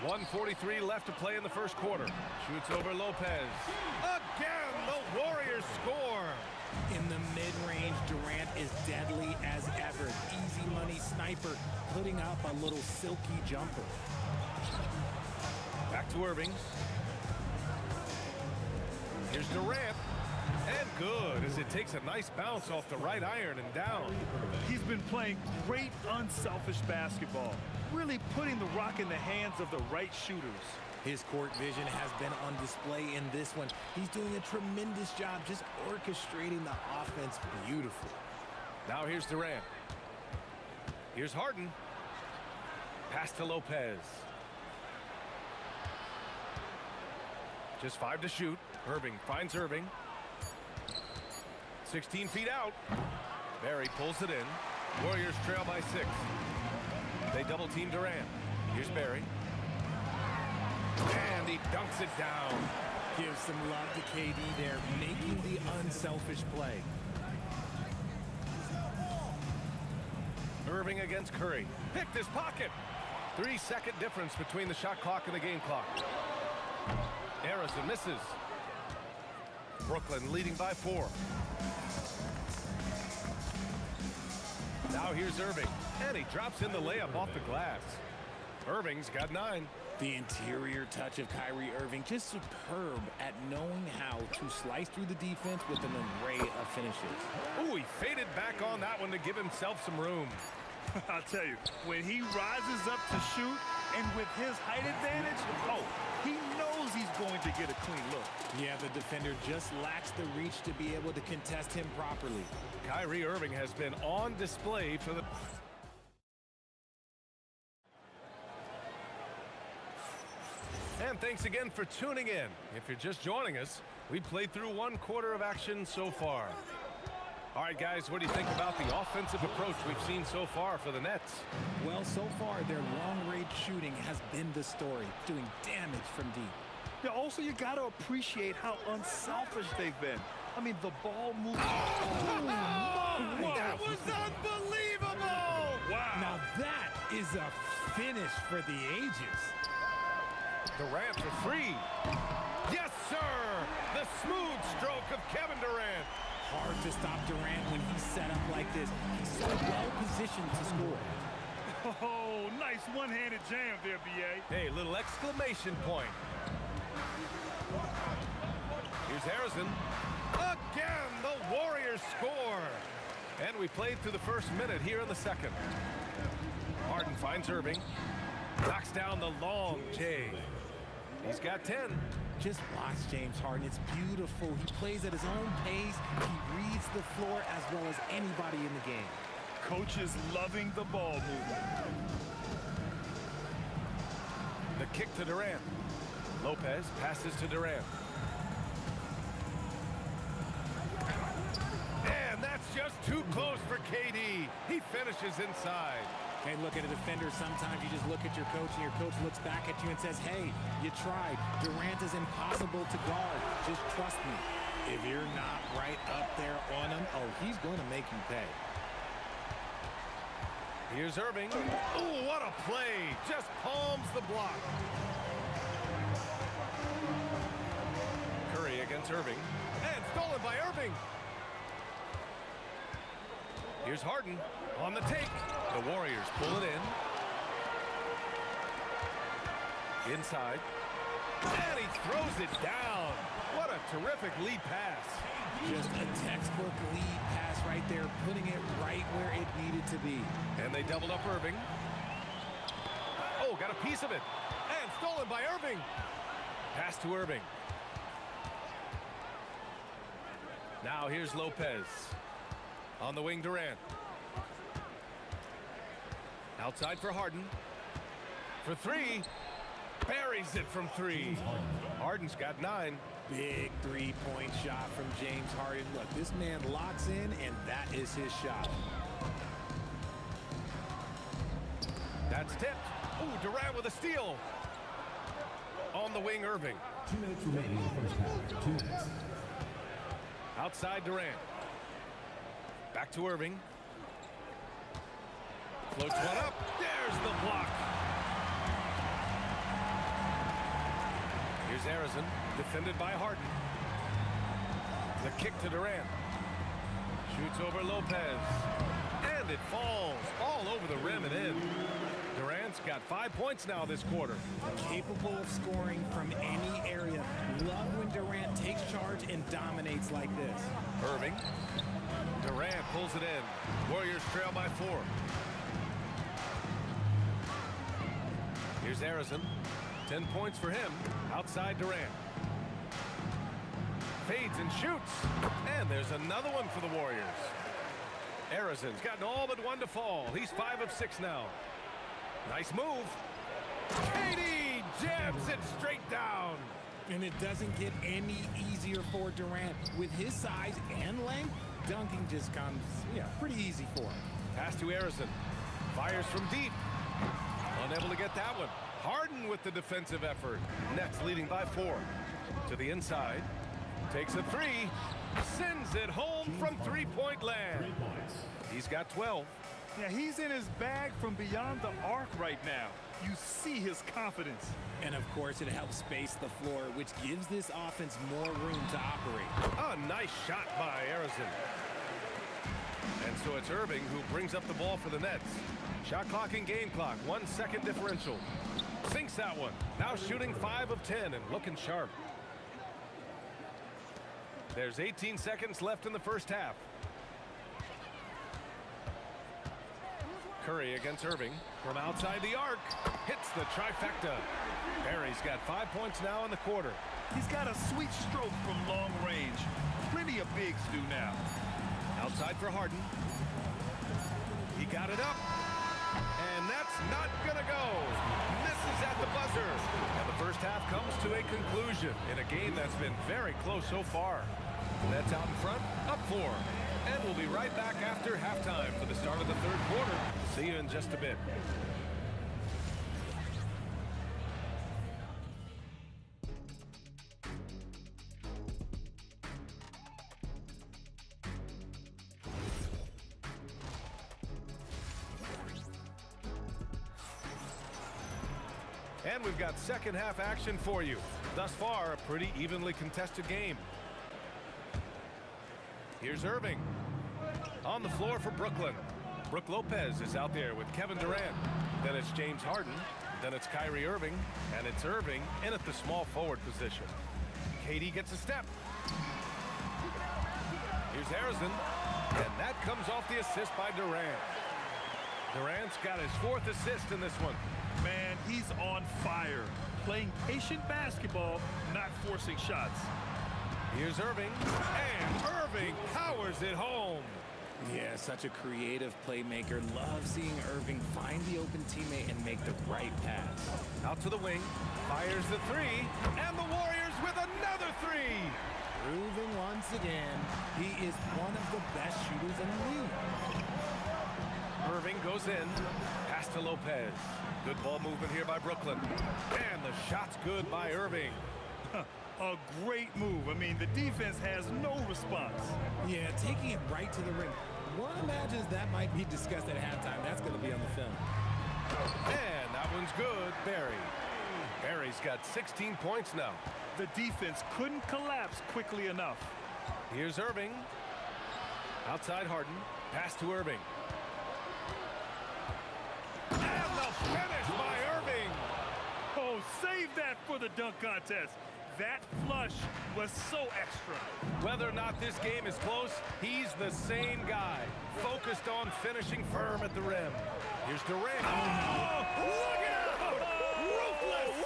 1:43 left to play in the first quarter. Shoots over Lopez. Again, the Warriors score. In the mid-range, Durant is deadly as ever. Easy money sniper, putting up a little silky jumper. Back to Irving. Here's Durant. And good, as it takes a nice bounce off the right iron and down. He's been playing great unselfish basketball. Really putting the rock in the hands of the right shooters. His court vision has been on display in this one. He's doing a tremendous job just orchestrating the offense beautifully. Now here's Durant. Here's Harden. Pass to Lopez. Just 5 to shoot. Irving finds Irving. 16 feet out. Barry pulls it in. Warriors trail by 6. They double team Durant. Here's Barry. And he dunks it down. Give some love to KD there, making the unselfish play. Irving against Curry. Picked his pocket. 3-second difference between the shot clock and the game clock. Harrison misses. Brooklyn leading by 4. Now here's Irving. And he drops in the layup off the glass. Irving's got 9. The interior touch of Kyrie Irving, just superb at knowing how to slice through the defense with an array of finishes. Ooh, he faded back on that one to give himself some room. I'll tell you, when he rises up to shoot, and with his height advantage, oh, he knows he's going to get a clean look. Yeah, the defender just lacks the reach to be able to contest him properly. Kyrie Irving has been on display for the... And thanks again for tuning in. If you're just joining us, we played through 1 quarter of action so far. All right, guys, what do you think about the offensive approach we've seen so far for the Nets? Well, so far, their long-range shooting has been the story, doing damage from deep. Yeah, also, you got to appreciate how unselfish they've been. I mean, the ball moves. That was unbelievable! Wow. Now that is a finish for the ages. Durant for 3. Yes, sir! The smooth stroke of Kevin Durant. Hard to stop Durant when he's set up like this. He's so well positioned to score. Oh, nice one-handed jam there, B.A. Hey, little exclamation point. Here's Harrison. Again, the Warriors score. And we played through the first minute here in the second. Harden finds Irving. Knocks down the long J. He's got 10. Just watch James Harden. It's beautiful. He plays at his own pace. He reads the floor as well as anybody in the game. Coach is loving the ball movement. The kick to Durant. Lopez passes to Durant. And that's just too close for KD. He finishes inside. Hey, look at a defender. Sometimes you just look at your coach and your coach looks back at you and says, hey, you tried. Durant is impossible to guard. Just trust me. If you're not right up there on him, oh, he's going to make you pay. Here's Irving. Oh, what a play. Just palms the block. Curry against Irving. And stolen by Irving. Here's Harden on the take. The Warriors pull it in. Inside. And he throws it down. What a terrific lead pass. Just a textbook lead pass right there, putting it right where it needed to be. And they doubled up Irving. Oh, got a piece of it. And stolen by Irving. Pass to Irving. Now here's Lopez. On the wing, Durant. Outside for Harden. For 3. Buries it from 3. Harden's got 9. Big three-point shot from James Harden. Look, this man locks in, and that is his shot. That's tipped. Ooh, Durant with a steal. On the wing, Irving. 2 minutes remaining in the first half. 2 minutes. Outside Durant. Back to Irving. Floats one up. There's the block. Here's Harrison, defended by Harden. The kick to Durant. Shoots over Lopez. And it falls all over the rim and in. Durant's got 5 points now this quarter. Capable of scoring from any area. Love when Durant takes charge and dominates like this. Irving. Durant pulls it in. Warriors trail by 4. Here's Harrison. 10 points for him. Outside Durant. Fades and shoots. And there's another one for the Warriors. Harrison's gotten all but 1 to fall. He's 5 of 6 now. Nice move. KD jams it straight down. And it doesn't get any easier for Durant. With his size and length, dunking just comes, pretty easy for him. Pass to Harrison. Fires from deep. Unable to get that one. Harden with the defensive effort. Nets leading by 4. To the inside. Takes a 3. Sends it home from three-point land. He's got 12. Yeah, he's in his bag from beyond the arc right now. You see his confidence. And, of course, it helps space the floor, which gives this offense more room to operate. A nice shot by Harrison. And so it's Irving who brings up the ball for the Nets. Shot clock and game clock. 1 second differential. Sinks that one. Now shooting 5 of 10 and looking sharp. There's 18 seconds left in the first half. Curry against Irving from outside the arc. Hits the trifecta. Barry's got 5 points now in the quarter. He's got a sweet stroke from long range. Plenty of bigs do now. Outside for Harden. He got it up. And that's not gonna go. Misses at the buzzer. And the first half comes to a conclusion in a game that's been very close so far. Nets out in front, up 4. And we'll be right back after halftime for the start of the third quarter. See you in just a bit. And we've got second half action for you. Thus far, a pretty evenly contested game. Here's Irving. On the floor for Brooklyn. Brook Lopez is out there with Kevin Durant. Then it's James Harden. Then it's Kyrie Irving. And it's Irving in at the small forward position. KD gets a step. Here's Harrison. And that comes off the assist by Durant. Durant's got his 4th assist in this one. Man, he's on fire. Playing patient basketball, not forcing shots. Here's Irving. And Irving powers it home. Yeah, such a creative playmaker. Love seeing Irving find the open teammate and make the right pass. Out to the wing. Fires the 3. And the Warriors with another 3. Proving once again, he is one of the best shooters in the league. Irving goes in. Pass to Lopez. Good ball movement here by Brooklyn. And the shot's good by Irving. A great move. I mean, the defense has no response. Yeah, taking it right to the rim. One imagines that might be discussed at halftime. That's going to be on the film. And that one's good. Barry. Barry's got 16 points now. The defense couldn't collapse quickly enough. Here's Irving. Outside Harden. Pass to Irving. And the finish by Irving. Oh, save that for the dunk contest. That flush was so extra. Whether or not this game is close, he's the same guy. Focused on finishing firm at the rim. Here's Durant. Oh, look out! Ruthless!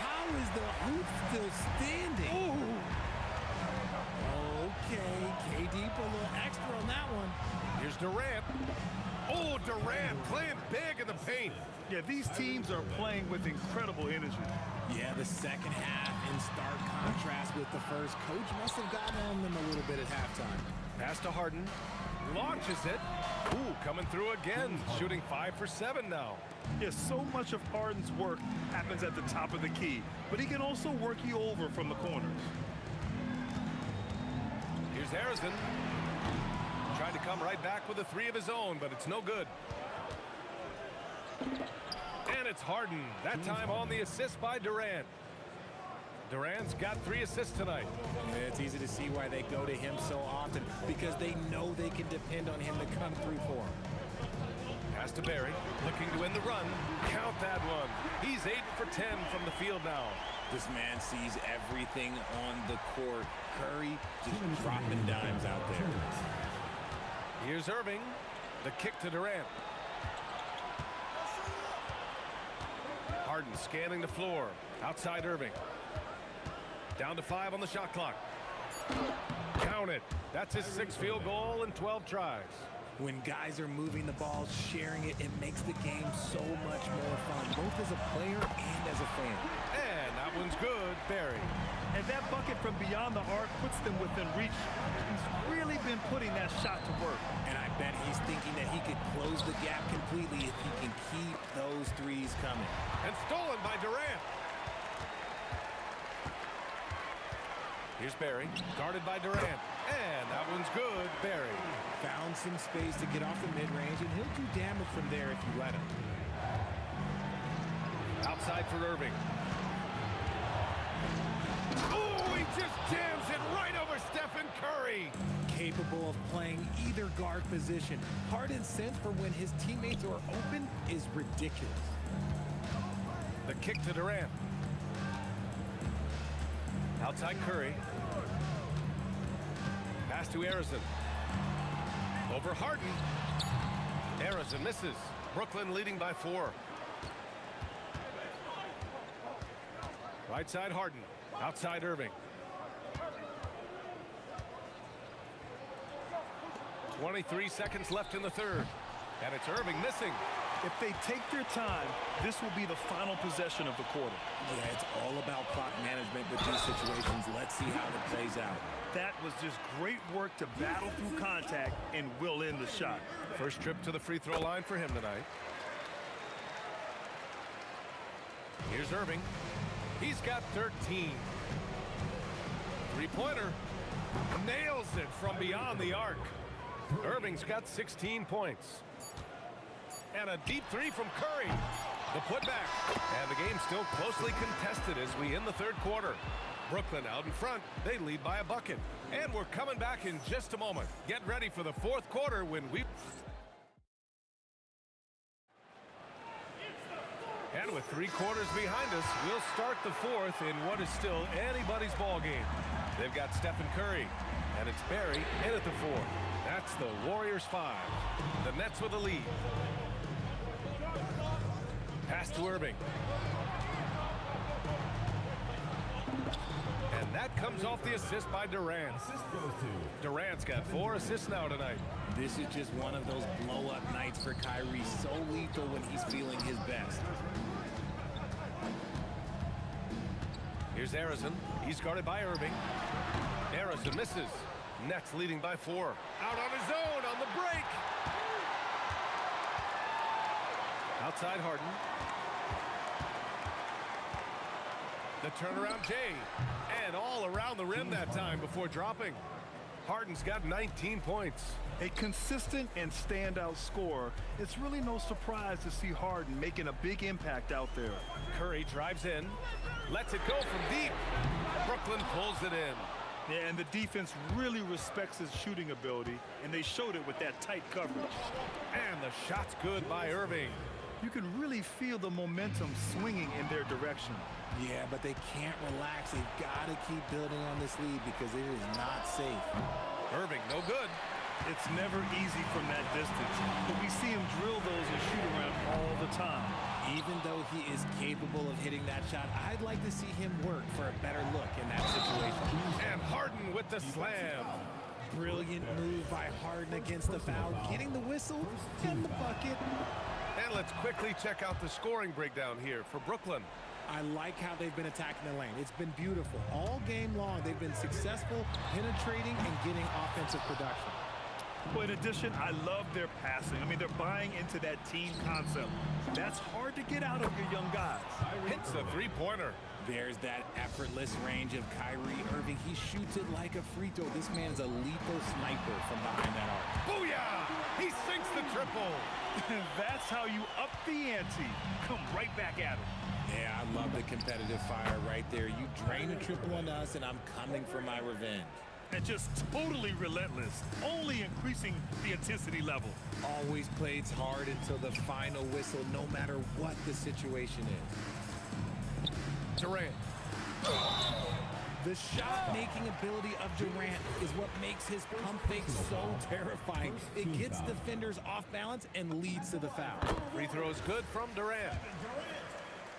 How is the hoop still standing? Ooh. Okay, KD put a little extra on that one. Here's Durant. Oh, Durant playing big in the paint. Yeah, these teams are playing with incredible energy. Yeah, the second half in stark contrast with the first. Coach must have gotten on them a little bit at halftime. Pass to Harden. Launches it. Ooh, coming through again. Shooting 5 for 7 now. Yeah, so much of Harden's work happens at the top of the key, but he can also work you over from the corners. Here's Harrison. Trying to come right back with a 3 of his own, but it's no good. And it's Harden. That time on the assist by Durant. Durant's got 3 assists tonight. Yeah, it's easy to see why they go to him so often, because they know they can depend on him to come through for them. Pass to Barry, looking to win the run. Count that one. He's 8 for 10 from the field now. This man sees everything on the court. Curry just dropping dimes out there. Here's Irving. The kick to Durant. Harden scanning the floor. Outside Irving. Down to 5 on the shot clock. Count it. That's his 6th field goal in 12 tries. When guys are moving the ball, sharing it, it makes the game so much more fun, both as a player and as a fan. And that one's good, Barry. And that bucket from beyond the arc puts them within reach. He's really been putting that shot to work. And I bet he's thinking that he could close the gap completely if he can keep those threes coming. And stolen by Durant. Here's Barry, guarded by Durant. And that one's good, Barry. Found some space to get off the mid-range, and he'll do damage from there if you let him. Outside for Irving. Oh, he just jams it right over Stephen Curry. Capable of playing either guard position. Harden's sense for when his teammates are open is ridiculous. The kick to Durant. Outside Curry. Pass to Harrison. Over Harden. Harrison misses. Brooklyn leading by 4. Right side Harden. Outside Irving. 23 seconds left in the third. And it's Irving missing. If they take their time, this will be the final possession of the quarter. Yeah, it's all about clock management with these situations. Let's see how it plays out. That was just great work to battle through contact and will end the shot. First trip to the free throw line for him tonight. Here's Irving. He's got 13. Three-pointer. Nails it from beyond the arc. Irving's got 16 points. And a deep three from Curry. The putback. And the game's still closely contested as we end the third quarter. Brooklyn out in front. They lead by a bucket. And we're coming back in just a moment. Get ready for the fourth quarter when we... And with 3 quarters behind us, we'll start the fourth in what is still anybody's ball game. They've got Stephen Curry, and it's Barry in at the 4. That's the Warriors 5. The Nets with a lead. Pass to Irving. And that comes off the assist by Durant. Durant's got 4 assists now tonight. This is just one of those blow-up nights for Kyrie. So lethal when he's feeling his best. Here's Harrison. He's guarded by Irving. Harrison misses. Nets leading by 4. Out on his own on the break. Outside Harden. The turnaround Jay. And all around the rim that time before dropping. Harden's got 19 points. A consistent and standout scorer. It's really no surprise to see Harden making a big impact out there. Curry drives in. Lets it go from deep. Brooklyn pulls it in. Yeah, and the defense really respects his shooting ability, and they showed it with that tight coverage. And the shot's good by Irving. You can really feel the momentum swinging in their direction. Yeah, but they can't relax. They've got to keep building on this lead because it is not safe. Irving, no good. It's never easy from that distance, but we see him drill those and shoot around all the time. Even though he is capable of hitting that shot, I'd like to see him work for a better look in that situation. And Harden with the slam. Brilliant move by Harden against the foul, getting the whistle and the bucket. And let's quickly check out the scoring breakdown here for Brooklyn. I like how they've been attacking the lane. It's been beautiful. All game long, they've been successful penetrating and getting offensive production. Well, in addition, I love their passing. I mean, they're buying into that team concept. That's hard to get out of your young guys. Hits a three-pointer. There's that effortless range of Kyrie Irving. He shoots it like a free throw. This man is a lethal sniper from behind that arc. Booyah! He sinks the triple. That's how you up the ante. Come right back at him. Yeah, I love the competitive fire right there. You drain a triple on us, and I'm coming for my revenge. And just totally relentless, only increasing the intensity level. Always plays hard until the final whistle, no matter what the situation is. Durant. The shot-making ability of Durant is what makes his pump fake so terrifying. It gets defenders off balance and leads to the foul. Free throw is good from Durant.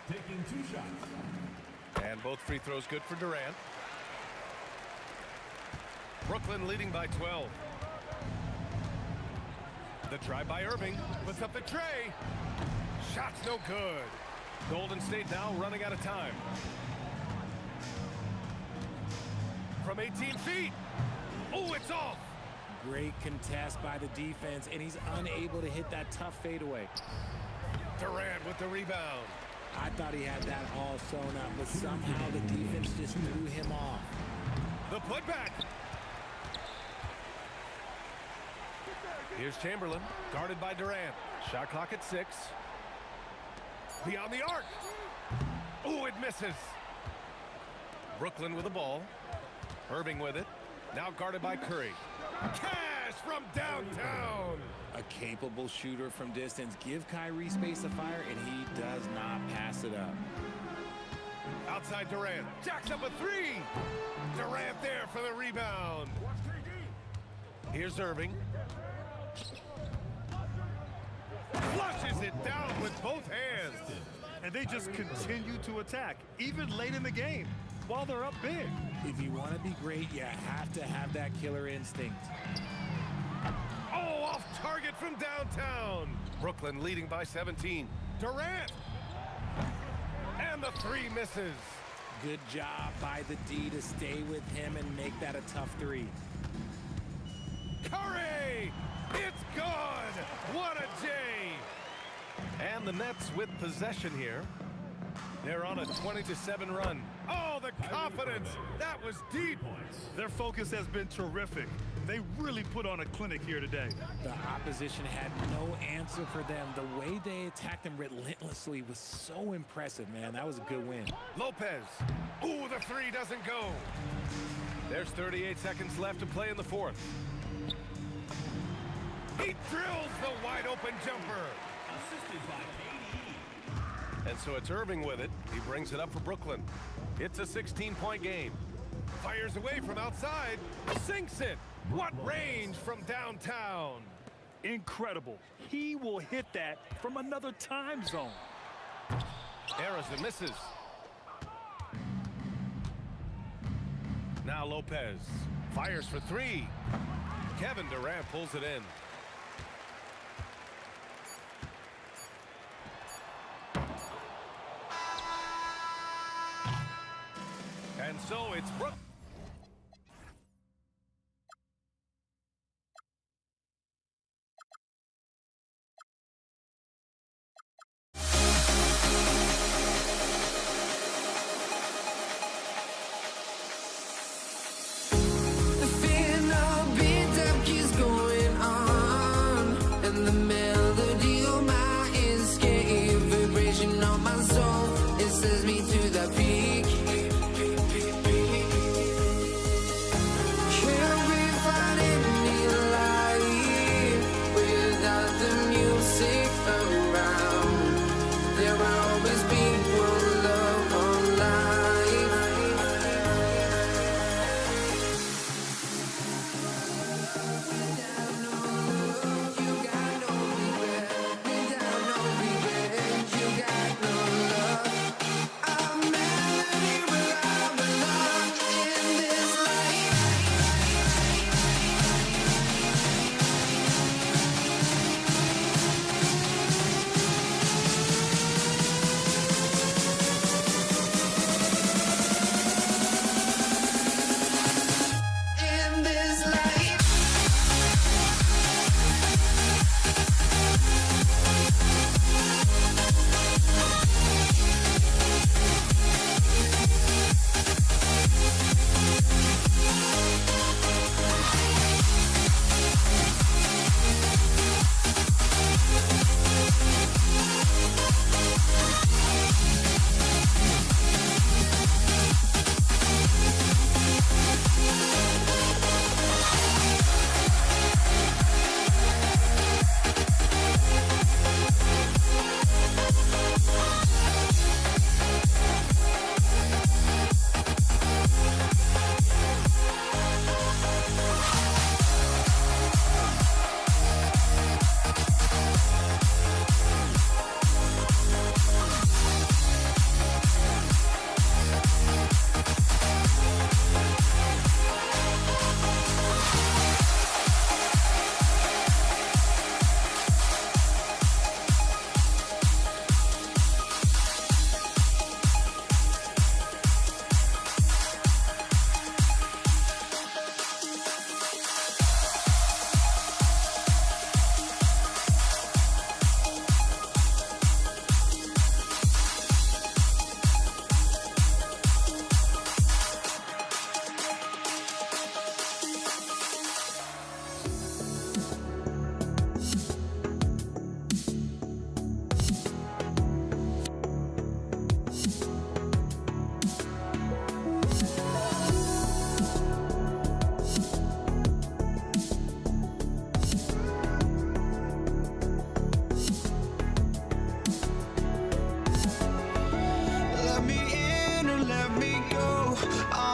Taking 2 shots. And both free throws good for Durant. Brooklyn leading by 12. The drive by Irving. Puts up the tray. Shot's no good. Golden State now running out of time. From 18 feet. Oh, it's off. Great contest by the defense, and he's unable to hit that tough fadeaway. Durant with the rebound. I thought he had that all sewn up, but somehow the defense just threw him off. The putback. Here's Chamberlain, guarded by Durant. Shot clock at 6. Beyond the arc. Oh, it misses. Brooklyn with the ball. Irving with it. Now guarded by Curry. Cash from downtown. A capable shooter from distance. Give Kyrie space to fire, and he does not pass it up. Outside Durant. Jacks up a 3. Durant there for the rebound. Here's Irving. Flushes it down with both hands. And they just continue to attack, even late in the game, while they're up big. If you want to be great, you have to have that killer instinct. Oh, off target from downtown. Brooklyn leading by 17. Durant. And the three misses. Good job by the D to stay with him and make that a tough three. Curry! It's good! What a J! And the Nets with possession here. They're on a 20-7 run. Oh, the confidence! That was deep. Their focus has been terrific. They really put on a clinic here today. The opposition had no answer for them. The way they attacked them relentlessly was so impressive, man. That was a good win. Lopez. Ooh, the three doesn't go. There's 38 seconds left to play in the fourth. He drills the wide open jumper. Assisted by KD. And so it's Irving with it. He brings it up for Brooklyn. It's a 16-point game. Fires away from outside. Sinks it. What range from downtown. Incredible. He will hit that from another time zone. Errors and misses. Now Lopez fires for three. Kevin Durant pulls it in. And so it's Brooklyn.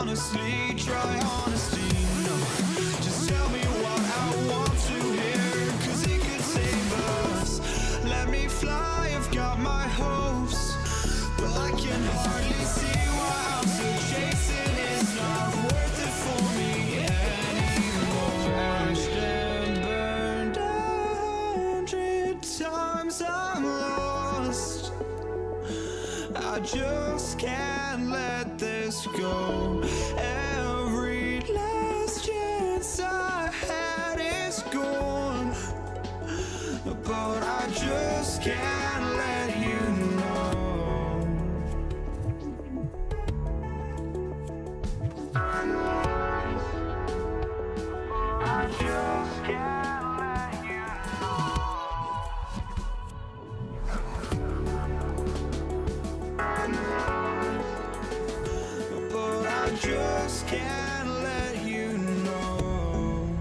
honestly, try honesty, no. Just tell me what I want to hear, 'cause it could save us. Let me fly, I've got my hopes, but I can hardly see why I'm still chasing. It's not worth it for me anymore. Crashed and burned out. go. Every last chance I had is gone, but I just can't let you know. I just can't let you know. But I just can't let you know.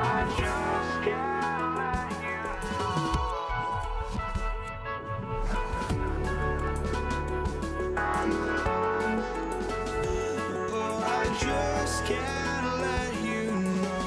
I just can't let you know.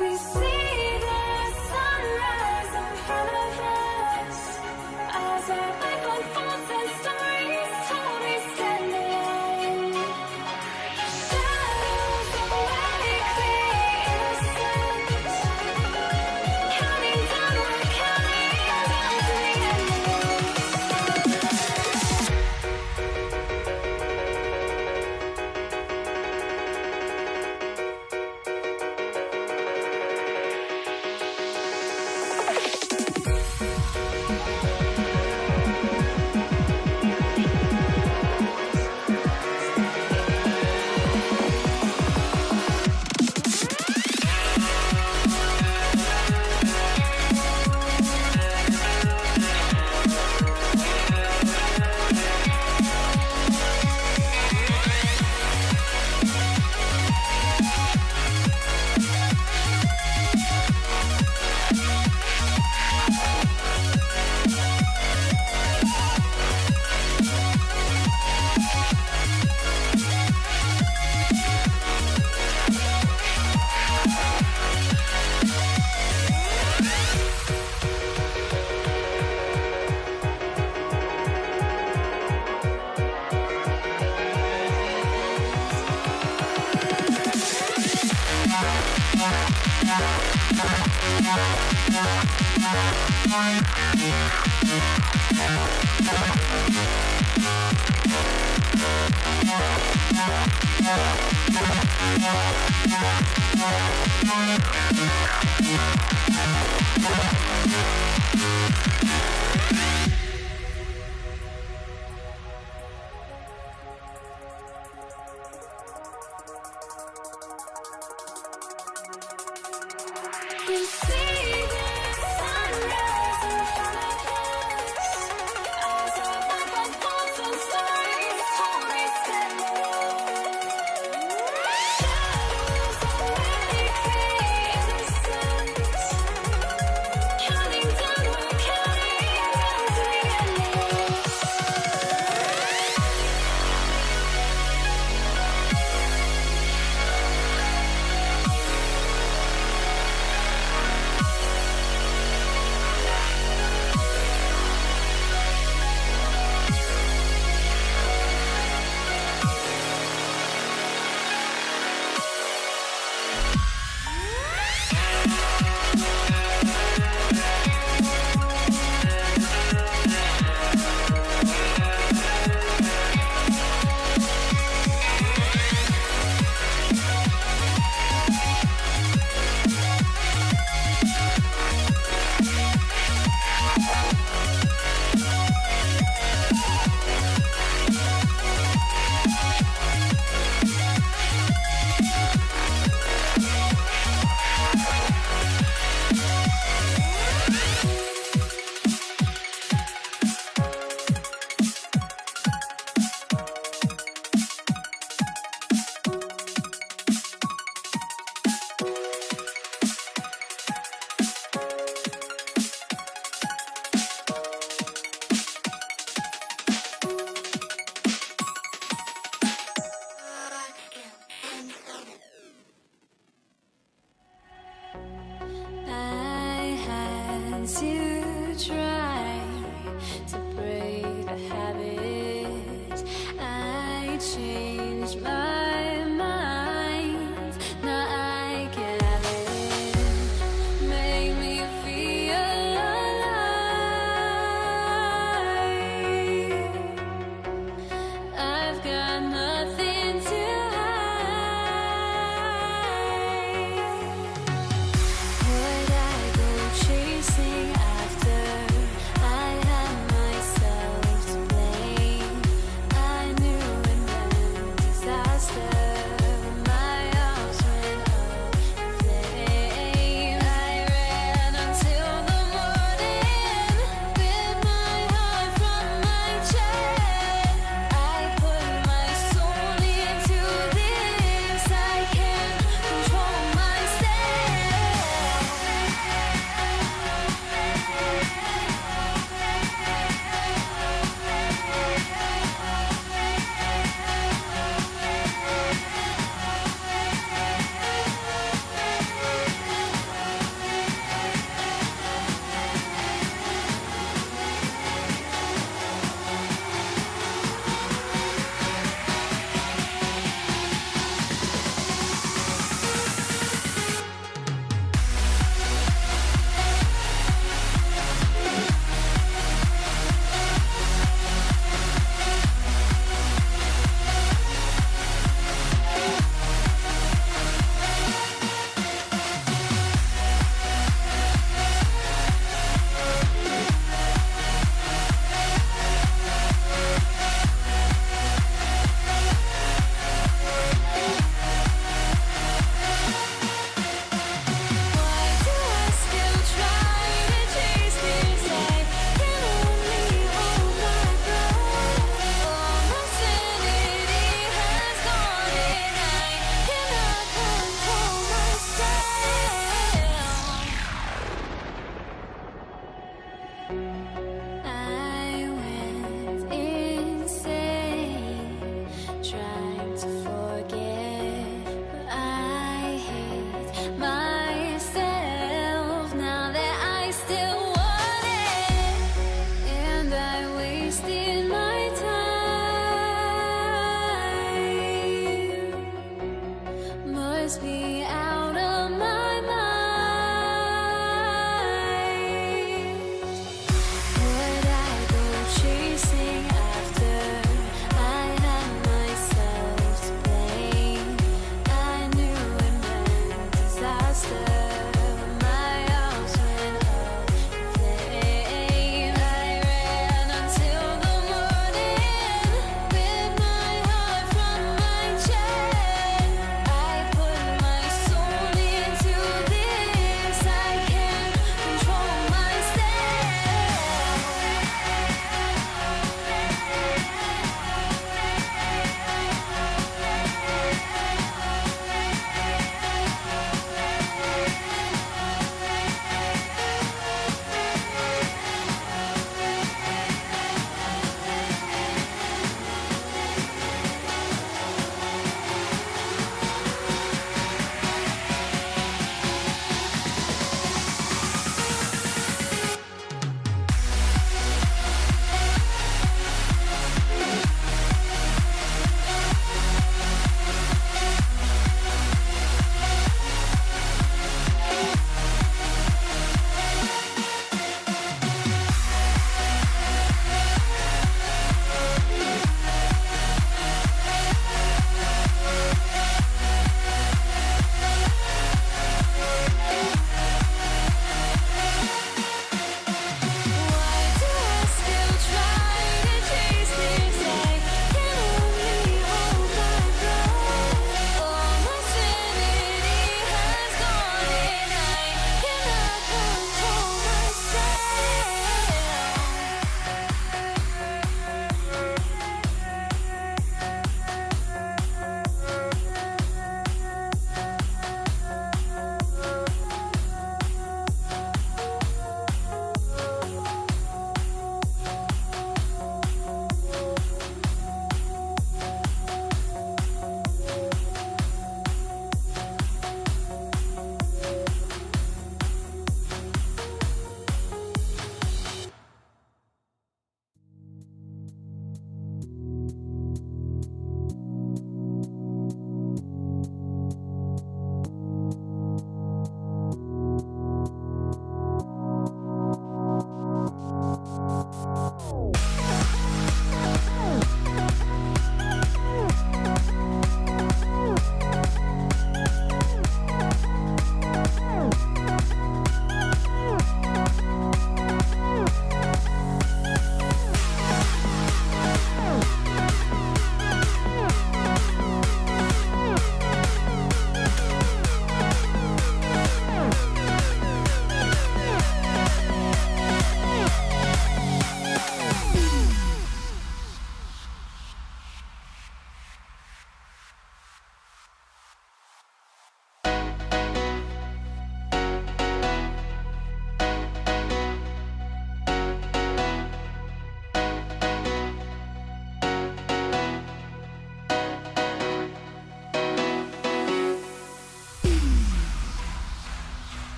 We see the sunrise in front of us as our life unfolds and stories told we stand alone. Shadows awake the innocence, counting down, we're counting down to the endless. We see the sunrise in front of us as our life unfolds and stories told we stand alone. Shadows awake the innocence, counting down, we're counting down to the endless. I had to try to break the habit. I changed my mind. Now I get it. Make me feel alive. I've got nothing to hide. Would I go chasing must be out of my mind. Would I go chasing after? I had myself to blame. I knew it meant disaster. My house went up in flames. I ran until the morning with my heart from my chest. I put my soul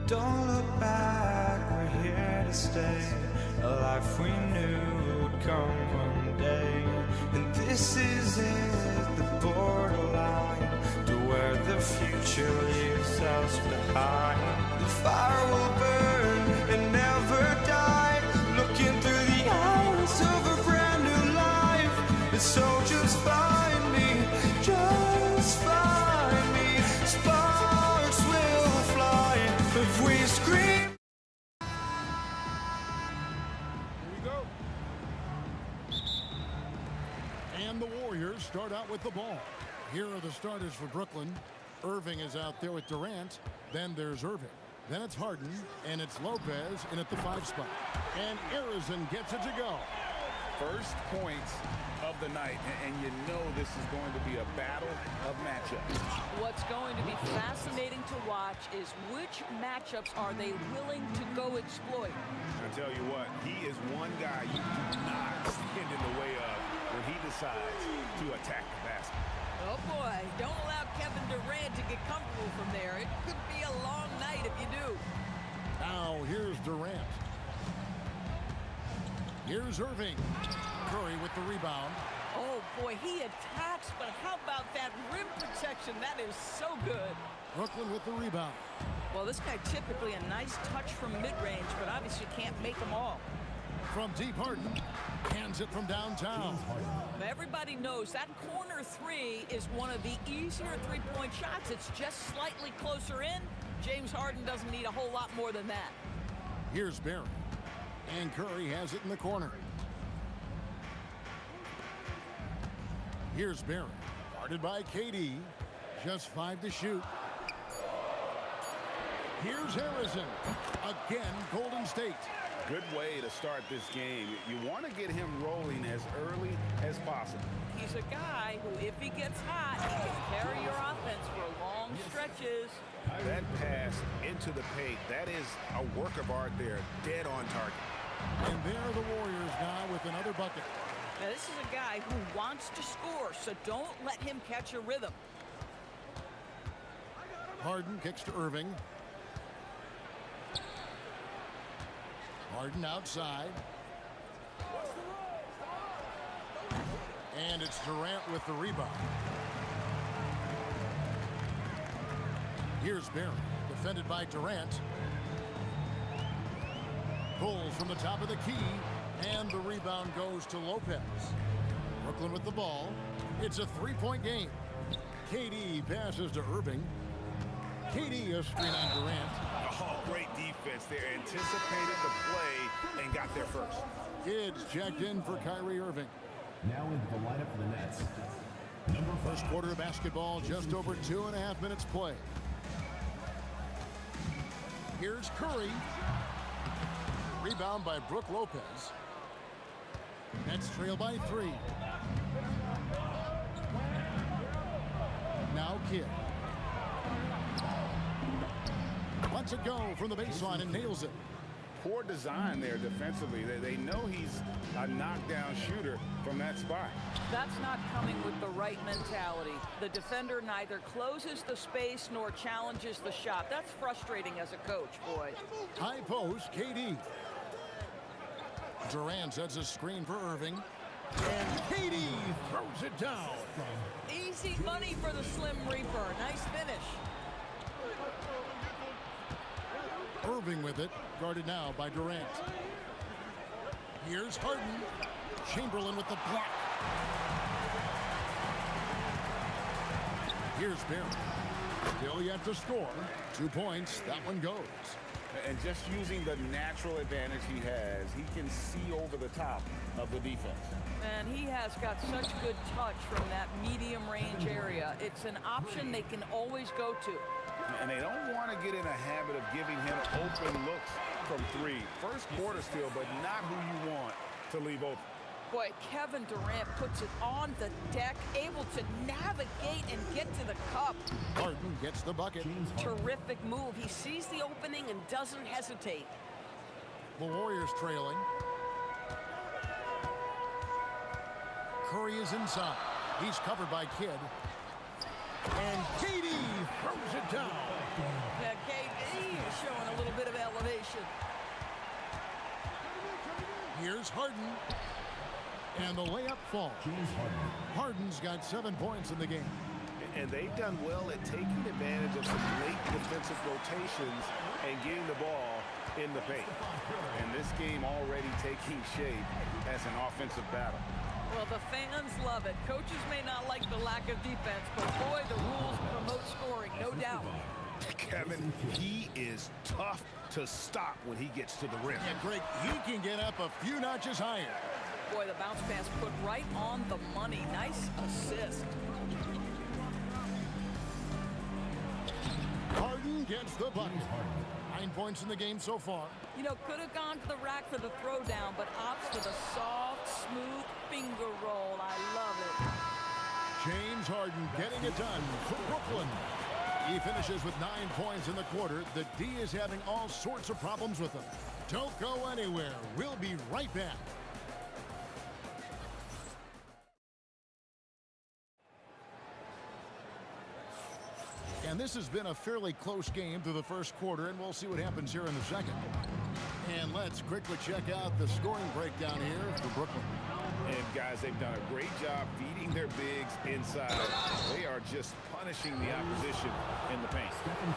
Don't look back, we're here to stay. A life we knew would come one day. And this is it, the borderline to where the future leaves us behind. The fire will burn and never die. Looking through the eyes of a brand new life. And so just find me, just find me. Sparks will fly if we scream. Here we go. And the Warriors start out with the ball. Here are the starters for Brooklyn. Irving is out there with Durant. Then there's Irving. Then it's Harden, and it's Lopez in at the 5 spot. And Arizon gets it to go. First points of the night, and you know this is going to be a battle of matchups. What's going to be fascinating to watch is which matchups are they willing to go exploit. I tell you what, he is one guy you do not stand in the way of when he decides to attack the basket. Oh boy, don't allow Kevin Durant to get comfortable from there. It could be a long night if you do. Now here's Durant. Here's Irving. Curry with the rebound. Oh boy, he attacks, but how about that rim protection? That is so good. Brooklyn with the rebound. Well, this guy typically a nice touch from mid-range, but obviously can't make them all. From deep, Harden hands it from downtown. Everybody knows that corner 3 is one of the easier three-point shots. It's just slightly closer in. James Harden doesn't need a whole lot more than that. Here's Barry. And Curry has it in the corner. Here's Barry. Guarded by KD. Just 5 to shoot. Here's Harrison. Again, Golden State. Good way to start this game. You want to get him rolling as early as possible. He's a guy who, if he gets hot, he can carry your offense for long stretches. That pass into the paint, that is a work of art there, dead on target. And there are the Warriors now with another bucket. Now, this is a guy who wants to score, so don't let him catch a rhythm. Harden kicks to Irving. Harden outside. And it's Durant with the rebound. Here's Barry, defended by Durant. Pulls from the top of the key, and the rebound goes to Lopez. Brooklyn with the ball. It's a 3-point game. KD passes to Irving. KD a screen on Durant. Oh, great defense there. Anticipated the play and got there first. Kids checked in for Kyrie Irving. Now into the lineup for the Nets. First quarter of basketball, just over 2.5 minutes play. Here's Curry. Rebound by Brook Lopez. Nets trail by 3. Now Kidd. Lets it go from the baseline and nails it. Poor design there defensively. They know he's a knockdown shooter from that spot. That's not coming with the right mentality. The defender neither closes the space nor challenges the shot. That's frustrating as a coach, boy. High post, KD. Durant sets a screen for Irving. And KD throws it down. Easy money for the Slim Reaper. Nice finish. Irving with it, guarded now by Durant. Here's Harden. Chamberlain with the block. Here's Barry. Still yet to score. 2 points. That one goes. And just using the natural advantage he has, he can see over the top of the defense. And he has got such good touch from that medium range area. It's an option they can always go to. And they don't want to get in a habit of giving him open looks from 3. First quarter still, but not who you want to leave open. Boy, Kevin Durant puts it on the deck, able to navigate and get to the cup. Harden gets the bucket. Terrific move. He sees the opening and doesn't hesitate. The Warriors trailing. Curry is inside. He's covered by Kidd. And KD throws it down. KD showing a little bit of elevation. Here's Harden. And the layup falls. Harden's got 7 points in the game. And they've done well at taking advantage of some late defensive rotations and getting the ball in the paint. And this game already taking shape as an offensive battle. Well, the fans love it. Coaches may not like the lack of defense, but boy, the rules promote scoring, no doubt. Kevin, he is tough to stop when he gets to the rim. Yeah, Greg, he can get up a few notches higher. Boy, the bounce pass put right on the money. Nice assist. Harden gets the bucket. 9 points in the game so far. You know, could have gone to the rack for the throwdown, but opts for the soft, smooth finger roll. I love it. James Harden getting it done for Brooklyn. He finishes with 9 points in the quarter. The D is having all sorts of problems with him. Don't go anywhere. We'll be right back. And this has been a fairly close game through the first quarter, and we'll see what happens here in the second. And let's quickly check out the scoring breakdown here for Brooklyn. And guys, they've done a great job feeding their bigs inside. They are just punishing the opposition in the paint.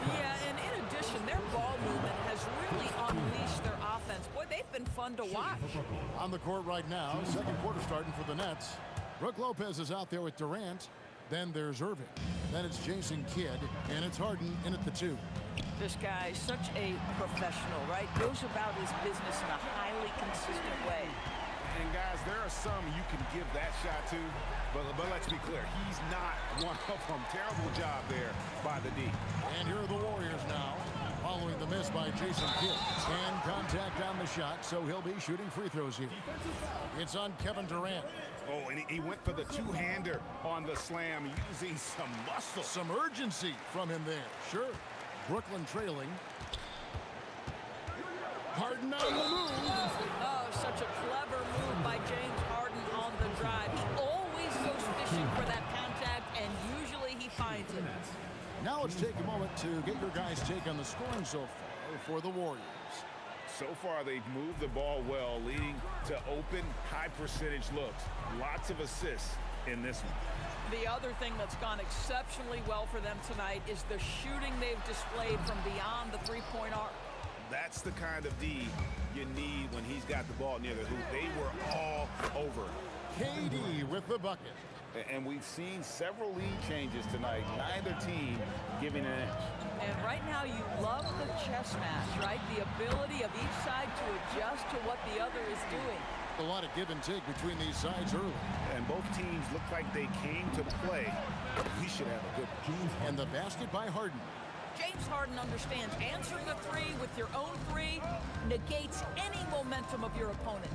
Yeah, and in addition, their ball movement has really unleashed their offense. Boy, they've been fun to watch. On the court right now, second quarter starting for the Nets. Brook Lopez is out there with Durant. Then there's Irving. Then it's Jason Kidd, and it's Harden in at the 2. This guy's such a professional, right? Goes about his business in a highly consistent way. And guys, there are some you can give that shot to, but let's be clear, he's not one of them. Terrible job there by the D. And here are the Warriors now, following the miss by Jason Kidd. And contact on the shot, so he'll be shooting free throws here. It's on Kevin Durant. Oh, and he went for the two-hander on the slam, using some muscle. Some urgency from him there. Sure. Brooklyn trailing. Harden on the move. Oh, such a clever move by James Harden on the drive. He always goes fishing for that contact, and usually he finds it. Now let's take a moment to get your guys' take on the scoring so far for the Warriors. So far, they've moved the ball well, leading to open, high-percentage looks. Lots of assists in this one. The other thing that's gone exceptionally well for them tonight is the shooting they've displayed from beyond the three-point arc. That's the kind of D you need when he's got the ball near the hoop. They were all over. KD with the bucket. And we've seen several lead changes tonight. Neither team giving an inch. And right now you love the chess match, right? The ability of each side to adjust to what the other is doing. A lot of give and take between these sides early. And both teams look like they came to play. We should have a good one. And the basket by Harden. James Harden understands answering the three with your own three negates any momentum of your opponent.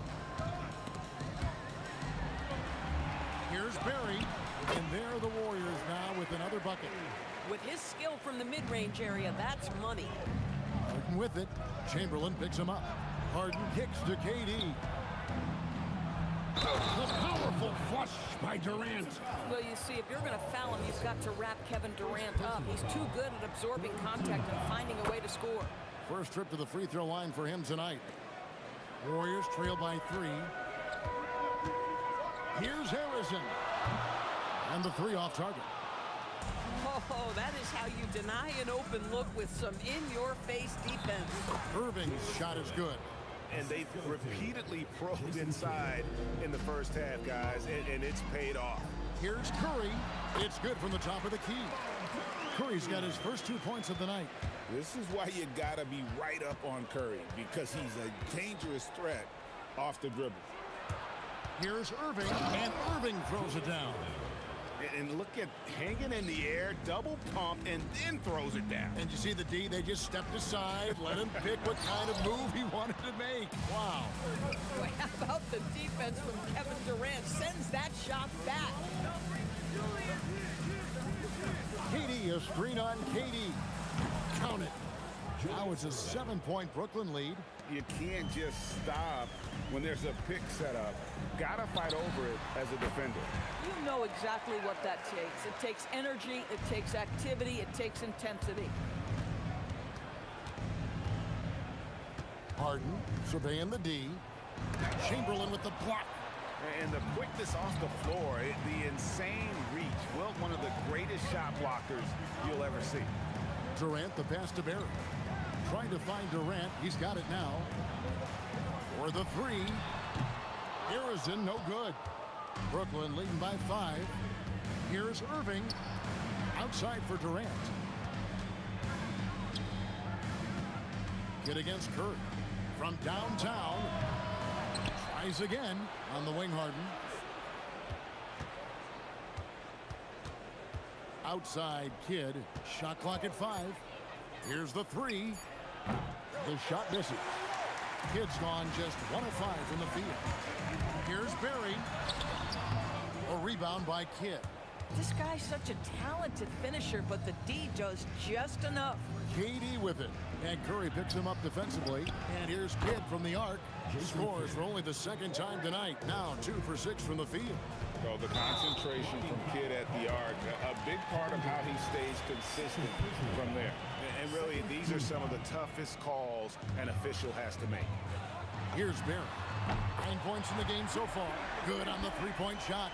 Here's Barry, and there are the Warriors now with another bucket. With his skill from the mid-range area, that's money. Harden with it. Chamberlain picks him up. Harden kicks to KD. The powerful flush by Durant. Well, you see, if you're going to foul him, you've got to wrap Kevin Durant up. He's too good at absorbing contact and finding a way to score. First trip to the free throw line for him tonight. Warriors trail by 3. Here's Harrison. And the 3 off target. Oh, that is how you deny an open look with some in-your-face defense. Irving's shot is good. And they've repeatedly probed inside in the first half, guys, and it's paid off. Here's Curry. It's good from the top of the key. Curry's got his first 2 points of the night. This is why you got to be right up on Curry, because he's a dangerous threat off the dribble. Here's Irving, and Irving throws it down. And look at hanging in the air, double pump, and then throws it down. And you see the D, they just stepped aside, let him pick what kind of move he wanted to make. Wow. Well, how about the defense from Kevin Durant? Sends that shot back. KD, a screen on KD. Count it. Now it's a 7-point Brooklyn lead. You can't just stop when there's a pick set up. Gotta fight over it as a defender. You know exactly what that takes. It takes energy, it takes activity, it takes intensity. Harden surveying the D. Chamberlain with the block. And the quickness off the floor, the insane reach. Wilt, one of the greatest shot blockers you'll ever see. Durant, the pass to Barry. Trying to find Durant. He's got it now. For the three. Harrison, no good. Brooklyn leading by 5. Here's Irving. Outside for Durant. Kid against Curry. From downtown. Tries again on the wing, Harden. Outside Kid. Shot clock at 5. Here's the three. The shot misses. Kid's gone just 1 of 5 from the field. Here's Barry. A rebound by Kid. This guy's such a talented finisher, but the D does just enough. KD with it. And Curry picks him up defensively. And here's Kid from the arc. Scores for only the 2nd time tonight. Now 2 for 6 from the field. So the concentration from Kid at the arc, a big part of how he stays consistent from there. And really, these are some of the toughest calls an official has to make. Here's Barry. 9 points in the game so far. Good on the three-point shot.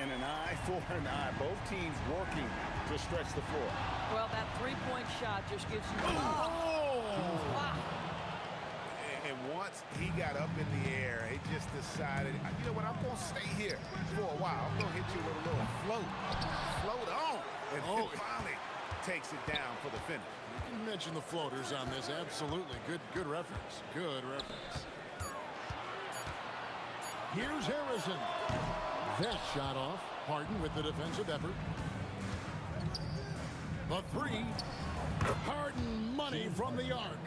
And an eye for an eye. Both teams working to stretch the floor. Well, that three-point shot just gives you... Wow. And once he got up in the air, he just decided, you know what, I'm going to stay here for a while. I'm going to hit you with a little float. Float on. And then finally takes it down for the finish. You mentioned the floaters on this. Absolutely. Good reference. Good reference. Here's Harrison. That shot off. Harden with the defensive effort. The three. Harden money from the arc.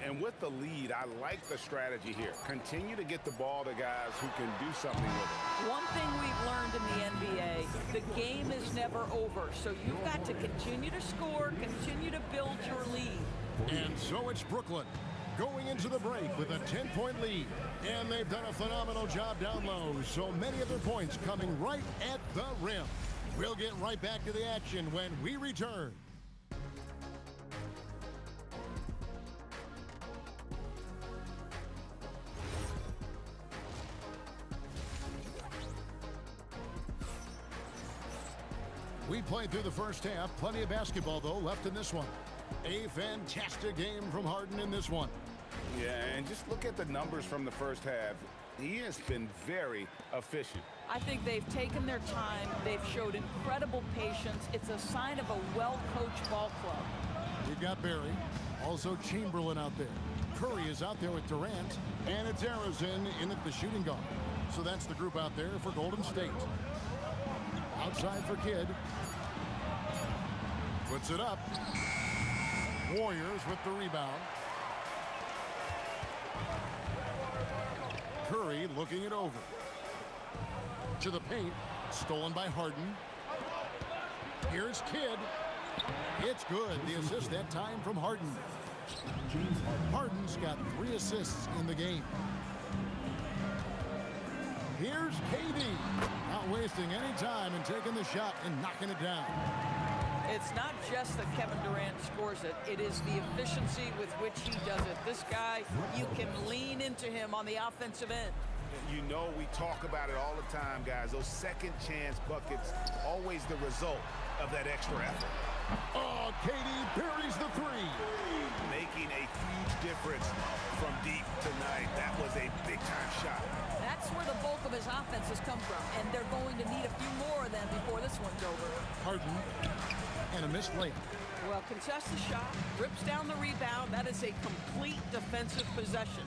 And with the lead, I like the strategy here. Continue to get the ball to guys who can do something with it. One thing we've learned in the NBA, the game is never over. So you've got to continue to score, continue to build your lead. And so it's Brooklyn going into the break with a 10-point lead. And they've done a phenomenal job down low. So many of their points coming right at the rim. We'll get right back to the action when we return. We played through the first half. Plenty of basketball, though, left in this one. A fantastic game from Harden in this one. Yeah, and just look at the numbers from the first half. He has been very efficient. I think they've taken their time. They've showed incredible patience. It's a sign of a well-coached ball club. We've got Barry. Also Chamberlain out there. Curry is out there with Durant. And it's Harrison in at the shooting guard. So that's the group out there for Golden State. Outside for Kidd. Puts it up. Warriors with the rebound. Curry looking it over. To the paint. Stolen by Harden. Here's Kidd. It's good. The assist that time from Harden. Harden's got 3 assists in the game. Here's KD. Not wasting any time and taking the shot and knocking it down. It's not just that Kevin Durant scores it. It is the efficiency with which he does it. This guy, you can lean into him on the offensive end. You know we talk about it all the time, guys. Those second chance buckets, always the result of that extra effort. Oh, KD buries the 3. Making a huge difference from deep tonight. That was a big-time shot. That's where the bulk of his offense has come from, and they're going to need a few more of them before this one's over. Harden and a missed layup. Well, contests the shot, rips down the rebound. That is a complete defensive possession.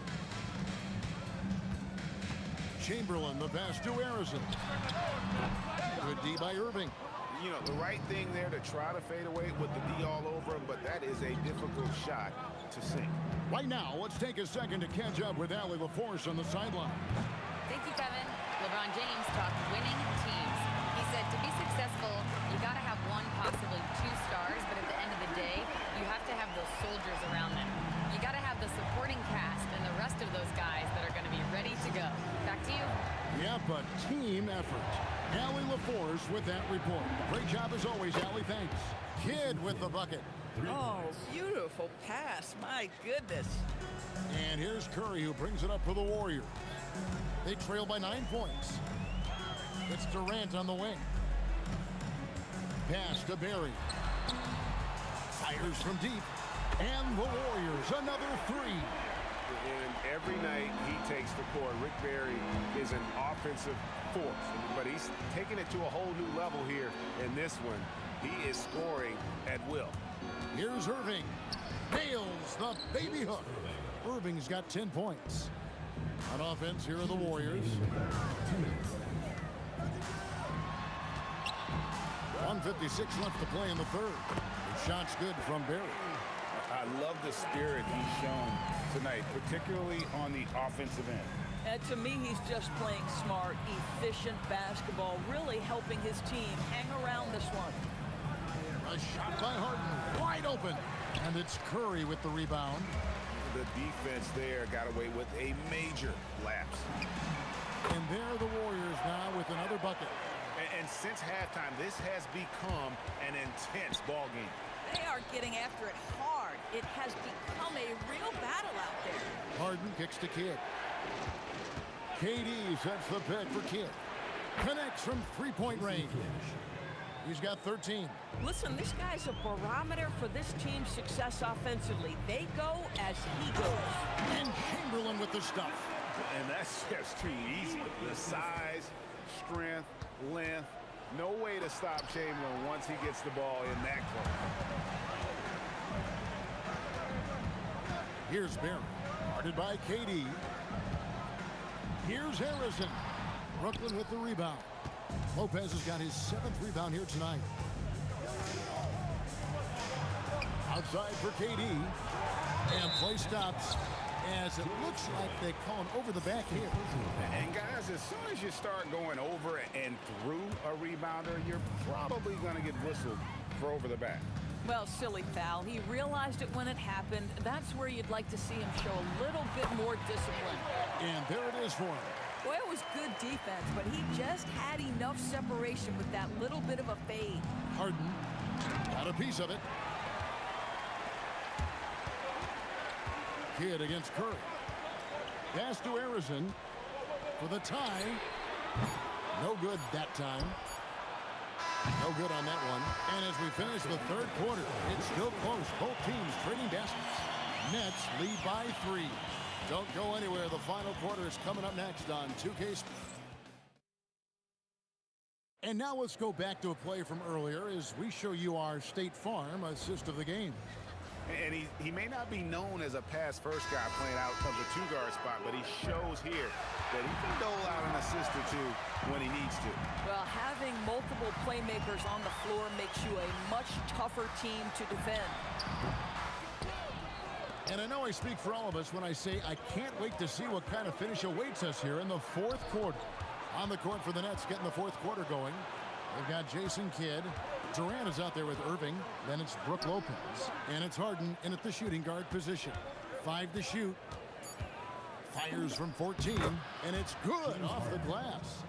Chamberlain, the pass to Harrison. Good D by Irving. You know, the right thing there to try to fade away with the D all over him, but that is a difficult shot to sink. Right now, let's take a second to catch up with Allie LaForce on the sideline. Thank you, Kevin. LeBron James talked winning teams. He said to be successful, you got to have 1, possibly 2 stars, but at the end of the day, you have to have those soldiers around them. You got to have the supporting cast and the rest of those guys that are going to be ready to go. Back to you. Yeah, but team effort. Allie LaForce with that report. Great job as always, Allie. Thanks. Kidd with the bucket. Oh, beautiful pass. My goodness. And here's Curry, who brings it up for the Warriors. They trail by 9 points. It's Durant on the wing. Pass to Barry. Fires from deep. And the Warriors, another three. And every night he takes the court. Rick Barry is an offensive force, but he's taking it to a whole new level here in this one. He is scoring at will. Here's Irving. Nails the baby hook. Irving's got 10 points. On offense, here are the Warriors. 1:56 left to play in the third. The shot's good from Barry. I love the spirit he's shown tonight, particularly on the offensive end. And to me, he's just playing smart, efficient basketball, really helping his team hang around this one. A shot by Harden, wide open. And it's Curry with the rebound. The defense there got away with a major lapse. And there are the Warriors now with another bucket. And since halftime, this has become an intense ball game. They are getting after it hard. It has become a real battle out there. Harden kicks to Kidd. KD sets the pick for Kidd. Connects from three-point range. He's got 13. Listen, this guy's a barometer for this team's success offensively. They go as he goes. And Chamberlain with the stuff. And that's just too easy. The size, strength, length. No way to stop Chamberlain once he gets the ball in that close. Here's Barry. Guarded by KD. Here's Harrison. Brooklyn with the rebound. Lopez has got his 7th rebound here tonight. Outside for KD. And play stops as it looks like they call him over the back here. And guys, as soon as you start going over and through a rebounder, you're probably going to get whistled for over the back. Well, silly foul. He realized it when it happened. That's where you'd like to see him show a little bit more discipline. And there it is for him. Well, it was good defense, but he just had enough separation with that little bit of a fade. Harden got a piece of it. Kidd against Curry. Pass to Harrison for the tie. No good that time. No good on that one. And as we finish the third quarter, it's still close. Both teams trading baskets. Nets lead by 3. Don't go anywhere. The final quarter is coming up next on 2K Sports. And now let's go back to a play from earlier as we show you our State Farm assist of the game. And he may not be known as a pass-first guy playing out of the two-guard spot, but he shows here that he can dole out an assist or two when he needs to. Well, having multiple playmakers on the floor makes you a much tougher team to defend. And I know I speak for all of us when I say I can't wait to see what kind of finish awaits us here in the fourth quarter. On the court for the Nets, getting the fourth quarter going. They've got Jason Kidd. Durant is out there with Irving. Then it's Brook Lopez. And it's Harden in at the shooting guard position. 5 to shoot. Fires from 14. And it's good off the glass.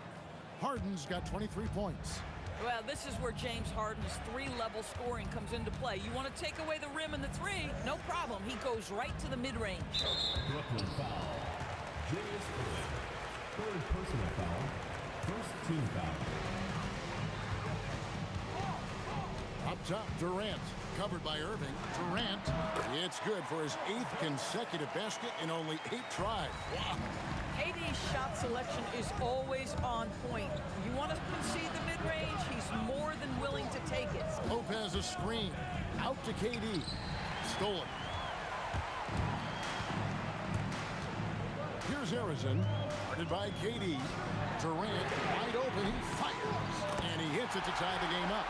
Harden's got 23 points. Well, this is where James Harden's 3-level scoring comes into play. You want to take away the rim and the 3? No problem. He goes right to the mid-range. Brooklyn foul. Julius Irving. Third personal foul. First team foul. Up top, Durant. Covered by Irving. Durant. It's good for his 8th consecutive basket in only 8 tries. Wow. KD's shot selection is always on point. You want to concede the mid-range, he's more than willing to take it. Lopez a screen. Out to KD. Stolen. Here's Harrison. Guarded by KD. Durant wide open. He fires. And he hits it to tie the game up.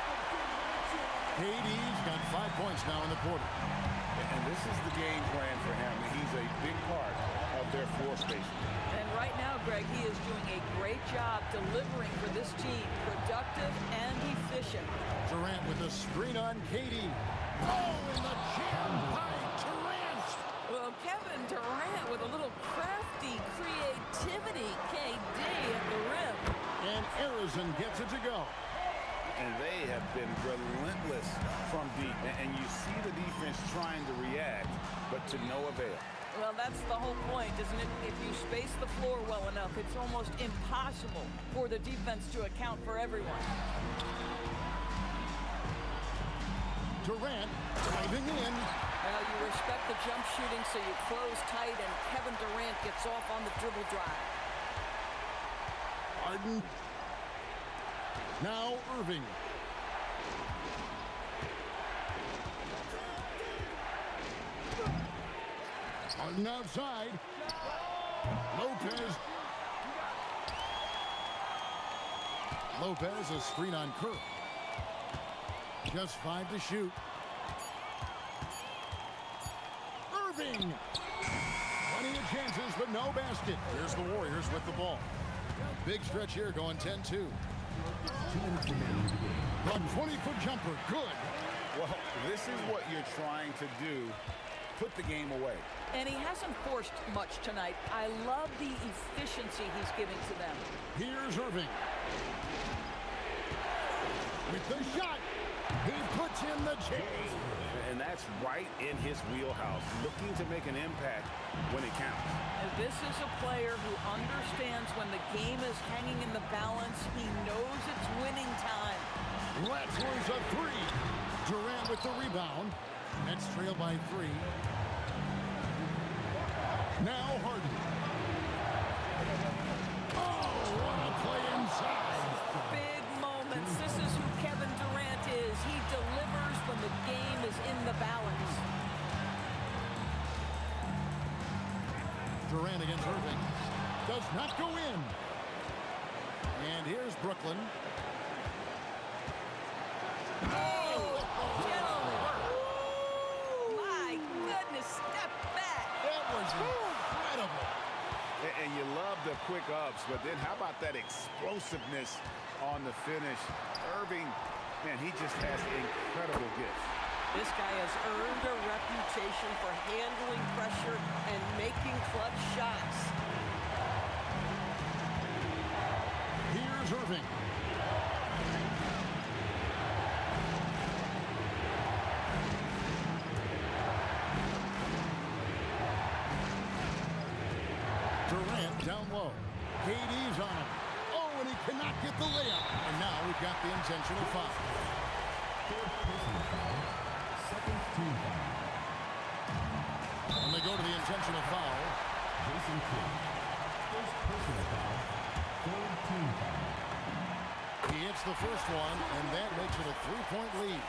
KD's got 5 points now in the quarter. And this is the game plan for him. He's a big part of their floor spacing. And right now, Greg, he is doing a great job delivering for this team. Productive and efficient. Durant with a screen on KD. Oh, and the jam by Durant. Well, Kevin Durant with a little crafty creativity. KD at the rim. And Harrison gets it to go. And they have been relentless from deep. And you see the defense trying to react, but to no avail. Well, that's the whole point, isn't it? If you space the floor well enough, it's almost impossible for the defense to account for everyone. Durant driving in. Well, you respect the jump shooting, so you close tight, and Kevin Durant gets off on the dribble drive. Harden. Now Irving. Harden outside. Lopez a screen on Kerr. Just 5 to shoot. Irving. Plenty of chances, but no basket. Here's the Warriors with the ball. Big stretch here, going 10-2. 20-foot jumper, good. Well, this is what you're trying to do. Put the game away. And he hasn't forced much tonight. I love the efficiency he's giving to them. Here's Irving. With the shot. He puts in the J. And that's right in his wheelhouse. Looking to make an impact when it counts. And this is a player who understands when the game is hanging in the balance. He knows it's winning time. Rattler's a 3. Durant with the rebound. Nets trail by 3. Now Harden. Oh, what a play inside. Big moments. This is who Kevin Durant is. He delivers when the game is in the balance. Durant against Irving. Does not go in. And here's Brooklyn. My goodness, step back. That was incredible. And you love the quick ups, but then how about that explosiveness on the finish? Irving, man, he just has incredible gifts. This guy has earned a reputation for handling pressure and making clutch shots. Here's Irving. Durant down low. KD's on him. Oh, and he cannot get the layup. And now we've got the intentional foul. Fourth personal foul. Second team foul. And they go to the intentional foul. Jason Kidd. First personal foul. Third team foul. He hits the first one, and that makes it a 3-point lead.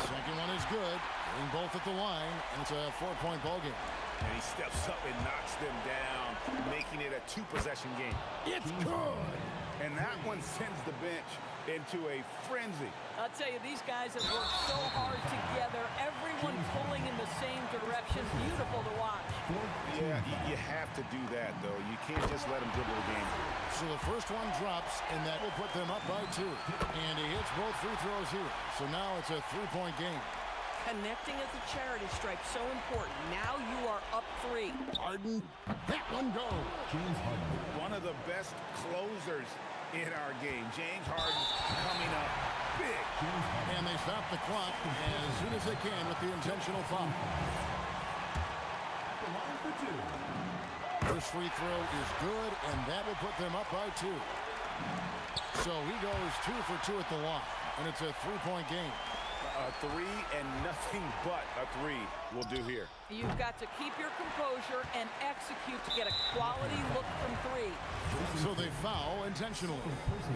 Second one is good. Getting both at the line, and it's a 4-point ball game. And he steps up and knocks them down, making it a 2-possession game. It's good. And that one sends the bench into a frenzy. I'll tell you, these guys have worked so hard together. Everyone pulling in the same direction. Beautiful to watch. Yeah, you have to do that, though. You can't just let them dribble the game. So the first one drops, and that will put them up by 2. And he hits both free throws here. So now it's a 3-point game. Connecting at the charity stripe, so important. Now you are up 3. Harden, that one goes. James Harden. One of the best closers in our game. James Harden coming up big. And they stop the clock as soon as they can with the intentional foul. The line for 2. First free throw is good, and that will put them up by 2. So he goes 2 for 2 at the line, and it's a 3-point game. A 3 and nothing but a 3 will do here. You've got to keep your composure and execute to get a quality look from 3. So they foul intentionally.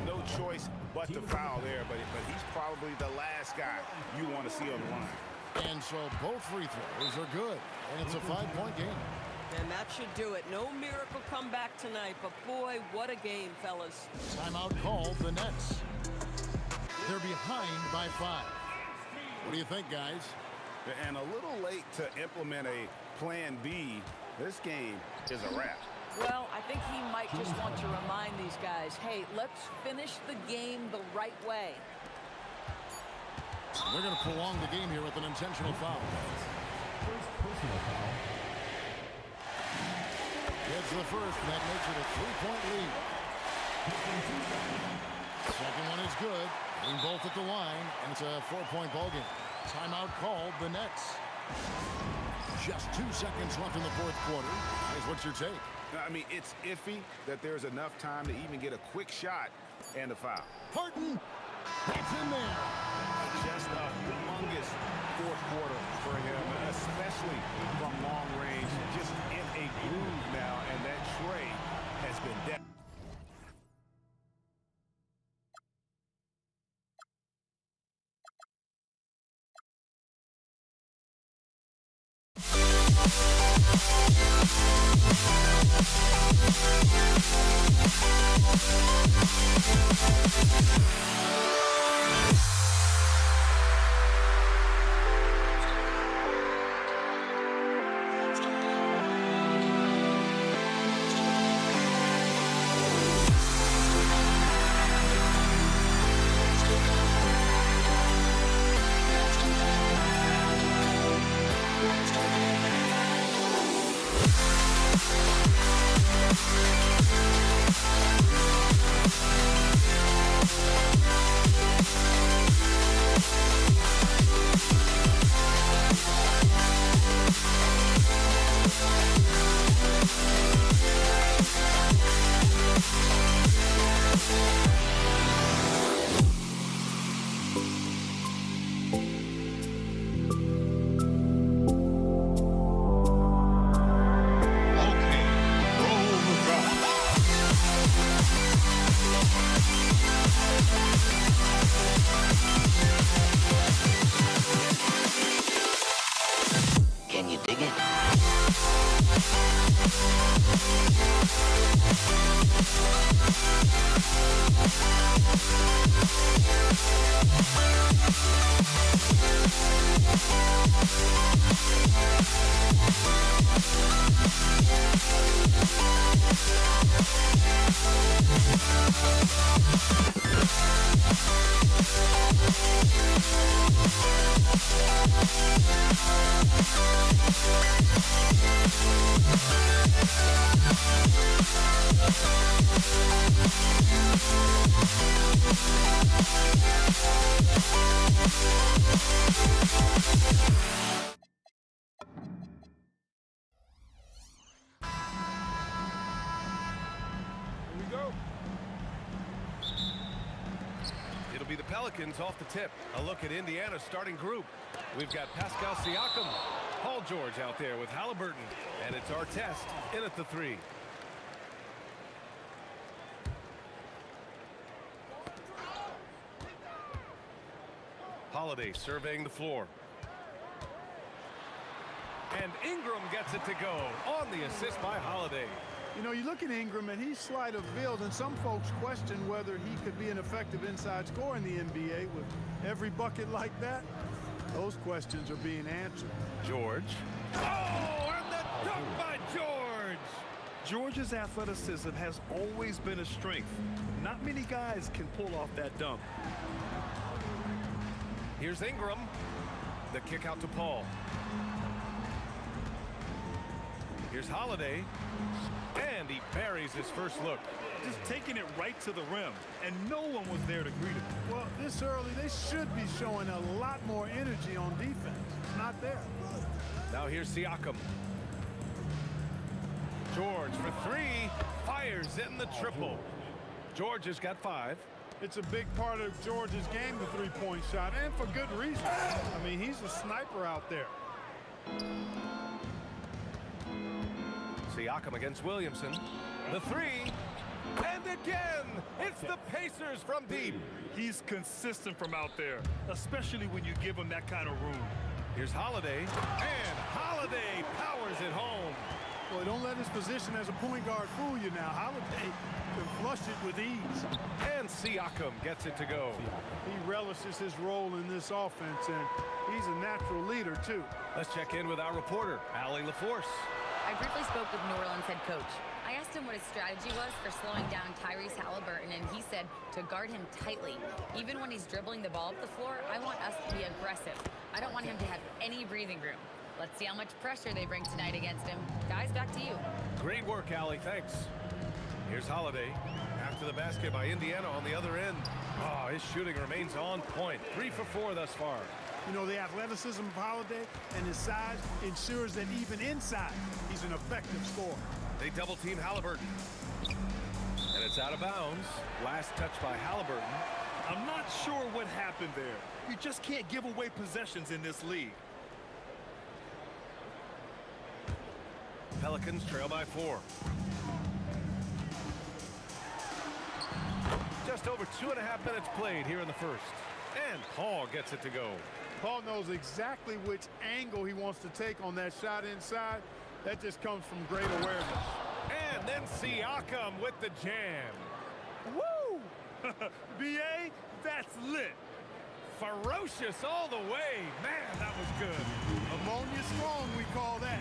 No choice but to foul there, but he's probably the last guy you want to see on the line. And so both free throws are good, and it's a 5-point game. And that should do it. No miracle comeback tonight, but boy, what a game, fellas. Timeout called the Nets. They're behind by 5. What do you think, guys? And a little late to implement a plan B. This game is a wrap. Well, I think he might just want to remind these guys, hey, let's finish the game the right way. They're going to prolong the game here with an intentional foul. First personal foul. Gets the first, and that makes it a 3-point lead. Second one is good. Getting both at the line, and it's a 4-point ball game. Timeout called the Nets. Just 2 seconds left in the fourth quarter. Guys, what's your take? I mean, it's iffy that there's enough time to even get a quick shot and a foul. Harden, that's in there. Just a humongous fourth quarter for him, especially from long range. Just in a groove now, and that trade has been dead. Can you dig it? Here we go. It'll be the Pelicans off the tip. A look at Indiana's starting group. We've got Pascal Siakam, Paul George out there with Halliburton, and it's Artest in at the 3. Holiday surveying the floor. And Ingram gets it to go on the assist by Holiday. You know, you look at Ingram, and he's slight of build, and some folks question whether he could be an effective inside scorer in the NBA with every bucket like that. Those questions are being answered. George. Oh, and the dunk by George! George's athleticism has always been a strength. Not many guys can pull off that dunk. Here's Ingram. The kick out to Paul. Here's Holiday. And he buries his first look. Just taking it right to the rim, and no one was there to greet him. Well, this early, they should be showing a lot more energy on defense. It's not there. Now here's Siakam. George for 3. Fires in the triple. George has got 5. It's a big part of George's game, the three-point shot, and for good reason. I mean, he's a sniper out there. Siakam against Williamson. The 3. And again, it's the Pacers from deep. He's consistent from out there, especially when you give him that kind of room. Here's Holiday. And Holiday powers it home. Boy, don't let his position as a point guard fool you now. Holiday can flush it with ease. And Siakam gets it to go. He relishes his role in this offense, and he's a natural leader, too. Let's check in with our reporter, Allie LaForce. I briefly spoke with New Orleans head coach. I asked him what his strategy was for slowing down Tyrese Halliburton, and he said to guard him tightly. Even when he's dribbling the ball up the floor, I want us to be aggressive. I don't want him to have any breathing room. Let's see how much pressure they bring tonight against him. Guys, back to you. Great work, Allie. Thanks. Here's Holiday. After the basket by Indiana on the other end. Oh, his shooting remains on point. 3 for 4 thus far. You know, the athleticism of Holiday and his size ensures that even inside, he's an effective scorer. They double-team Halliburton. And it's out of bounds. Last touch by Halliburton. I'm not sure what happened there. You just can't give away possessions in this league. Pelicans trail by 4. Just over 2.5 minutes played here in the first. And Paul gets it to go. Paul knows exactly which angle he wants to take on that shot inside. That just comes from great awareness. And then Siakam with the jam. Woo! B.A., that's lit. Ferocious all the way. Man, that was good. Ammonia strong, we call that.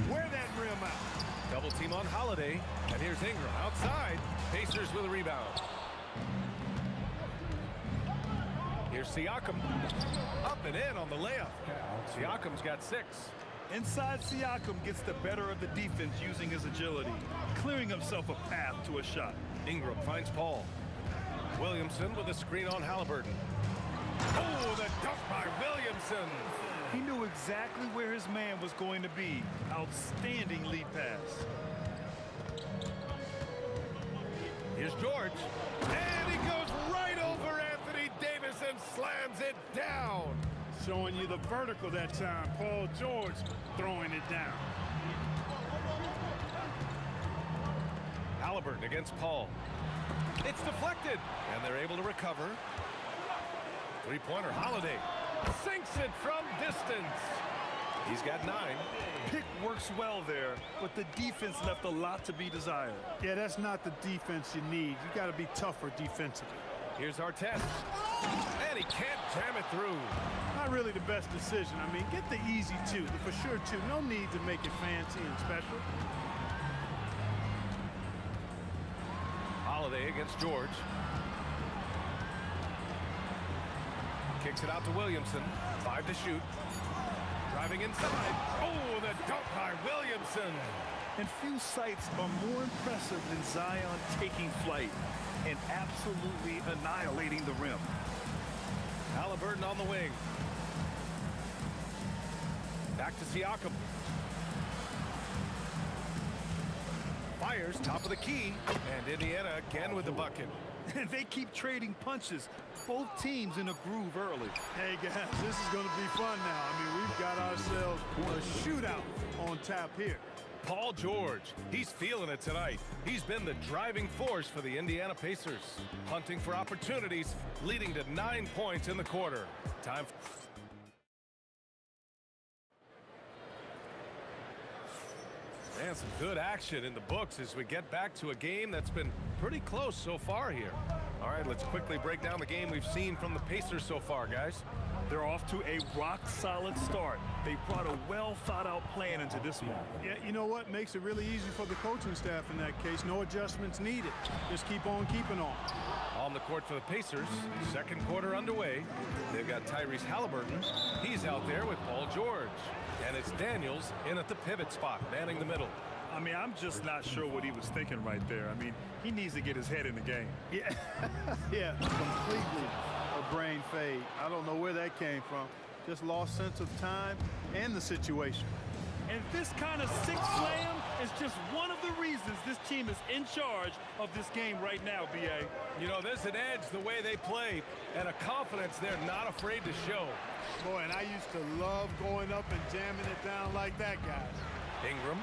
Wear that rim out. Double team on Holiday. And here's Ingram outside. Pacers with a rebound. Here's Siakam. Up and in on the layup. Siakam's got 6. Inside, Siakam gets the better of the defense using his agility, clearing himself a path to a shot. Ingram finds Paul. Williamson with a screen on Halliburton. Oh, the dunk by Williamson. He knew exactly where his man was going to be. Outstanding lead pass. Here's George. And he goes right over Anthony Davis and slams it down. Showing you the vertical that time. Paul George throwing it down. Halliburton against Paul. It's deflected. And they're able to recover. Three-pointer Holiday. Sinks it from distance. He's got 9. Pick works well there, but the defense left a lot to be desired. Yeah, that's not the defense you need. You got to be tougher defensively. Here's Artest. And he can't jam it through. Not really the best decision. I mean, get the easy 2, the for sure 2. No need to make it fancy and special. Holiday against George. Kicks it out to Williamson. 5 to shoot. Driving inside. Oh, the dunk by Williamson. And few sights are more impressive than Zion taking flight and absolutely annihilating the rim. Halliburton on the wing. Back to Siakam. Fires top of the key. And Indiana again with the bucket. And they keep trading punches. Both teams in a groove early. Hey, guys, this is going to be fun now. I mean, we've got ourselves a shootout on tap here. Paul George, he's feeling it tonight. He's been the driving force for the Indiana Pacers. Hunting for opportunities, leading to 9 points in the quarter. Time. Man, some good action in the books as we get back to a game that's been pretty close so far here. All right, let's quickly break down the game we've seen from the Pacers so far, guys. They're off to a rock-solid start. They brought a well-thought-out plan into this one. Yeah, you know what? Makes it really easy for the coaching staff in that case. No adjustments needed. Just keep on keeping on. On the court for the Pacers, second quarter underway. They've got Tyrese Halliburton. He's out there with Paul George. And it's Daniels in at the pivot spot, manning the middle. I mean, I'm just not sure what he was thinking right there. I mean, he needs to get his head in the game. Yeah, yeah, completely a brain fade. I don't know where that came from. Just lost sense of time and the situation. And this kind of six slam is just one of the reasons this team is in charge of this game right now, B.A. You know, there's an edge the way they play and a confidence they're not afraid to show. Boy, and I used to love going up and jamming it down like that, guys. Ingram,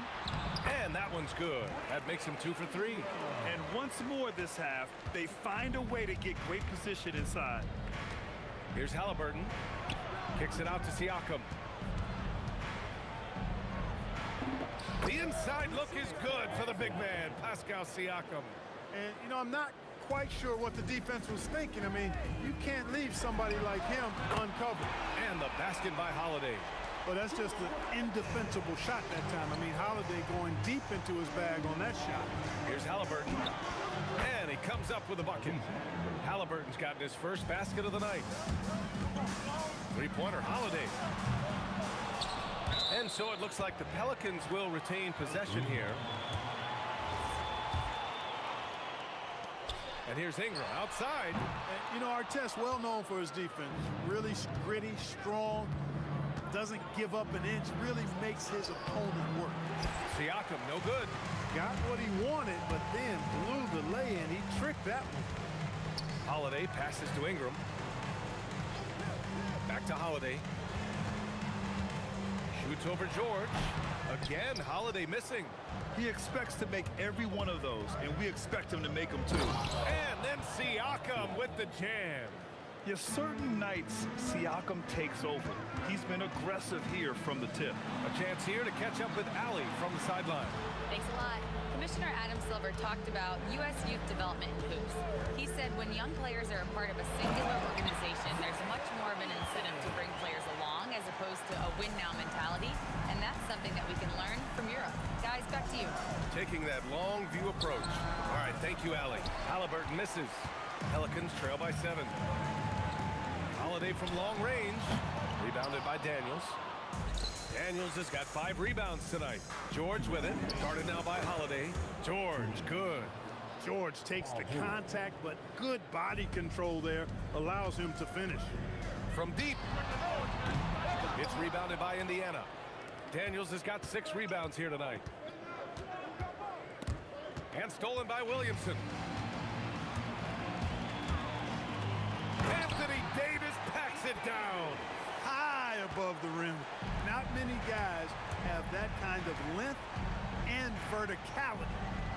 and that one's good. That makes him 2 for 3. And once more this half, they find a way to get great position inside. Here's Halliburton. Kicks it out to Siakam. The inside look is good for the big man, Pascal Siakam. And, you know, I'm not quite sure what the defense was thinking. I mean, you can't leave somebody like him uncovered. And the basket by Holiday. But that's just an indefensible shot that time. I mean, Holiday going deep into his bag on that shot. Here's Halliburton. And he comes up with a bucket. Halliburton's gotten his first basket of the night. Three-pointer Holiday. And so it looks like the Pelicans will retain possession here. And here's Ingram outside. And, you know, Artest well known for his defense. Really gritty, strong, doesn't give up an inch, really makes his opponent work. Siakam, no good. Got what he wanted, but then blew the lay-in. He tricked that one. Holiday passes to Ingram. Back to Holiday. Shoots over George. Again, Holiday missing. He expects to make every one of those, and we expect him to make them too. And then Siakam with the jam. Yeah, certain nights, Siakam takes over. He's been aggressive here from the tip. A chance here to catch up with Allie from the sideline. Thanks a lot. Commissioner Adam Silver talked about U.S. youth development in hoops. He said when young players are a part of a singular organization, there's much more of an incentive to bring players along as opposed to a win-now mentality, and that's something that we can learn from Europe. Guys, back to you. Taking that long view approach. All right, thank you, Allie. Halliburton misses. Pelicans trail by 7. Holiday from long range. Rebounded by Daniels. Daniels has got 5 rebounds tonight. George with it. Started now by Holiday. George, good. George takes the contact, but good body control there allows him to finish. From deep. It's rebounded by Indiana. Daniels has got 6 rebounds here tonight. And stolen by Williamson. Anthony Davis packs it down. High above the rim. Not many guys have that kind of length and verticality.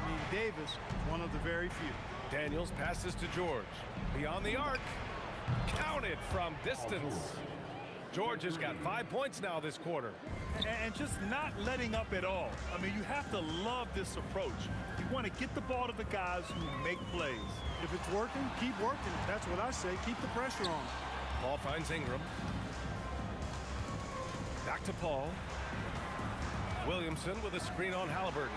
I mean, Davis, one of the very few. Daniels passes to George. Beyond the arc. Counted from distance. George has got 5 points now this quarter. And just not letting up at all. I mean, you have to love this approach. You want to get the ball to the guys who make plays. If it's working, keep working. That's what I say. Keep the pressure on. Paul finds Ingram. Back to Paul. Williamson with a screen on Halliburton.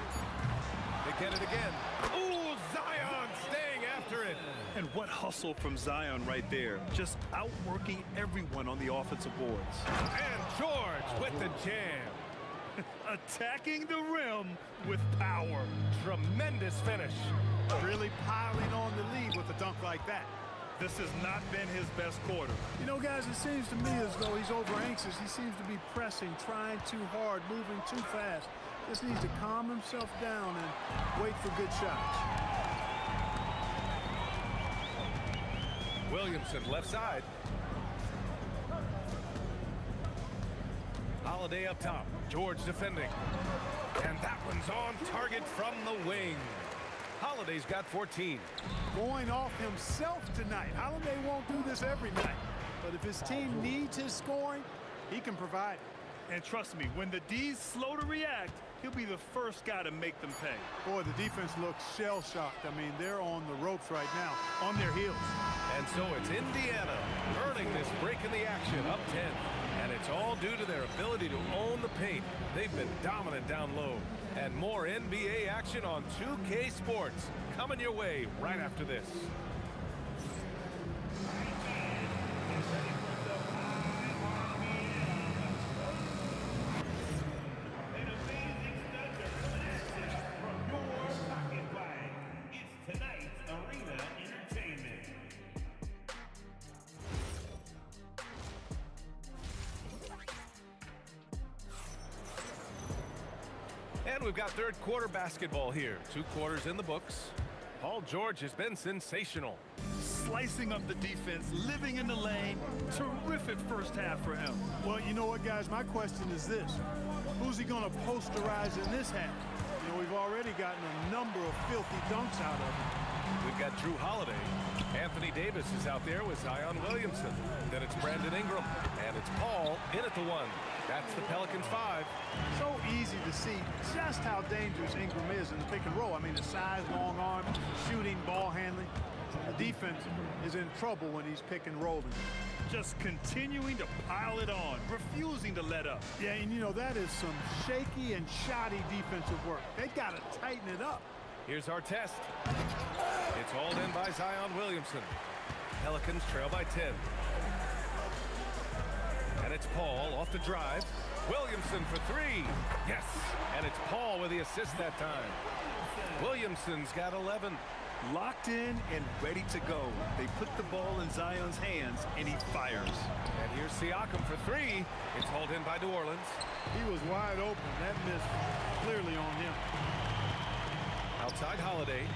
They get it again. Ooh, Zion staying after it. And what hustle from Zion right there. Just outworking everyone on the offensive boards. And George with the jam. Attacking the rim with power. Tremendous finish. Really piling on the lead with a dunk like that. This has not been his best quarter. You know, guys, it seems to me as though he's over anxious. He seems to be pressing, trying too hard, moving too fast. Just needs to calm himself down and wait for good shots. Williamson left side. Holiday up top. George defending. And that one's on target from the wing. Holiday's got 14. Going off himself tonight. Holiday won't do this every night. But if his team needs his scoring, he can provide it. And trust me, when the D's slow to react, he'll be the first guy to make them pay. Boy, the defense looks shell-shocked. I mean, they're on the ropes right now, on their heels. And so it's Indiana earning this break in the action, up 10. And it's all due to their ability to own the paint. They've been dominant down low. And more NBA action on 2K Sports coming your way right after this. And we've got third quarter basketball here. 2 quarters in the books. Paul George has been sensational. Slicing up the defense, living in the lane. Terrific first half for him. Well, you know what, guys? My question is this. Who's he going to posterize in this half? You know, we've already gotten a number of filthy dunks out of him. We've got Drew Holiday. Anthony Davis is out there with Zion Williamson. Then it's Brandon Ingram. And it's Paul in at the 1. That's the Pelicans 5. So easy to see just how dangerous Ingram is in the pick and roll. I mean, the size, long arm, shooting, ball handling. The defense is in trouble when he's pick and rolling. Just continuing to pile it on, refusing to let up. Yeah, and you know, that is some shaky and shoddy defensive work. They got to tighten it up. Here's our test. It's hauled in by Zion Williamson. Pelicans trail by 10. And it's Paul off the drive. Williamson for 3. Yes. And it's Paul with the assist that time. Williamson's got 11. Locked in and ready to go. They put the ball in Zion's hands, and he fires. And here's Siakam for three. It's hauled in by New Orleans. He was wide open. That miss clearly on him. Outside Holiday.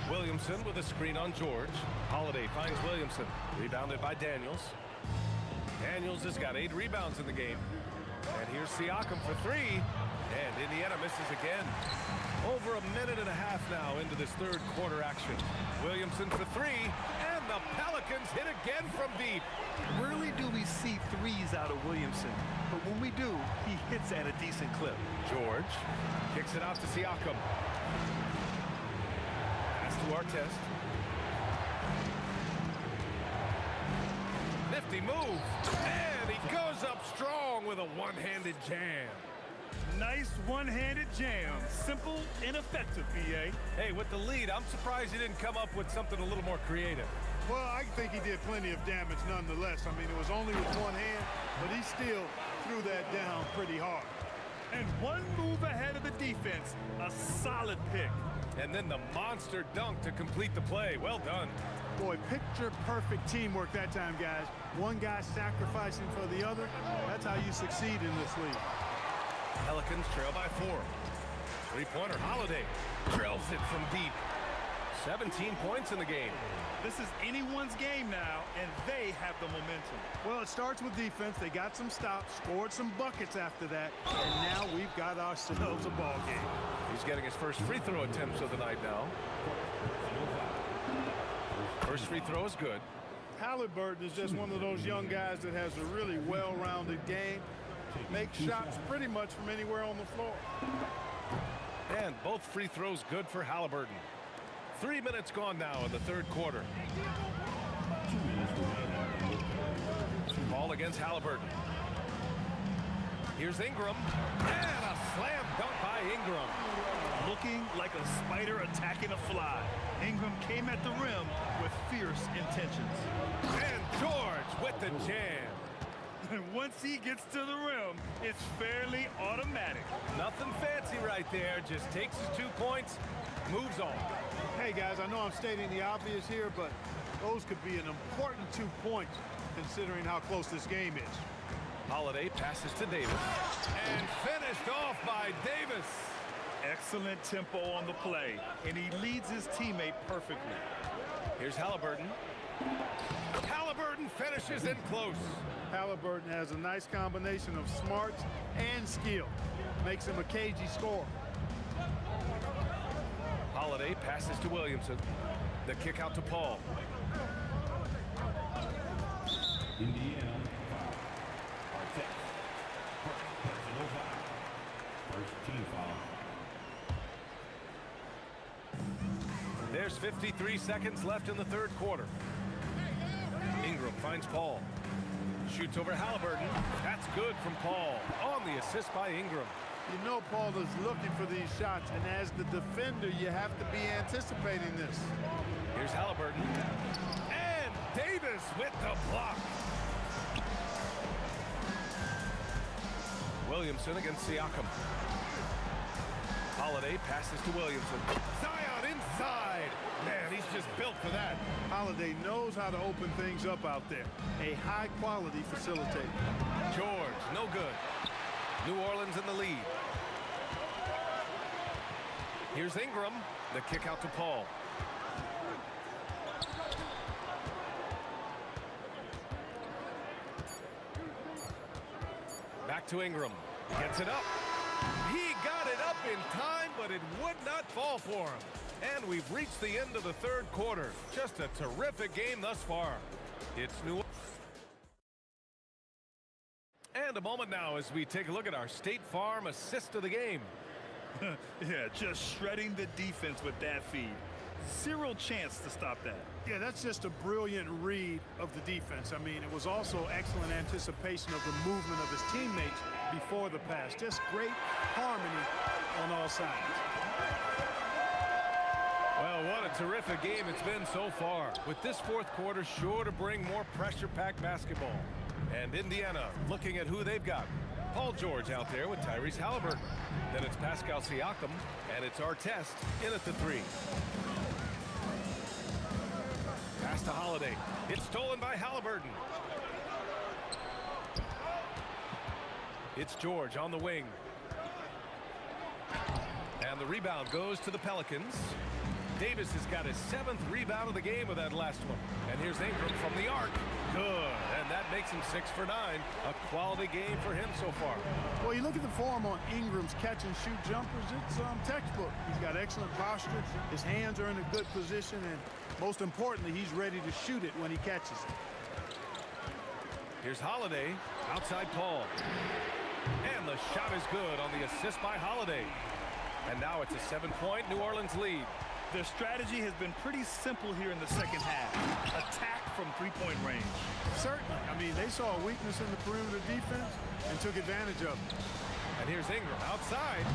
Williamson with a screen on George. Holiday finds Williamson. Rebounded by Daniels. Daniels has got 8 rebounds in the game. And here's Siakam for three. And Indiana misses again. Over a minute and a half now into this third quarter action. Williamson for three. And the Pelicans hit again from deep. Rarely do we see threes out of Williamson. But when we do, he hits at a decent clip. George kicks it out to Siakam. Pass to Artest. Nifty move. And he goes up strong with a one-handed jam. Nice one-handed jam. Simple and effective, B.A. Hey, with the lead, I'm surprised he didn't come up with something a little more creative. Well, I think he did plenty of damage nonetheless. I mean, it was only with one hand, but he still threw that down pretty hard. And one move ahead of the defense. A solid pick. And then the monster dunk to complete the play. Well done. Boy, picture-perfect teamwork that time, guys. One guy sacrificing for the other. That's how you succeed in this league. Pelicans trail by 4. Three-pointer Holiday drills it from deep. 17 points in the game. This is anyone's game now, and they have the momentum. Well, it starts with defense. They got some stops, scored some buckets after that, and now we've got ourselves a ball game. He's getting his first free throw attempts of the night now. First free throw is good. Halliburton is just one of those young guys that has a really well-rounded game. Makes shots pretty much from anywhere on the floor. And both free throws good for Halliburton. 3 minutes gone now in the third quarter. Ball against Halliburton. Here's Ingram. And a slam dunk by Ingram. Looking like a spider attacking a fly. Ingram came at the rim with fierce intentions. And George with the jam. And once he gets to the rim, it's fairly automatic. Nothing fancy right there. Just takes his 2 points, moves on. Hey, guys, I know I'm stating the obvious here, but those could be an important 2 points considering how close this game is. Holiday passes to Davis. And finished off by Davis. Excellent tempo on the play, and he leads his teammate perfectly. Here's Halliburton. Halliburton finishes in close. Halliburton has a nice combination of smarts and skill. Makes him a cagey scorer. Holiday passes to Williamson. The kick out to Paul. Indiana, Artest. Personal foul. First team foul. There's 53 seconds left in the third quarter. Ingram finds Paul. Shoots over Halliburton. That's good from Paul. On the assist by Ingram. You know Paul is looking for these shots, and as the defender, you have to be anticipating this. Here's Halliburton. And Davis with the block. Williamson against Siakam. Holiday passes to Williamson. Zion inside. Man, he's just built for that. Holiday knows how to open things up out there. A high-quality facilitator. George, no good. New Orleans in the lead. Here's Ingram. The kick out to Paul. Back to Ingram. Gets it up. He got it up in time, but it would not fall for him. And we've reached the end of the third quarter. Just a terrific game thus far. It's New. And a moment now as we take a look at our State Farm assist of the game. Yeah, just shredding the defense with that feed. Zero chance to stop that. Yeah, that's just a brilliant read of the defense. I mean, it was also excellent anticipation of the movement of his teammates before the pass. Just great harmony on all sides. Well, what a terrific game it's been so far. With this fourth quarter sure to bring more pressure-packed basketball. And Indiana looking at who they've got. Paul George out there with Tyrese Halliburton. Then it's Pascal Siakam, and it's Artest in at the 3. Pass to Holiday. It's stolen by Halliburton. It's George on the wing. And the rebound goes to the Pelicans. Davis has got his 7th rebound of the game with that last one. And here's Ingram from the arc. Good. And that makes him 6 for 9. A quality game for him so far. Well, you look at the form on Ingram's catch and shoot jumpers, it's textbook. He's got excellent posture. His hands are in a good position. And most importantly, he's ready to shoot it when he catches it. Here's Holiday. Outside Paul. And the shot is good on the assist by Holiday. And now it's a 7-point New Orleans lead. Their strategy has been pretty simple here in the second half. Attack from three-point range. Certainly. I mean, they saw a weakness in the perimeter defense and took advantage of it. And here's Ingram outside.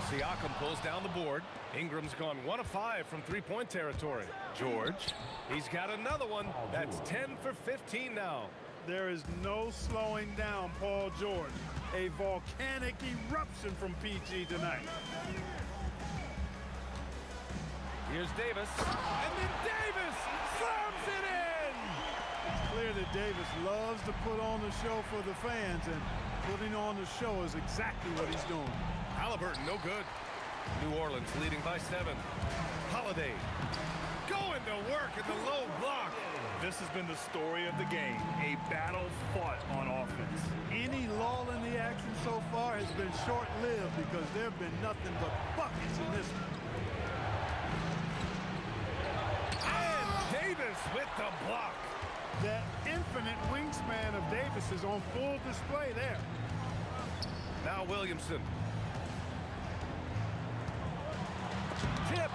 Siakam pulls down the board. Ingram's gone 1 of 5 from three-point territory. George, he's got another one. That's 10 for 15 now. There is no slowing down Paul George. A volcanic eruption from PG tonight. Here's Davis. And then Davis slams it in! It's clear that Davis loves to put on the show for the fans, and putting on the show is exactly what he's doing. Halliburton, no good. New Orleans leading by 7. Holiday going to work in the low block. This has been the story of the game, a battle fought on offense. Any lull in the action so far has been short-lived because there have been nothing but buckets in this one. And Davis with the block. That infinite wingspan of Davis is on full display there. Now Williamson. Tipped.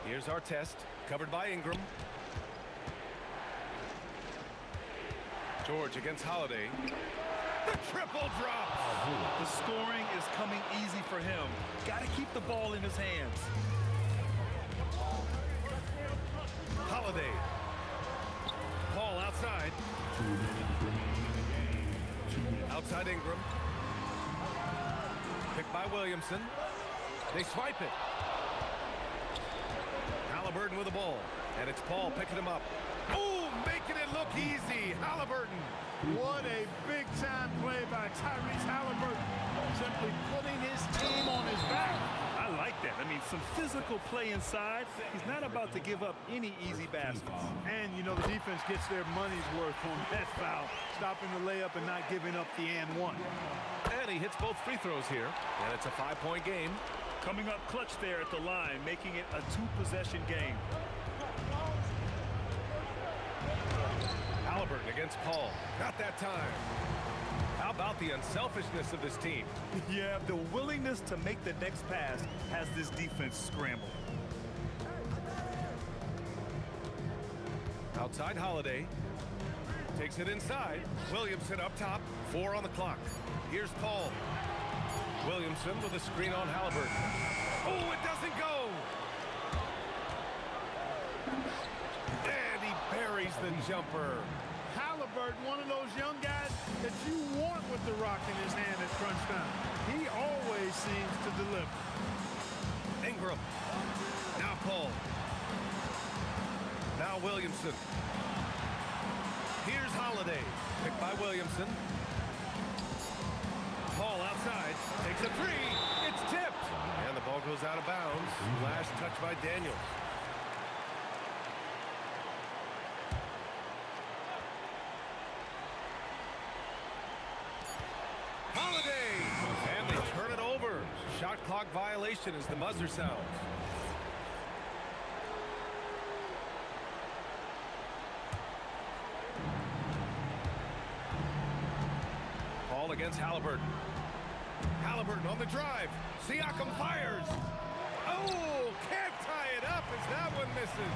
Here's Artest, covered by Ingram. George against Holiday. The triple drop. The scoring is coming easy for him. Got to keep the ball in his hands. Holiday. Paul outside. Outside Ingram. Picked by Williamson. They swipe it. Halliburton with the ball. And it's Paul picking him up. Oh, making it look easy. Halliburton. What a big-time play by Tyrese Halliburton. Simply putting his team on his back. I like that. I mean, some physical play inside. He's not about to give up any easy baskets. And, you know, the defense gets their money's worth on that foul, stopping the layup and not giving up the and one. And he hits both free throws here. And it's a 5-point game. Coming up clutch there at the line, making it a 2-possession game. Halliburton against Paul. Not that time. How about the unselfishness of this team? Yeah, the willingness to make the next pass has this defense scrambled. Outside Holiday. Takes it inside. Williamson up top. 4 on the clock. Here's Paul. Williamson with a screen on Halliburton. Oh, it doesn't go! And he buries the jumper. Halliburton, one of those young guys that you want with the rock in his hand at crunch time. He always seems to deliver. Ingram. Now Paul. Now Williamson. Here's Holiday. Picked by Williamson. Paul outside. Takes a 3. It's tipped. And the ball goes out of bounds. Last touch by Daniels. Holiday! And they turn it over. Shot clock violation as the buzzer sounds. Paul against Halliburton. Halliburton on the drive. Siakam fires. Oh, can't tie it up as that one misses.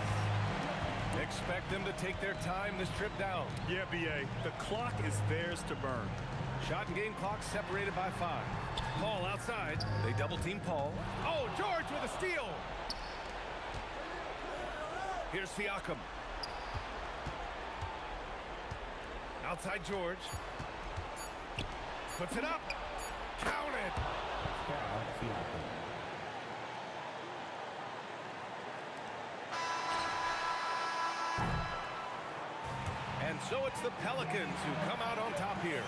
Expect them to take their time this trip down. Yeah, B.A., the clock is theirs to burn. Shot and game clock separated by 5. Paul outside. They double team Paul. Oh, George with a steal. Here's Siakam. Outside George. Puts it up. Counted. And so it's the Pelicans who come out on top here.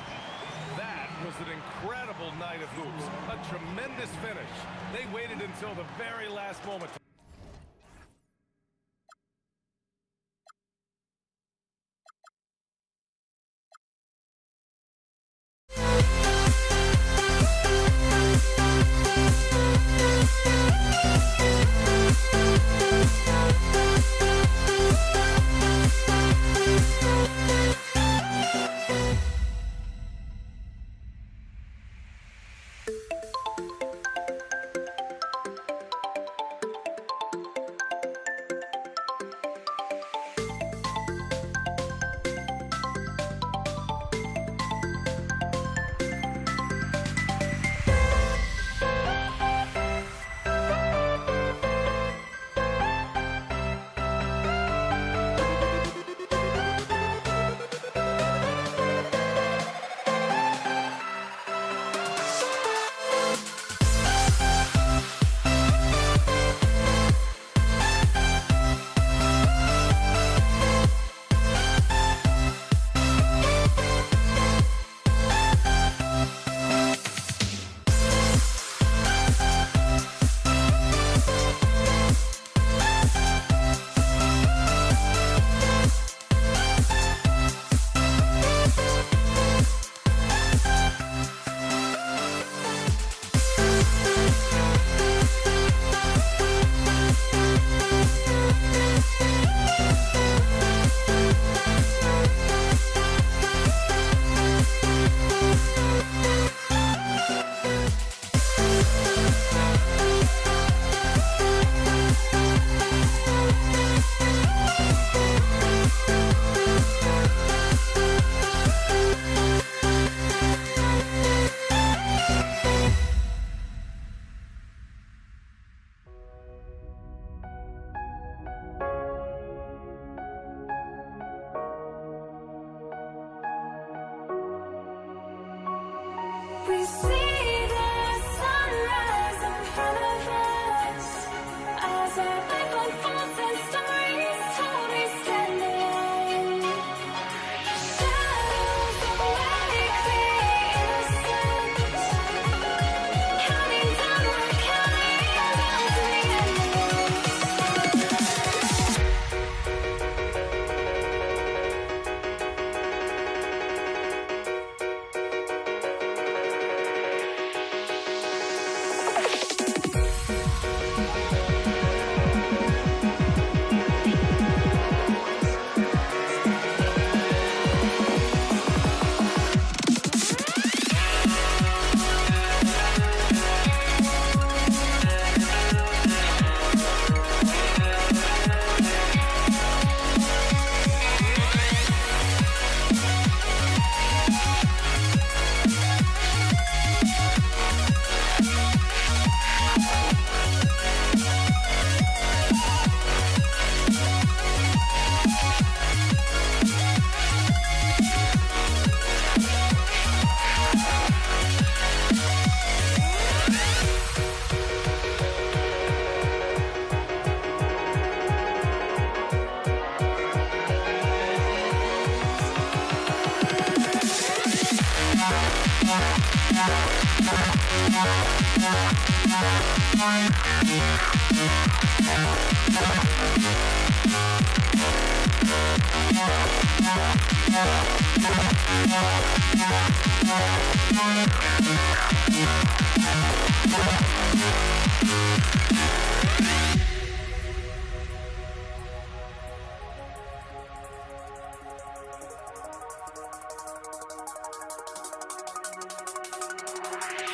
That was an incredible night of hoops. A tremendous finish. They waited until the very last moment. We see the sunrise in front of us as our life unfolds and stories told. We stand alone. Shadows awake the innocent, counting down, we're counting down to the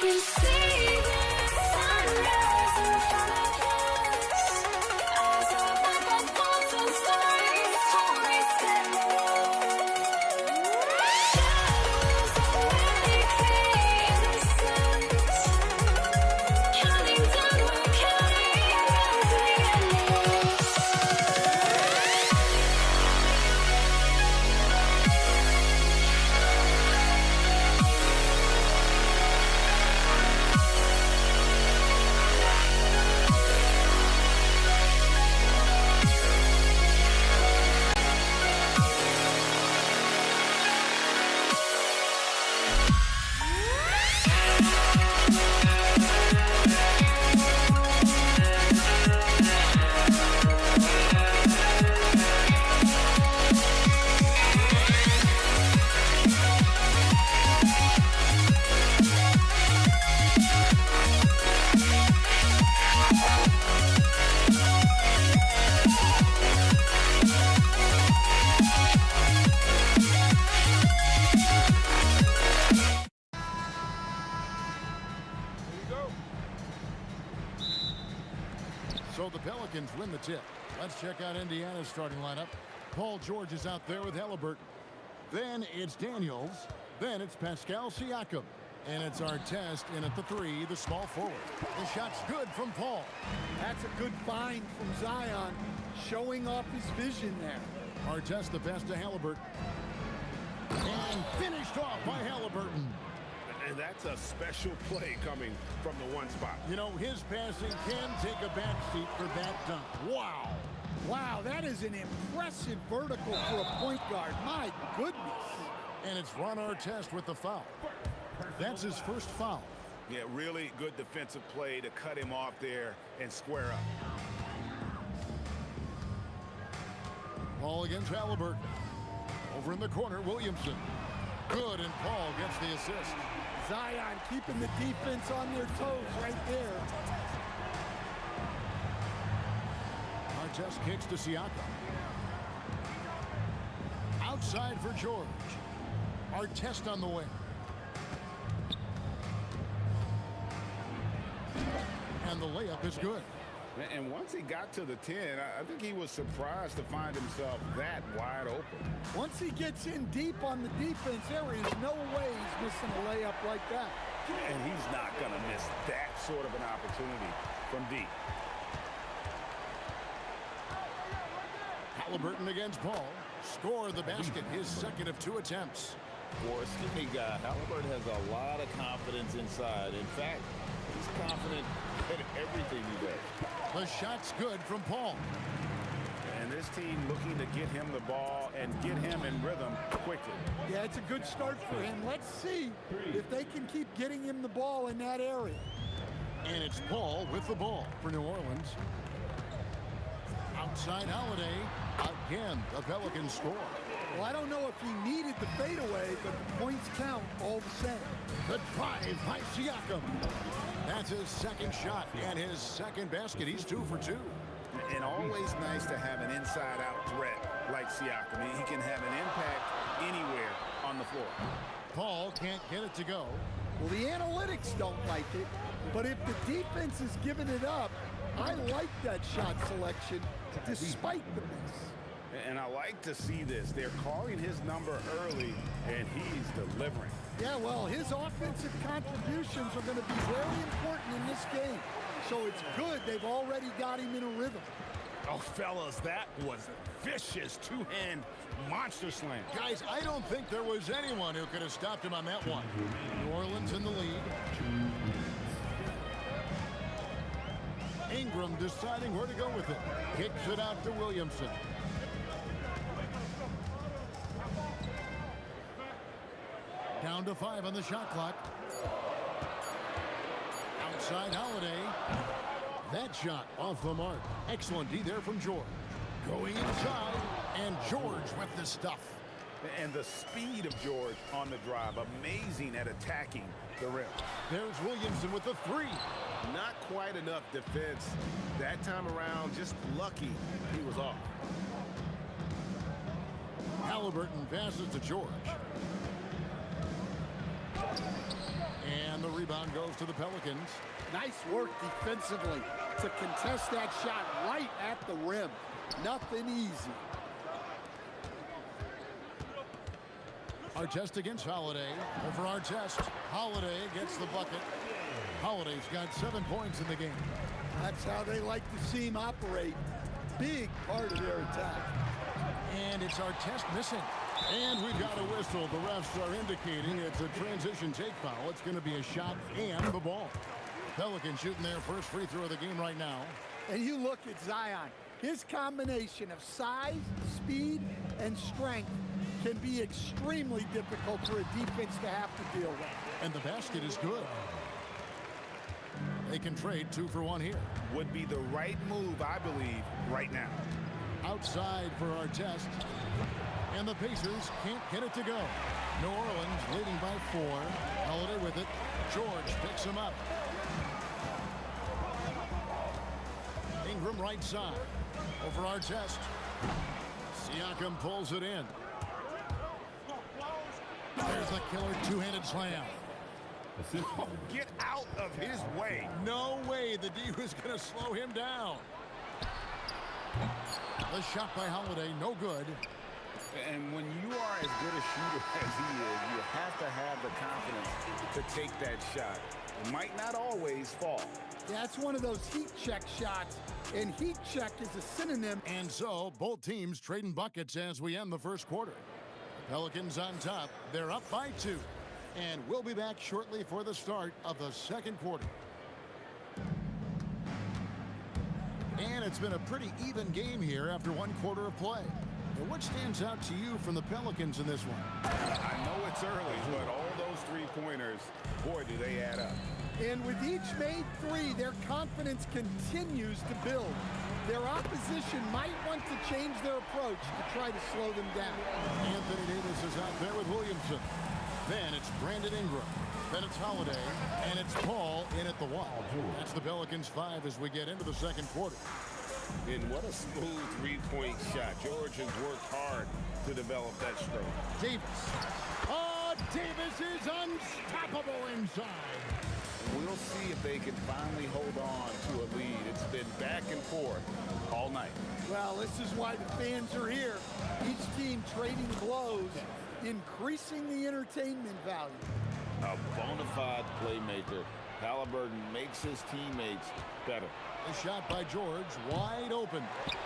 We see the sunrise in front of us as our life unfolds and stories told. We stand alone. Shadows awake the innocent, So the Pelicans win the tip. Let's check out Indiana's starting lineup. Paul George is out there with Halliburton. Then it's Daniels. Then it's Pascal Siakam. And it's Artest in at the 3, the small forward. The shot's good from Paul. That's a good find from Zion, showing off his vision there. Artest the pass to Halliburton. And finished off by Halliburton. And that's a special play coming from the one spot. You know, his passing can take a backseat for that dunk. Wow. Wow, that is an impressive vertical for a point guard. My goodness. And it's Ron Artest with the foul. That's his first foul. Yeah, really good defensive play to cut him off there and square up. Paul against Halliburton. Over in the corner, Williamson. Good, and Paul gets the assist. Zion keeping the defense on their toes right there. Artest kicks to Siakam. Outside for George. Artest on the wing. And the layup is good. And once he got to the 10, I think he was surprised to find himself that wide open. Once he gets in deep on the defense, there is no way he's missing a layup like that. And he's not going to miss that sort of an opportunity from deep. Halliburton against Paul. Score the basket, his second of 2 attempts. For a skinny guy, Halliburton has a lot of confidence inside. In fact, he's confident in everything he does. The shot's good from Paul. And this team looking to get him the ball and get him in rhythm quickly. Yeah, it's a good start for him. Let's see if they can keep getting him the ball in that area. And it's Paul with the ball for New Orleans. Outside Holiday. Again, the Pelicans score. Well, I don't know if he needed the fadeaway, but the points count all the same. The drive by Siakam. That's his second shot and his second basket. He's 2 for 2. And always nice to have an inside-out threat like Siakam. He can have an impact anywhere on the floor. Paul can't get it to go. Well, the analytics don't like it, but if the defense is giving it up, I like that shot selection despite the miss. And I like to see this. They're calling his number early, and he's delivering. Yeah, well, his offensive contributions are going to be very important in this game. So it's good they've already got him in a rhythm. Oh, fellas, that was a vicious two-hand monster slam. Guys, I don't think there was anyone who could have stopped him on that one. New Orleans in the lead. Ingram deciding where to go with it. Kicks it out to Williamson. Down to 5 on the shot clock. Outside Holiday. That shot off the mark. Excellent D there from George. Going inside, and George with the stuff. And the speed of George on the drive. Amazing at attacking the rim. There's Williamson with the 3. Not quite enough defense. That time around, just lucky he was off. Halliburton passes to George. And the rebound goes to the Pelicans. Nice work defensively to contest that shot right at the rim. Nothing easy. Artest against Holiday. Over Artest. Holiday gets the bucket. Holiday's got 7 points in the game. That's how they like to see him operate. Big part of their attack. And it's Artest missing. And we've got a whistle. The refs are indicating it's a transition take foul. It's going to be a shot and the ball. Pelicans shooting their first free throw of the game right now. And you look at Zion. His combination of size, speed, and strength can be extremely difficult for a defense to have to deal with. And the basket is good. They can trade 2 for 1 here. Would be the right move, I believe, right now. Outside for Artest. And the Pacers can't get it to go. New Orleans leading by 4. Holiday with it. George picks him up. Ingram right side. Over Artest. Siakam pulls it in. There's the killer two-handed slam. Oh, get out of his way. No way the D was going to slow him down. The shot by Holiday, no good. And when you are as good a shooter as he is, you have to have the confidence to take that shot. It might not always fall. Yeah, it's one of those heat check shots, and heat check is a synonym. And so, both teams trading buckets as we end the first quarter. The Pelicans on top. They're up by 2. And we'll be back shortly for the start of the second quarter. And it's been a pretty even game here after 1 quarter of play. And what stands out to you from the Pelicans in this one? I know it's early, but all those three-pointers, boy, do they add up. And with each made 3, their confidence continues to build. Their opposition might want to change their approach to try to slow them down. Anthony Davis is out there with Williamson. Then it's Brandon Ingram. Then it's Holiday. And it's Paul in at the 1. That's the Pelicans 5 as we get into the second quarter. And what a smooth three-point shot. George has worked hard to develop that stroke. Davis. Oh, Davis is unstoppable inside. We'll see if they can finally hold on to a lead. It's been back and forth all night. Well, this is why the fans are here. Each team trading blows, increasing the entertainment value. A bona fide playmaker. Halliburton makes his teammates better. The shot by George, wide open.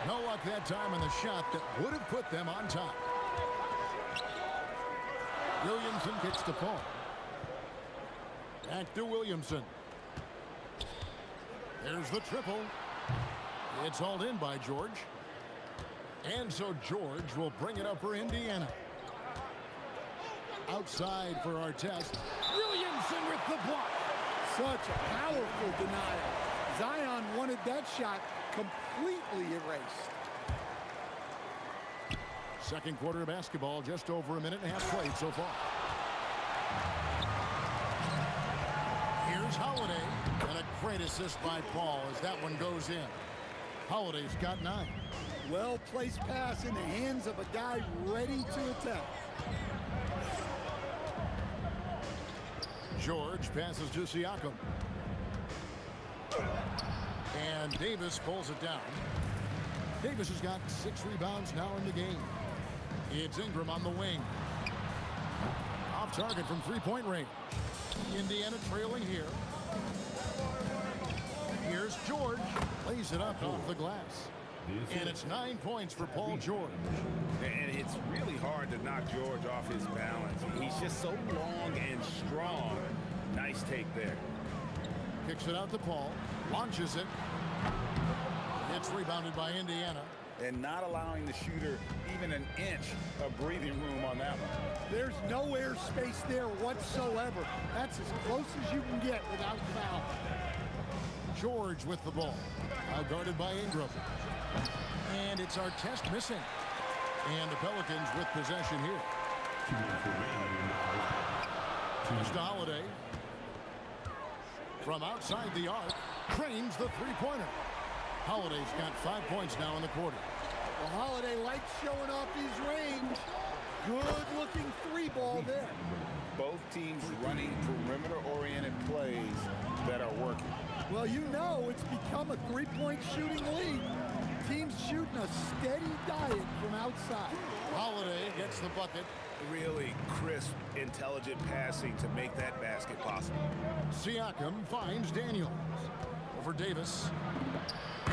No luck that time on the shot that would have put them on top. Williamson gets to Paul. Back to Williamson. There's the triple. It's hauled in by George. And so George will bring it up for Indiana. Outside for our test. Williamson with the block. Such a powerful denial. Zion wanted that shot completely erased. Second quarter of basketball, just over a minute and a half played so far. Here's Holiday, and a great assist by Paul as that one goes in. Holiday's got 9. Well-placed pass in the hands of a guy ready to attack. George passes to Siakam. And Davis pulls it down. Davis has got 6 rebounds now in the game. It's Ingram on the wing. Off target from three-point range. Indiana trailing here. Here's George. Lays it up off the glass. And it's 9 points for Paul George. And it's really hard to knock George off his balance. He's just so long and strong. Nice take there. Kicks it out to Paul. Launches it. It's rebounded by Indiana. And not allowing the shooter even an inch of breathing room on that one. There's no air space there whatsoever. That's as close as you can get without foul. George with the ball. Guarded by Ingram. And it's our test missing. And the Pelicans with possession here. Just Holiday. From outside the arc, trains the three-pointer. Holiday's got 5 points now in the quarter. Well, Holiday likes showing off his range. Good-looking 3-ball there. Both teams running perimeter-oriented plays that are working. Well, you know it's become a 3-point shooting league. Teams shooting a steady diet from outside. Holiday gets the bucket. Really crisp, intelligent passing to make that basket possible. Siakam finds Daniels. Over Davis.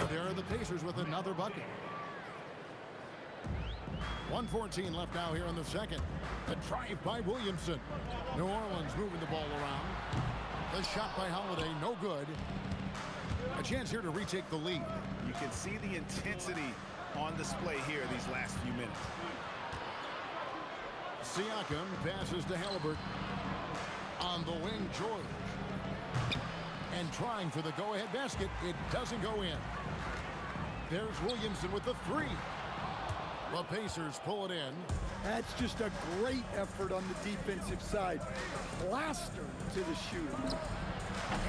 There are the Pacers with another bucket. 1:14 left now here in the second. The drive by Williamson. New Orleans moving the ball around. The shot by Holiday, no good. A chance here to retake the lead. You can see the intensity on display here these last few minutes. Siakam passes to Halliburton. On the wing, George. And trying for the go-ahead basket. It doesn't go in. There's Williamson with the 3. The Pacers pull it in. That's just a great effort on the defensive side. Plastered to the shooter.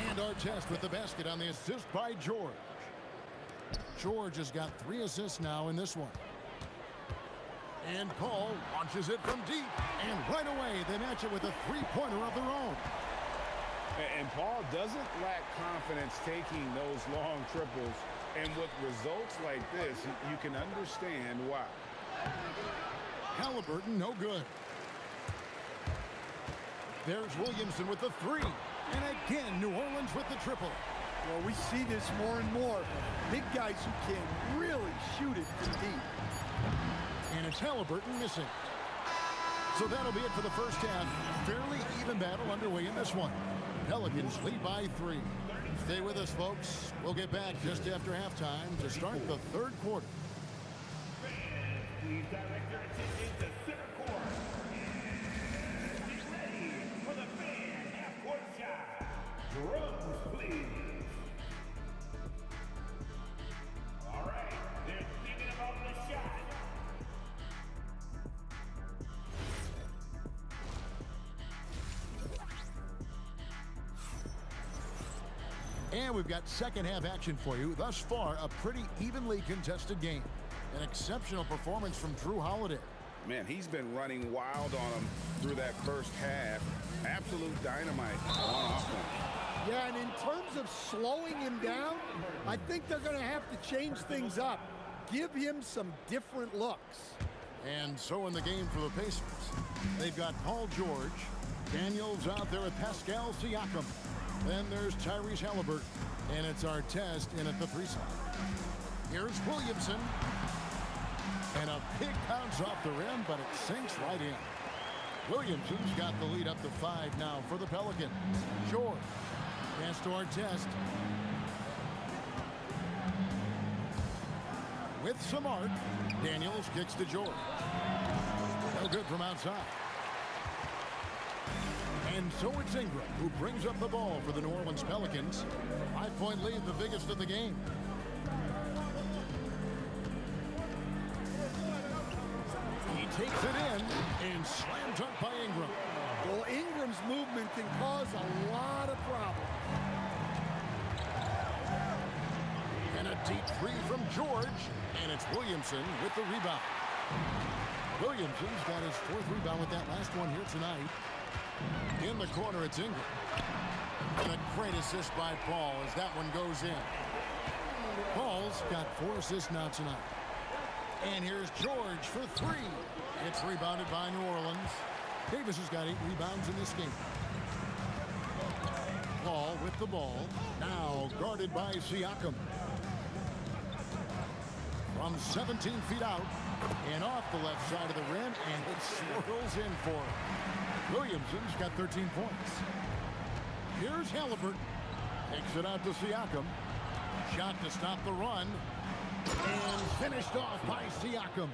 And our test with the basket on the assist by George. George has got 3 assists now in this one. And Paul launches it from deep. And right away, they match it with a 3-pointer of their own. And Paul doesn't lack confidence taking those long triples. And with results like this, you can understand why. Halliburton, no good. There's Williamson with the three. And again, New Orleans with the triple. Well, we see this more and more. Big guys who can really shoot it from deep. And it's Halliburton missing. So that'll be it for the first half. Fairly even battle underway in this one. Pelicans lead by 3. Stay with us, folks. We'll get back just after halftime to start the third quarter. Please direct your attention to center court. Get ready for the fan half-court shot. Drums, please. All right, they're thinking about the shot. And we've got second half action for you. Thus far, a pretty evenly contested game. An exceptional performance from Drew Holiday. Man, he's been running wild on him through that first half. Absolute dynamite on offense. Yeah, and in terms of slowing him down, I think they're going to have to change things up. Give him some different looks. And so in the game for the Pacers, they've got Paul George. Daniels out there with Pascal Siakam. Then there's Tyrese Halliburton. And it's our test in at the 3 spot. Here's Williamson. And a big bounce off the rim, but it sinks right in. Williamson's got the lead up to 5 now for the Pelicans. George. Pass to our test. With some art, Daniels kicks to George. No good from outside. And so it's Ingram who brings up the ball for the New Orleans Pelicans. 5-point lead, the biggest of the game. He takes it in and slam dunk by Ingram. Well, Ingram's movement can cause a lot of problems. And a deep 3 from George. And it's Williamson with the rebound. Williamson's got his 4th rebound with that last one here tonight. In the corner, it's Ingram. And a great assist by Paul as that one goes in. Paul's got 4 assists now tonight. And here's George for 3. It's rebounded by New Orleans. Davis has got 8 rebounds in this game. Paul with the ball. Now guarded by Siakam. From 17 feet out and off the left side of the rim, and it swirls in for him. Williamson's got 13 points. Here's Halliburton. Takes it out to Siakam. Shot to stop the run. And finished off by Siakam.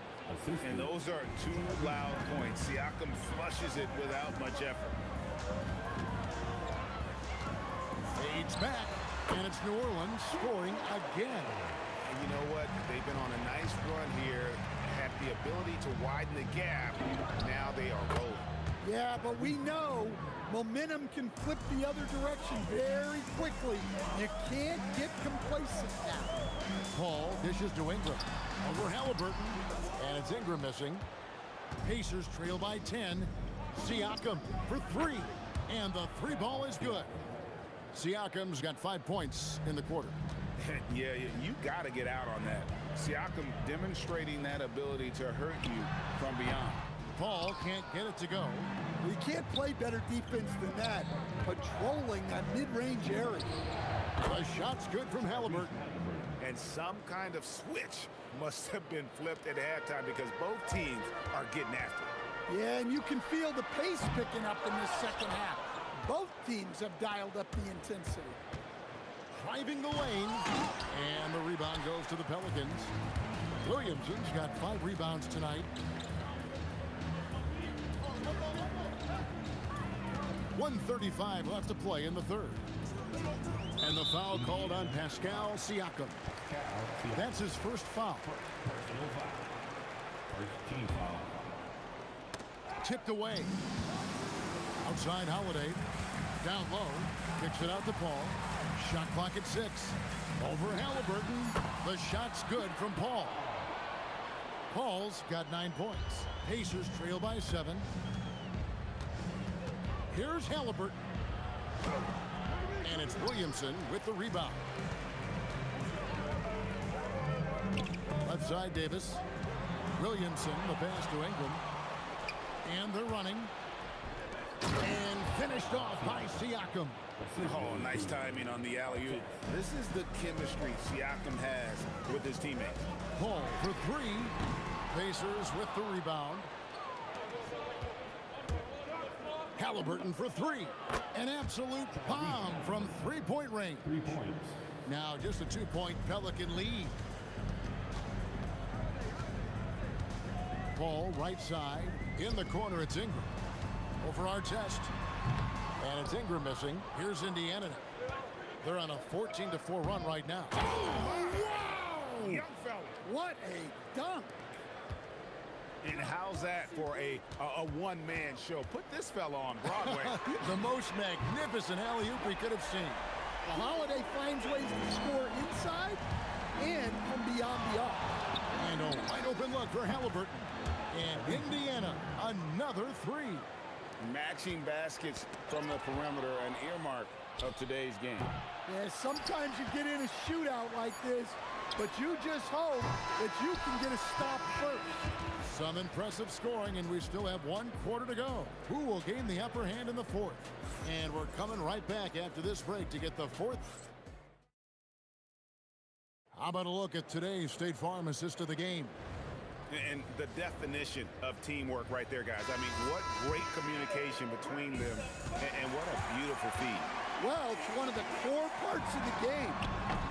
And those are 2 loud points. Siakam flushes it without much effort. Fades back. And it's New Orleans scoring again. And you know what? They've been on a nice run here. Had the ability to widen the gap. Now they are rolling. Yeah, but we know momentum can flip the other direction very quickly. You can't get complacent now. Paul dishes to Ingram. Over Halliburton. And it's Ingram missing. Pacers trail by 10. Siakam for 3. And the 3 ball is good. Siakam's got 5 points in the quarter. Yeah, you got to get out on that. Siakam demonstrating that ability to hurt you from beyond. Paul can't get it to go. You can't play better defense than that. Patrolling that mid-range area. The shot's good from Halliburton. And some kind of switch must have been flipped at halftime because both teams are getting after it. Yeah, and you can feel the pace picking up in this second half. Both teams have dialed up the intensity. Driving the lane. And the rebound goes to the Pelicans. Williamson's got 5 rebounds tonight. 1:35 left to play in the third. And the foul called on Pascal Siakam. That's his first foul. First team foul. Tipped away. Outside Holiday. Down low. Kicks it out to Paul. Shot clock at 6. Over Halliburton. The shot's good from Paul. Paul's got 9 points. Pacers trail by 7. Here's Halliburton. And it's Williamson with the rebound. Left side, Davis. Williamson, the pass to Ingram. And they're running. And finished off by Siakam. Oh, nice timing on the alley-oop. This is the chemistry Siakam has with his teammates. Paul for three. Pacers with the rebound. Halliburton for three. An absolute bomb from three-point range. 3 points. Now just a 2-point Pelican lead. Paul right side. In the corner, it's Ingram. Over Artest. And it's Ingram missing. Here's Indiana. They're on a 14-4 run right now. Oh, wow! Young fella. What a dunk. And how's that for a one-man show? Put this fella on Broadway. The most magnificent alley-oop we could have seen. The Holiday finds ways to score inside and from beyond the arc. And a wide open look for Halliburton. And Indiana, another three. Matching baskets from the perimeter, an earmark of today's game. Yeah, sometimes you get in a shootout like this, but you just hope that you can get a stop first. Some impressive scoring, and we still have 1 quarter to go. Who will gain the upper hand in the fourth? And we're coming right back after this break to get the fourth. How about a look at today's State Farm assist of the game? And the definition of teamwork right there, guys. I mean, what great communication between them, and what a beautiful feed. Well, it's one of the core parts of the game.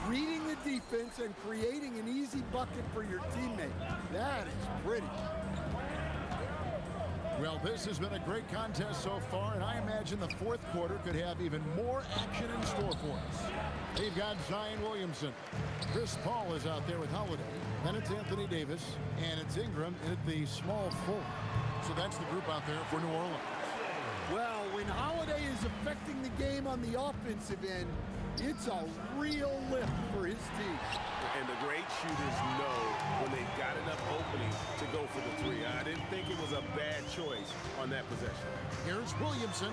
Reading the defense and creating an easy bucket for your teammate. That is pretty. Well, this has been a great contest so far, and I imagine the fourth quarter could have even more action in store for us. They've got Zion Williamson. Chris Paul is out there with Holiday. Then it's Anthony Davis, and it's Ingram at the small forward. So that's the group out there for New Orleans. Well, when Holiday is affecting the game on the offensive end, it's a real lift for his team. And the great shooters know when they've got enough opening to go for the three. I didn't think it was a bad choice on that possession. Here's Williamson.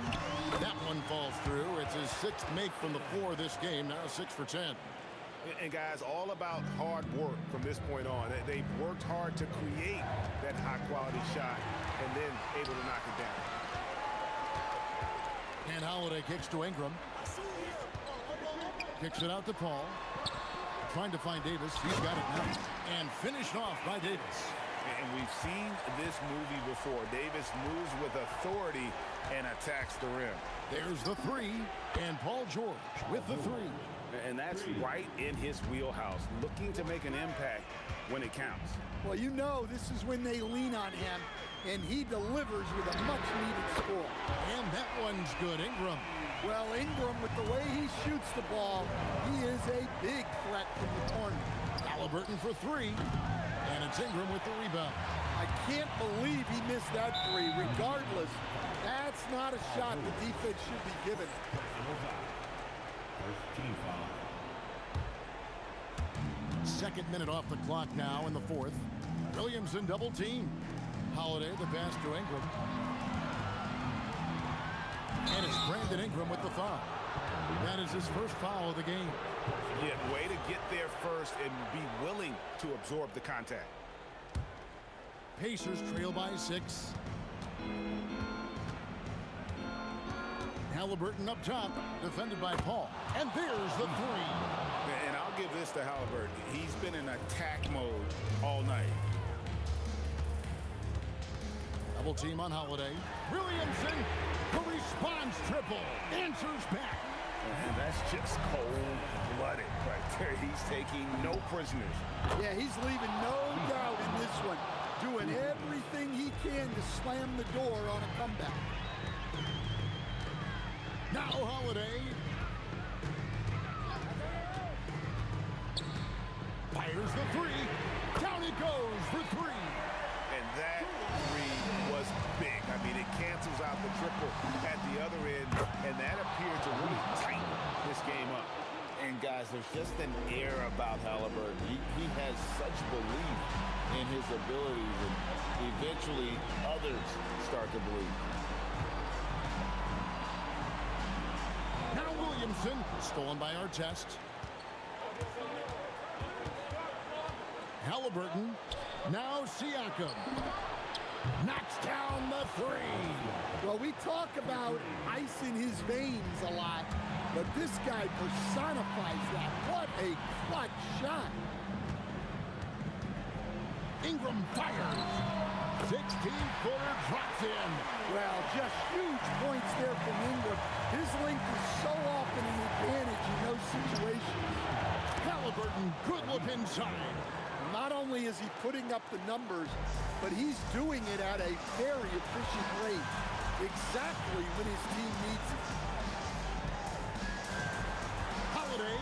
That one falls through. It's his 6th make from the floor this game, now 6 for 10. And guys, all about hard work from this point on. They've worked hard to create that high-quality shot and then able to knock it down. And Holiday kicks to Ingram. Kicks it out to Paul. Trying to find Davis. He's got it now. And finished off by Davis. And we've seen this movie before. Davis moves with authority and attacks the rim. There's the three. And Paul George with the three. And that's right in his wheelhouse, looking to make an impact when it counts. Well, you know this is when they lean on him, and he delivers with a much-needed score. And that one's good. Ingram. Well, Ingram, with the way he shoots the ball, he is a big threat from the corner. Halliburton for three. And it's Ingram with the rebound. I can't believe he missed that three. Regardless, that's not a shot the defense should be given. Team foul. 2nd minute off the clock now in the fourth. Williamson double team. Holiday the pass to Ingram. And it's Brandon Ingram with the foul. That is his first foul of the game. Yeah, way to get there first and be willing to absorb the contact. Pacers trail by 6. Halliburton up top, defended by Paul. And there's the three. And I'll give this to Halliburton. He's been in attack mode all night. Double team on Holiday. Williamson, the response triple, answers back. And that's just cold-blooded right there. He's taking no prisoners. Yeah, he's leaving no doubt in this one. Doing everything he can to slam the door on a comeback. Now Holiday. Fires the three. Down he goes for three. And that three was big. I mean, it cancels out the triple at the other end, and that appeared to really tighten this game up. And guys, there's just an air about Halliburton. He has such belief in his abilities, and eventually others start to believe. Now Williamson Williamson, stolen by Artest. Halliburton. Now Siakam. Knocks down the three. Well, we talk about ice in his veins a lot, but this guy personifies that. What a clutch shot. Ingram fires. 16-footer drops in. Well, just huge points there from Ingram. His length is so often an advantage in those situations. Halliburton, good look inside. Not only is he putting up the numbers, but he's doing it at a very efficient rate. Exactly when his team needs it. Holiday.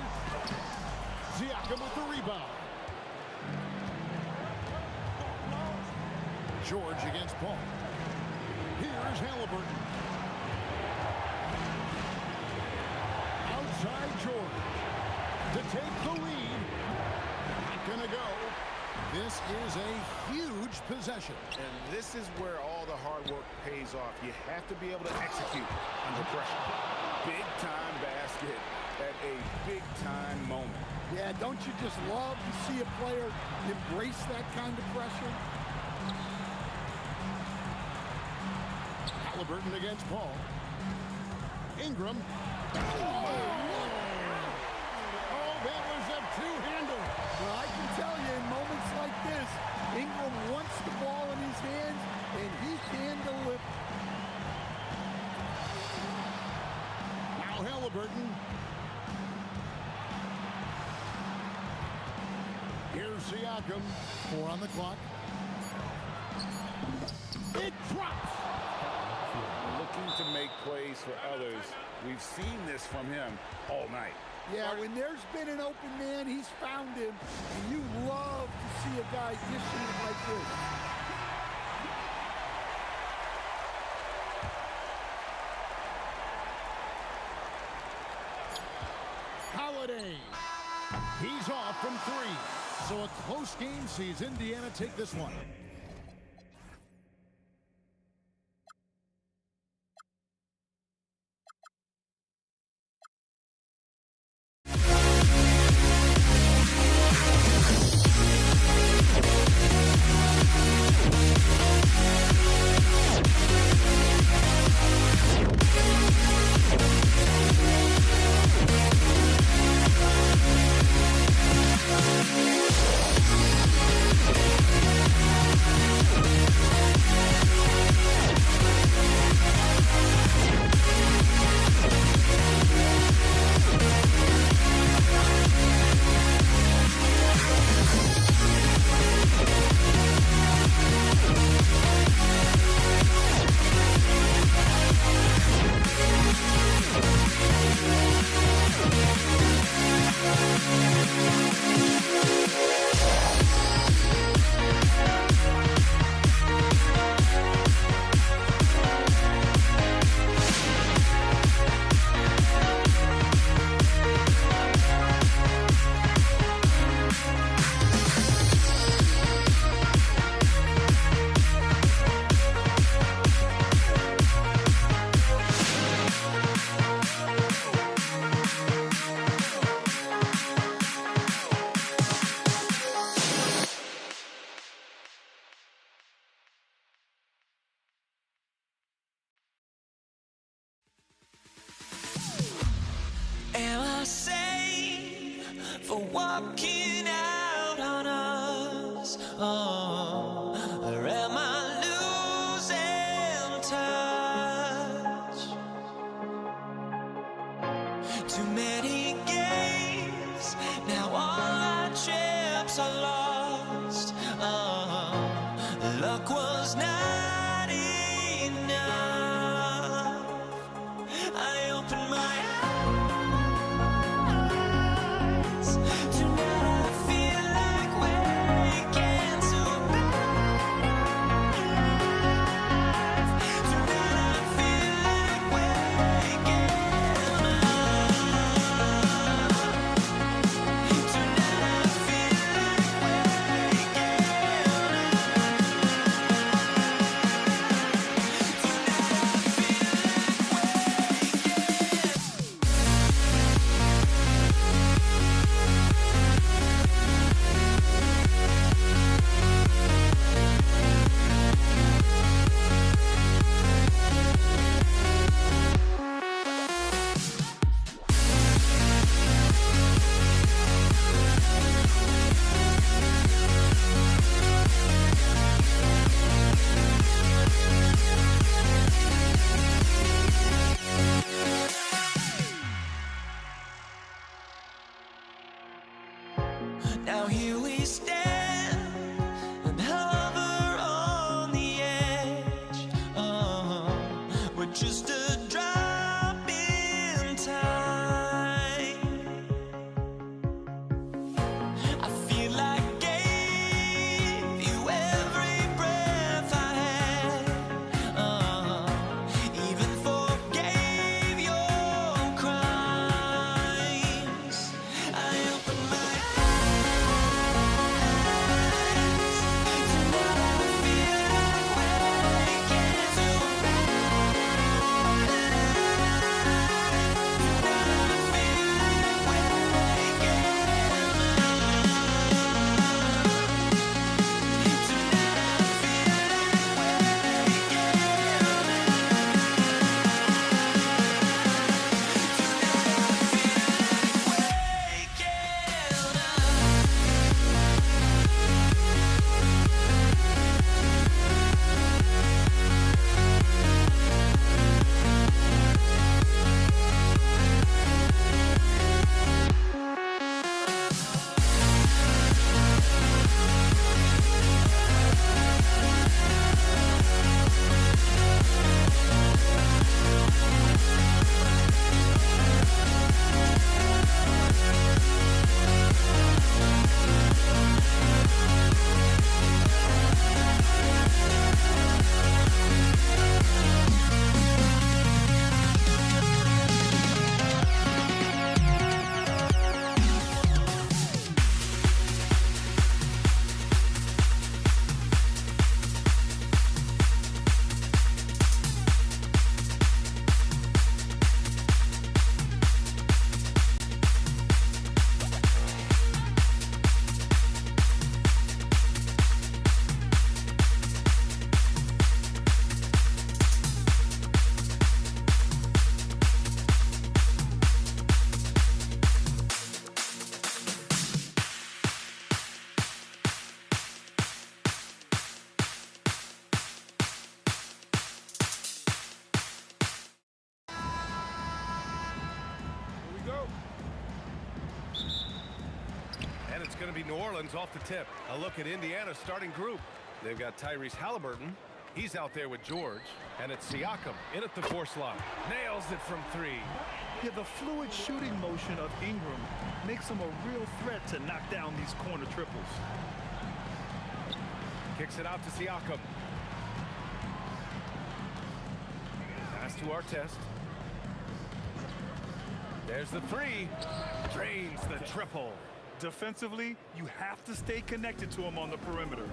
Siakam with the rebound. George against Paul. Here's Halliburton. Outside George to take the lead. Not gonna go. This is a huge possession. And this is where all the hard work pays off. You have to be able to execute under pressure. Big time basket at a big time moment. Yeah, don't you just love to see a player embrace that kind of pressure? Halliburton against Paul. Ingram. Oh, that was a two-hander. Well, I can tell you, in moments like this, Ingram wants the ball in his hands, and he can deliver. Now Halliburton. Here's Siakam. 4 on the clock. It drops. Looking to make plays for others. We've seen this from him all night. Yeah, when there's been an open man, he's found him. And you love to see a guy dishing it like this. Holiday. He's off from 3. So a close game sees Indiana take this one. Am I safe for walking out on us? Oh, or am I losing touch? Too many games, now all our chips are lost. Oh, luck was not enough. I opened my eyes. Tonight I feel like Now here we stand and hover on the edge. We're just a drop in time. I feel like gave you every breath I had. Even forgave your crimes. I open my eyes. Tonight I feel like waking to And it's going to be New Orleans off the tip. A look at Indiana's starting group. They've got Tyrese Halliburton. He's out there with George. And it's Siakam in at the 4 slot. Nails it from 3. Yeah, the fluid shooting motion of Ingram makes him a real threat to knock down these corner triples. Kicks it out to Siakam. Pass to Artest. There's the 3. Drains the triple. Defensively, you have to stay connected to him on the perimeter.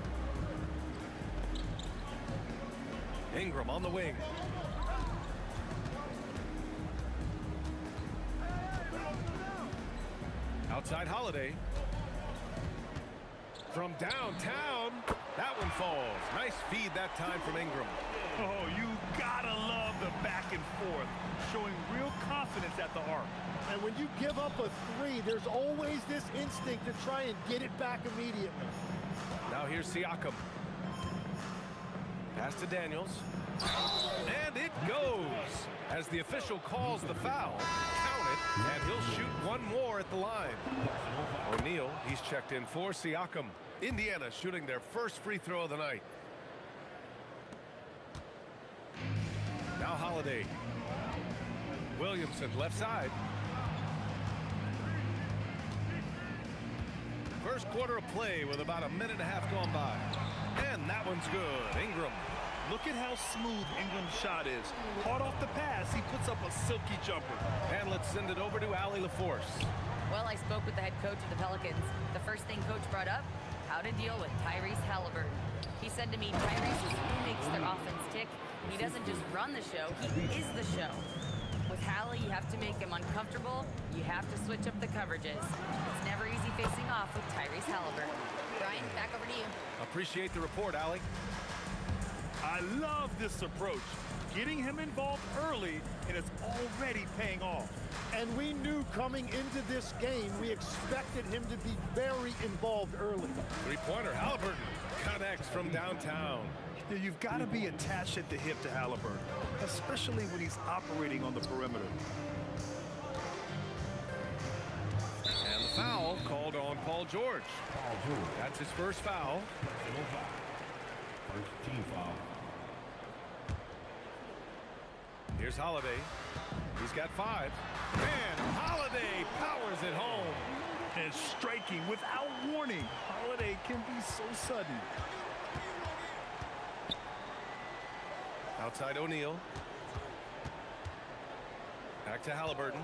Ingram on the wing. Outside Holiday. From downtown, that one falls. Nice feed that time from Ingram. Oh, you gotta love the back and forth, showing real confidence at the arc. And when you give up a 3, there's always this instinct to try and get it back immediately. Now here's Siakam. Pass to Daniels. And it goes. As the official calls the foul, count it, and he'll shoot one more at the line. O'Neal, he's checked in for Siakam. Indiana shooting their first free throw of the night. Now Holiday. Williamson left side. First quarter of play with about a minute and a half gone by. And that one's good. Ingram. Look at how smooth Ingram's shot is. Caught off the pass, he puts up a silky jumper. And let's send it over to Allie LaForce. Well, I spoke with the head coach of the Pelicans. The first thing coach brought up, how to deal with Tyrese Halliburton. He said to me, Tyrese is who makes their offense tick. He doesn't just run the show, he is the show. With Hallie, you have to make him uncomfortable. You have to switch up the coverages. It's never easy facing off with Tyrese Halliburton. Brian, back over to you. Appreciate the report, Allie. I love this approach. Getting him involved early, and it's already paying off. And we knew coming into this game, we expected him to be very involved early. Three-pointer, Halliburton connects from downtown. You've got to be attached at the hip to Halliburton, especially when he's operating on the perimeter. And the foul called on Paul George. That's his first foul. First team foul. Here's Holiday. He's got 5. And Holiday powers it home. And striking without warning. Holiday can be so sudden. Outside O'Neal. Back to Halliburton.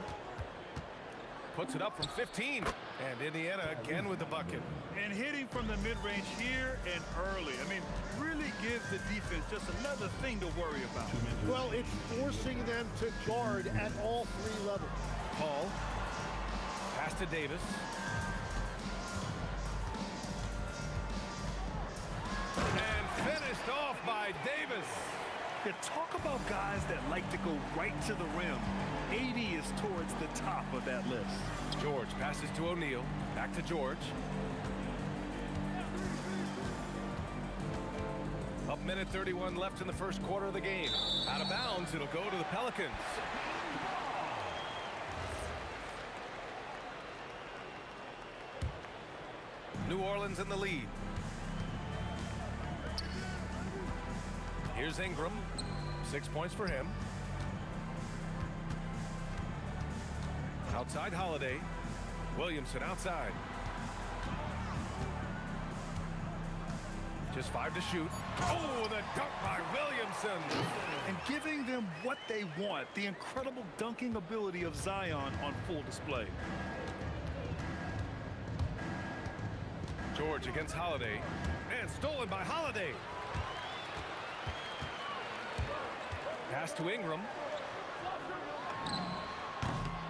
Puts it up from 15. And Indiana again with the bucket. And hitting from the mid-range here and early. I mean, really gives the defense just another thing to worry about. Well, it's forcing them to guard at all 3 levels. Paul. Pass to Davis. And finished off by Davis. Yeah, talk about guys that like to go right to the rim. 80 is towards the top of that list. George passes to O'Neal. Back to George. Up minute 31 left in the first quarter of the game. Out of bounds, it'll go to the Pelicans. New Orleans in the lead. Here's Ingram. 6 points for him. Outside Holiday. Williamson outside. Just 5 to shoot. Oh, the dunk by Williamson. And giving them what they want. The incredible dunking ability of Zion on full display. George against Holiday. And stolen by Holiday. Pass to Ingram.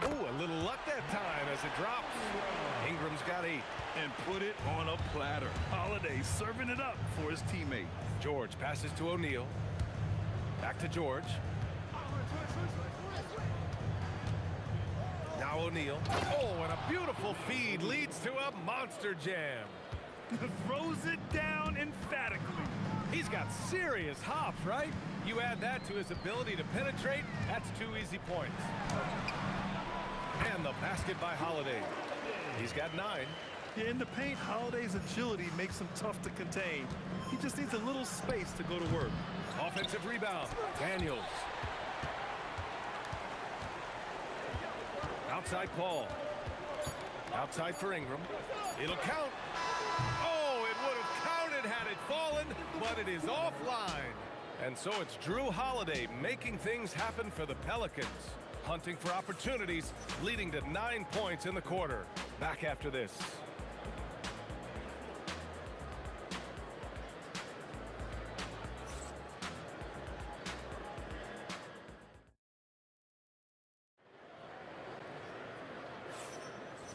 Oh, a little luck that time as it drops. Ingram's got 8. And put it on a platter. Holiday serving it up for his teammate. George passes to O'Neal. Back to George. Now O'Neal. Oh, and a beautiful feed leads to a monster jam. Throws it down emphatically. He's got serious hops, right? You add that to his ability to penetrate, that's 2 easy points. And the basket by Holiday. He's got 9. Yeah, in the paint, Holiday's agility makes him tough to contain. He just needs a little space to go to work. Offensive rebound. Daniels. Outside Paul. Outside for Ingram. It'll count. Oh, it would have counted had it fallen, but it is offline. And so it's Drew Holiday making things happen for the Pelicans. Hunting for opportunities, leading to 9 points in the quarter. Back after this.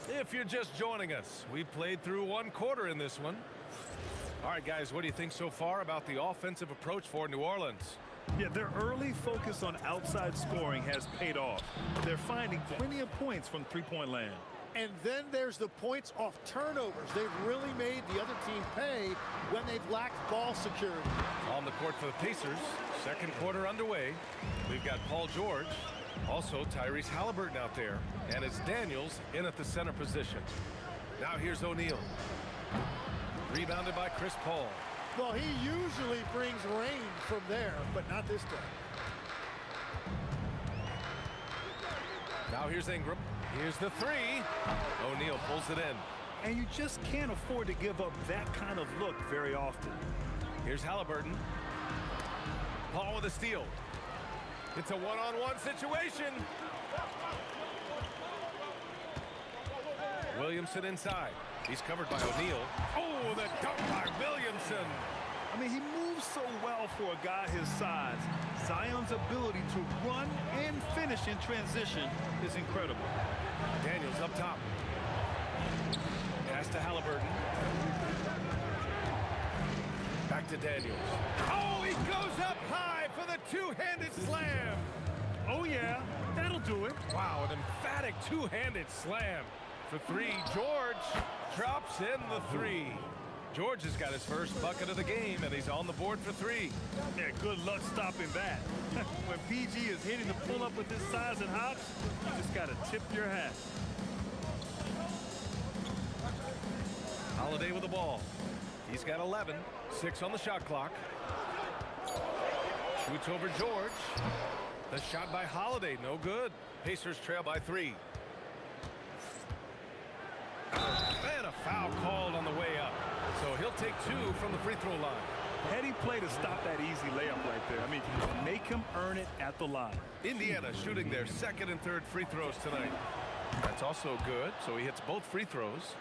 If you're just joining us, we played through 1 quarter in this one. All right, guys, what do you think so far about the offensive approach for New Orleans? Yeah, their early focus on outside scoring has paid off. They're finding plenty of points from three-point land. And then there's the points off turnovers. They've really made the other team pay when they've lacked ball security. On the court for the Pacers, second quarter underway. We've got Paul George, also Tyrese Halliburton out there, and it's Daniels in at the center position. Now here's O'Neal. Rebounded by Chris Paul. Well, he usually brings rain from there, but not this time. Now here's Ingram. Here's the 3. O'Neal pulls it in. And you just can't afford to give up that kind of look very often. Here's Halliburton. Paul with a steal. It's a one-on-one situation. Williamson inside. He's covered by O'Neal. Oh, the dunk by Williamson. I mean, he moves so well for a guy his size. Zion's ability to run and finish in transition is incredible. Daniels up top. Pass to Halliburton. Back to Daniels. Oh, he goes up high for the two-handed slam. Oh, yeah, that'll do it. Wow, an emphatic two-handed slam. For 3, George drops in the 3. George has got his first bucket of the game, and he's on the board for 3. Yeah, good luck stopping that. When PG is hitting the pull-up with his size and hops, you just got to tip your hat. Holiday with the ball. He's got 11, 6 on the shot clock. Shoots over George. The shot by Holiday, no good. Pacers trail by 3. And a foul called on the way up. So he'll take 2 from the free throw line. Heady play to stop that easy layup right there. I mean, make him earn it at the line. Indiana shooting their second and third free throws tonight. That's also good, so he hits both free throws.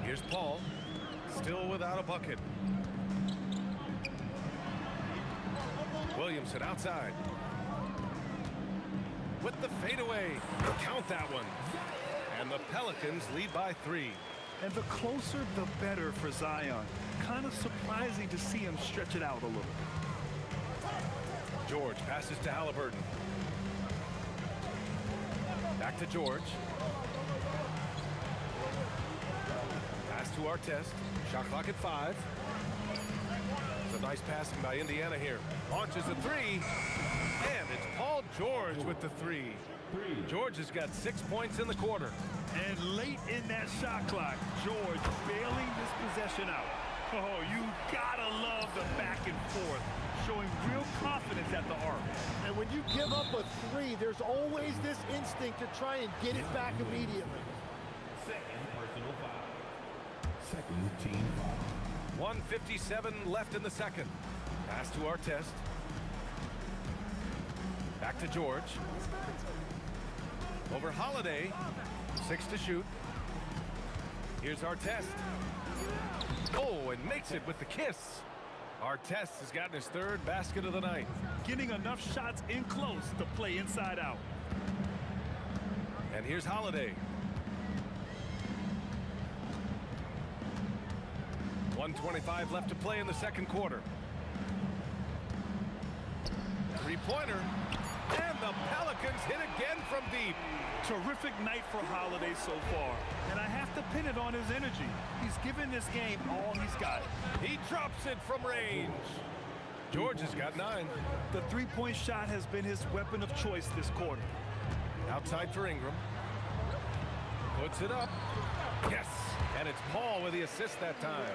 Here's Paul, still without a bucket. Williamson outside. With the fadeaway. Count that one. And the Pelicans lead by 3. And the closer, the better for Zion. Kind of surprising to see him stretch it out a little. George passes to Halliburton. Back to George. Pass to Artest. Shot clock at 5. It's a nice passing by Indiana here. Launches a 3. And it's Paul George with the 3. George has got 6 points in the quarter. And late in that shot clock, George bailing this possession out. Oh, you gotta love the back and forth, showing real confidence at the arc. And when you give up a 3, there's always this instinct to try and get it back immediately. Second personal foul. Second team foul. 1:57 left in the second. Pass to Artest. Back to George. Over Holiday. 6 to shoot. Here's Artest. Oh, and makes it with the kiss. Artest has gotten his 3rd basket of the night. Getting enough shots in close to play inside out. And here's Holiday. 1:25 left to play in the second quarter. 3-pointer. And the Pelicans hit again from deep. Terrific night for Holiday so far. And I have to pin it on his energy. He's given this game all he's got. He drops it from range. George has got 9. The 3-point shot has been his weapon of choice this quarter. Outside for Ingram. Puts it up. Yes. And it's Paul with the assist that time.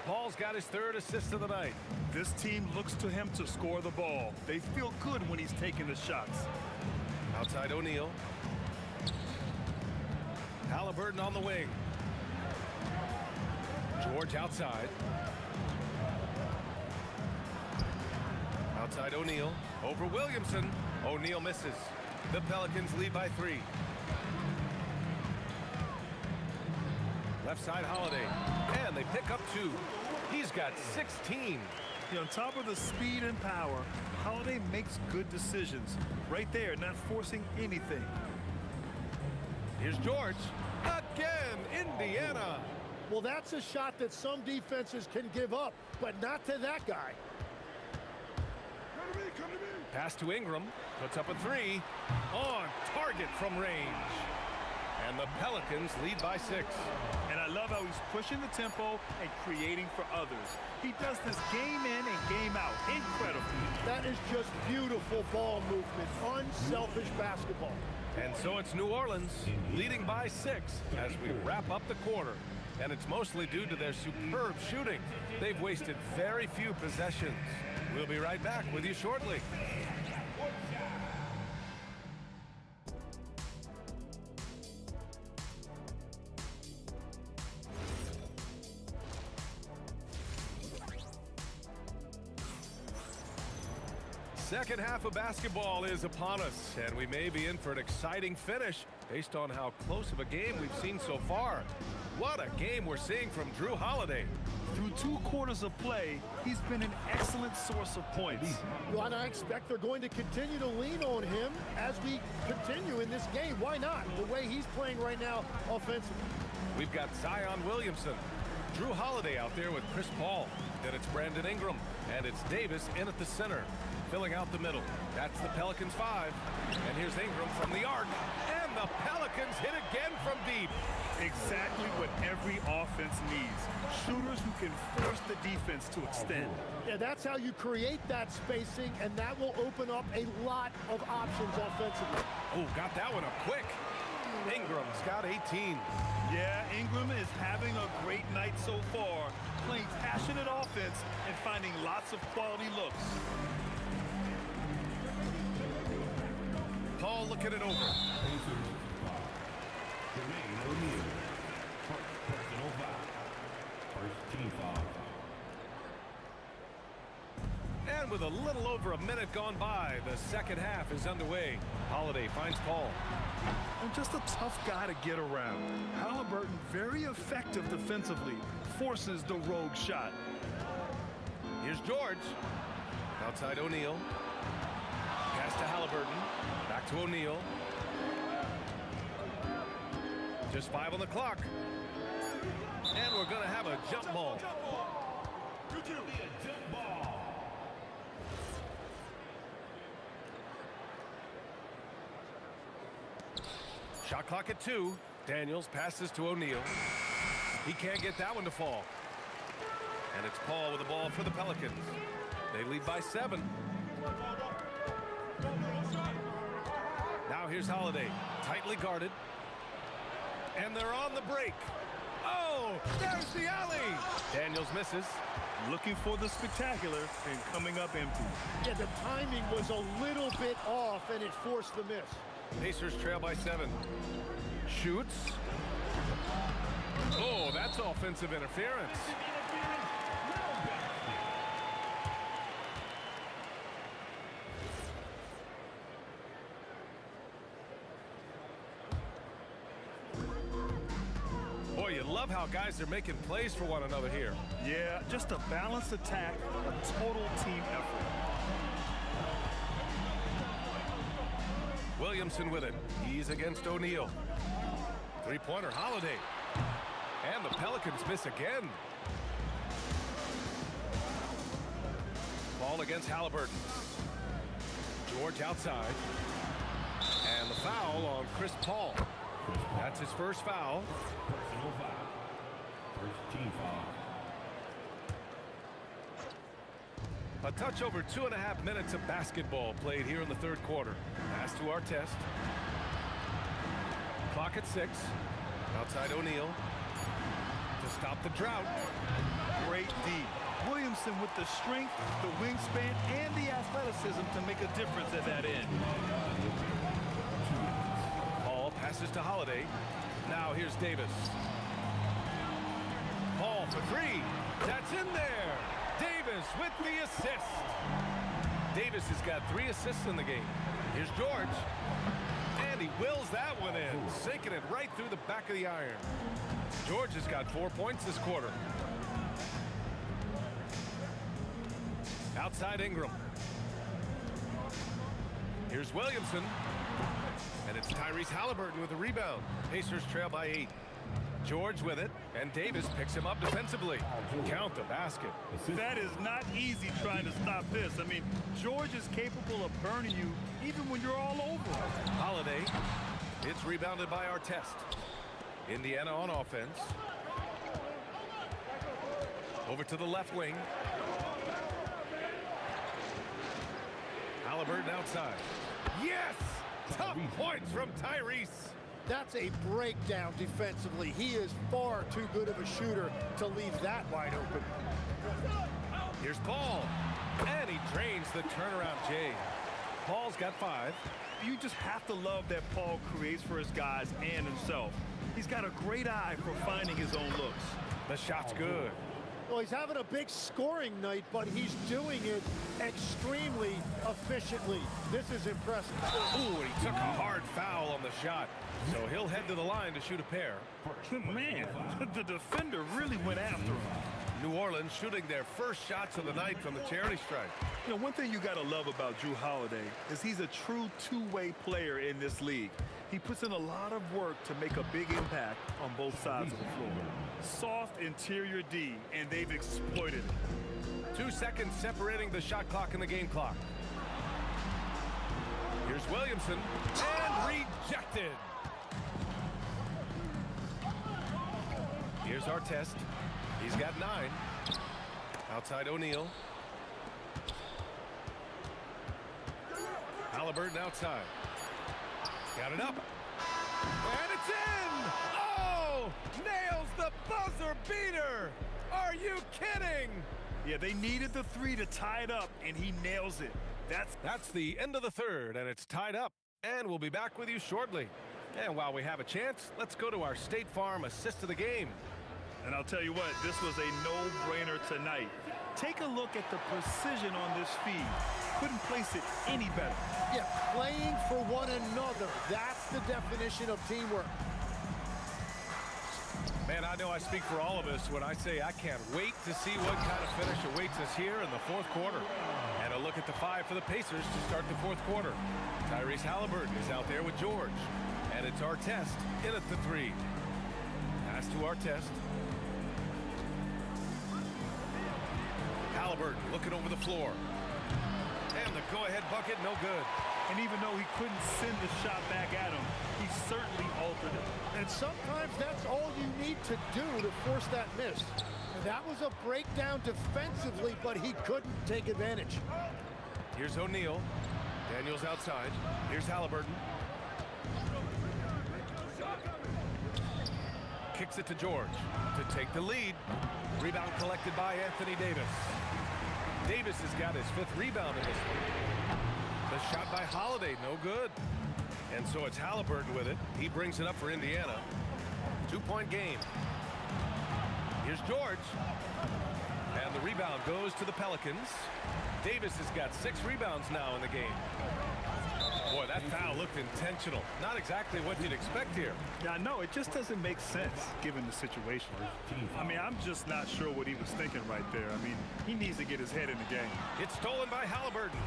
Paul's got his 3rd assist of the night. This team looks to him to score the ball. They feel good when he's taking the shots. Outside O'Neal. Halliburton on the wing. George outside. Outside O'Neal. Over Williamson. O'Neal misses. The Pelicans lead by 3. Left side Holiday. And they pick up 2. He's got 16. On top of the speed and power, Holiday makes good decisions. Right there, not forcing anything. Here's George. Again, Indiana. Well, that's a shot that some defenses can give up, but not to that guy. Pass to Ingram. Puts up a 3. On target from range. And the Pelicans lead by 6. And I love how he's pushing the tempo and creating for others. He does this game in and game out. Incredible. That is just beautiful ball movement. Unselfish basketball. And so it's New Orleans leading by 6 as we wrap up the quarter. And it's mostly due to their superb shooting. They've wasted very few possessions. We'll be right back with you shortly. Second half of basketball is upon us, and we may be in for an exciting finish based on how close of a game we've seen so far. What a game we're seeing from Drew Holiday. Through 2 quarters of play, he's been an excellent source of points. Well, and I expect they're going to continue to lean on him as we continue in this game. Why not? The way he's playing right now offensively. We've got Zion Williamson, Drew Holiday out there with Chris Paul. Then it's Brandon Ingram, and it's Davis in at the center. Filling out the middle. That's the Pelicans 5. And here's Ingram from the arc. And the Pelicans hit again from deep. Exactly what every offense needs. Shooters who can force the defense to extend. Yeah, that's how you create that spacing, and that will open up a lot of options offensively. Oh, got that one up quick. Ingram's got 18. Yeah, Ingram is having a great night so far, playing passionate offense and finding lots of quality looks. Paul looking it over. Jermaine O'Neal. Personal foul. First team foul. And with a little over a minute gone by, the second half is underway. Holiday finds Paul. And just a tough guy to get around. Halliburton, very effective defensively, forces the rogue shot. Here's George. Outside O'Neal. Pass to Halliburton. Back to O'Neal. Just 5 on the clock. And we're going to have a jump ball. Shot clock at 2. Daniels passes to O'Neal. He can't get that one to fall. And it's Paul with the ball for the Pelicans. They lead by 7. Now here's Holiday, tightly guarded. And they're on the break. Oh, there's the alley. Daniels misses. Looking for the spectacular and coming up empty. Yeah, the timing was a little bit off, and it forced the miss. Pacers trail by 7. Shoots. Oh, that's offensive interference. Boy, you love how guys are making plays for one another here. Yeah, just a balanced attack, a total team effort. Williamson with it. He's against O'Neal. Three-pointer, Holiday. And the Pelicans miss again. Ball against Halliburton. George outside. And the foul on Chris Paul. That's his first foul. Personal foul. First team foul. A touch over 2.5 minutes of basketball played here in the third quarter. Pass to Artest. Clock at 6. Outside O'Neal. To stop the drought. Great D. Williamson with the strength, the wingspan, and the athleticism to make a difference at that end. Paul passes to Holiday. Now here's Davis. Paul for 3. That's in there. Davis with the assist. Davis has got 3 assists in the game. Here's George. And he wills that one in, sinking it right through the back of the iron. George has got 4 points this quarter. Outside Ingram. Here's Williamson. And it's Tyrese Halliburton with the rebound. Pacers trail by 8. George with it, and Davis picks him up defensively. Count the basket. That is not easy trying to stop this. I mean, George is capable of burning you even when you're all over him. Holiday. It's rebounded by Artest. Indiana on offense. Over to the left wing. Halliburton outside. Yes! Tough points from Tyrese. That's a breakdown defensively. He is far too good of a shooter to leave that wide open. Here's Paul. And he drains the turnaround J. Paul's got 5. You just have to love that Paul creates for his guys and himself. He's got a great eye for finding his own looks. The shot's good. Well, he's having a big scoring night, but he's doing it extremely efficiently. This is impressive. Ooh, and he took a hard foul on the shot. So he'll head to the line to shoot a pair. Man, the defender really went after him. New Orleans shooting their first shots of the night from the charity stripe. You know, one thing you got to love about Drew Holiday is he's a true two-way player in this league. He puts in a lot of work to make a big impact on both sides of the floor. Soft interior D, and they've exploited it. 2 seconds separating the shot clock and the game clock. Here's Williamson, and rejected. Here's Artest. He's got 9. Outside O'Neal. Halliburton outside. Got it up. And it's in! Oh! Nails the buzzer beater! Are you kidding? Yeah, they needed the three to tie it up, and he nails it. That's the end of the third, and it's tied up. And we'll be back with you shortly. And while we have a chance, let's go to our State Farm assist of the game. And I'll tell you what, this was a no-brainer tonight. Take a look at the precision on this feed. Couldn't place it any better. Yeah, playing for one another. That's the definition of teamwork. Man, I know I speak for all of us when I say I can't wait to see what kind of finish awaits us here in the fourth quarter. And a look at the five for the Pacers to start the fourth quarter. Tyrese Halliburton is out there with George. And it's Artest in at the three. Pass to Artest. Halliburton looking over the floor. And the go-ahead bucket, no good. And even though he couldn't send the shot back at him, he certainly altered it. And sometimes that's all you need to do to force that miss. And that was a breakdown defensively, but he couldn't take advantage. Here's O'Neal. Daniels outside. Here's Halliburton. Kicks it to George to take the lead. Rebound collected by Anthony Davis. Davis has got his fifth rebound in this one. The shot by Holiday, no good. And so it's Halliburton with it. He brings it up for Indiana. 2-point game. Here's George. And the rebound goes to the Pelicans. Davis has got 6 rebounds now in the game. Boy, that foul looked intentional. Not exactly what you'd expect here. Yeah, no, it just doesn't make sense given the situation. I mean, I'm just not sure what he was thinking right there. I mean, he needs to get his head in the game. It's stolen by Halliburton.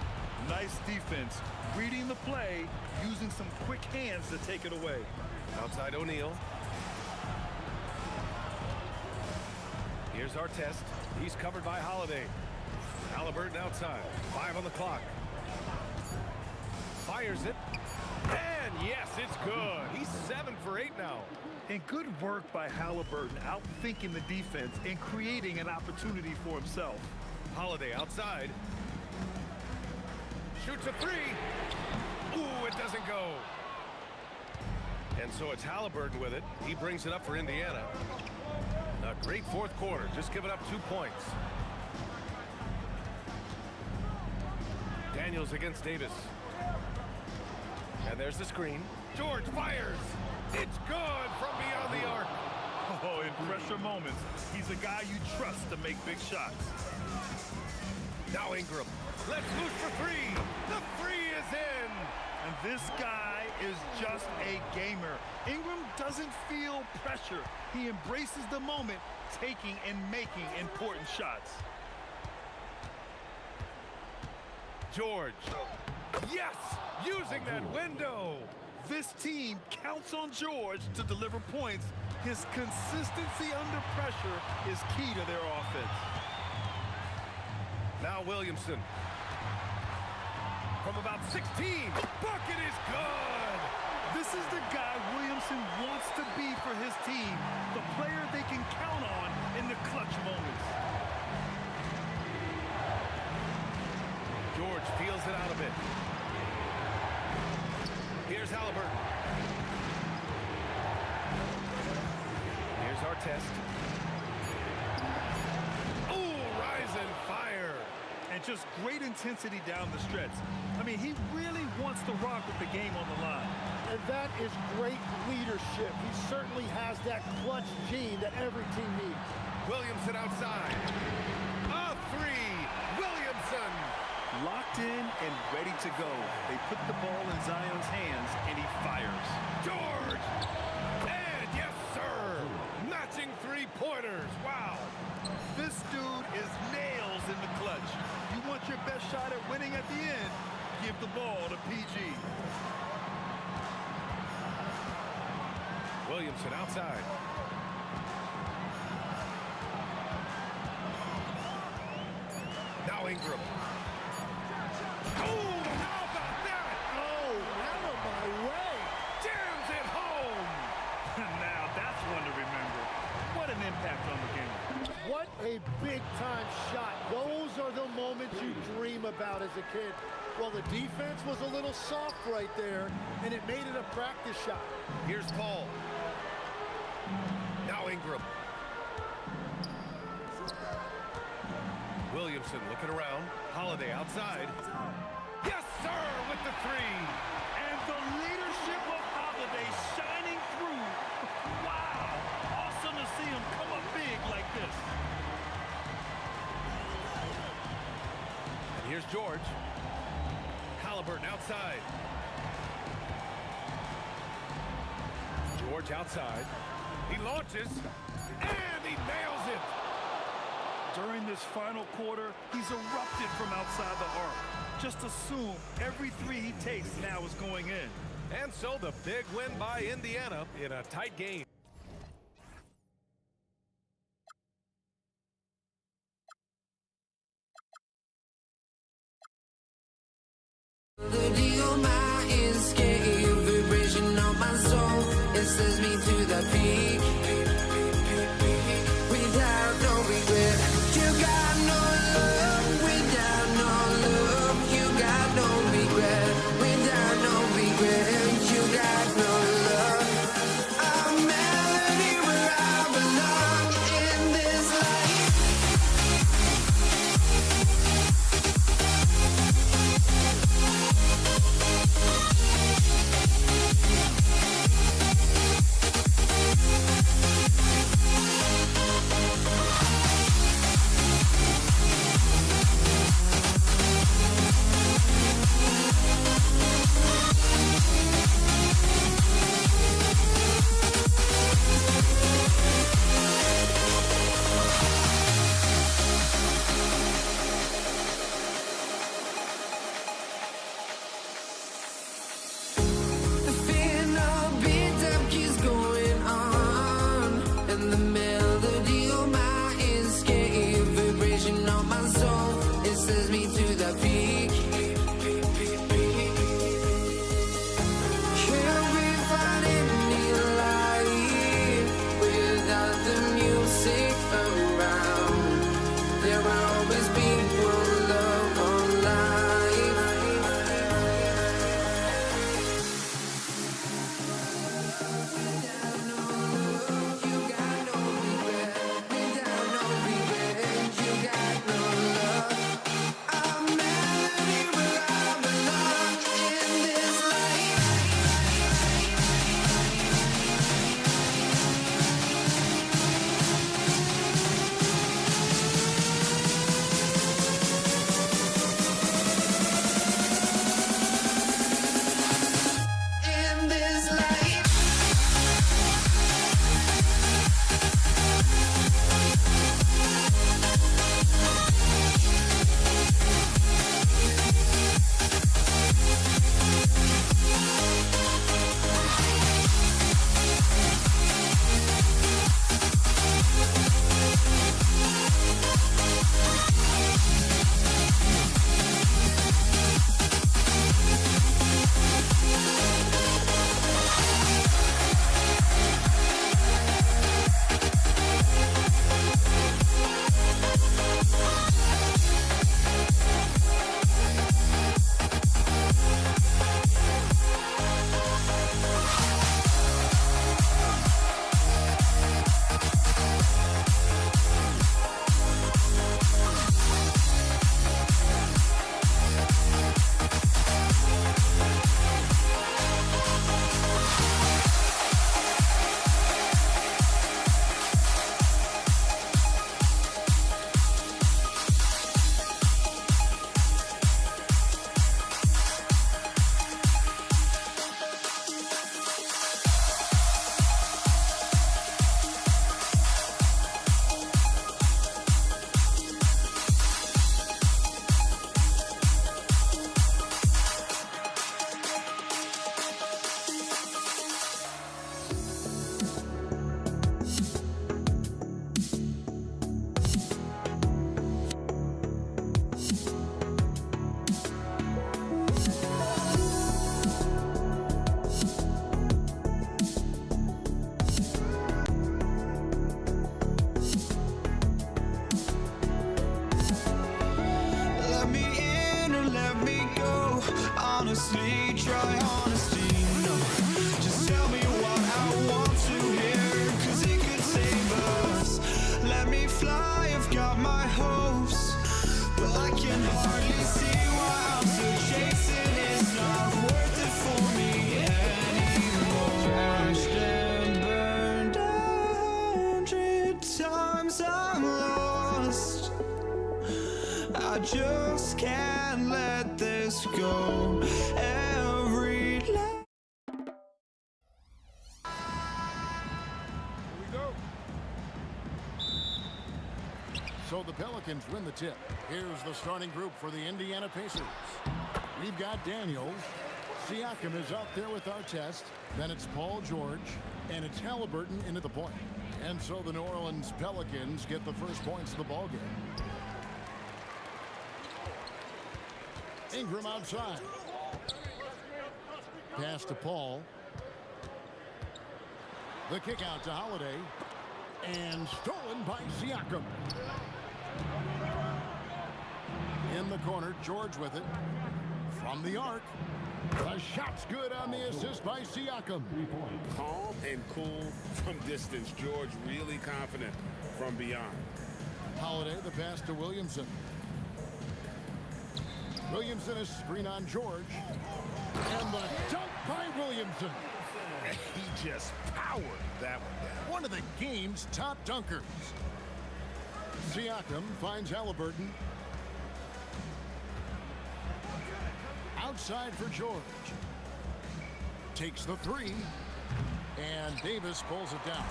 Nice defense. Reading the play, using some quick hands to take it away. Outside O'Neal. Here's Artest. He's covered by Holiday. Halliburton outside. 5 on the clock. Fires it. And yes, it's good. He's 7 for 8 now. And good work by Halliburton, outthinking the defense and creating an opportunity for himself. Holiday outside. Shoots a 3. Ooh, it doesn't go. And so it's Halliburton with it. He brings it up for Indiana. A great fourth quarter, just giving up 2 points. Daniels against Davis. And there's the screen. George fires. It's good from beyond the arc. Oh, in pressure moments, he's a guy you trust to make big shots. Now Ingram. Let's loose for 3. The 3 is in. And this guy is just a gamer. Ingram doesn't feel pressure. He embraces the moment, taking and making important shots. George. Yes! Using that window. This team counts on George to deliver points. His consistency under pressure is key to their offense. Now Williamson. From about 16. The bucket is good. This is the guy Williamson wants to be for his team. The player they can count on in the clutch moments. George feels it out a bit. Here's Halliburton. Here's Artest. Ooh, rise and fire. And just great intensity down the stretch. I mean, he really wants to rock with the game on the line. And that is great leadership. He certainly has that clutch gene that every team needs. Williamson outside. A 3. Williamson. Locked in and ready to go. They put the ball in Zion's hands, and he fires. George! And yes, sir! Matching 3-pointers. Wow! This dude is nails in the clutch. You want your best shot at winning at the end, give the ball to PG. Williamson outside. Now Ingram. Oh, how about that? Oh, out of my way. Jams it home. Now that's one to remember. What an impact on the game. What a big-time shot. Those are the moments you dream about as a kid. Well, the defense was a little soft right there, and it made it a practice shot. Here's Paul. Now Ingram. Williamson looking around. Holiday outside. Yes, sir, with the three. And the leadership of Holiday shining through. Wow. Awesome to see him come up big like this. And here's George. Halliburton outside. George outside. He launches, and he nails it. During this final quarter, he's erupted from outside the arc. Just assume every three he takes now is going in. And so the big win by Indiana in a tight game. Melody on my escape, vibration on my soul, it sends me to the peak. Without no regret, you got no love. Without no love, you got no regret. Without no regret, you got no love. A melody where I belong in this life. I've got my hopes, but I can hardly see why I'm still chasing. It's not worth it for me anymore. Crashed and burned 100 times, I'm lost. I just can't let this go. Every night. Here we go. So the Pelicans win the tip. Here's the starting group for the Indiana Pacers. We've got Daniels. Siakam is out there with Artest. Then it's Paul George. And it's Halliburton into the point. And so the New Orleans Pelicans get the first points of the ballgame. Ingram outside. Pass to Paul. The kick out to Holiday. And stolen by Siakam. In the corner, George with it. From the arc. The shot's good on the assist by Siakam. Calm and cool from distance. George really confident from beyond. Holiday, the pass to Williamson. Williamson is screen on George. And the dunk by Williamson. He just powered that one down. One of the game's top dunkers. Siakam finds Halliburton. Outside for George. Takes the three. And Davis pulls it down.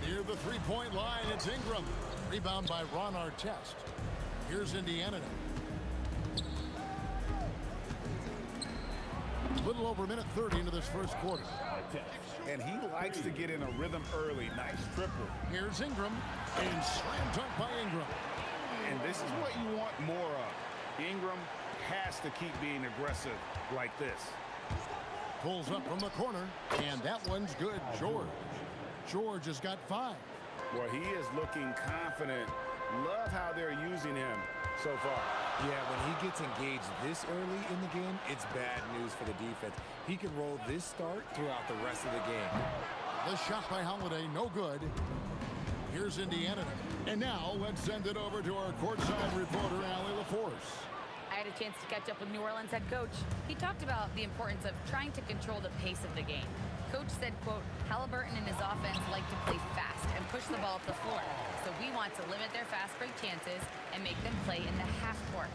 Near the three-point line, it's Ingram. Rebound by Ron Artest. Here's Indiana now. A little over a minute 30 into this first quarter. And he likes to get in a rhythm early. Nice triple. Here's Ingram. And slam dunk by Ingram. And this is what you want more of. Ingram has to keep being aggressive like this. Pulls up from the corner. And that one's good. George has got 5. Well, he is looking confident. Love how they're using him so far. Yeah, when he gets engaged this early in the game, it's bad news for the defense. He can roll this start throughout the rest of the game. The shot by Holiday, no good. Here's Indiana. And now let's send it over to our courtside reporter, Allie LaForce. I had a chance to catch up with New Orleans head coach. He talked about the importance of trying to control the pace of the game. Coach said, quote, Halliburton and his offense like to play fast and push the ball up the floor. So we want to limit their fast break chances and make them play in the half court.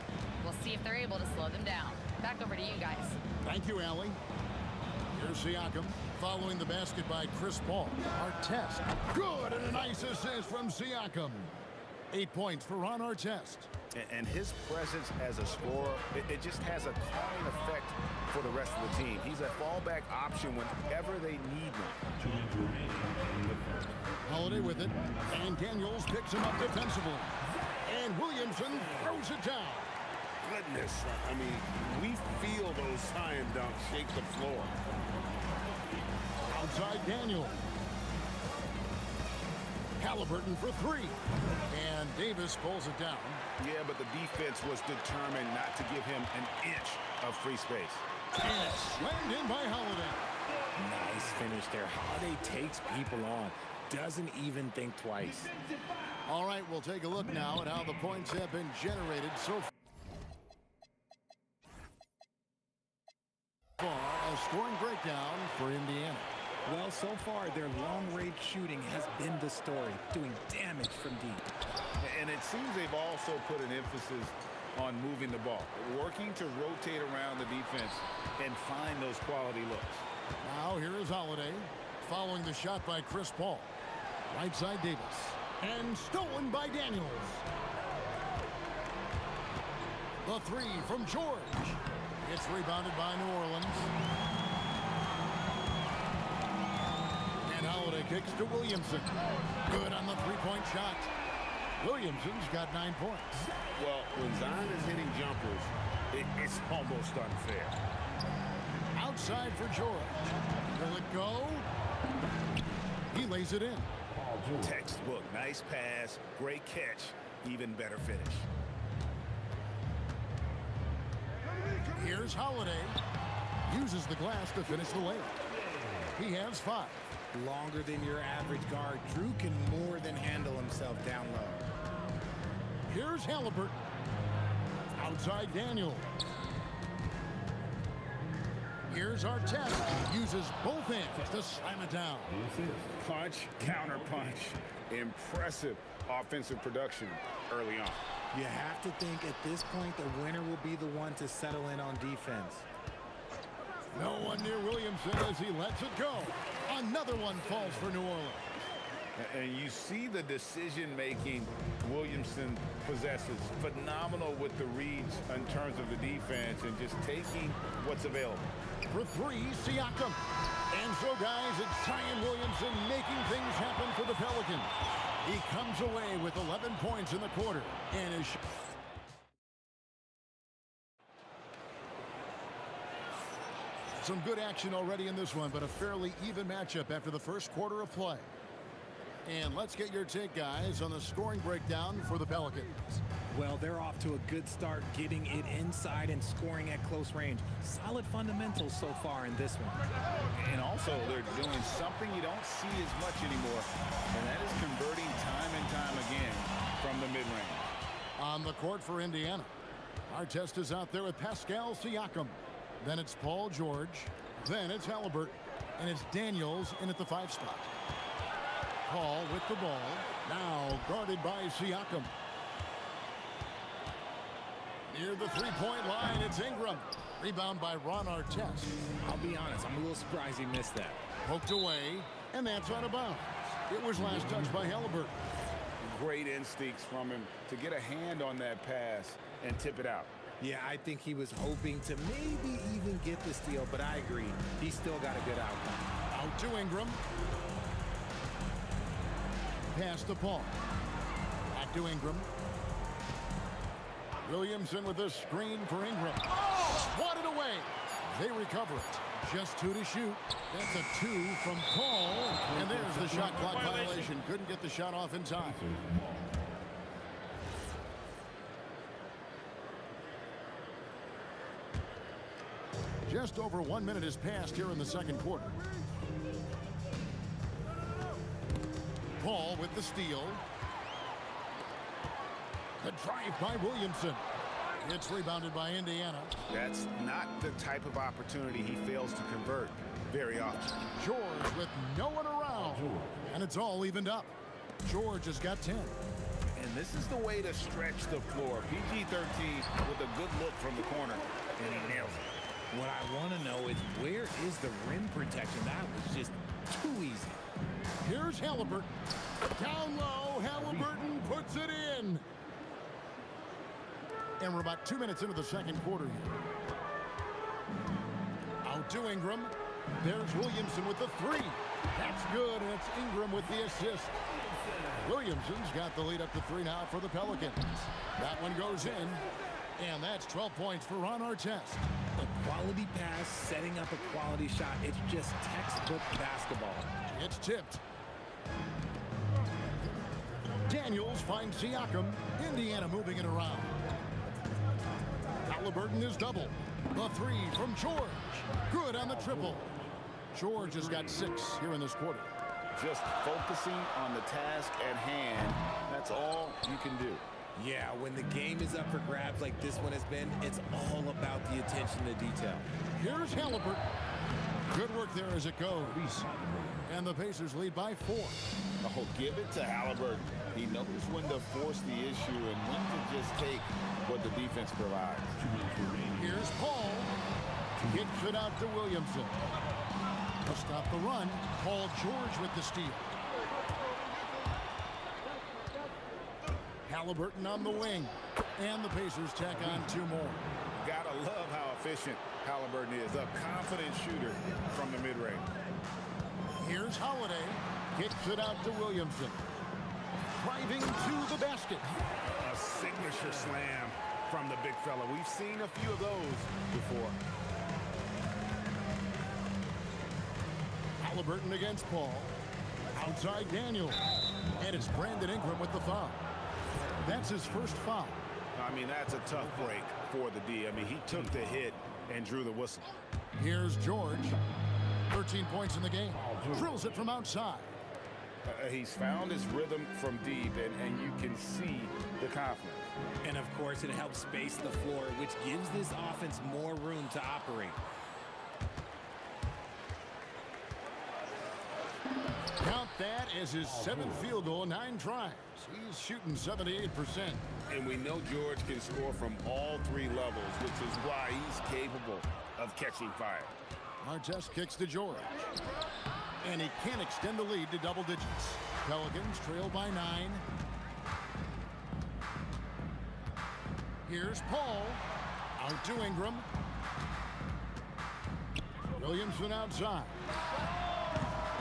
We'll see if they're able to slow them down. Back over to you guys. Thank you, Allie. Here's Siakam following the basket by Chris Paul. Artest. Good, and a nice assist from Siakam. 8 points for Ron Artest. And his presence as a scorer, it just has a calming effect for the rest of the team. He's a fallback option whenever they need him. Holiday with it, and Daniels picks him up defensively. And Williamson throws it down. Goodness, I mean, we feel those science dunks shake the floor. Outside Daniel. Halliburton for 3. And Davis pulls it down. Yeah, but the defense was determined not to give him an inch of free space. And it's slammed in by Holiday. Nice finish there. Holiday takes people on. Doesn't even think twice. All right, we'll take a look now at how the points have been generated so far. A scoring breakdown for Indiana. Well, so far, their long-range shooting has been the story, doing damage from deep. And it seems they've also put an emphasis on moving the ball, working to rotate around the defense and find those quality looks. Now here is Holiday, following the shot by Chris Paul. Right side Davis. And stolen by Daniels. The 3 from George. It's rebounded by New Orleans. And Holiday kicks to Williamson. Good on the three-point shot. Williamson's got 9 points. Well, when Zion is hitting jumpers, it's almost unfair. Outside for George. Will it go? He lays it in. Textbook. Nice pass. Great catch. Even better finish. Here's Holiday. Uses the glass to finish the layup. He has 5. Longer than your average guard. Drew can more than handle himself down low. Here's Halliburton. Outside Daniels. Here's Artest. Uses both hands to slam it down. Punch, counter punch. Impressive offensive production early on. You have to think at this point the winner will be the one to settle in on defense. No one near Williamson as he lets it go. Another one falls for New Orleans. And you see the decision-making Williamson possesses. Phenomenal with the reads in terms of the defense and just taking what's available. For three, Siakam. And so, guys, it's Zion Williamson making things happen for the Pelicans. He comes away with 11 points in the quarter and is... Some good action already in this one, but a fairly even matchup after the first quarter of play. And let's get your take, guys, on the scoring breakdown for the Pelicans. Well, they're off to a good start, getting it inside and scoring at close range. Solid fundamentals so far in this one. And also, they're doing something you don't see as much anymore, and that is converting time and time again from the mid-range. On the court for Indiana, Artest is out there with Pascal Siakam. Then it's Paul George. Then it's Halliburton. And it's Daniels in at the 5 spot. Paul with the ball. Now guarded by Siakam. Near the three-point line, it's Ingram. Rebound by Ron Artest. I'll be honest, I'm a little surprised he missed that. Poked away, and that's out of bounds. It was last touched by Halliburton. Great instincts from him to get a hand on that pass and tip it out. Yeah, I think he was hoping to maybe even get the steal, but I agree. He still got a good outcome. Out to Ingram. Pass to Paul. Back to Ingram. Williamson with a screen for Ingram. Oh! Swatted away. They recover it. Just 2 to shoot. That's a 2 from Paul. And there's the shot clock violation. Couldn't get the shot off in time. Just over 1 minute has passed here in the second quarter. Paul with the steal. The drive by Williamson. It's rebounded by Indiana. That's not the type of opportunity he fails to convert very often. George with no one around. And it's all evened up. George has got 10. And this is the way to stretch the floor. PG-13 with a good look from the corner, and he nails it. What I want to know is where is the rim protection? That was just too easy. Here's Halliburton. Down low, Halliburton puts it in. And we're about 2 minutes into the second quarter here. Out to Ingram. There's Williamson with the 3. That's good, and it's Ingram with the assist. Williamson's got the lead up to 3 now for the Pelicans. That one goes in, and that's 12 points for Ron Artest. A quality pass, setting up a quality shot. It's just textbook basketball. It's tipped. Daniels finds Siakam. Indiana moving it around. Halliburton is double. The 3 from George. Good on the triple. George has got 6 here in this quarter. Just focusing on the task at hand. That's all you can do. Yeah, when the game is up for grabs like this one has been, it's all about the attention to detail. Here's Halliburton. Good work there as it goes. And the Pacers lead by 4. Oh, give it to Halliburton. He knows when to force the issue and when to just take what the defense provides. Here's Paul. Kicks it out to Williamson. To stop the run, Paul George with the steal. Halliburton on the wing. And the Pacers tack on 2 more. Gotta love how efficient Halliburton is. A confident shooter from the mid-range. Here's Holiday. Kicks it out to Williamson. Driving to the basket. A signature slam from the big fella. We've seen a few of those before. Halliburton against Paul. Outside Daniels. And it's Brandon Ingram with the foul. That's his first foul. I mean, that's a tough break for the D. I mean, he took the hit and drew the whistle. Here's George. 13 points in the game. Drills it from outside. He's found his rhythm from deep, and you can see the confidence. And of course, it helps space the floor, which gives this offense more room to operate. Count that as his 7th field goal, 9 tries. He's shooting 78%. And we know George can score from all 3 levels, which is why he's capable of catching fire. Artest kicks to George. And he can't extend the lead to double digits. Pelicans trail by 9. Here's Paul. Out to Ingram. Williamson outside.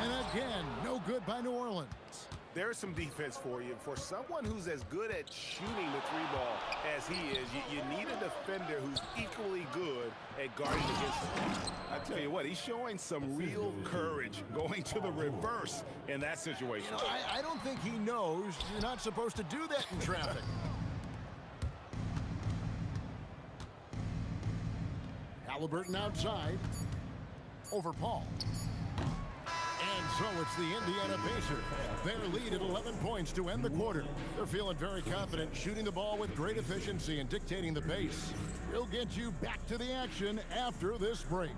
And again, no good by New Orleans. There's some defense for you. For someone who's as good at shooting the 3-ball as he is, you need a defender who's equally good at guarding against him. I tell you what, he's showing some real courage going to the reverse in that situation. You know, I don't think he knows you're not supposed to do that in traffic. Halliburton outside. Over Paul. And so it's the Indiana Pacers. Their lead at 11 points to end the quarter. They're feeling very confident, shooting the ball with great efficiency and dictating the pace. We'll get you back to the action after this break.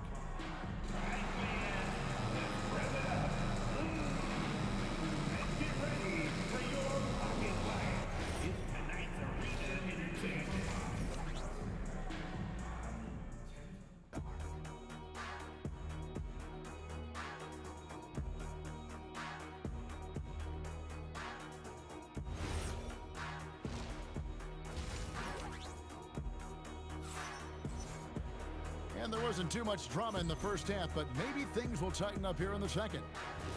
And there wasn't too much drama in the first half, but maybe things will tighten up here in the second.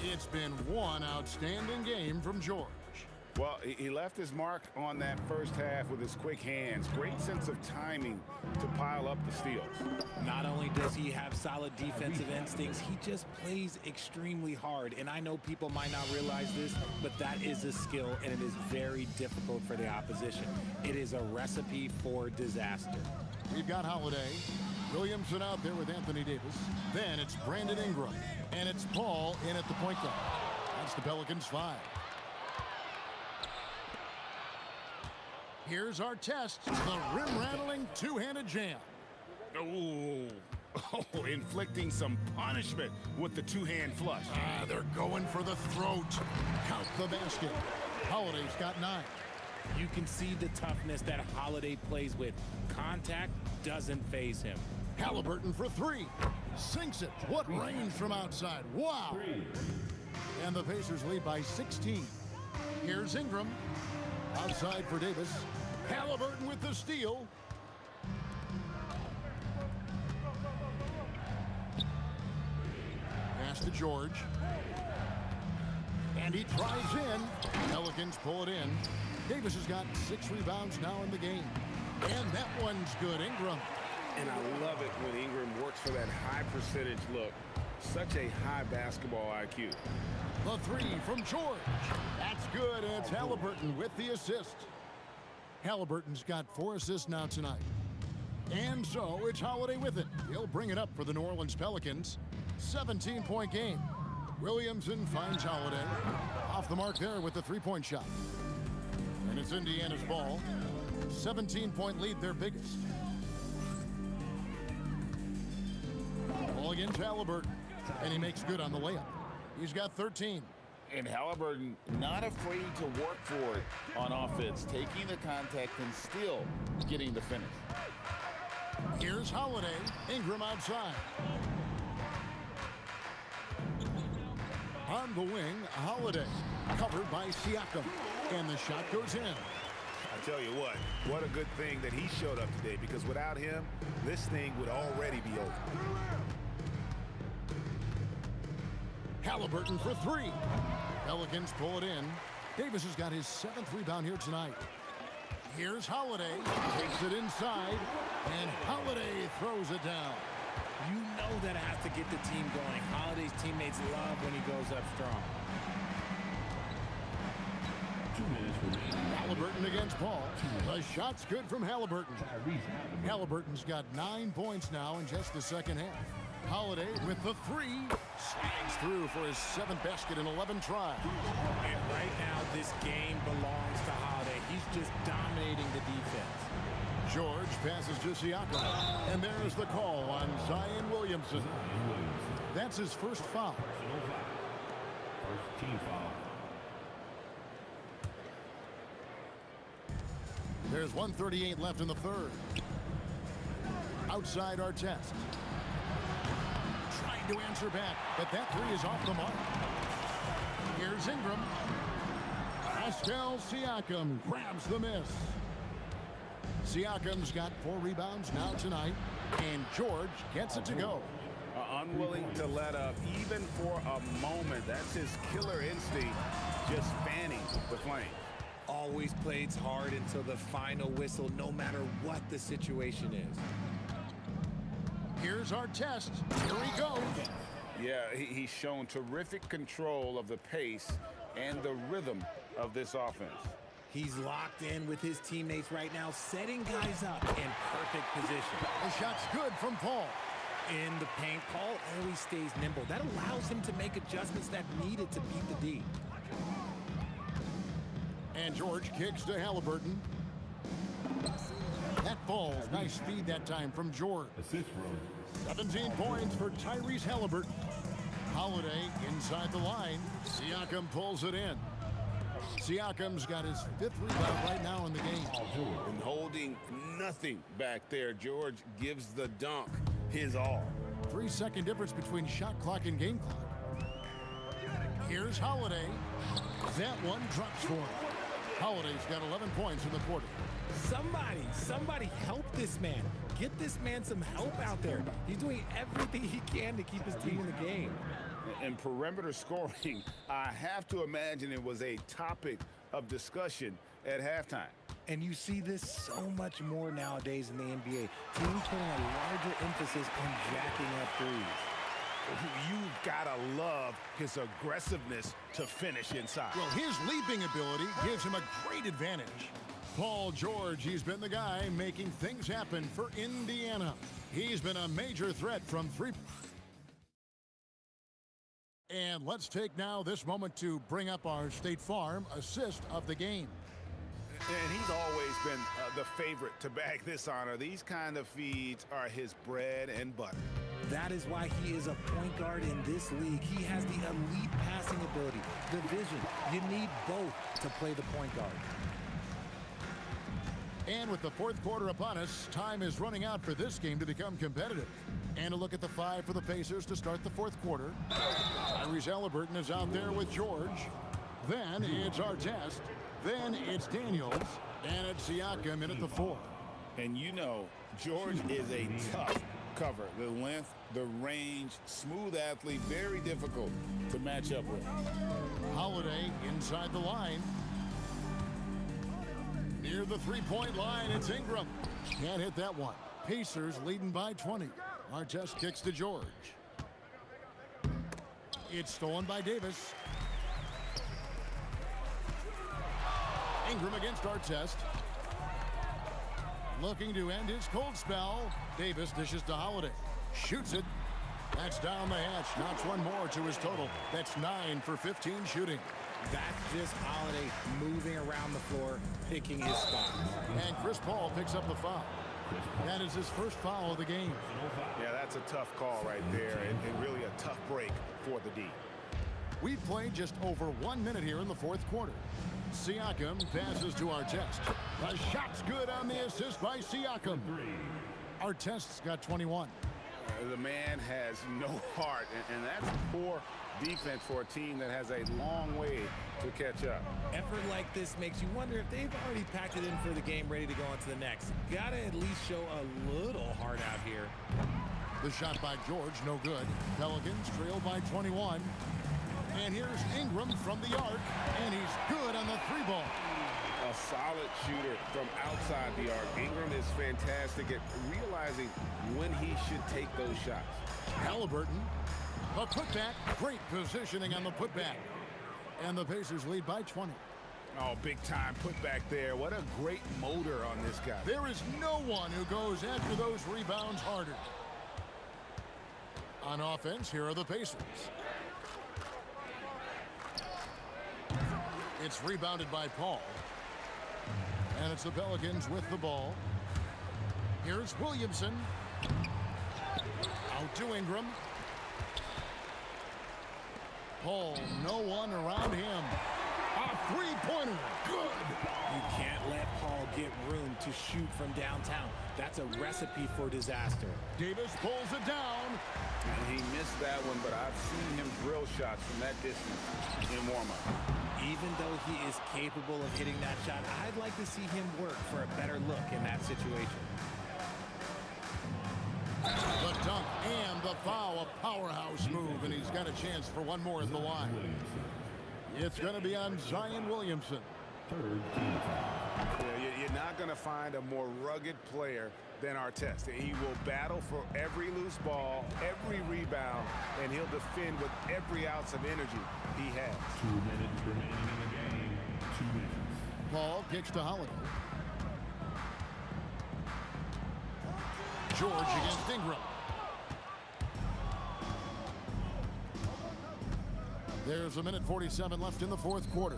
It's been one outstanding game from George. Well, he left his mark on that first half with his quick hands. Great sense of timing to pile up the steals. Not only does he have solid defensive instincts, he just plays extremely hard. And I know people might not realize this, but that is a skill, and it is very difficult for the opposition. It is a recipe for disaster. We've got Holiday. Williamson out there with Anthony Davis. Then it's Brandon Ingram. And it's Paul in at the point guard. That's the Pelicans 5. Here's our test. The rim-rattling two-handed jam. Oh, inflicting some punishment with the two-hand flush. They're going for the throat. Count the basket. Holiday's got 9. You can see the toughness that Holiday plays with. Contact doesn't faze him. Halliburton for 3. Sinks it. What range from outside. Wow. And the Pacers lead by 16. Here's Ingram. Outside for Davis. Halliburton with the steal. Pass to George. And he drives in. Pelicans pull it in. Davis has got 6 rebounds now in the game. And that one's good. Ingram. And I love it when Ingram works for that high percentage look. Such a high basketball IQ. The 3 from George. That's good, and it's Halliburton with the assist. Halliburton's got 4 assists now tonight. And so it's Holiday with it. He'll bring it up for the New Orleans Pelicans. 17-point game. Williamson finds Holiday. Off the mark there with the 3-point shot. And it's Indiana's ball. 17-point lead, their biggest. Ball against Halliburton. And he makes good on the layup. He's got 13. And Halliburton not afraid to work for it on offense, taking the contact and still getting the finish. Here's Holiday. Ingram outside. On the wing, Holiday. Covered by Siakam. And the shot goes in. I tell you what a good thing that he showed up today, because without him, this thing would already be over. Halliburton for 3. Pelicans pull it in. Davis has got his 7th rebound here tonight. Here's Holiday. Takes it inside. And Holiday throws it down. You know that has to get the team going. Holiday's teammates love when he goes up strong. 2 minutes remaining. Halliburton against Paul. The shot's good from Halliburton. Halliburton's got 9 points now in just the second half. Holiday with the 3. Slides through for his 7th basket in 11 tries. And right now, this game belongs to Holiday. He's just dominating the defense. George passes to Siakam. And there's the call on Zion Williamson. That's his first foul. First team foul. There's 1:38 left in the third. Outside Artest. Trying to answer back, but that three is off the mark. Here's Ingram. Pascal Siakam grabs the miss. Siakam's got 4 rebounds now tonight, and George gets it to go. Unwilling to let up even for a moment. That's his killer instinct, just fanning the flames. Always plays hard until the final whistle, no matter what the situation is. Here's our test. Here he goes. Yeah, he's shown terrific control of the pace and the rhythm of this offense. He's locked in with his teammates right now, setting guys up in perfect position. The shot's good from Paul. In the paint, Paul always stays nimble. That allows him to make adjustments that needed to beat the D. And George kicks to Halliburton. That falls. Nice feed that time from George. Assist for 17 points for Tyrese Halliburton. Holiday inside the line. Siakam pulls it in. Siakam's got his 5th rebound right now in the game. And holding nothing back there, George gives the dunk his all. 3-second difference between shot clock and game clock. Here's Holiday. That one drops for him. Holiday's got 11 points in the quarter. Somebody help this man. Get this man some help out there. He's doing everything he can to keep his team in the game. And perimeter scoring, I have to imagine it was a topic of discussion at halftime. And you see this so much more nowadays in the NBA. Teams putting a larger emphasis on jacking up threes. You've got to love his aggressiveness to finish inside. Well, his leaping ability gives him a great advantage. Paul George, he's been the guy making things happen for Indiana. He's been a major threat from 3. And let's take now this moment to bring up our State Farm assist of the game. And he's always been the favorite to bag this honor. These kind of feeds are his bread and butter. That is why he is a point guard in this league. He has the elite passing ability, the vision. You need both to play the point guard. And with the 4th quarter upon us, time is running out for this game to become competitive. And a look at the 5 for the Pacers to start the 4th quarter. Tyrese Halliburton is out there with George. Then it's Artest. Then it's Daniels. And it's Siakam in at the 4. And you know, George is a tough cover. The length, the range, smooth athlete, very difficult to match up with. Holiday inside the line. Near the 3-point line, it's Ingram. Can't hit that one. Pacers leading by 20. Artest kicks to George. It's stolen by Davis. Ingram against Artest. Looking to end his cold spell. Davis dishes to Holiday. Shoots it. That's down the hatch. Knocks one more to his total. That's 9 for 15 shooting. That's just Holiday moving around the floor, picking his spots. And Chris Paul picks up the foul. That is his first foul of the game. Yeah, that's a tough call right there, and really a tough break for the D. We've played just over 1 minute here in the 4th quarter. Siakam passes to Artest. The shot's good on the assist by Siakam. Artest's got 21. The man has no heart, and that's poor defense for a team that has a long way to catch up. Effort like this makes you wonder if they've already packed it in for the game, ready to go on to the next. Gotta at least show a little heart out here. The shot by George, no good. Pelicans trail by 21. And here's Ingram from the arc, and he's good on the 3-ball. A solid shooter from outside the arc. Ingram is fantastic at realizing when he should take those shots. Halliburton, a putback, great positioning on the putback. And the Pacers lead by 20. Oh, big time putback there. What a great motor on this guy. There is no one who goes after those rebounds harder. On offense, here are the Pacers. It's rebounded by Paul. And it's the Pelicans with the ball. Here's Williamson. Out to Ingram. Paul, no one around him. A three-pointer. Good. You can't let Paul get room to shoot from downtown. That's a recipe for disaster. Davis pulls it down. And he missed that one, but I've seen him drill shots from that distance in warm-up. Even though he is capable of hitting that shot, I'd like to see him work for a better look in that situation. The dunk and the foul, a powerhouse move, and he's got a chance for one more at the line. It's going to be on Zion Williamson. Yeah, you're not going to find a more rugged player than Artest. He will battle for every loose ball, every rebound, and he'll defend with every ounce of energy he has. 2 minutes remaining in the game. 2 minutes. Paul kicks to Holiday. George against Ingram. There's a minute 47 left in the fourth quarter.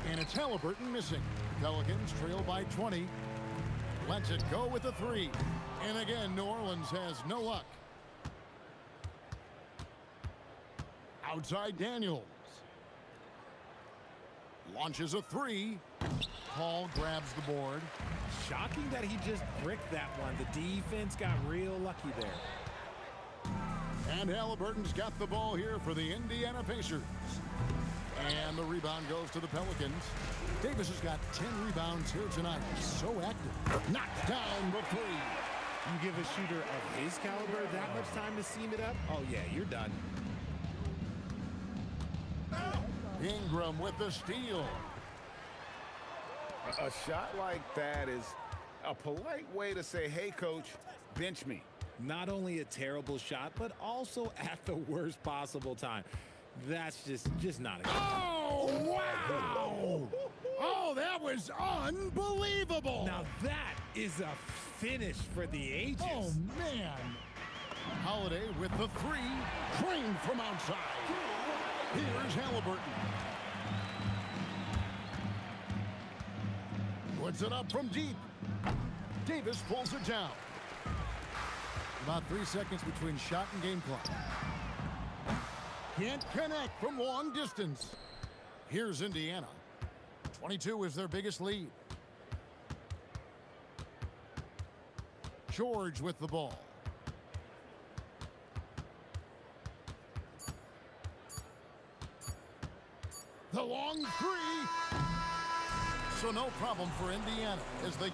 And it's Halliburton missing. Pelicans trail by 20. Lets it go with a three. And again, New Orleans has no luck. Outside Daniels. Launches a three. Paul grabs the board. Shocking that he just bricked that one. The defense got real lucky there. And Halliburton's got the ball here for the Indiana Pacers. And the rebound goes to the Pelicans. Davis has got 10 rebounds here tonight. So active. Knocked down the three. You give a shooter of his caliber that much time to seam it up? Oh, yeah, you're done. Ingram with the steal. A shot like that is a polite way to say, hey, coach, bench me. Not only a terrible shot, but also at the worst possible time. That's just not a good. Oh, wow! Oh, that was unbelievable! Now that is a finish for the ages. Oh, man. Holiday with the three, drained from outside. Here's Halliburton. Puts it up from deep. Davis pulls it down. About 3 seconds between shot and game clock. Can't connect from long distance. Here's Indiana. 22 is their biggest lead. George with the ball. The long three. So no problem for Indiana as they